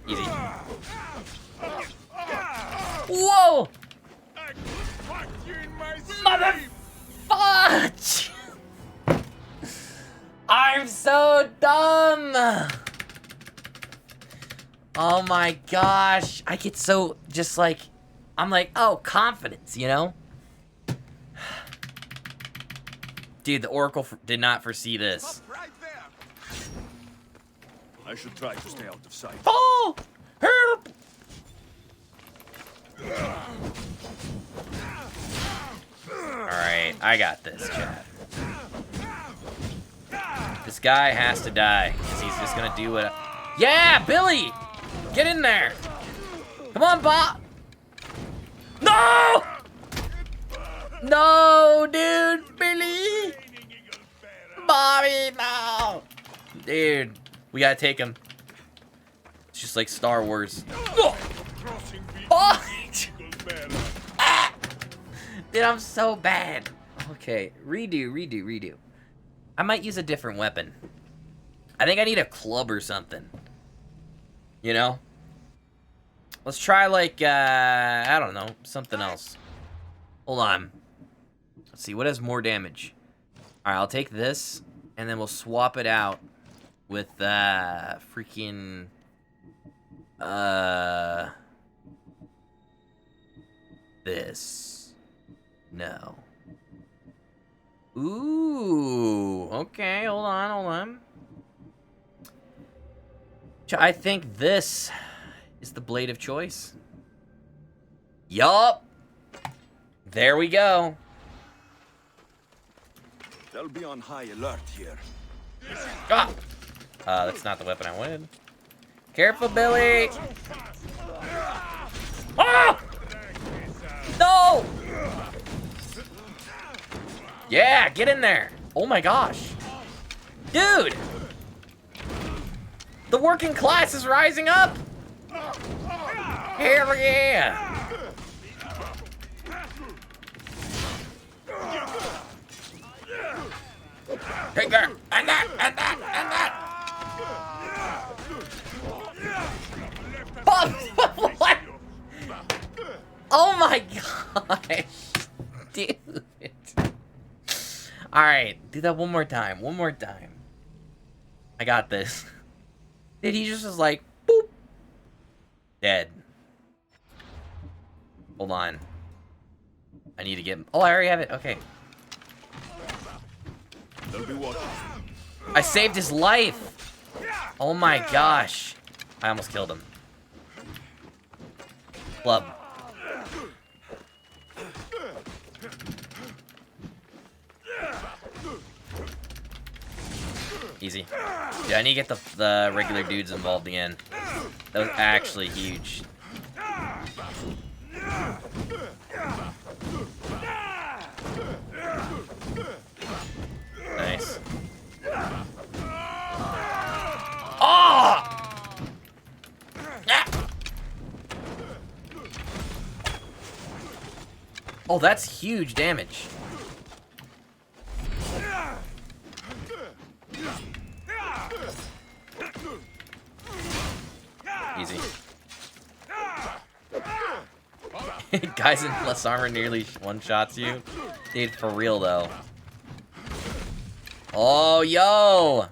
A: Easy. Whoa! Mother fudge! I'm so dumb! Oh my gosh. I get so just like, I'm like, oh, confidence, you know? Dude, the Oracle did not foresee this.
E: Right there. I should try to stay out of sight.
A: Oh! Help! I got this, chat. This guy has to die, because he's just gonna do what... Yeah, Billy! Get in there! Come on, Bob! No! No, dude! Billy! Bobby, no! Dude, we gotta take him. It's just like Star Wars. Oh! Ah! Dude, I'm so bad. Okay, redo. I might use a different weapon. I think I need a club or something. You know? Let's try, like, I don't know, something else. Hold on. Let's see, what has more damage? Alright, I'll take this, and then we'll swap it out with, freaking... This. No. Ooh, okay, hold on. I think this is the blade of choice. Yup. There we go.
E: They'll be on high alert here.
A: Ah! That's not the weapon I wanted. Careful, Billy! Ah! No! Yeah, get in there! Oh my gosh. Dude! The working class is rising up! Hell yeah! Take that! And that! And that! And that! What? Oh my gosh! Dude! Alright, do that one more time. I got this. Dude, he just was like, boop! Dead. Hold on. I need to get him. Oh, I already have it. Okay. I saved his life! Oh my gosh. I almost killed him. Club. Easy. Yeah, I need to get the regular dudes involved again. That was actually huge. Nice. Oh! Oh, that's huge damage. Easy. Guys in less armor nearly one-shots you. Dude, for real though. Oh, yo!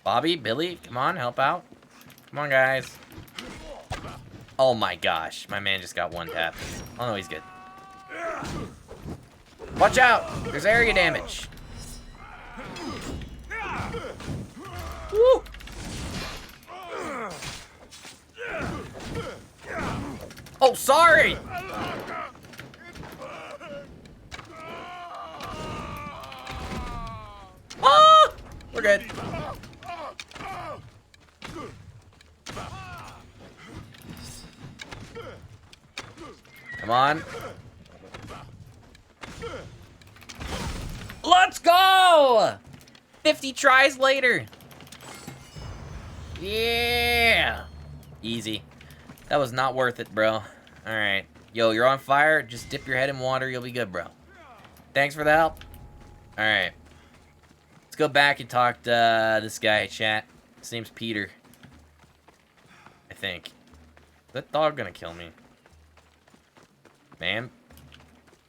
A: Bobby, Billy, come on, help out. Come on, guys. Oh my gosh, my man just got one tap. Oh no, he's good. Watch out! There's area damage. Woo! Oh, sorry! Ah! We're good. Come on. Let's go! 50 tries later. Yeah! Easy. That was not worth it, bro. Alright. Yo, you're on fire. Just dip your head in water. You'll be good, bro. Thanks for the help. Alright. Let's go back and talk to this guy, chat. His name's Peter. I think. Is that dog gonna kill me? Ma'am?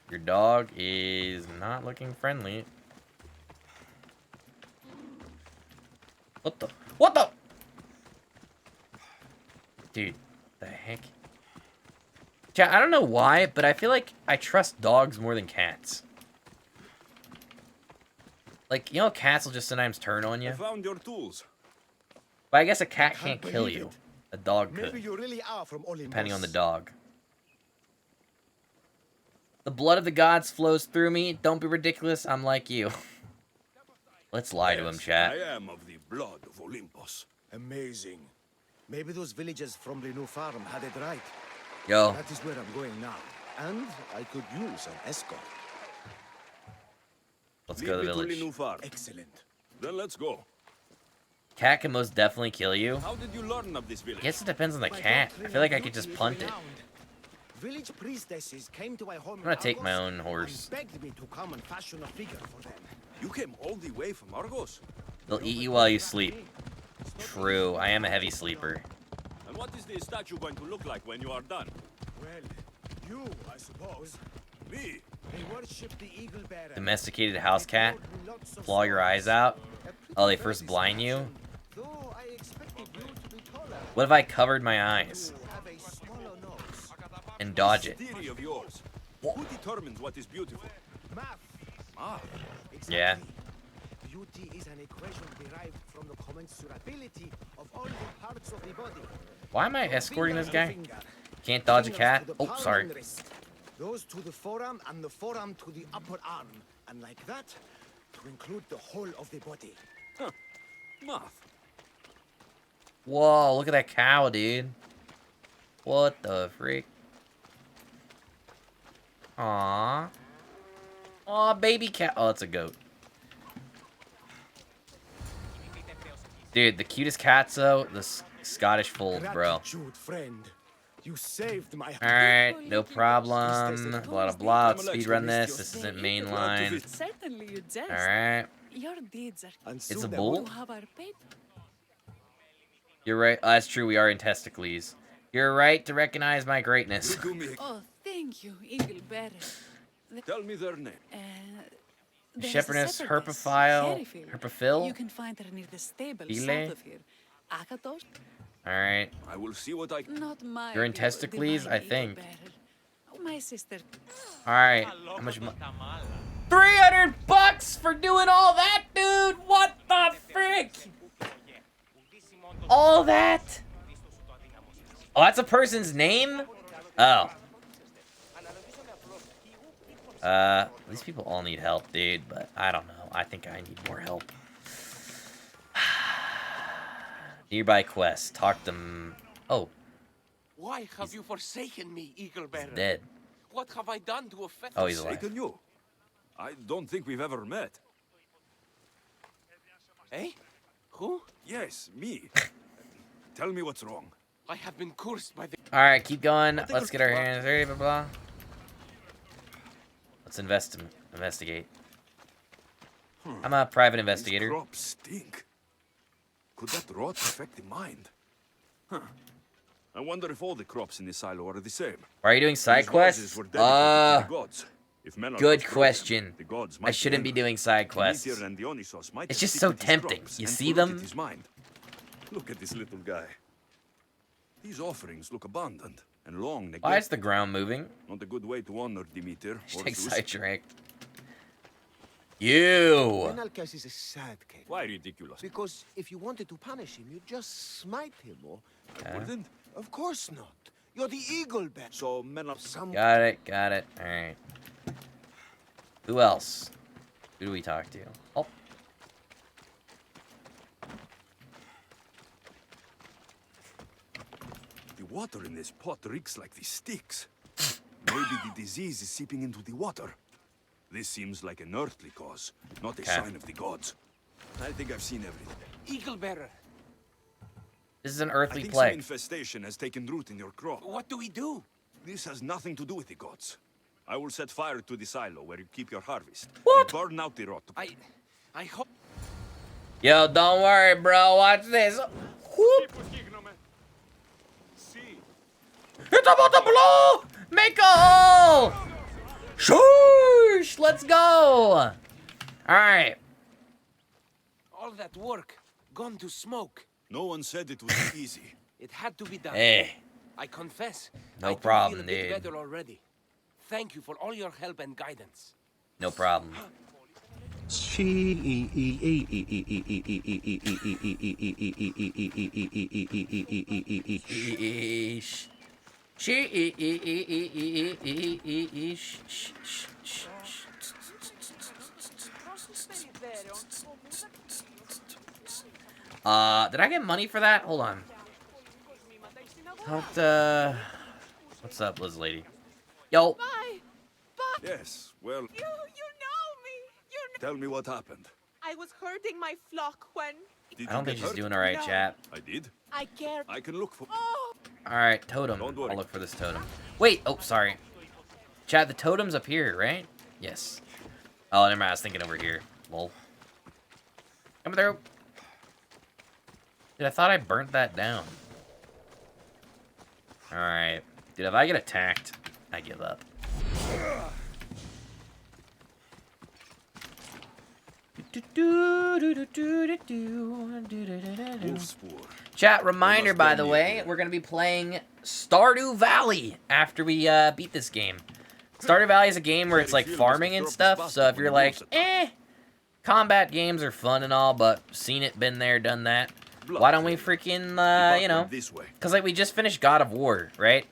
A: Your dog is not looking friendly. What the? What the? Dude, the heck? Chat, I don't know why, but I feel like I trust dogs more than cats. Like, you know, cats will just sometimes turn on you.
E: I found your tools.
A: But I guess a cat can't kill you. A dog
F: Maybe
A: could,
F: you really are from Olympus.
A: depending on the dog. The blood of the gods flows through me. Don't be ridiculous. I'm like you. Let's lie to him, chat.
E: I am of the blood of Olympus.
F: Amazing. Maybe those villagers from the new farm had it right.
A: Yo.
F: That is where I'm going now. And I could use an escort.
A: Let's go to the
E: Lead me
A: village.
E: to the farm.
F: Excellent.
E: Then let's go.
A: Cat can most definitely kill you.
E: How did you learn of this village?
A: I guess it depends on the cat. I feel like I could just punt it.
F: Village priestesses came to my home
A: I'm gonna take my own horse.
F: and begged me to come and fashion a figure for them.
E: You came all the way from Argos?
A: They'll eat you while you sleep. True, I am a heavy sleeper.
E: And what is the statue going to look like when you are done?
F: Well, you, I suppose.
E: Me?
F: They worship the eagle bearer.
A: Domesticated house cat. Claw your eyes out. Oh, they first blind you?
F: Though I expected you to be taller.
A: What if I covered my eyes
F: You have a smaller nose.
A: and dodge it?
E: Theory of yours. Who determines what is beautiful?
F: Math. Exactly.
A: Yeah.
F: Beauty is an equation derived from the commensurability of all the parts of the body.
A: Why am I
F: From
A: escorting this
F: finger to
A: guy?
F: finger.
A: Can't dodge a
F: Fingers
A: cat?
F: to the
A: Oh,
F: palm
A: sorry.
F: and wrist. Those to the forearm and the forearm to the upper arm. And like that, to include the whole of the body.
E: Math.
A: Whoa, look at that cow, dude. What the freak? Aww. Aw, baby cat. Oh, it's a goat. Dude, the cutest cats, though, the Scottish fold, bro.
F: Gratitude, friend. You saved my
A: Alright, no problem. Blah, blah, blah. Let's speedrun this. This isn't mainline.
I: Certainly you jest.
A: Alright.
I: Your deeds are
F: And
A: It's a
F: soon I
A: bull?
F: will-
I: to have our paper.
A: You're right. Oh, that's true. We are in testicles. You're right to recognize my greatness.
E: Do me.
I: Oh, thank you, Eagle Bearer.
E: Tell me their name.
I: There's a
A: Shepherdess,
I: shepherdess,
A: Herpophile,
I: Herifil.
A: Herpophil.
I: You can find her near the stable
A: File?
I: south of here. Akatos,
A: Alright.
E: I will see what I can.
I: not my.
A: You're in
I: people,
A: testicles,
I: divine
A: I
I: Eagle
A: think.
I: Bearer. Oh, my sister.
A: Alright. How much money? $300 for doing all that, dude! What the frick? All that? Oh, that's a person's name? Oh. These people all need help, dude, but I don't know. I think I need more help. Nearby quest. Talk to them. Oh,
J: Why have you forsaken me, Eagle
A: he's
J: Bearer?
A: dead.
J: What have I done to offend?
A: Oh, he's alive.
E: Forsaken you? I don't think we've ever met.
J: Eh? Who?
E: Yes, me. Tell me what's wrong.
J: I have been cursed by the.
A: Alright, keep going. Let's get our hands dirty, blah, blah. Let's investigate. I'm a private
E: These
A: investigator.
E: crops stink. Could that rot affect the mind? Huh. I wonder if all the crops in the silo are the same.
A: Why are you doing side
E: These
A: quests?
E: vases were dedicated to the gods. If men are
A: Good
E: not broken,
A: question.
E: the gods
A: I
E: might
A: shouldn't be
E: angry.
A: doing side quests.
E: Demeter and Dionysos might
A: It's
E: have
A: just so
E: secreted his
A: tempting.
E: crops
A: You
E: and
A: see
E: polluted
A: them?
E: his mind. Look at this little guy. These offerings look abundant and long neglected.
A: Why is the ground moving?
E: Not a good way to honor Demeter or
A: Hashtag
E: Zeus.
A: sidetracked. You!
F: Menalcas is a sad case.
E: Why ridiculous?
F: Because if you wanted to punish him, you'd just smite him, or...
A: Okay.
E: Wouldn't?
F: Of course not. You're the eagle bearer.
E: So men are
F: Some...
A: Got it, got it. Alright. Who else? Who do we talk to? Oh.
E: The water in this pot reeks like the sticks. Maybe the disease is seeping into the water. This seems like an earthly cause, not a
A: Okay.
E: sign of the gods. I think I've seen everything.
J: Eagle Bearer.
A: This is an
E: I
A: earthly
E: think some
A: plague.
E: infestation has taken root in your crop.
J: What do we do?
E: This has nothing to do with the gods. I will set fire to the silo where you keep your harvest.
A: What?
E: Burn out the rot.
J: I hope.
A: Yo, don't worry, bro. Watch this. Whoop. It's about to blow! Make a hole! Shoosh! Let's go! Alright.
J: All that work gone to smoke.
E: No one said it was easy.
J: It had to be done.
A: Hey.
J: I confess.
A: No
J: I do
A: problem,
J: feel a bit
A: dude.
J: better already. Thank you for all your help and guidance.
A: No problem. Did I get money for that? Hold on. What's up, Liz lady? Yo.
I: Bye. Bye.
E: Yes, well,
K: You know me.
E: tell me what happened.
K: I was herding my flock when...
E: Did
A: I don't
E: you
A: think
E: get
A: she's
E: hurt?
A: doing alright,
K: No.
A: chat.
E: I did.
K: I cared.
E: I can look for...
K: Oh,
A: Alright, totem.
E: Don't worry.
A: I'll look for this totem. Wait, oh, sorry. Chat, the totem's up here, right? Yes. Oh, never mind, I was thinking over here. Lol. Come through. Dude, I thought I burnt that down. Alright. Dude, if I get attacked, I give up.
E: Wolf spoor.
A: Chat, reminder,
E: must
A: by
E: be
A: the
E: near
A: way,
E: here.
A: we're going to be playing Stardew Valley after we beat this game. Stardew Valley is a game where it's like farming and stuff, so if you're like, combat games are fun and all, but seen it, been there, done that, why don't we freaking, you know,
E: This way.
A: because like we just finished God of War, right?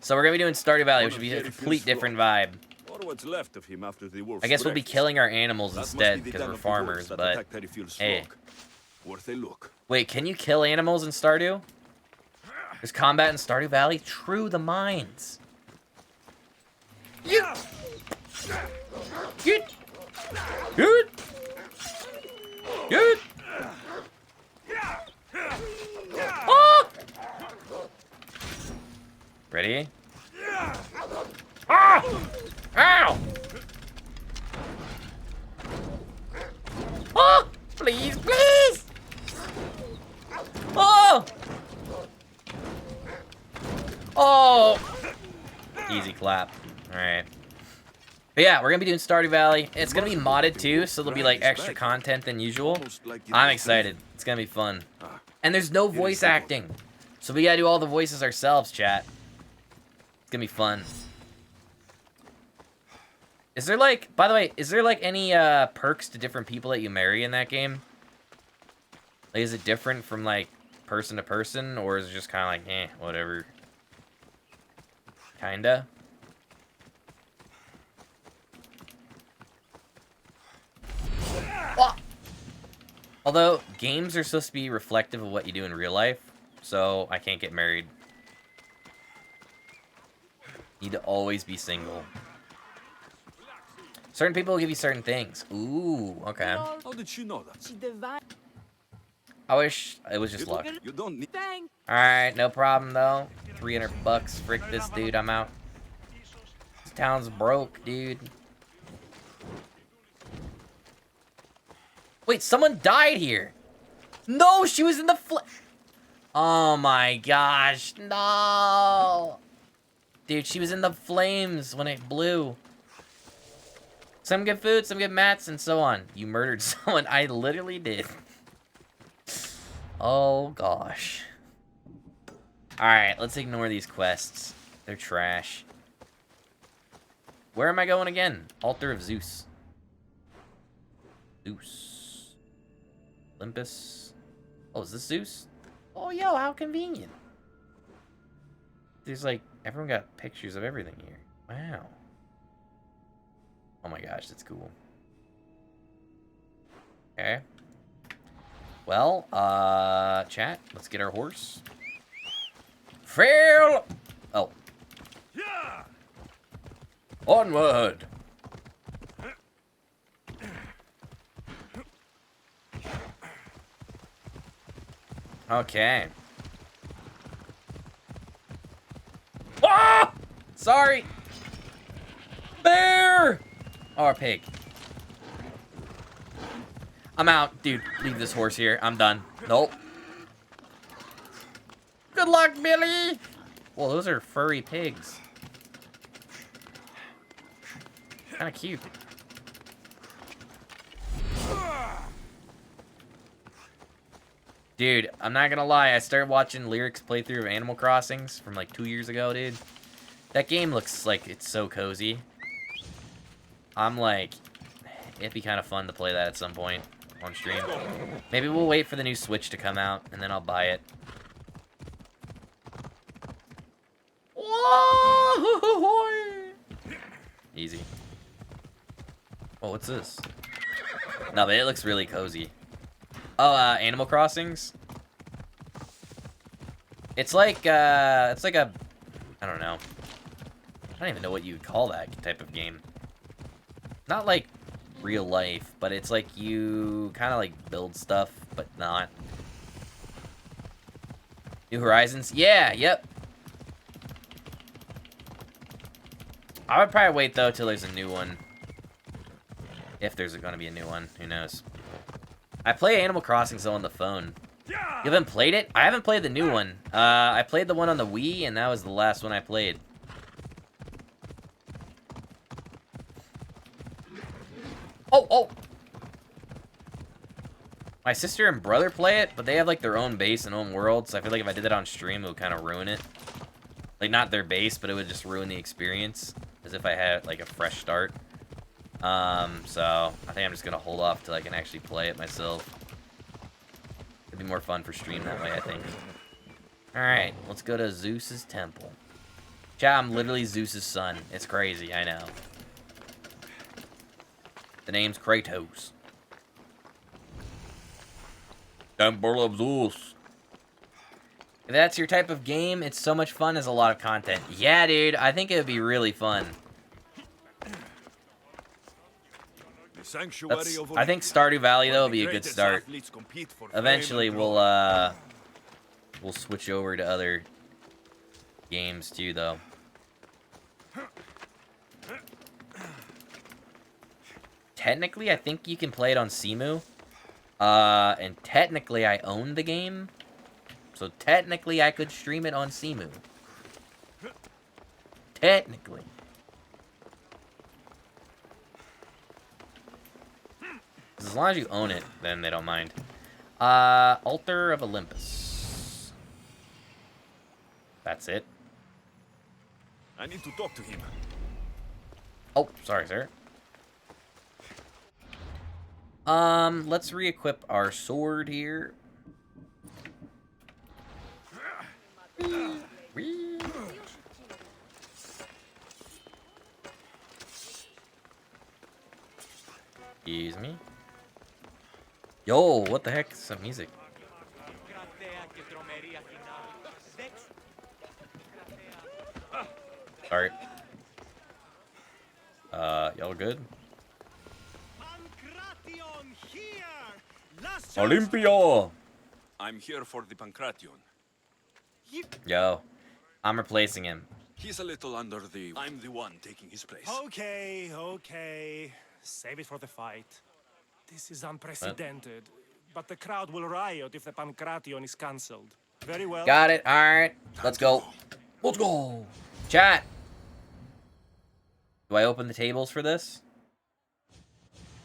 A: So we're going to be doing Stardew Valley, which would be a complete different vibe.
E: Or what's left of him after the wolf
A: I guess we'll be
E: breakfast.
A: killing our animals
E: That must
A: instead,
E: be the
A: because
E: den
A: we're
E: of the
A: farmers,
E: wolves that
A: but
E: attacked Harryfield's
A: hey.
E: flock. Worth a look.
A: Wait, can you kill animals in Stardew? There's combat in Stardew Valley? True, the mines. You. Good. Good. Good. Ah! Ready? Ah! Ow! Ah! Please, please! Oh! Oh! Easy clap. Alright. But yeah, we're gonna be doing Stardew Valley. It's gonna be modded too, so there'll be like extra content than usual. I'm excited. It's gonna be fun. And there's no voice acting. So we gotta do all the voices ourselves, chat. It's gonna be fun. Is there like, by the way, is there like any perks to different people that you marry in that game? Like, is it different from like person to person, or is it just kind of like, whatever? Kinda. Ah! Although games are supposed to be reflective of what you do in real life, so I can't get married. Need to always be single. Certain people will give you certain things. Ooh, okay.
E: How did she know that?
K: she divine.
A: I wish it was just
E: You
A: luck.
E: don't- You don't need...
K: Thank.
A: Alright, no problem though. 300 bucks. Frick this dude, I'm out. This town's broke, dude. Wait, someone died here. No, she was in the oh my gosh, no. Dude, she was in the flames when it blew. Some get food, some get mats, and so on. You murdered someone. I literally did. Oh, gosh. Alright, let's ignore these quests. They're trash. Where am I going again? Altar of Zeus. Zeus. Olympus. Oh, is this Zeus? Oh, yo, how convenient. There's like, everyone got pictures of everything here. Wow. Oh my gosh, that's cool. Okay. Well, chat, let's get our horse. Fail! Oh.
E: Yeah!
A: Onward! Okay. Ah! Sorry! Bear! Or pig. I'm out. Dude, leave this horse here. I'm done. Nope. Good luck, Billy! Well, those are furry pigs. Kinda cute. Dude, I'm not gonna lie. I started watching Lyric's playthrough of Animal Crossings from like 2 years ago, dude. That game looks like it's so cozy. I'm like It'd be kind of fun to play that at some point on stream. Maybe we'll wait for the new Switch to come out, and then I'll buy it. Easy. Oh, what's this? No, but it looks really cozy. Oh, Animal Crossings? It's like a, I don't know. I don't even know what you'd call that type of game. Not like real life, but it's like you kind of like build stuff, but not. New Horizons? Yeah, yep. I would probably wait though till there's a new one. If there's gonna be a new one, who knows? I play Animal Crossing though on the phone. You haven't played it? I haven't played the new one. I played the one on the Wii, and that was the last one I played. Oh! My sister and brother play it, but they have like their own base and own world, so I feel like if I did that on stream, it would kind of ruin it. Like, not their base, but it would just ruin the experience, as if I had like a fresh start. So I think I'm just gonna hold off till I can actually play it myself. It'd be more fun for stream that way, I think. Alright, let's go to Zeus's temple. Chat, I'm literally Zeus's son. It's crazy, I know. The name's Kratos. Temple of Zeus. If that's your type of game, it's so much fun. There's a lot of content. Yeah, dude, I think it would be really fun. I think Stardew Valley though will be a good start. Eventually we'll switch over to other games too though. Technically I think you can play it on Cemu. And technically I own the game. So technically I could stream it on Cemu. Technically. As long as you own it, then they don't mind. Altar of Olympus. That's it.
E: I need to talk to him.
A: Oh, sorry, sir. Let's re-equip our sword here. Excuse me. Yo, what the heck is some music? Alright. Y'all good? Olympia!
E: I'm here for the Pancration.
A: Yo, I'm replacing him.
E: He's a little under the... I'm the one taking his place.
L: Okay. Save it for the fight. This is unprecedented. But the crowd will riot if the Pancration is cancelled. Very well.
A: Got it. Alright. Let's go. Let's go. Chat. Do I open the tables for this?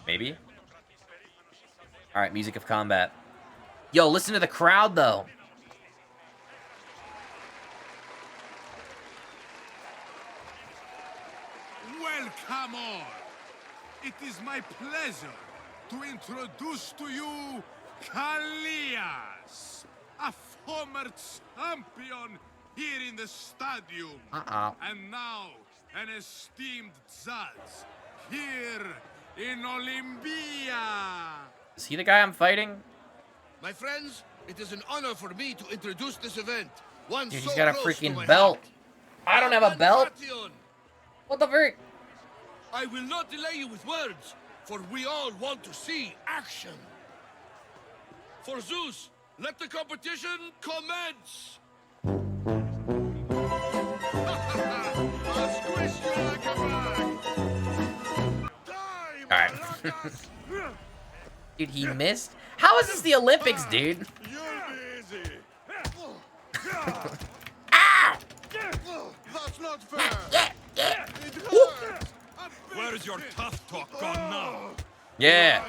A: Maybe? Alright, music of combat. Yo, listen to the crowd, though.
C: Welcome all. It is my pleasure to introduce to you Kalias, a former champion here in the stadium. And now an esteemed judge here in Olympia.
A: Is he the guy I'm fighting?
M: My friends, it is an honor for me to introduce this event. One
A: Dude,
M: so
A: he's got a
M: close to
A: freaking
M: my
A: belt.
M: heart.
A: I don't have a belt.
M: Pancration.
A: What the frick?
M: I will not delay you with words, for we all want to see action. For Zeus, let the competition commence. I'll squish you like a bag.
A: Alright. Dude, he missed? How is this the Olympics, dude?
C: You'll be easy.
A: Ah!
C: That's not fair. It hurts.
E: Where is your tough talk gone now?
A: Yeah.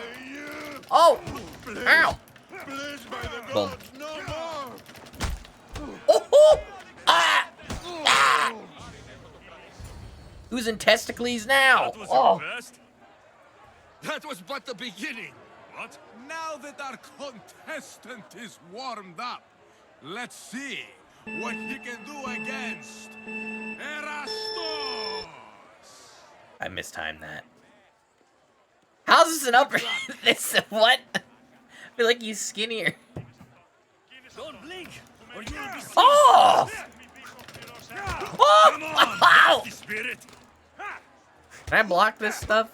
A: Oh! Ow!
C: Please, by the
A: Boom.
C: gods, no more.
A: Oh! Ah! Ah! Who's in testicles now?
E: That was
A: Oh!
E: your best?
C: That was but the beginning. What? Now that our contestant is warmed up, let's see what he can do against Erastos.
A: I mistimed that. How's this an upper? This what? I feel like he's skinnier.
L: Don't blink, or you will be seen.
A: Oh! Oh!
L: Come on,
A: Wow!
L: that's the spirit.
A: Can I block this stuff?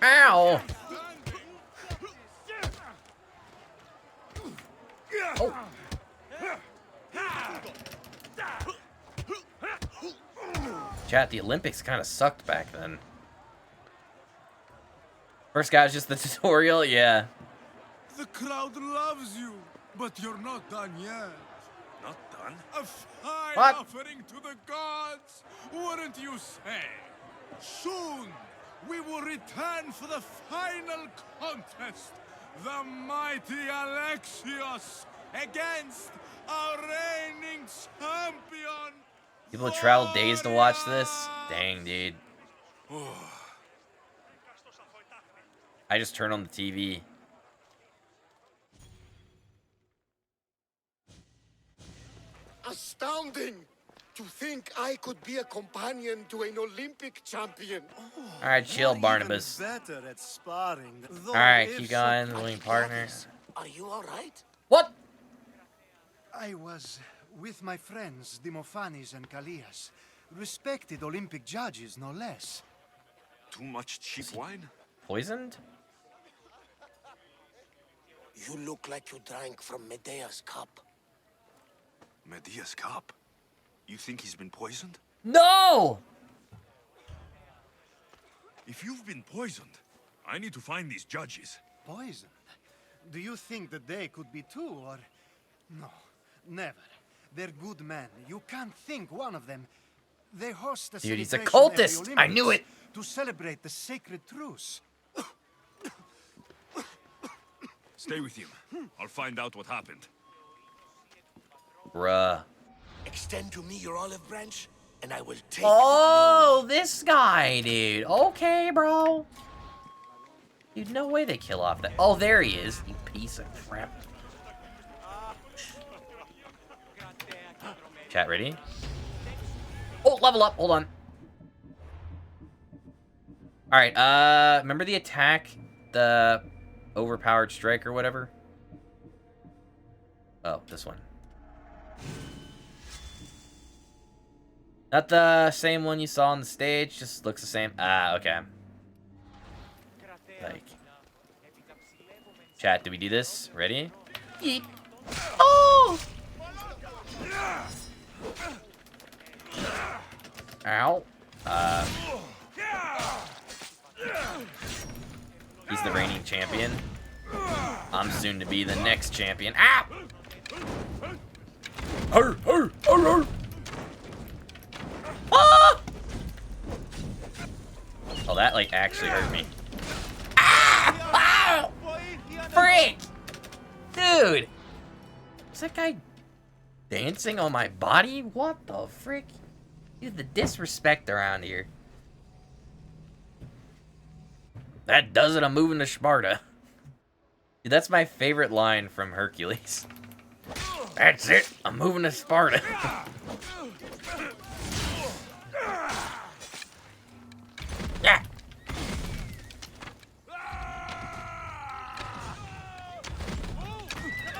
A: Ow! Oh. Chat, the Olympics kind of sucked back then. First guy was just the tutorial, yeah.
C: The crowd loves you, but you're not done yet.
E: Not done?
C: A fine
A: What?
C: offering to the gods, wouldn't you say? Soon, we will return for the final contest. The mighty Alexios against our reigning champion.
A: People have traveled days to watch this. Dang, dude. I just turned on the TV.
F: Astounding! To think I could be a companion to an Olympic champion.
A: All right, chill, Barnabas.
G: Better at sparring.
A: All right, keep going, willing partner.
F: Are you all right?
A: What?
G: I was with my friends Dimophanes and Callias, respected Olympic judges, no less.
E: Too much cheap wine?
A: Poisoned?
F: You look like you drank from Medea's cup.
E: Medea's cup? You think he's been poisoned?
A: No!
E: If you've been poisoned, I need to find these judges.
G: Poisoned? Do you think that they could be too, or... No, never. They're good men. You can't think one of them. They host a
A: Dude, he's a
G: celebration every
A: cultist! I knew
G: Olympics
A: it!
G: To celebrate the sacred truce.
E: Stay with him. I'll find out what happened.
A: Bruh.
F: Extend to me your olive branch, and I will take
A: Oh, this guy, dude. Okay, bro. Dude, no way they kill off that. Oh, there he is. You piece of crap. Chat ready? Oh, level up. Hold on. All right. Remember the attack, the overpowered strike or whatever? Oh, this one. Not the same one you saw on the stage, just looks the same. Ah, okay. Like. Chat, do we do this? Ready? Yeet. Oh! Ow. He's the reigning champion. I'm soon to be the next champion. Ow! Arr, arr, arr, arr. Ah! Oh, that like actually hurt me. Ah! Ow! Freak! Dude! Is that guy dancing on my body? What the frick? Dude, the disrespect around here. That does it, I'm moving to Sparta. Dude, that's my favorite line from Hercules. That's it, I'm moving to Sparta. Yeah.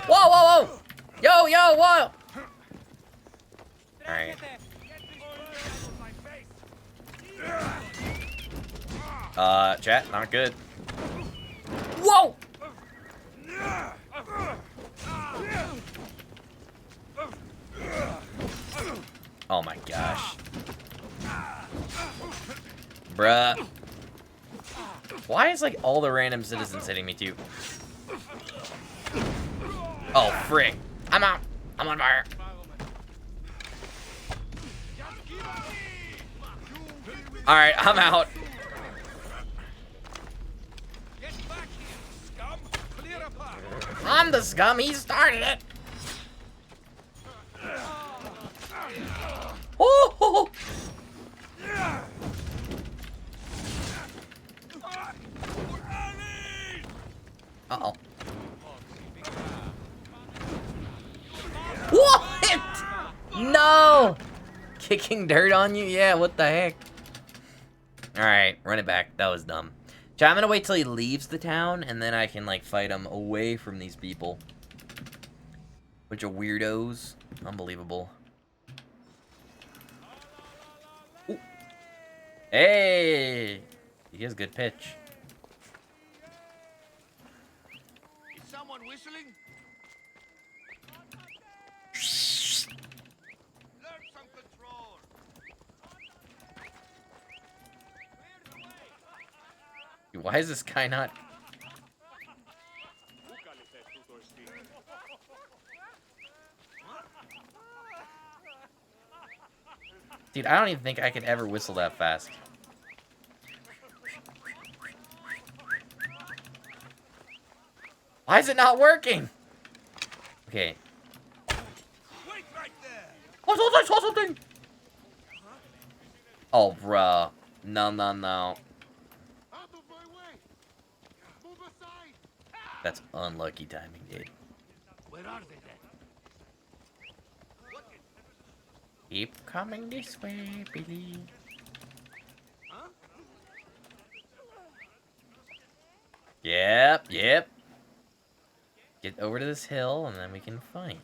A: Whoa, whoa, whoa! Yo, yo, whoa! Alright. Chat, not good. Whoa! Oh my gosh. Bruh. Why is like all the random citizens hitting me too? Oh, frick. I'm out. I'm on fire. Alright, I'm out. I'm the scum. He started it. Oh! Uh-oh. What? No! Kicking dirt on you? Yeah, what the heck? Alright, run it back. That was dumb. Chat, I'm gonna wait till he leaves the town, and then I can, like, fight him away from these people. Bunch of weirdos. Unbelievable. Ooh. Hey! He has good pitch.
C: Is someone whistling? Learn some control.
A: Why is this guy not... Dude, I don't even think I could ever whistle that fast. Why is it not working? Okay.
C: Wait right there.
A: What's something? Oh, bruh. No.
C: Out of my way. Move aside.
A: That's unlucky timing, dude.
F: Where are they then?
A: Keep coming this way, Billy. Yep. Get over to this hill, and then we can fight.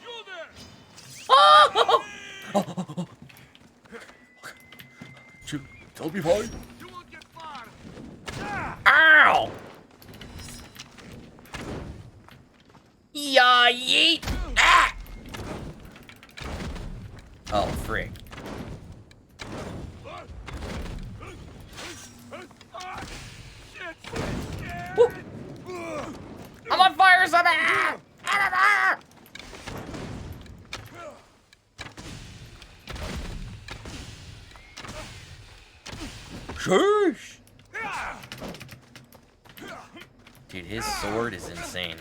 C: You there.
A: Oh!
M: Tell me fine.
C: You won't get far.
A: Ow! Yeah, yeet! Ah! Oh, frick. Woo! I'm on fire or something! Ah! Sheesh! Dude, his sword is insane.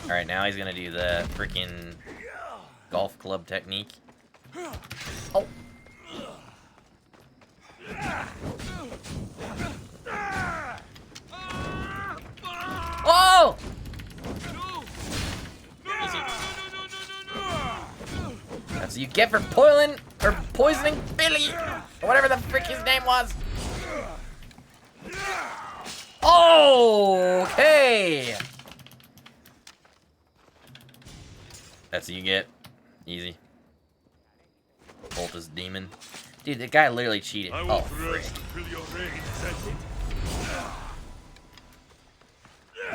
A: Alright, now he's gonna do the freaking golf club technique. Oh! Oh! That's what you get for poisoning Billy! Or whatever the frick his name was! Okay! That's what you get. Easy. Voltus Demon. Dude, the guy literally cheated. Oh, frick.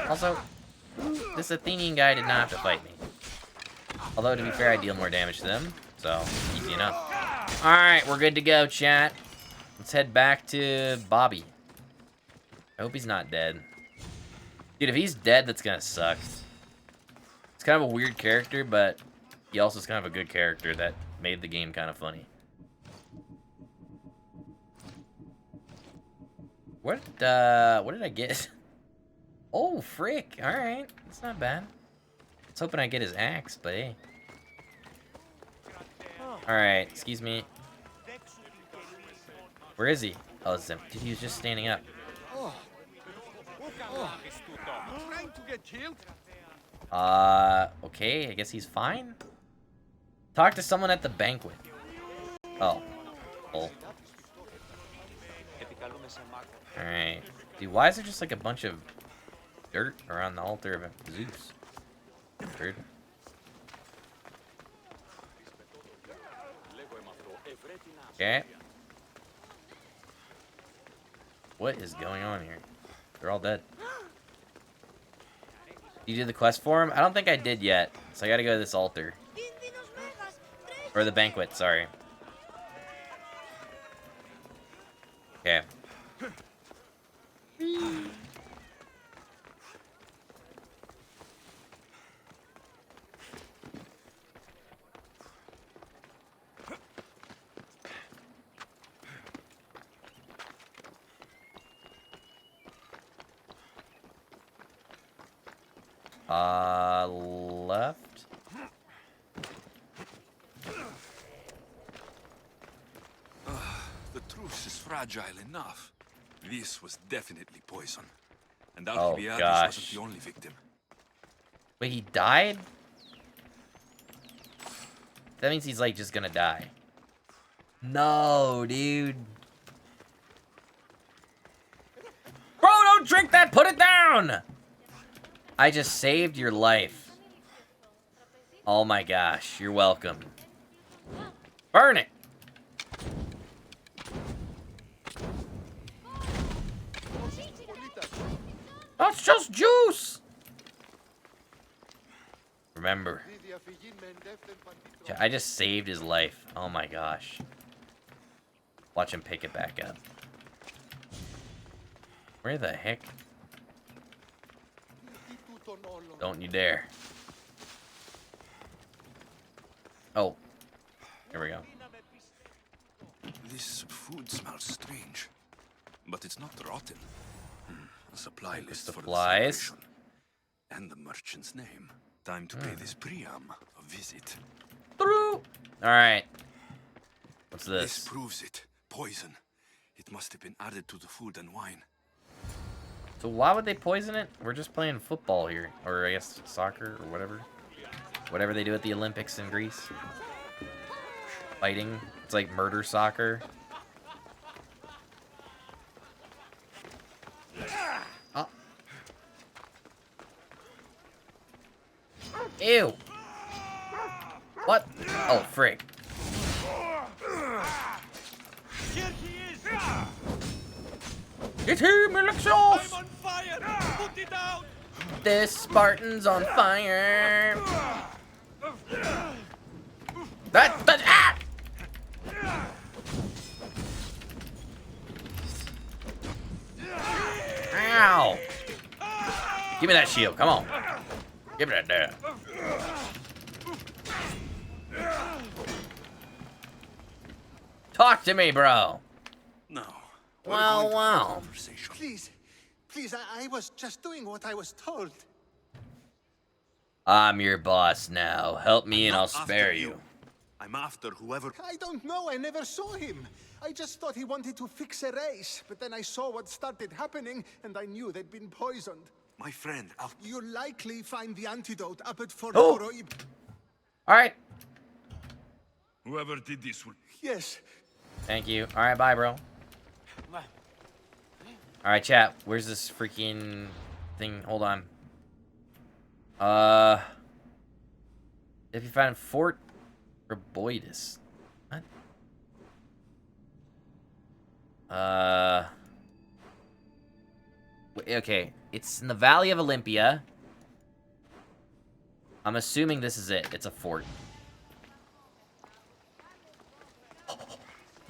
A: Also, this Athenian guy did not have to fight me. Although, to be fair, I deal more damage to them. So, easy enough. Alright, we're good to go, chat. Let's head back to Bobby. I hope he's not dead. Dude, if he's dead, that's gonna suck. It's kind of a weird character, but he also is kind of a good character that made the game kind of funny. What did I get? Oh, frick. Alright. That's not bad. I was hoping I'd get his axe, but hey. Alright, excuse me. Where is he? Oh, it's him. Dude, he was just standing up.
C: Trying to get killed?
A: Okay, I guess he's fine. Talk to someone at the banquet. Oh. Oh. Alright. Dude, why is there just like a bunch of dirt around the altar of Zeus? Weird. Okay. What is going on here? They're all dead. You did the quest for him? I don't think I did yet. So I gotta go to this altar. Or the banquet, sorry. Okay. Left.
E: The truce is fragile enough. This was definitely poison. And
A: Oh,
E: Alcibiades
A: gosh.
E: wasn't the only victim.
A: Wait, he died? That means he's, like, just gonna die. No, dude. Bro, don't drink that! Put it down! I just saved your life. Oh my gosh, you're welcome. Burn it! That's just juice! Remember. I just saved his life. Oh my gosh. Watch him pick it back up. Where the heck? Don't you dare. Oh. Here we go.
E: This food smells strange. But it's not rotten. A supply list for the
A: Supplies.
E: celebration. And the merchant's name. Time to pay this Priam a visit.
A: Alright. What's
E: This
A: this?
E: proves it. Poison. It must have been added to the food and wine.
A: So why would they poison it? We're just playing football here. Or I guess soccer or whatever. Whatever they do at the Olympics in Greece. Fighting. It's like murder soccer. Oh. Ew. What? Oh, frick.
F: Here he is!
A: Get him, Alexos!
F: I'm on fire! Put it out!
A: This Spartan's on fire. Ah! Ow! Give me that shield, come on. Give me that there. Talk to me, bro.
E: No.
A: Wow.
G: Please, please, I was just doing what I was told.
A: I'm your boss now. Help me and I'll
E: Not after
A: spare you.
E: I'm after whoever...
G: I don't know, I never saw him. I just thought he wanted to fix a race, but then I saw what started happening, and I knew they'd been poisoned.
E: My friend,
G: You'll likely find the antidote up at Fort
A: Oh.
G: Oroib.
A: Alright.
M: Whoever did this will...
G: Yes.
A: Thank you. Alright, bye, bro. Alright, chat. Where's this freaking thing? Hold on. If you find Fort Reboidus. What? Okay. It's in the Valley of Olympia. I'm assuming this is it. It's a fort.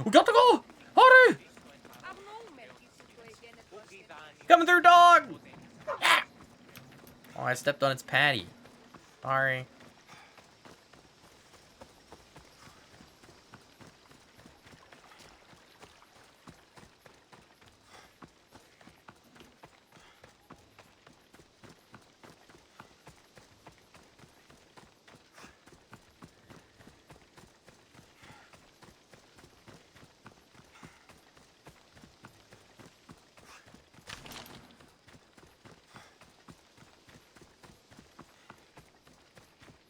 A: We got to go! Hurry! Coming through, dog! Yeah. Oh, I stepped on its patty. Sorry.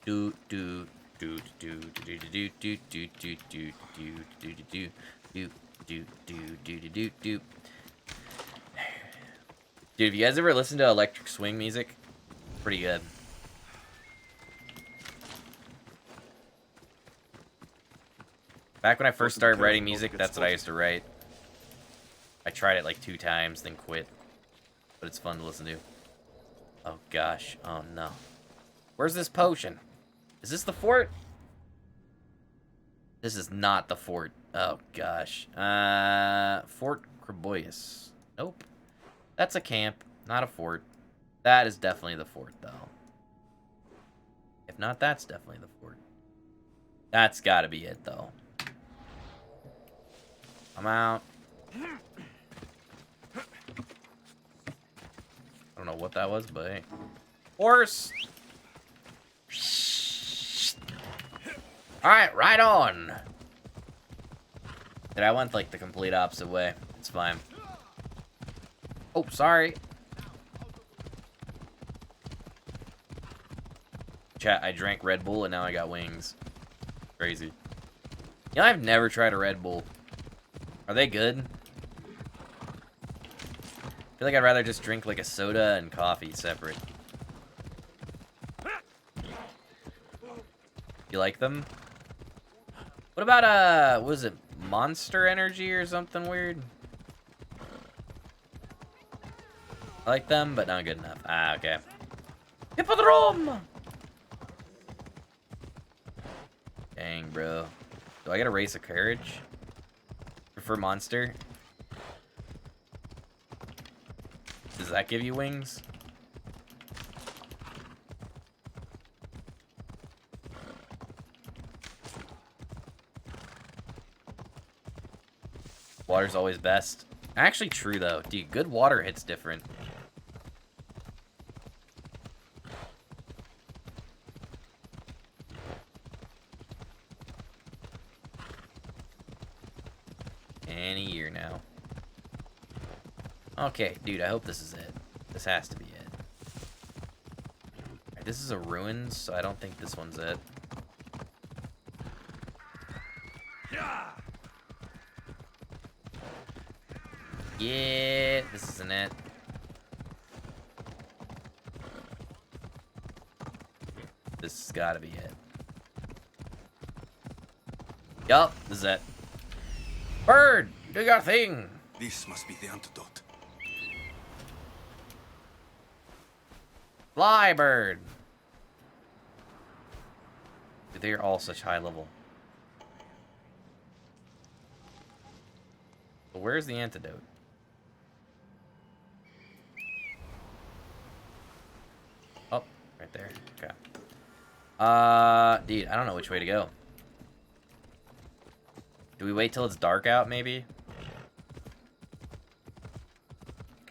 A: Do do do do do do do do do do do do do do do do do do do. Dude, have you guys ever listened to electric swing music? Pretty good. Back when I first started writing music, that's what I used to write. I tried it like 2 times, then quit. But it's fun to listen to. Oh gosh. Oh no. Where's this potion? Is this the fort? This is not the fort. Oh gosh. Fort Creboius. Nope. That's a camp, not a fort. That is definitely the fort, though. If not, that's definitely the fort. That's gotta be it, though. I'm out. I don't know what that was, but hey. Horse! Alright, right on! Did I went like the complete opposite way? It's fine. Oh, sorry. Chat, I drank Red Bull and now I got wings. Crazy. You know, I've never tried a Red Bull. Are they good? I feel like I'd rather just drink like a soda and coffee separate. You like them? What about, what is it? Monster Energy or something weird? I like them, but not good enough. Ah, okay. Hippodrome! Dang, bro. Do I get a race of courage? For Monster? Does that give you wings? Water's always best. Actually true, though. Dude, good water hits different. Any year now. Okay, dude, I hope this is it. This has to be it. Right, this is a ruins, so I don't think this one's it. Yeah, this isn't it. This has got to be it. Yup, this is it. Bird, do your thing.
E: This must be the antidote.
A: Fly, bird. Dude, they're all such high level. But where's the antidote? Oh, right there. Okay. Dude, I don't know which way to go. Do we wait till it's dark out, maybe?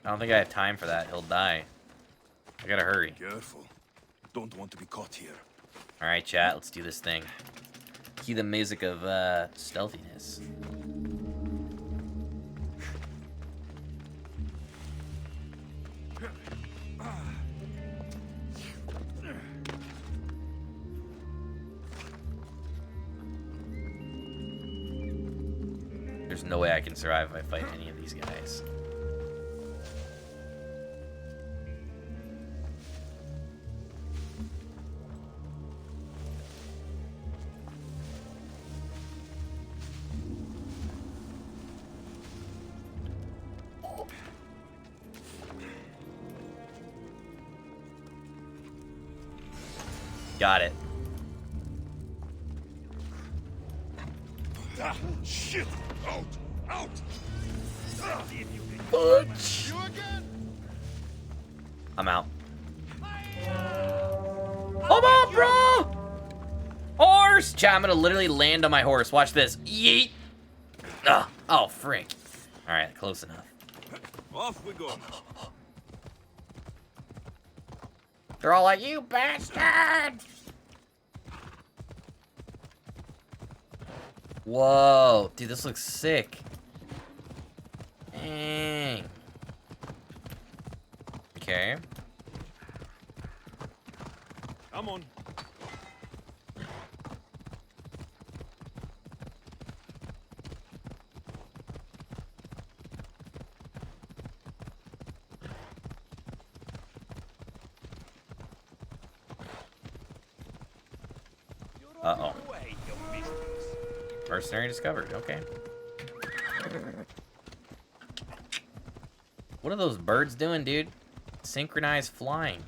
A: I don't think I have time for that. He'll die. I gotta hurry.
E: Careful. Don't want to be caught here.
A: Alright, chat. Let's do this thing. Cue the music of, stealthiness. There's no way I can survive if I fight any of these guys. Got it.
C: Ah, shit! Out! Out!
A: Butch!
C: You again?
A: I'm out. Come on, bro! Horse! Chat, I'm gonna literally land on my horse. Watch this. Yeet! Ugh. Oh, frick. Alright, close enough.
E: Off we go.
A: They're all like, you bastard! Whoa. Dude, this looks sick. Dang. Okay.
E: Come on.
A: Uh-oh. Mercenary discovered. Okay. What are those birds doing, dude? Synchronized flying.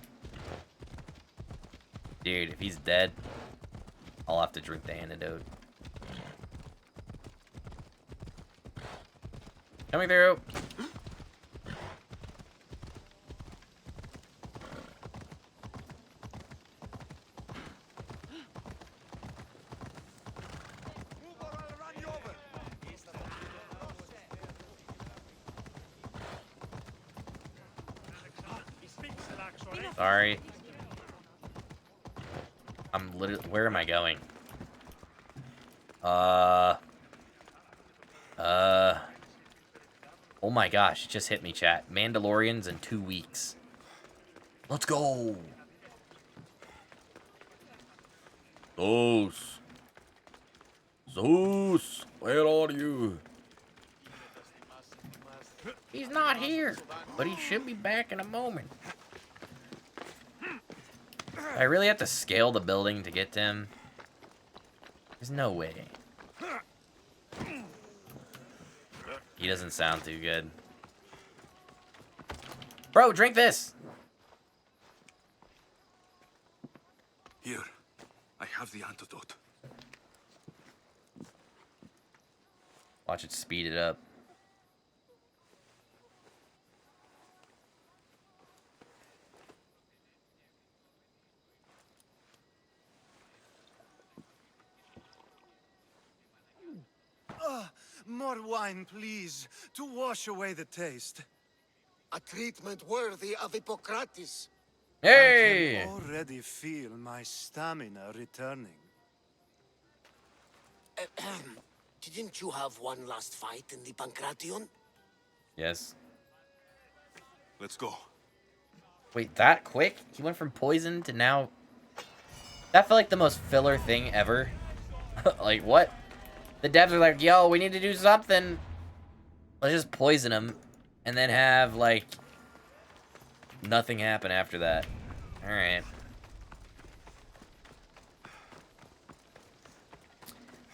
A: Dude, if he's dead, I'll have to drink the antidote. Coming through. Sorry. I'm literally... Where am I going? Oh my gosh, it just hit me, chat. Mandalorians in 2 weeks. Let's go. Zeus, where are you? He's not here, but he should be back in a moment. I really have to scale the building to get to him. There's no way. He doesn't sound too good. Bro, drink this!
E: Here, I have the antidote.
A: Watch it speed it up.
G: More wine, please, to wash away the taste.
F: A treatment worthy of Hippocrates.
A: Hey!
G: I can already feel my stamina returning.
F: Didn't you have one last fight in the Pancration?
A: Yes.
E: Let's go.
A: Wait, that quick? He went from poison to now... That felt like the most filler thing ever. Like, what? The devs are like, yo, we need to do something. Let's just poison him. And then have, like... nothing happen after that. Alright.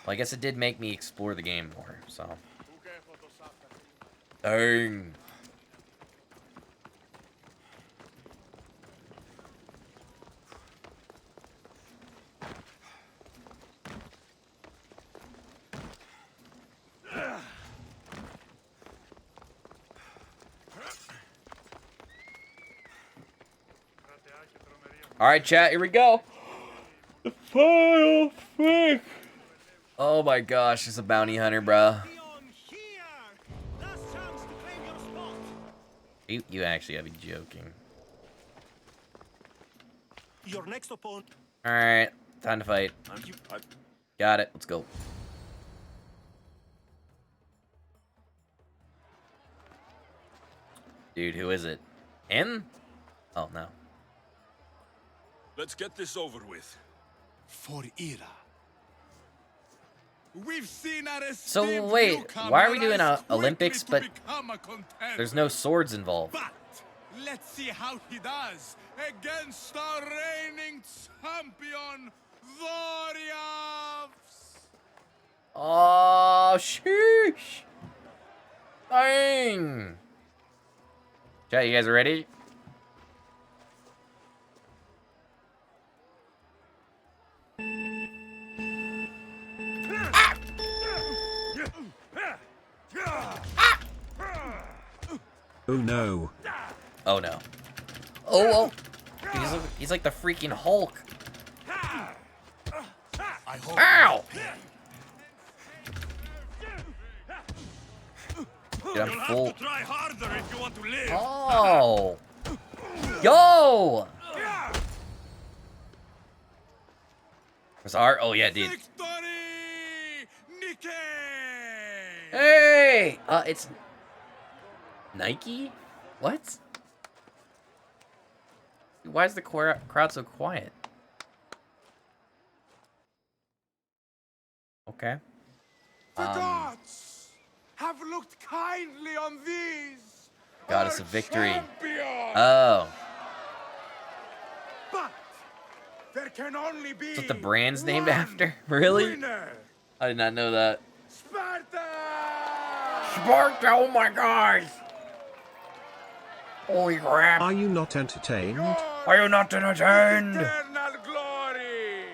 A: Well, I guess it did make me explore the game more, so... Dang. Alright, chat, here we go. The final thing. Oh my gosh, it's a bounty hunter, bro. You actually gotta be joking.
L: Your next opponent.
A: Alright, time to fight. Got it, let's go. Dude, who is it? Him? Oh, no.
E: Let's get this over with.
G: For Ira.
C: We've seen our
A: So
C: esteemed
A: wait,
C: newcomer
A: why are we doing
C: rise
A: Olympics, but
C: quickly to become a contender.
A: there's no swords involved?
C: But let's see how he does against our reigning champion, Warriors.
A: Oh, sheesh. Dang. Chat, you guys ready?
B: Oh no.
A: Oh no. Oh, he's like the freaking Hulk. Ow! Dude, I'm full.
L: Try harder if you want to live.
A: Oh! Yo! Was art? Oh yeah, dude. Hey! It's Nike? What? Why is the crowd so quiet? Okay.
C: The gods have looked kindly on these.
A: Goddess
C: our
A: of victory.
C: champions.
A: Oh.
C: But there can only be
A: Is that the brand's named
C: one
A: after? Really?
C: winner.
A: I did not know that.
C: Sparta!
A: Sparta, oh my gosh! Holy crap.
B: Are you not entertained?
A: Are you not entertained?
C: Eternal glory.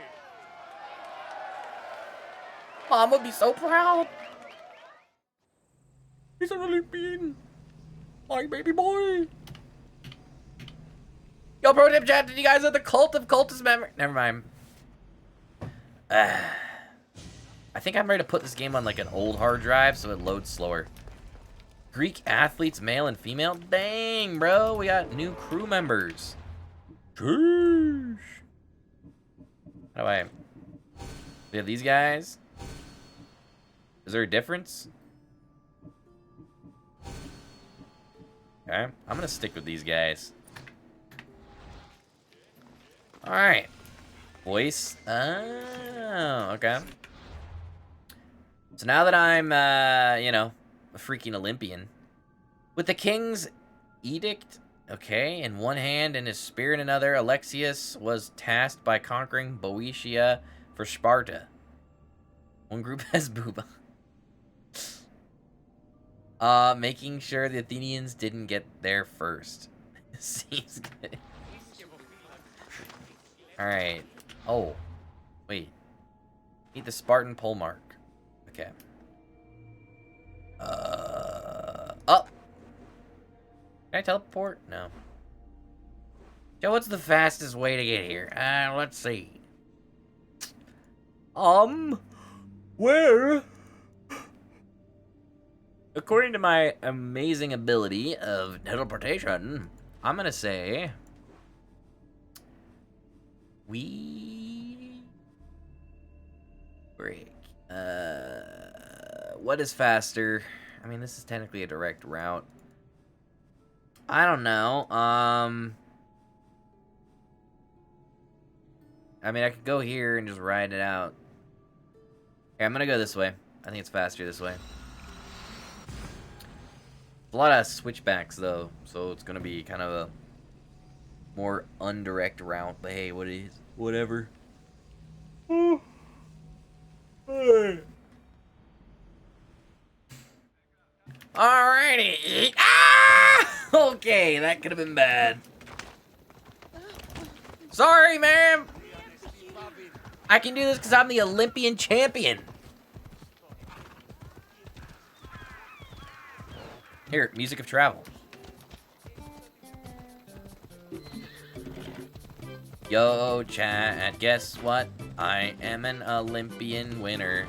A: Mom would be so proud. He's an Olympian. My baby boy. Yo, pro tip chat, did you guys know the cult of cultist memory? Never mind. I think I'm ready to put this game on like an old hard drive so it loads slower. Greek athletes, male and female? Dang, bro. We got new crew members. Sheesh. How do I... We have these guys. Is there a difference? Okay, I'm gonna stick with these guys. Alright. Voice. Oh, okay. So now that I'm, you know, a freaking Olympian. With the king's edict, okay, in one hand and his spear in another, Alexius was tasked by conquering Boeotia for Sparta. One group has booba. Making sure the Athenians didn't get there first. Seems good. Alright. Oh. Wait. Need the Spartan pole mark. Okay. Up. Can I teleport? No. Joe, what's the fastest way to get here? Let's see. Where? According to my amazing ability of teleportation, I'm gonna say we break. What is faster? I mean, this is technically a direct route. I don't know. I mean, I could go here and just ride it out. Okay, I'm gonna go this way. I think it's faster this way. A lot of switchbacks, though, so it's gonna be kind of a more undirect route. But hey, whatever. Alrighty. Ah! Okay, that could have been bad. Sorry, ma'am. I can do this because I'm the Olympian champion. Here, music of travel. Yo, chat, guess what? I am an Olympian winner.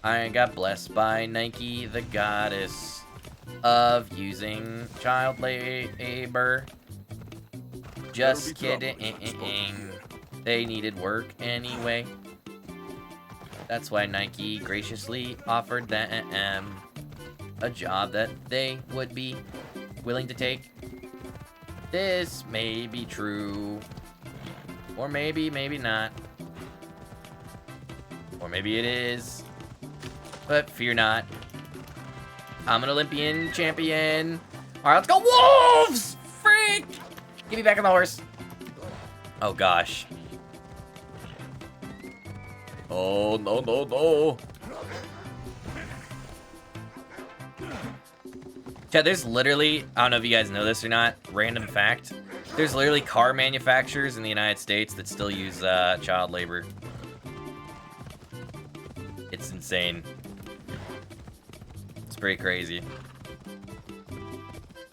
A: I got blessed by Nike, the goddess of using child labor. Just kidding. They needed work anyway. That's why Nike graciously offered them a job that they would be willing to take. This may be true. Or maybe not. Or maybe it is. But fear not. I'm an Olympian champion. Alright, let's go Wolves! Freak! Get me back on the horse. Oh gosh. Oh, no. Yeah, there's literally, I don't know if you guys know this or not, random fact. There's literally car manufacturers in the United States that still use child labor. It's insane. It's pretty crazy.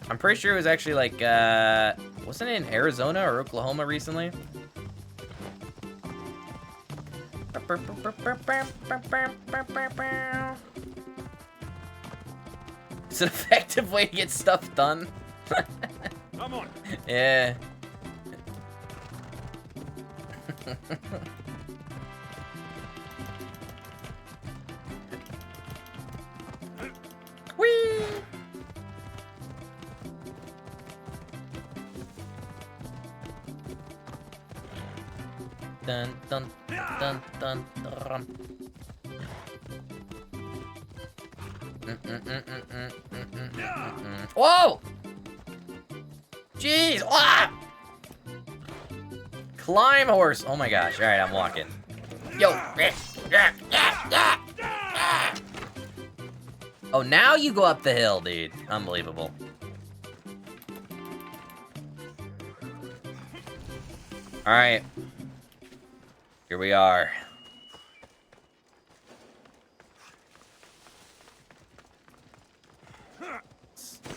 A: I'm pretty sure it was actually like, wasn't it in Arizona or Oklahoma recently? It's an effective way to get stuff done.
L: Come on.
A: Yeah. Whee! Dun dun dun dun dun. Whoa! Jeez! Ah! Climb horse! Oh my gosh! All right, I'm walking. Yo! Oh, now you go up the hill, dude. Unbelievable. All right. Here we are.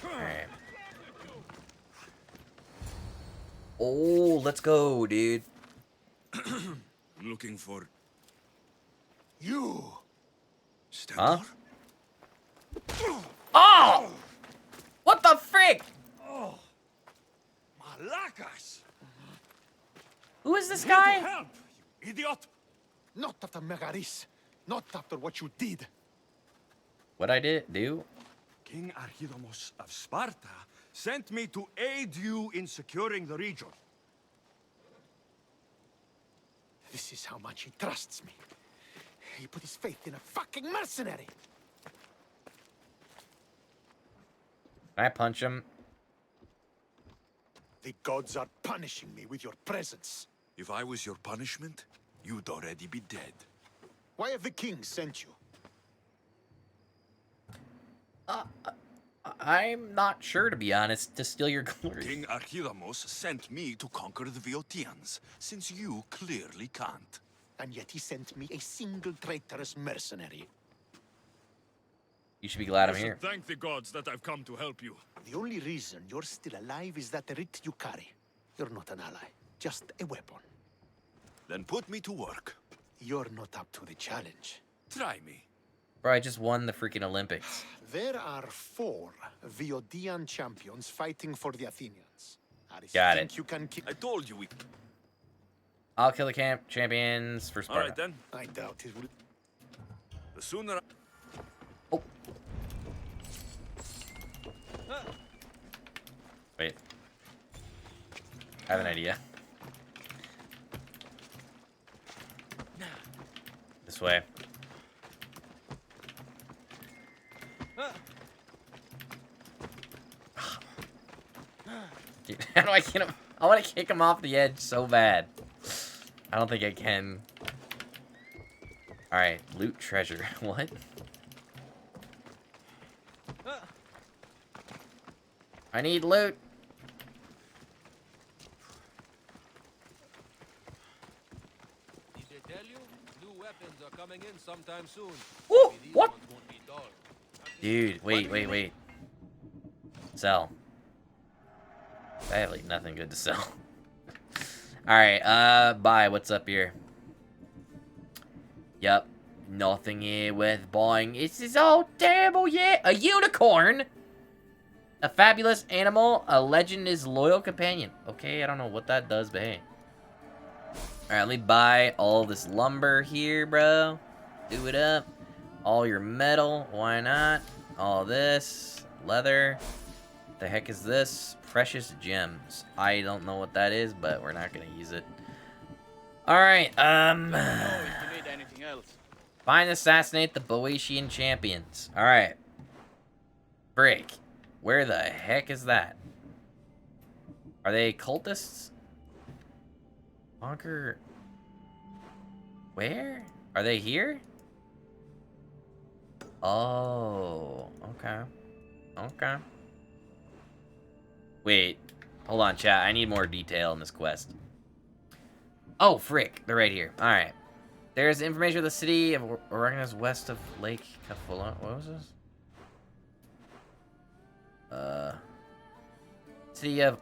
A: Alright. Oh, let's go, dude.
E: Looking for
C: You.
A: Huh? Oh! What the frick?
C: Oh, Malacas!
A: Who is this guy?
C: Help, you idiot! Not after Megaris. Not after what you did.
A: What I did do?
E: King Archidamos of Sparta Sent me to aid you in securing the region.
F: This is how much he trusts me. He put his faith in a fucking mercenary.
A: Can I punch him?
F: The gods are punishing me with your presence.
E: If I was your punishment, you'd already be dead.
F: Why have the kings sent you?
A: I'm not sure, to be honest, to steal your glory.
E: King Archilamos sent me to conquer the Viotians, since you clearly can't.
F: And yet he sent me a single traitorous mercenary.
A: You should be glad I'm here.
C: Thank the gods that I've come to help you.
F: The only reason you're still alive is that writ you carry. You're not an ally, just a weapon.
E: Then put me to work.
F: You're not up to the challenge.
E: Try me.
A: Bro, I just won the freaking Olympics.
F: There are 4 Viodian champions fighting for the Athenians.
A: Got it.
F: You can keep...
E: I told you we...
A: I'll kill the champions for Sparta.
E: Alright then.
F: I doubt it will...
E: The sooner...
A: Oh. Wait. I have an idea. This way. Dude, how do I get him? I want to kick him off the edge so bad. I don't think I can. Alright, loot treasure. What? I need loot.
J: Did they tell you? New weapons are coming in sometime soon.
A: Ooh,
J: Maybe these
A: what?
J: ones won't be dull.
A: Dude, wait. Sell. I have like nothing good to sell. Alright, buy. What's up here? Yep. Nothing here worth buying. This is all terrible, yeah. A unicorn? A fabulous animal. A legend is loyal companion. Okay, I don't know what that does, but hey. Alright, let me buy all this lumber here, bro. Do it up. All your metal. Why not? All this. Leather. What the heck is this? Precious gems. I don't know what that is, but we're not gonna use it. Alright, find and assassinate the Boeotian champions. Alright. Frick. Where the heck is that? Are they cultists? Conquer. Where? Are they here? Oh, okay. Okay. Wait, hold on, chat. I need more detail in this quest. Oh, frick. They're right here. Alright. There's information of the city of Oregon's west of Lake Kefalo. What was this? City of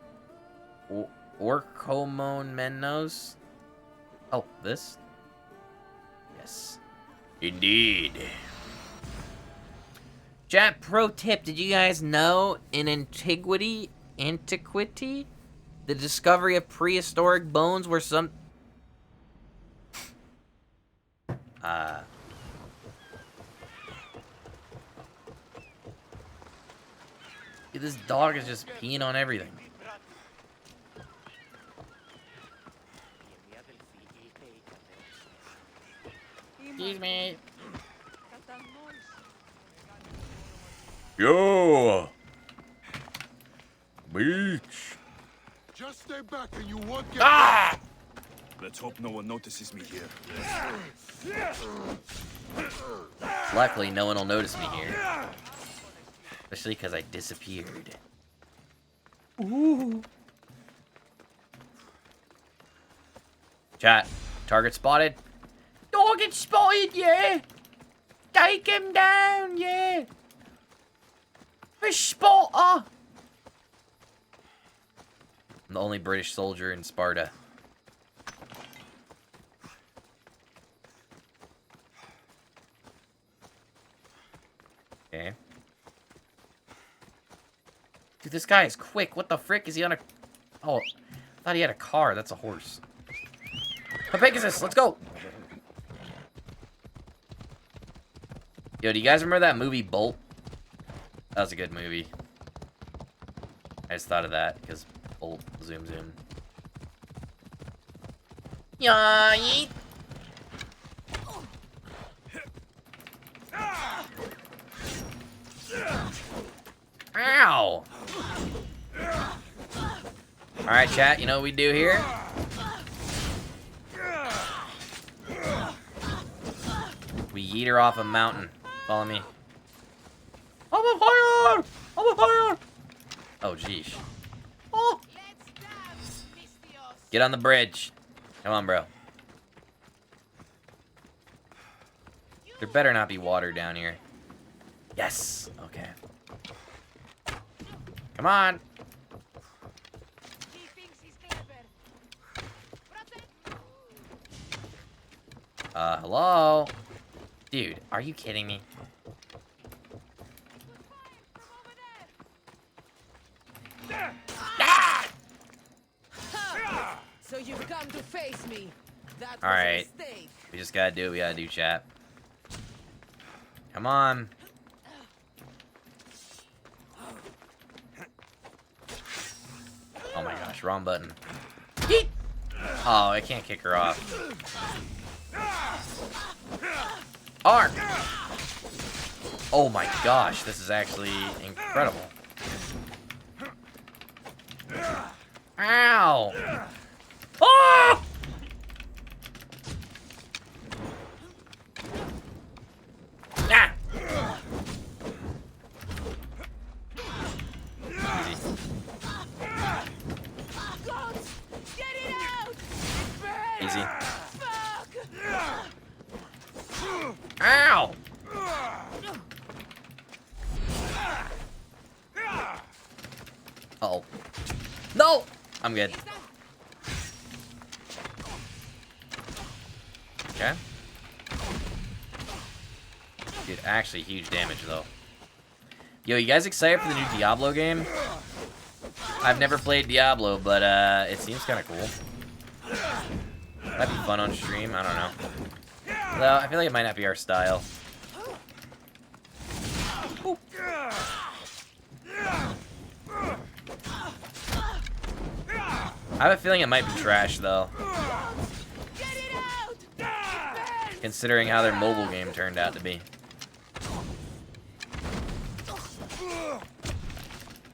A: Orchomenus. Oh, this? Yes. Indeed. Chat, pro tip. Did you guys know in antiquity, the discovery of prehistoric bones were some... Dude, this dog is just peeing on everything. Excuse me. Yo! Beach!
C: Just stay back and you won't get...
A: Ah!
E: Let's hope no one notices me here.
A: Luckily, no one will notice me here. Especially because I disappeared. Ooh. Chat, target spotted. Target spotted, yeah! Take him down, yeah! Fish spotter! I'm the only British soldier in Sparta. Okay. Dude, this guy is quick. What the frick? Is he on a... Oh, I thought he had a car. That's a horse. How big is this? Let's go! Yo, do you guys remember that movie, Bolt? That was a good movie. I just thought of that because old zoom. Yay! Ow! Alright, chat, you know what we do here? We yeet her off a mountain. Follow me. I'm on fire! I'm on fire! Oh, jeez. Oh! Get on the bridge. Come on, bro. There better not be water down here. Yes! Okay. Come on! Hello? Dude, are you kidding me?
H: So you've come to face me. That was
A: Alright.
H: a mistake.
A: We just gotta do what we gotta do, chat. Come on. Oh my gosh, wrong button. Yeet! Oh, I can't kick her off. Arc! Oh my gosh, this is actually incredible. Ow! Oh! Ah! Easy. Easy. Ow! Uh-oh. No! I'm good. Okay. Dude, actually huge damage, though. Yo, you guys excited for the new Diablo game? I've never played Diablo, but it seems kind of cool. That'd be fun on stream, I don't know. Though, I feel like it might not be our style. Ooh. I have a feeling it might be trash, though. Considering how their mobile game turned out to be.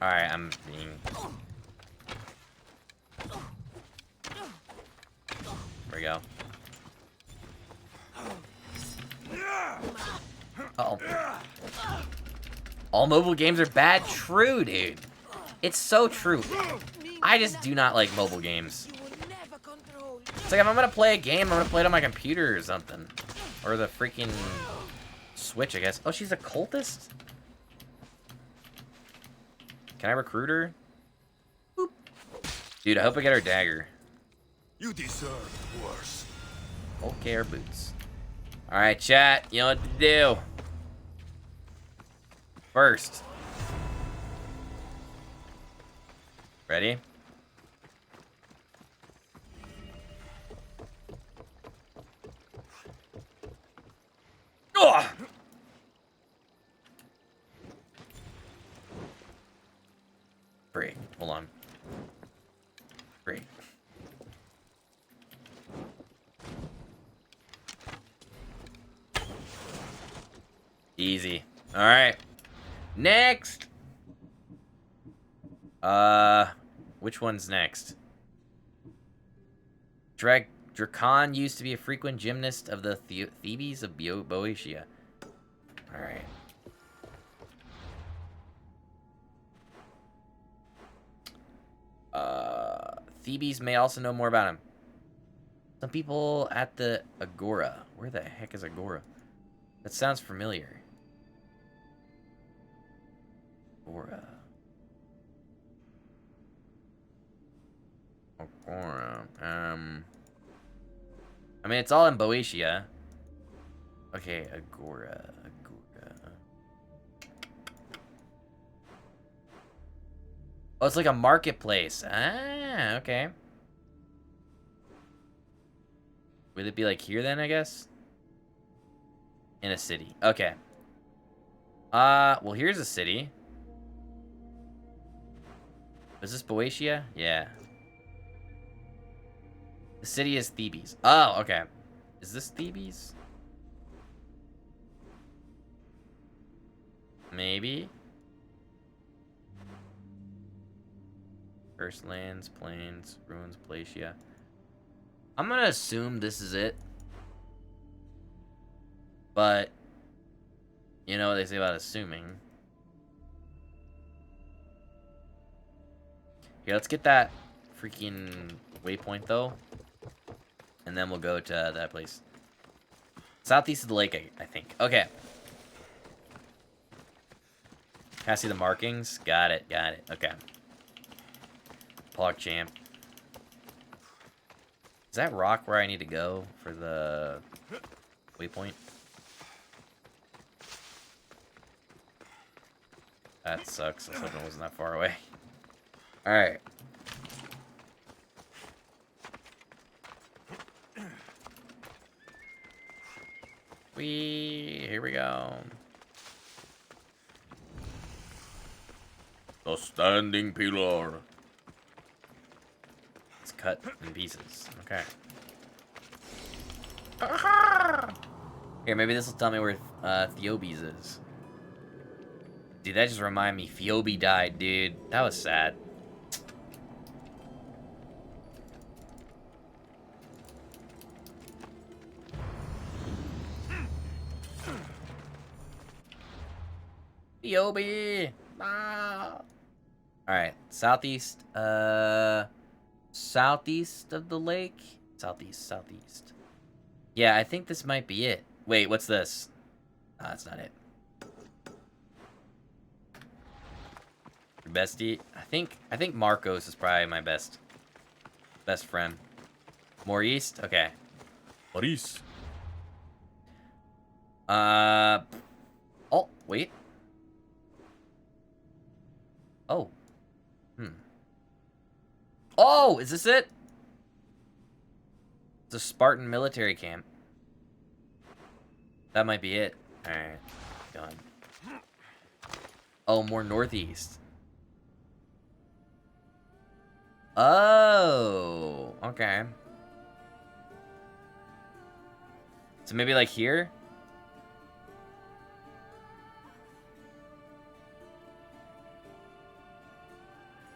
A: Alright, I'm being... There we go. Uh-oh. All mobile games are bad? True, dude. It's so true. I just do not like mobile games. It's like if I'm gonna play a game, I'm gonna play it on my computer or something. Or the freaking Switch, I guess. Oh, she's a cultist? Can I recruit her? Boop. Dude, I hope I get her dagger.
E: You deserve worse.
A: Okay, her boots. Alright, chat. You know what to do. First. Ready? Ugh! Break. Hold on. Break. Easy. Alright. Next! Which one's next? Drakon used to be a frequent gymnast of the Thebes of Boeotia. Alright. Thebes may also know more about him. Some people at the Agora. Where the heck is Agora? That sounds familiar. Agora. Agora. I mean, it's all in Boeotia. Okay, Agora. Oh, it's like a marketplace. Ah, okay. Would it be like here then, I guess? In a city. Okay. Well, here's a city. Is this Boeotia? Yeah. The city is Thebes. Oh, okay. Is this Thebes? Maybe. First lands, plains, ruins, Boeotia. I'm gonna assume this is it. But you know what they say about assuming. Okay, let's get that freaking waypoint though. And then we'll go to that place. Southeast of the lake, I think. Okay. Can I see the markings? Got it, got it. Okay. PogChamp. Is that rock where I need to go for the waypoint? That sucks. I was hoping it wasn't that far away. Alright. Here we go. The standing pillar. It's cut in pieces. Okay. Here, maybe this will tell me where Theobes is. Dude, that just reminded me. Phoebe died, dude. That was sad. Phoebe! Ah. Alright, southeast. Southeast of the lake? Southeast. Yeah, I think this might be it. Wait, what's this? Oh, that's not it. Your bestie? I think Marcos is probably my best friend. More east? Okay. More east. Oh, wait. Oh. Oh, is this it? It's a Spartan military camp. That might be it. Alright. Done. Oh, more northeast. Oh. Okay. So maybe like here?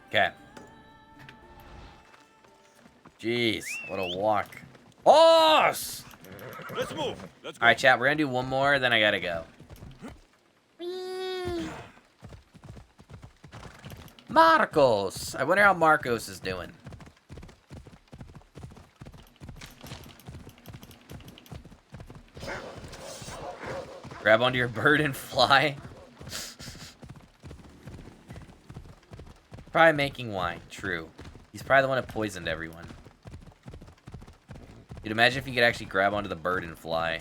A: Okay. Jeez, what a walk. Oh!
E: Let's move. Let's go.
A: Alright, chat, we're gonna do one more, then I gotta go. Marcos! I wonder how Marcos is doing. Grab onto your bird and fly. Probably making wine. True. He's probably the one that poisoned everyone. You'd imagine if you could actually grab onto the bird and fly.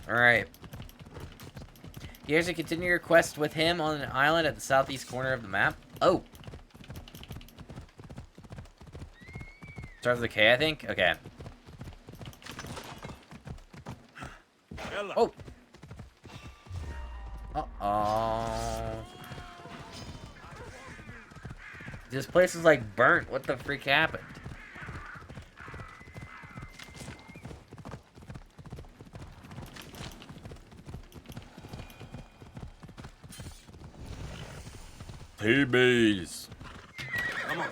A: Alright. You guys should continue your quest with him on an island at the southeast corner of the map. Oh. Starts with a K, I think? Okay. Oh. Uh-oh. This place is like burnt. What the freak happened? Thebes.
E: Come on.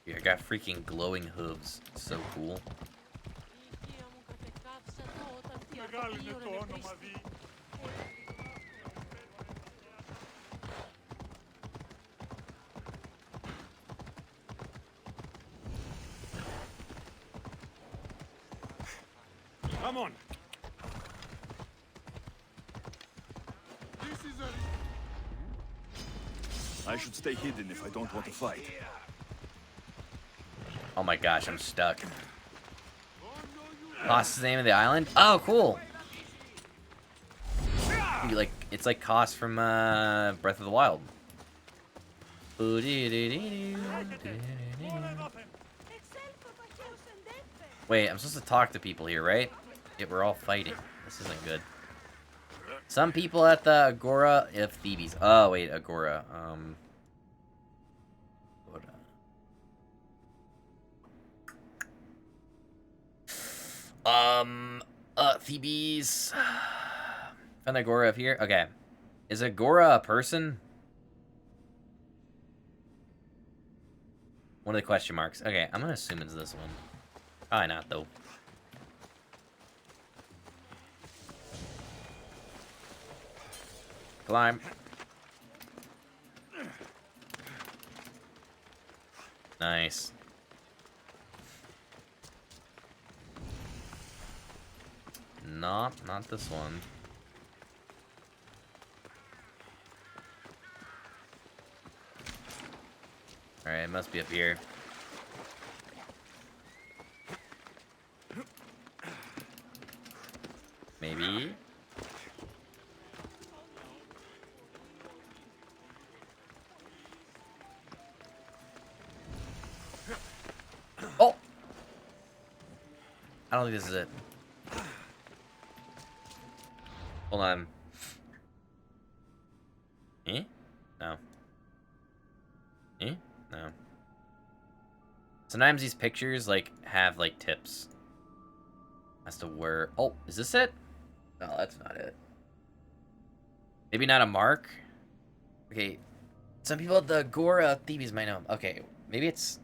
A: Yeah, I got freaking glowing hooves. So cool.
E: Come on. I should stay hidden if I don't want to fight.
A: Oh my gosh, I'm stuck. Lost the name of the island? Oh, cool. Like it's like cost from Breath of the Wild. Wait, I'm supposed to talk to people here, right? Yeah, we're all fighting. This isn't good. Some people at the Agora of Thebes. Oh wait, Agora. Thebes. Found the Agora up here. Okay, is Agora a person? One of the question marks. Okay, I'm gonna assume it's this one. Probably not though. Climb. Nice. Nope, not this one. Alright, it must be up here. Maybe? Oh! I don't think this is it. Hold on. Eh? No. Eh? No. Sometimes these pictures, like, have, like, tips as to where... Oh, is this it? No, that's not it. Maybe not a mark? Okay. Some people at the Agora of Thebes might know. Okay, maybe it's...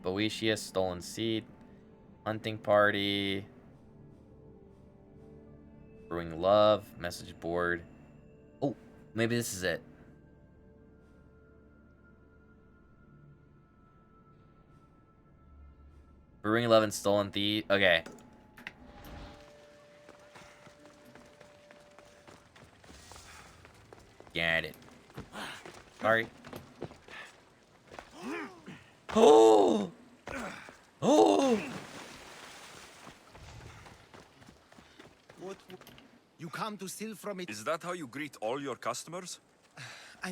A: Boetius, Stolen Seed, Hunting Party, Brewing Love, Message Board. Oh, maybe this is it. Brewing Love and Stolen Thief. Okay. Get it. Sorry. Oh! Oh!
F: What? You come to steal from it?
E: Is that how you greet all your customers?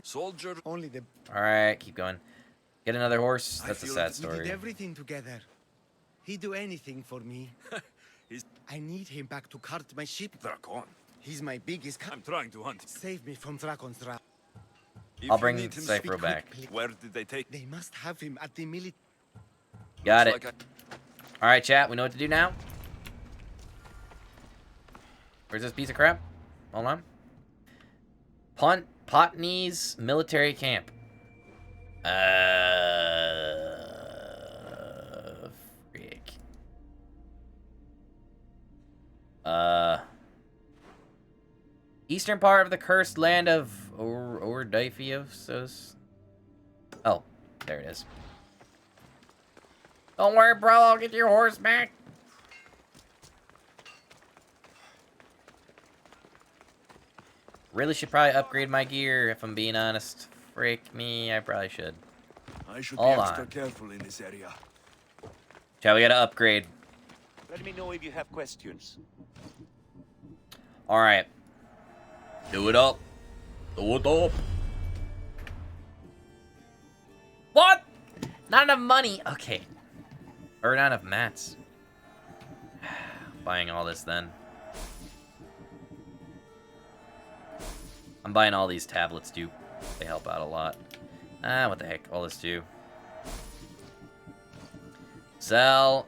E: Soldier.
F: Only the...
A: Alright, keep going. Get another horse. That's a sad
F: We
A: story.
F: did everything together. He'd do anything for me. I need him back to cart my ship.
E: Dracon.
F: He's my biggest...
E: I'm trying to hunt him.
F: Save me from Dracon's wrath.
A: I'll bring Cypher back.
E: Where did they take?
F: They must have him at the military.
A: Got it. Alright, chat. We know what to do now. Where's this piece of crap? Hold on. Potney's military camp. Freak. Eastern part of the cursed land of Ordiphosos. Oh, there it is. Don't worry, bro. I'll get your horse back. Really should probably upgrade my gear, if I'm being honest. Frick me, I probably should.
E: I should
A: Hold
E: be extra
A: on.
E: careful in this area.
A: Chat, we gotta upgrade.
N: Let me know if you have questions.
A: Alright. Do it up. Do it up. What? Not enough money. Okay. Or not enough mats. Buying all this then. I'm buying all these tablets too. They help out a lot. Ah, what the heck. All this too. Sell.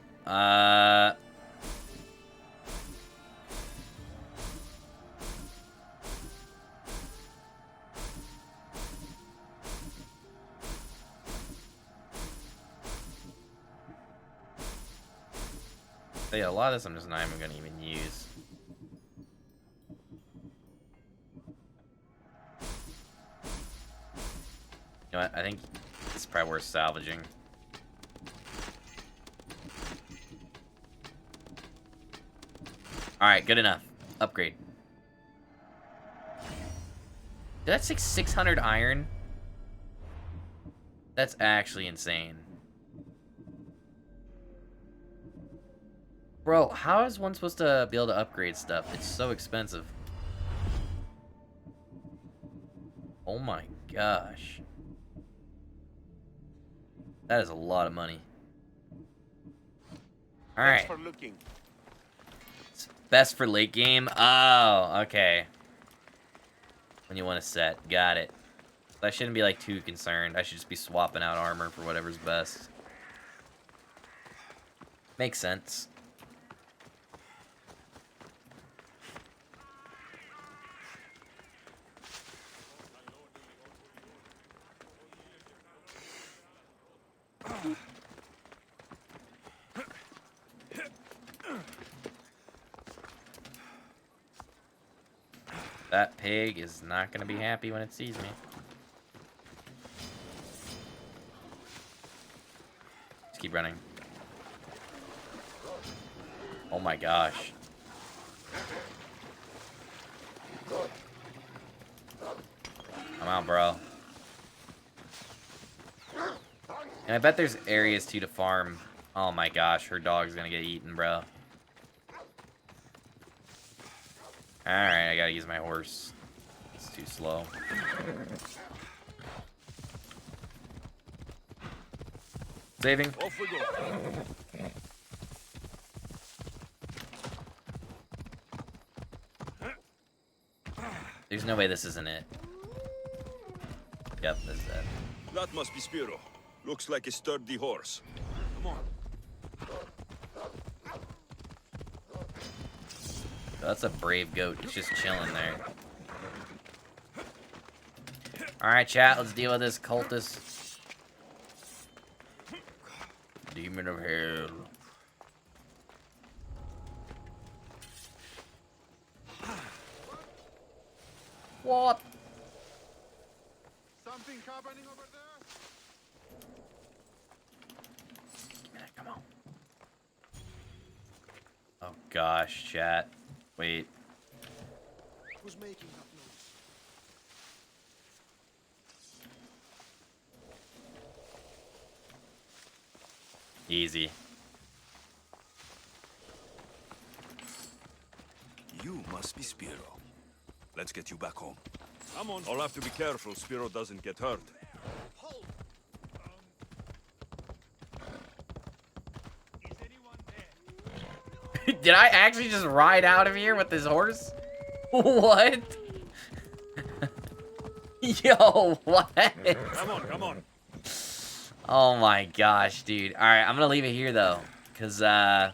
A: A lot of this I'm just not even gonna even use. You know what? I think it's probably worth salvaging. Alright, good enough. Upgrade. That's like 600 iron. That's actually insane. Bro, how is one supposed to be able to upgrade stuff? It's so expensive. Oh my gosh. That is a lot of money. Alright.
N: Thanks for looking.
A: It's best for late game? Oh, okay. When you want to set. Got it. I shouldn't be like too concerned. I should just be swapping out armor for whatever's best. Makes sense. That pig is not gonna be happy when it sees me. Just keep running. Oh my gosh. I'm out, bro. And I bet there's areas too to farm. Oh my gosh, her dog's gonna get eaten, bro. Alright, I gotta use my horse. It's too slow. Saving.
E: Off we go.
A: There's no way this isn't it. Yep, this is it.
E: That must be Spiro. Looks like a sturdy horse. Come on.
A: That's a brave goat. It's just chilling there. Alright, chat. Let's deal with this cultist. Demon of hell. What?
C: Something happening over there?
A: Give me that, come on. Oh gosh, chat. Wait.
F: Who's making that noise?
A: Easy.
E: You must be Spiro. Let's get you back home. Come on. I'll have to be careful Spiro doesn't get hurt.
A: Did I actually just ride out of here with this horse? What? Yo, what?
E: Come on, come on.
A: Oh my gosh, dude. Alright, I'm gonna leave it here though. Cause I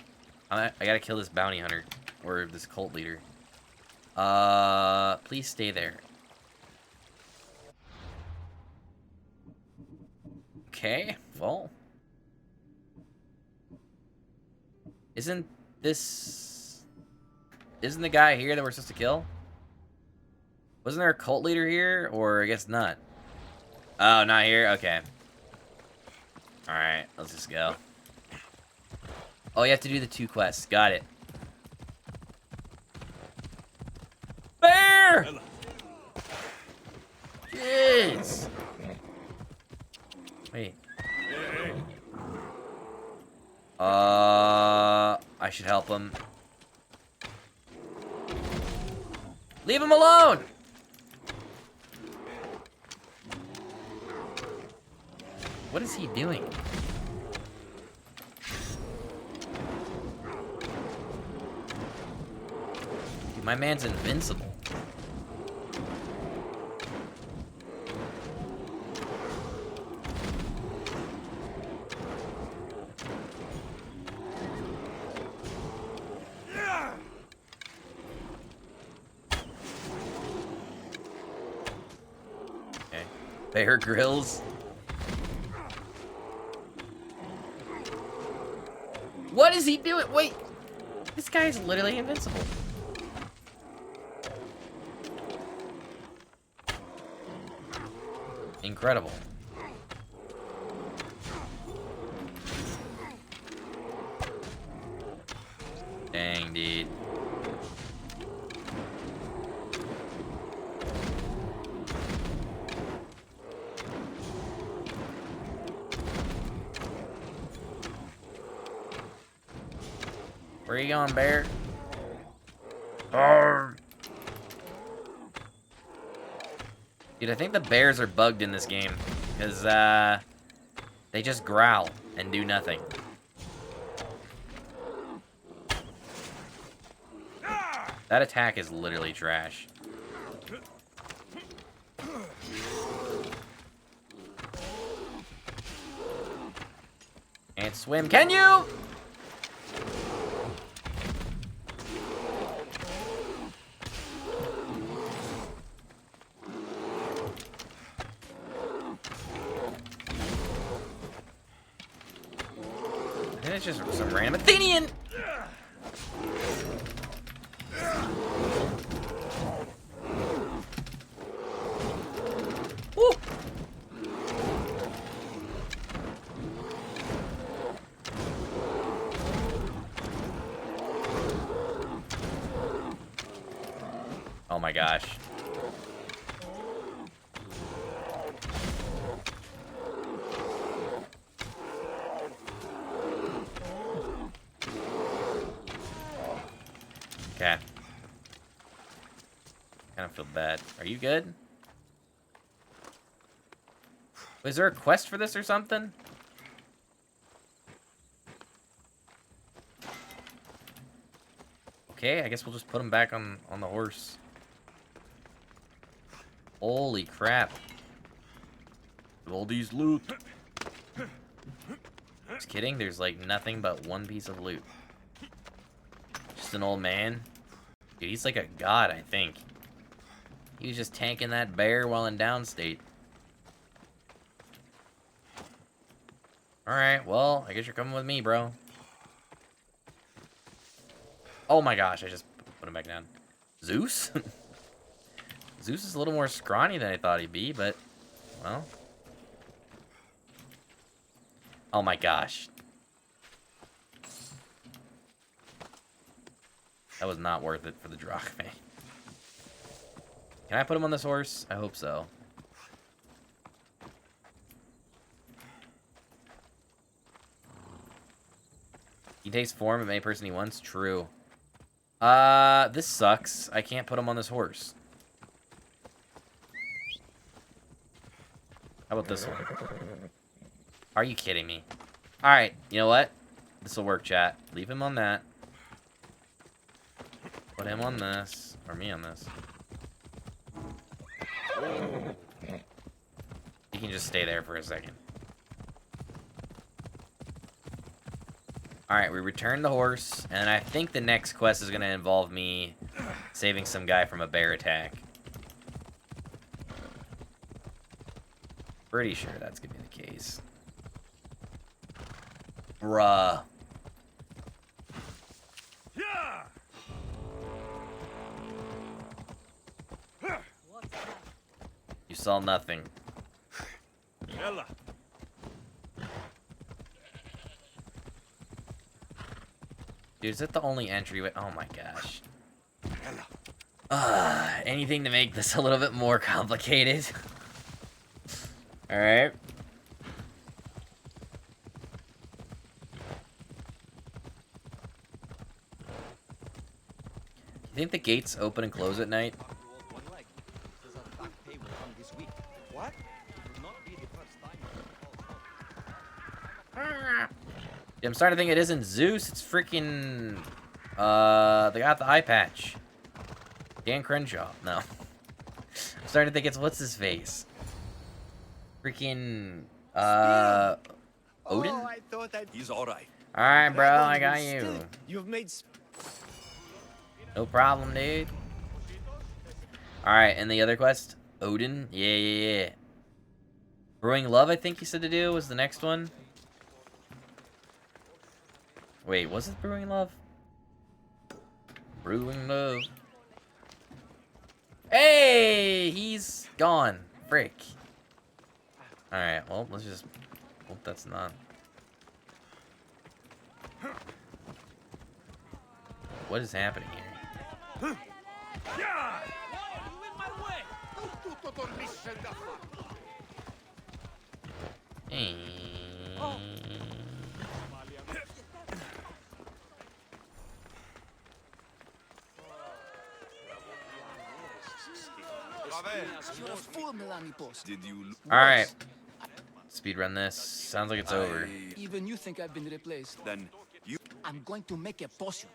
A: gotta kill this bounty hunter. Or this cult leader. Please stay there. Okay, well. Isn't the guy here that we're supposed to kill? Wasn't there a cult leader here? Or I guess not. Oh, not here? Okay. Alright, let's just go. Oh, you have to do the 2 quests. Got it. Bear! Jeez! Wait. I should help him. Leave him alone! What is he doing? Dude, my man's invincible. Okay. Bear Grylls. What is he doing? Wait. This guy is literally invincible. Incredible. Dang, dude. Where you going, bear? Arr. Dude, I think the bears are bugged in this game. Because, they just growl and do nothing. That attack is literally trash. Can't swim, can you? I think it's just some random Athenian. Woo. Oh my gosh. Okay. Kind of feel bad. Are you good? Is there a quest for this or something? Okay, I guess we'll just put him back on the horse. Holy crap. All these loot. Just kidding, there's like nothing but one piece of loot. Just an old man. Dude, he's like a god, I think. He was just tanking that bear while in downstate. Alright, well, I guess you're coming with me, bro. Oh my gosh, I just put him back down. Zeus? Zeus is a little more scrawny than I thought he'd be, but, well. Oh my gosh. That was not worth it for the drachmae. Can I put him on this horse? I hope so. He takes form of any person he wants? True. This sucks. I can't put him on this horse. How about this one? Are you kidding me? Alright, you know what? This will work, chat. Leave him on that. Put him on this. Or me on this. You can just stay there for a second. Alright, we return the horse, and I think the next quest is going to involve me saving some guy from a bear attack. Pretty sure that's going to be the case. Bruh. You saw nothing. Dude, is that the only entryway? Oh my gosh. Anything to make this a little bit more complicated. Alright. You think the gates open and close at night? Yeah, I'm starting to think it isn't Zeus, it's freaking, they got the eye patch. Dan Crenshaw, no. I'm starting to think it's, what's his face? Freaking, Odin?
F: Oh, I thought
E: He's alright.
A: Alright, bro, I got you.
F: You've made...
A: No problem, dude. Alright, and the other quest? Odin? Yeah. Brewing Love, I think you said to do, was the next one. Wait, was it Brewing Love? Brewing Love. Hey! He's gone. Frick. Alright, well, let's just hope that's not... What is happening here? Hey.
F: You're a fool, Melanipos.
E: Did you...
A: Alright. Speedrun this. Sounds like it's over.
F: Even you think I've been replaced.
E: Then you...
F: I'm going to make a potion.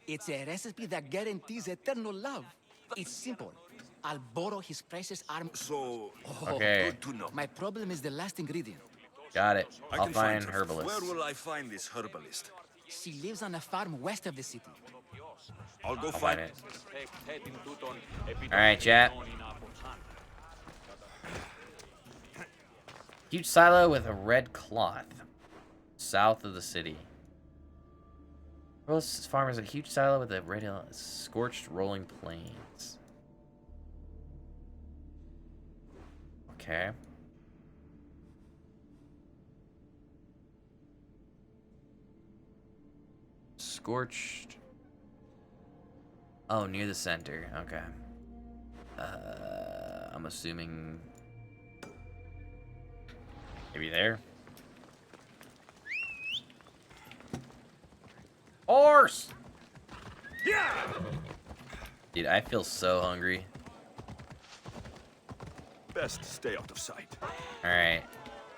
F: It's a recipe that guarantees eternal love. It's simple. I'll borrow his precious arm.
E: So...
A: Okay.
E: Good to know.
F: My problem is the last ingredient.
A: Got it.
E: I
A: I'll
E: can
A: find
E: her.
A: herbalist.
E: Where will I find this herbalist?
F: She lives on a farm west of the city.
E: I'll go
A: I'll
E: find
A: it. Alright, chat. Huge silo with a red cloth. South of the city. This farm is a huge silo with a red scorched rolling plains. Okay. Scorched. Oh, near the center. Okay. I'm assuming maybe there. Horse! Dude, I feel so hungry.
E: Best stay out of sight.
A: Alright.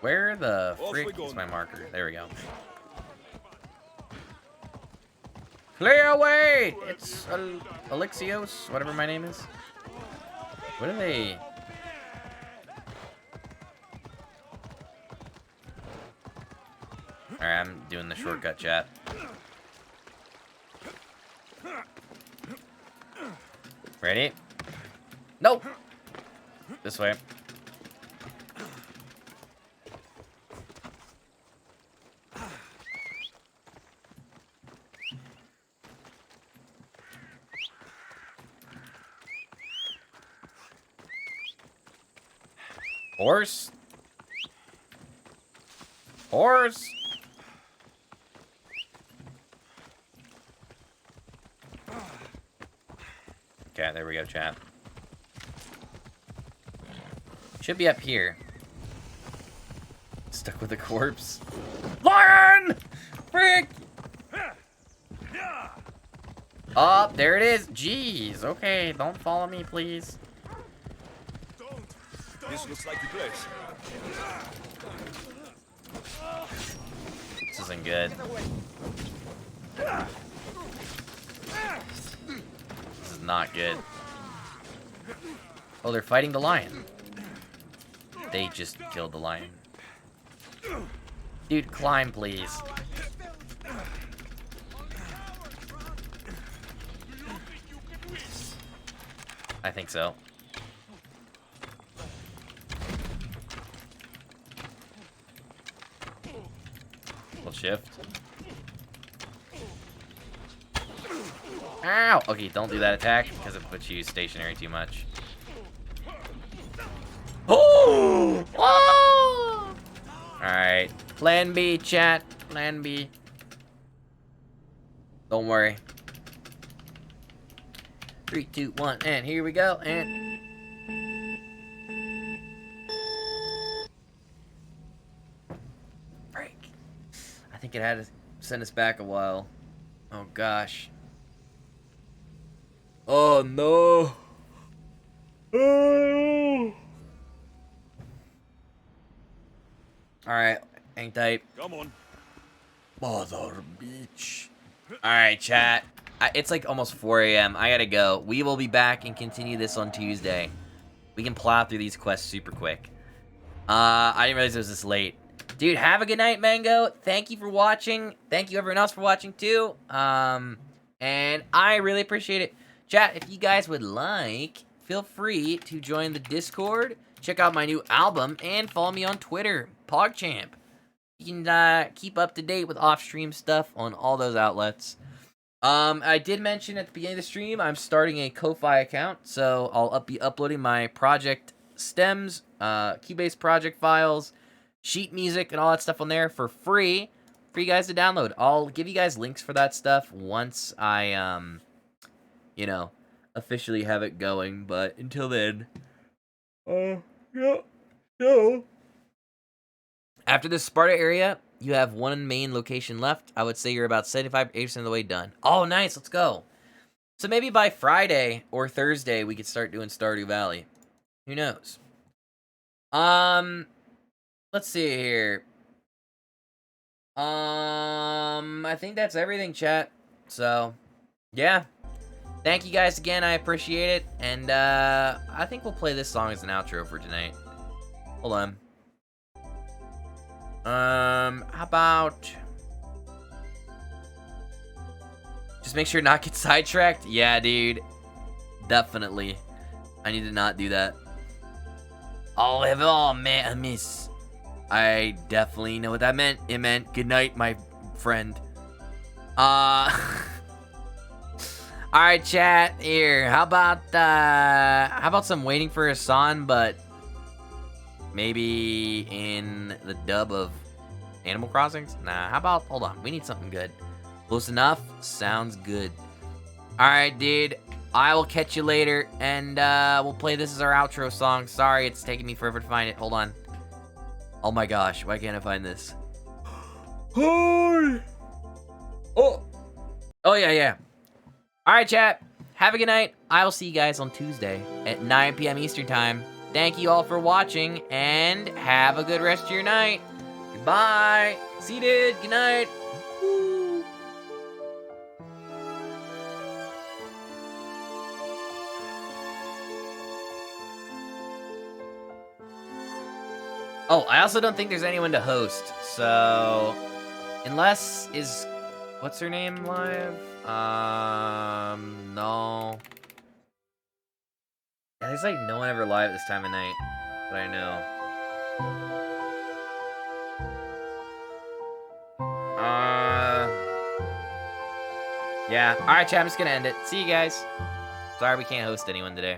A: Where the
E: Off we
A: frick
E: go.
A: is my marker? There we go. Clear away! It's Alexios, whatever my name is. What are they? Alright, I'm doing the shortcut, chat. Ready? Nope! This way. Horse? Horse? Okay, there we go, chat. Should be up here. Stuck with a corpse. Lion! Frick! Oh, there it is. Jeez, okay, don't follow me, please.
E: This looks like the place.
A: This isn't good. This is not good. Oh, they're fighting the lion. They just killed the lion. Dude, climb, please. I think so. We'll shift. Ow! Okay, don't do that attack because it puts you stationary too much. Oh! Oh! Alright. Plan B, chat. Plan B. Don't worry. 3, 2, 1, and here we go. And break. I think it had to send us back a while. Oh gosh. Oh no. Oh. Alright, hang tight.
E: Come on.
A: Mother bitch. Alright, chat. It's like almost 4 a.m. I gotta go. We will be back and continue this on Tuesday. We can plow through these quests super quick. I didn't realize it was this late. Dude, have a good night, Mango. Thank you for watching. Thank you everyone else for watching too. And I really appreciate it. Chat, if you guys would like, feel free to join the Discord, check out my new album, and follow me on Twitter, PogChamp. You can keep up to date with off-stream stuff on all those outlets. I did mention at the beginning of the stream, I'm starting a Ko-Fi account, so I'll be uploading my project stems, Keybase project files, sheet music, and all that stuff on there for free for you guys to download. I'll give you guys links for that stuff once I, you know, officially have it going, but until then, yeah, no. After this Sparta area, you have one main location left. I would say you're about 75-80% of the way done. Oh, nice. Let's go. So maybe by Friday or Thursday, we could start doing Stardew Valley. Who knows? Let's see here. I think that's everything, chat. So, yeah. Thank you guys again. I appreciate it. And, I think we'll play this song as an outro for tonight. Hold on. How about... just make sure to not get sidetracked? Yeah, dude. Definitely. I need to not do that. Au revoir, miss. I definitely know what that meant. It meant good night, my friend. Alright, chat. Here. How about some Waiting for Hassan, but maybe in the dub of Animal Crossings? Nah, how about, hold on, we need something good. Close enough? Sounds good. Alright, dude. I will catch you later, and we'll play this as our outro song. Sorry, it's taking me forever to find it. Hold on. Oh my gosh, why can't I find this? Hi! Oh! Oh, yeah. Alright, chat. Have a good night. I will see you guys on Tuesday at 9 p.m. Eastern Time. Thank you all for watching, and have a good rest of your night. Goodbye. See you, dude. Good night. Woo. Oh, I also don't think there's anyone to host, so... unless is... what's her name live? No. Yeah, there's like no one ever live at this time of night that I know. Yeah. Alright, chat, I'm just gonna end it. See you guys. Sorry we can't host anyone today.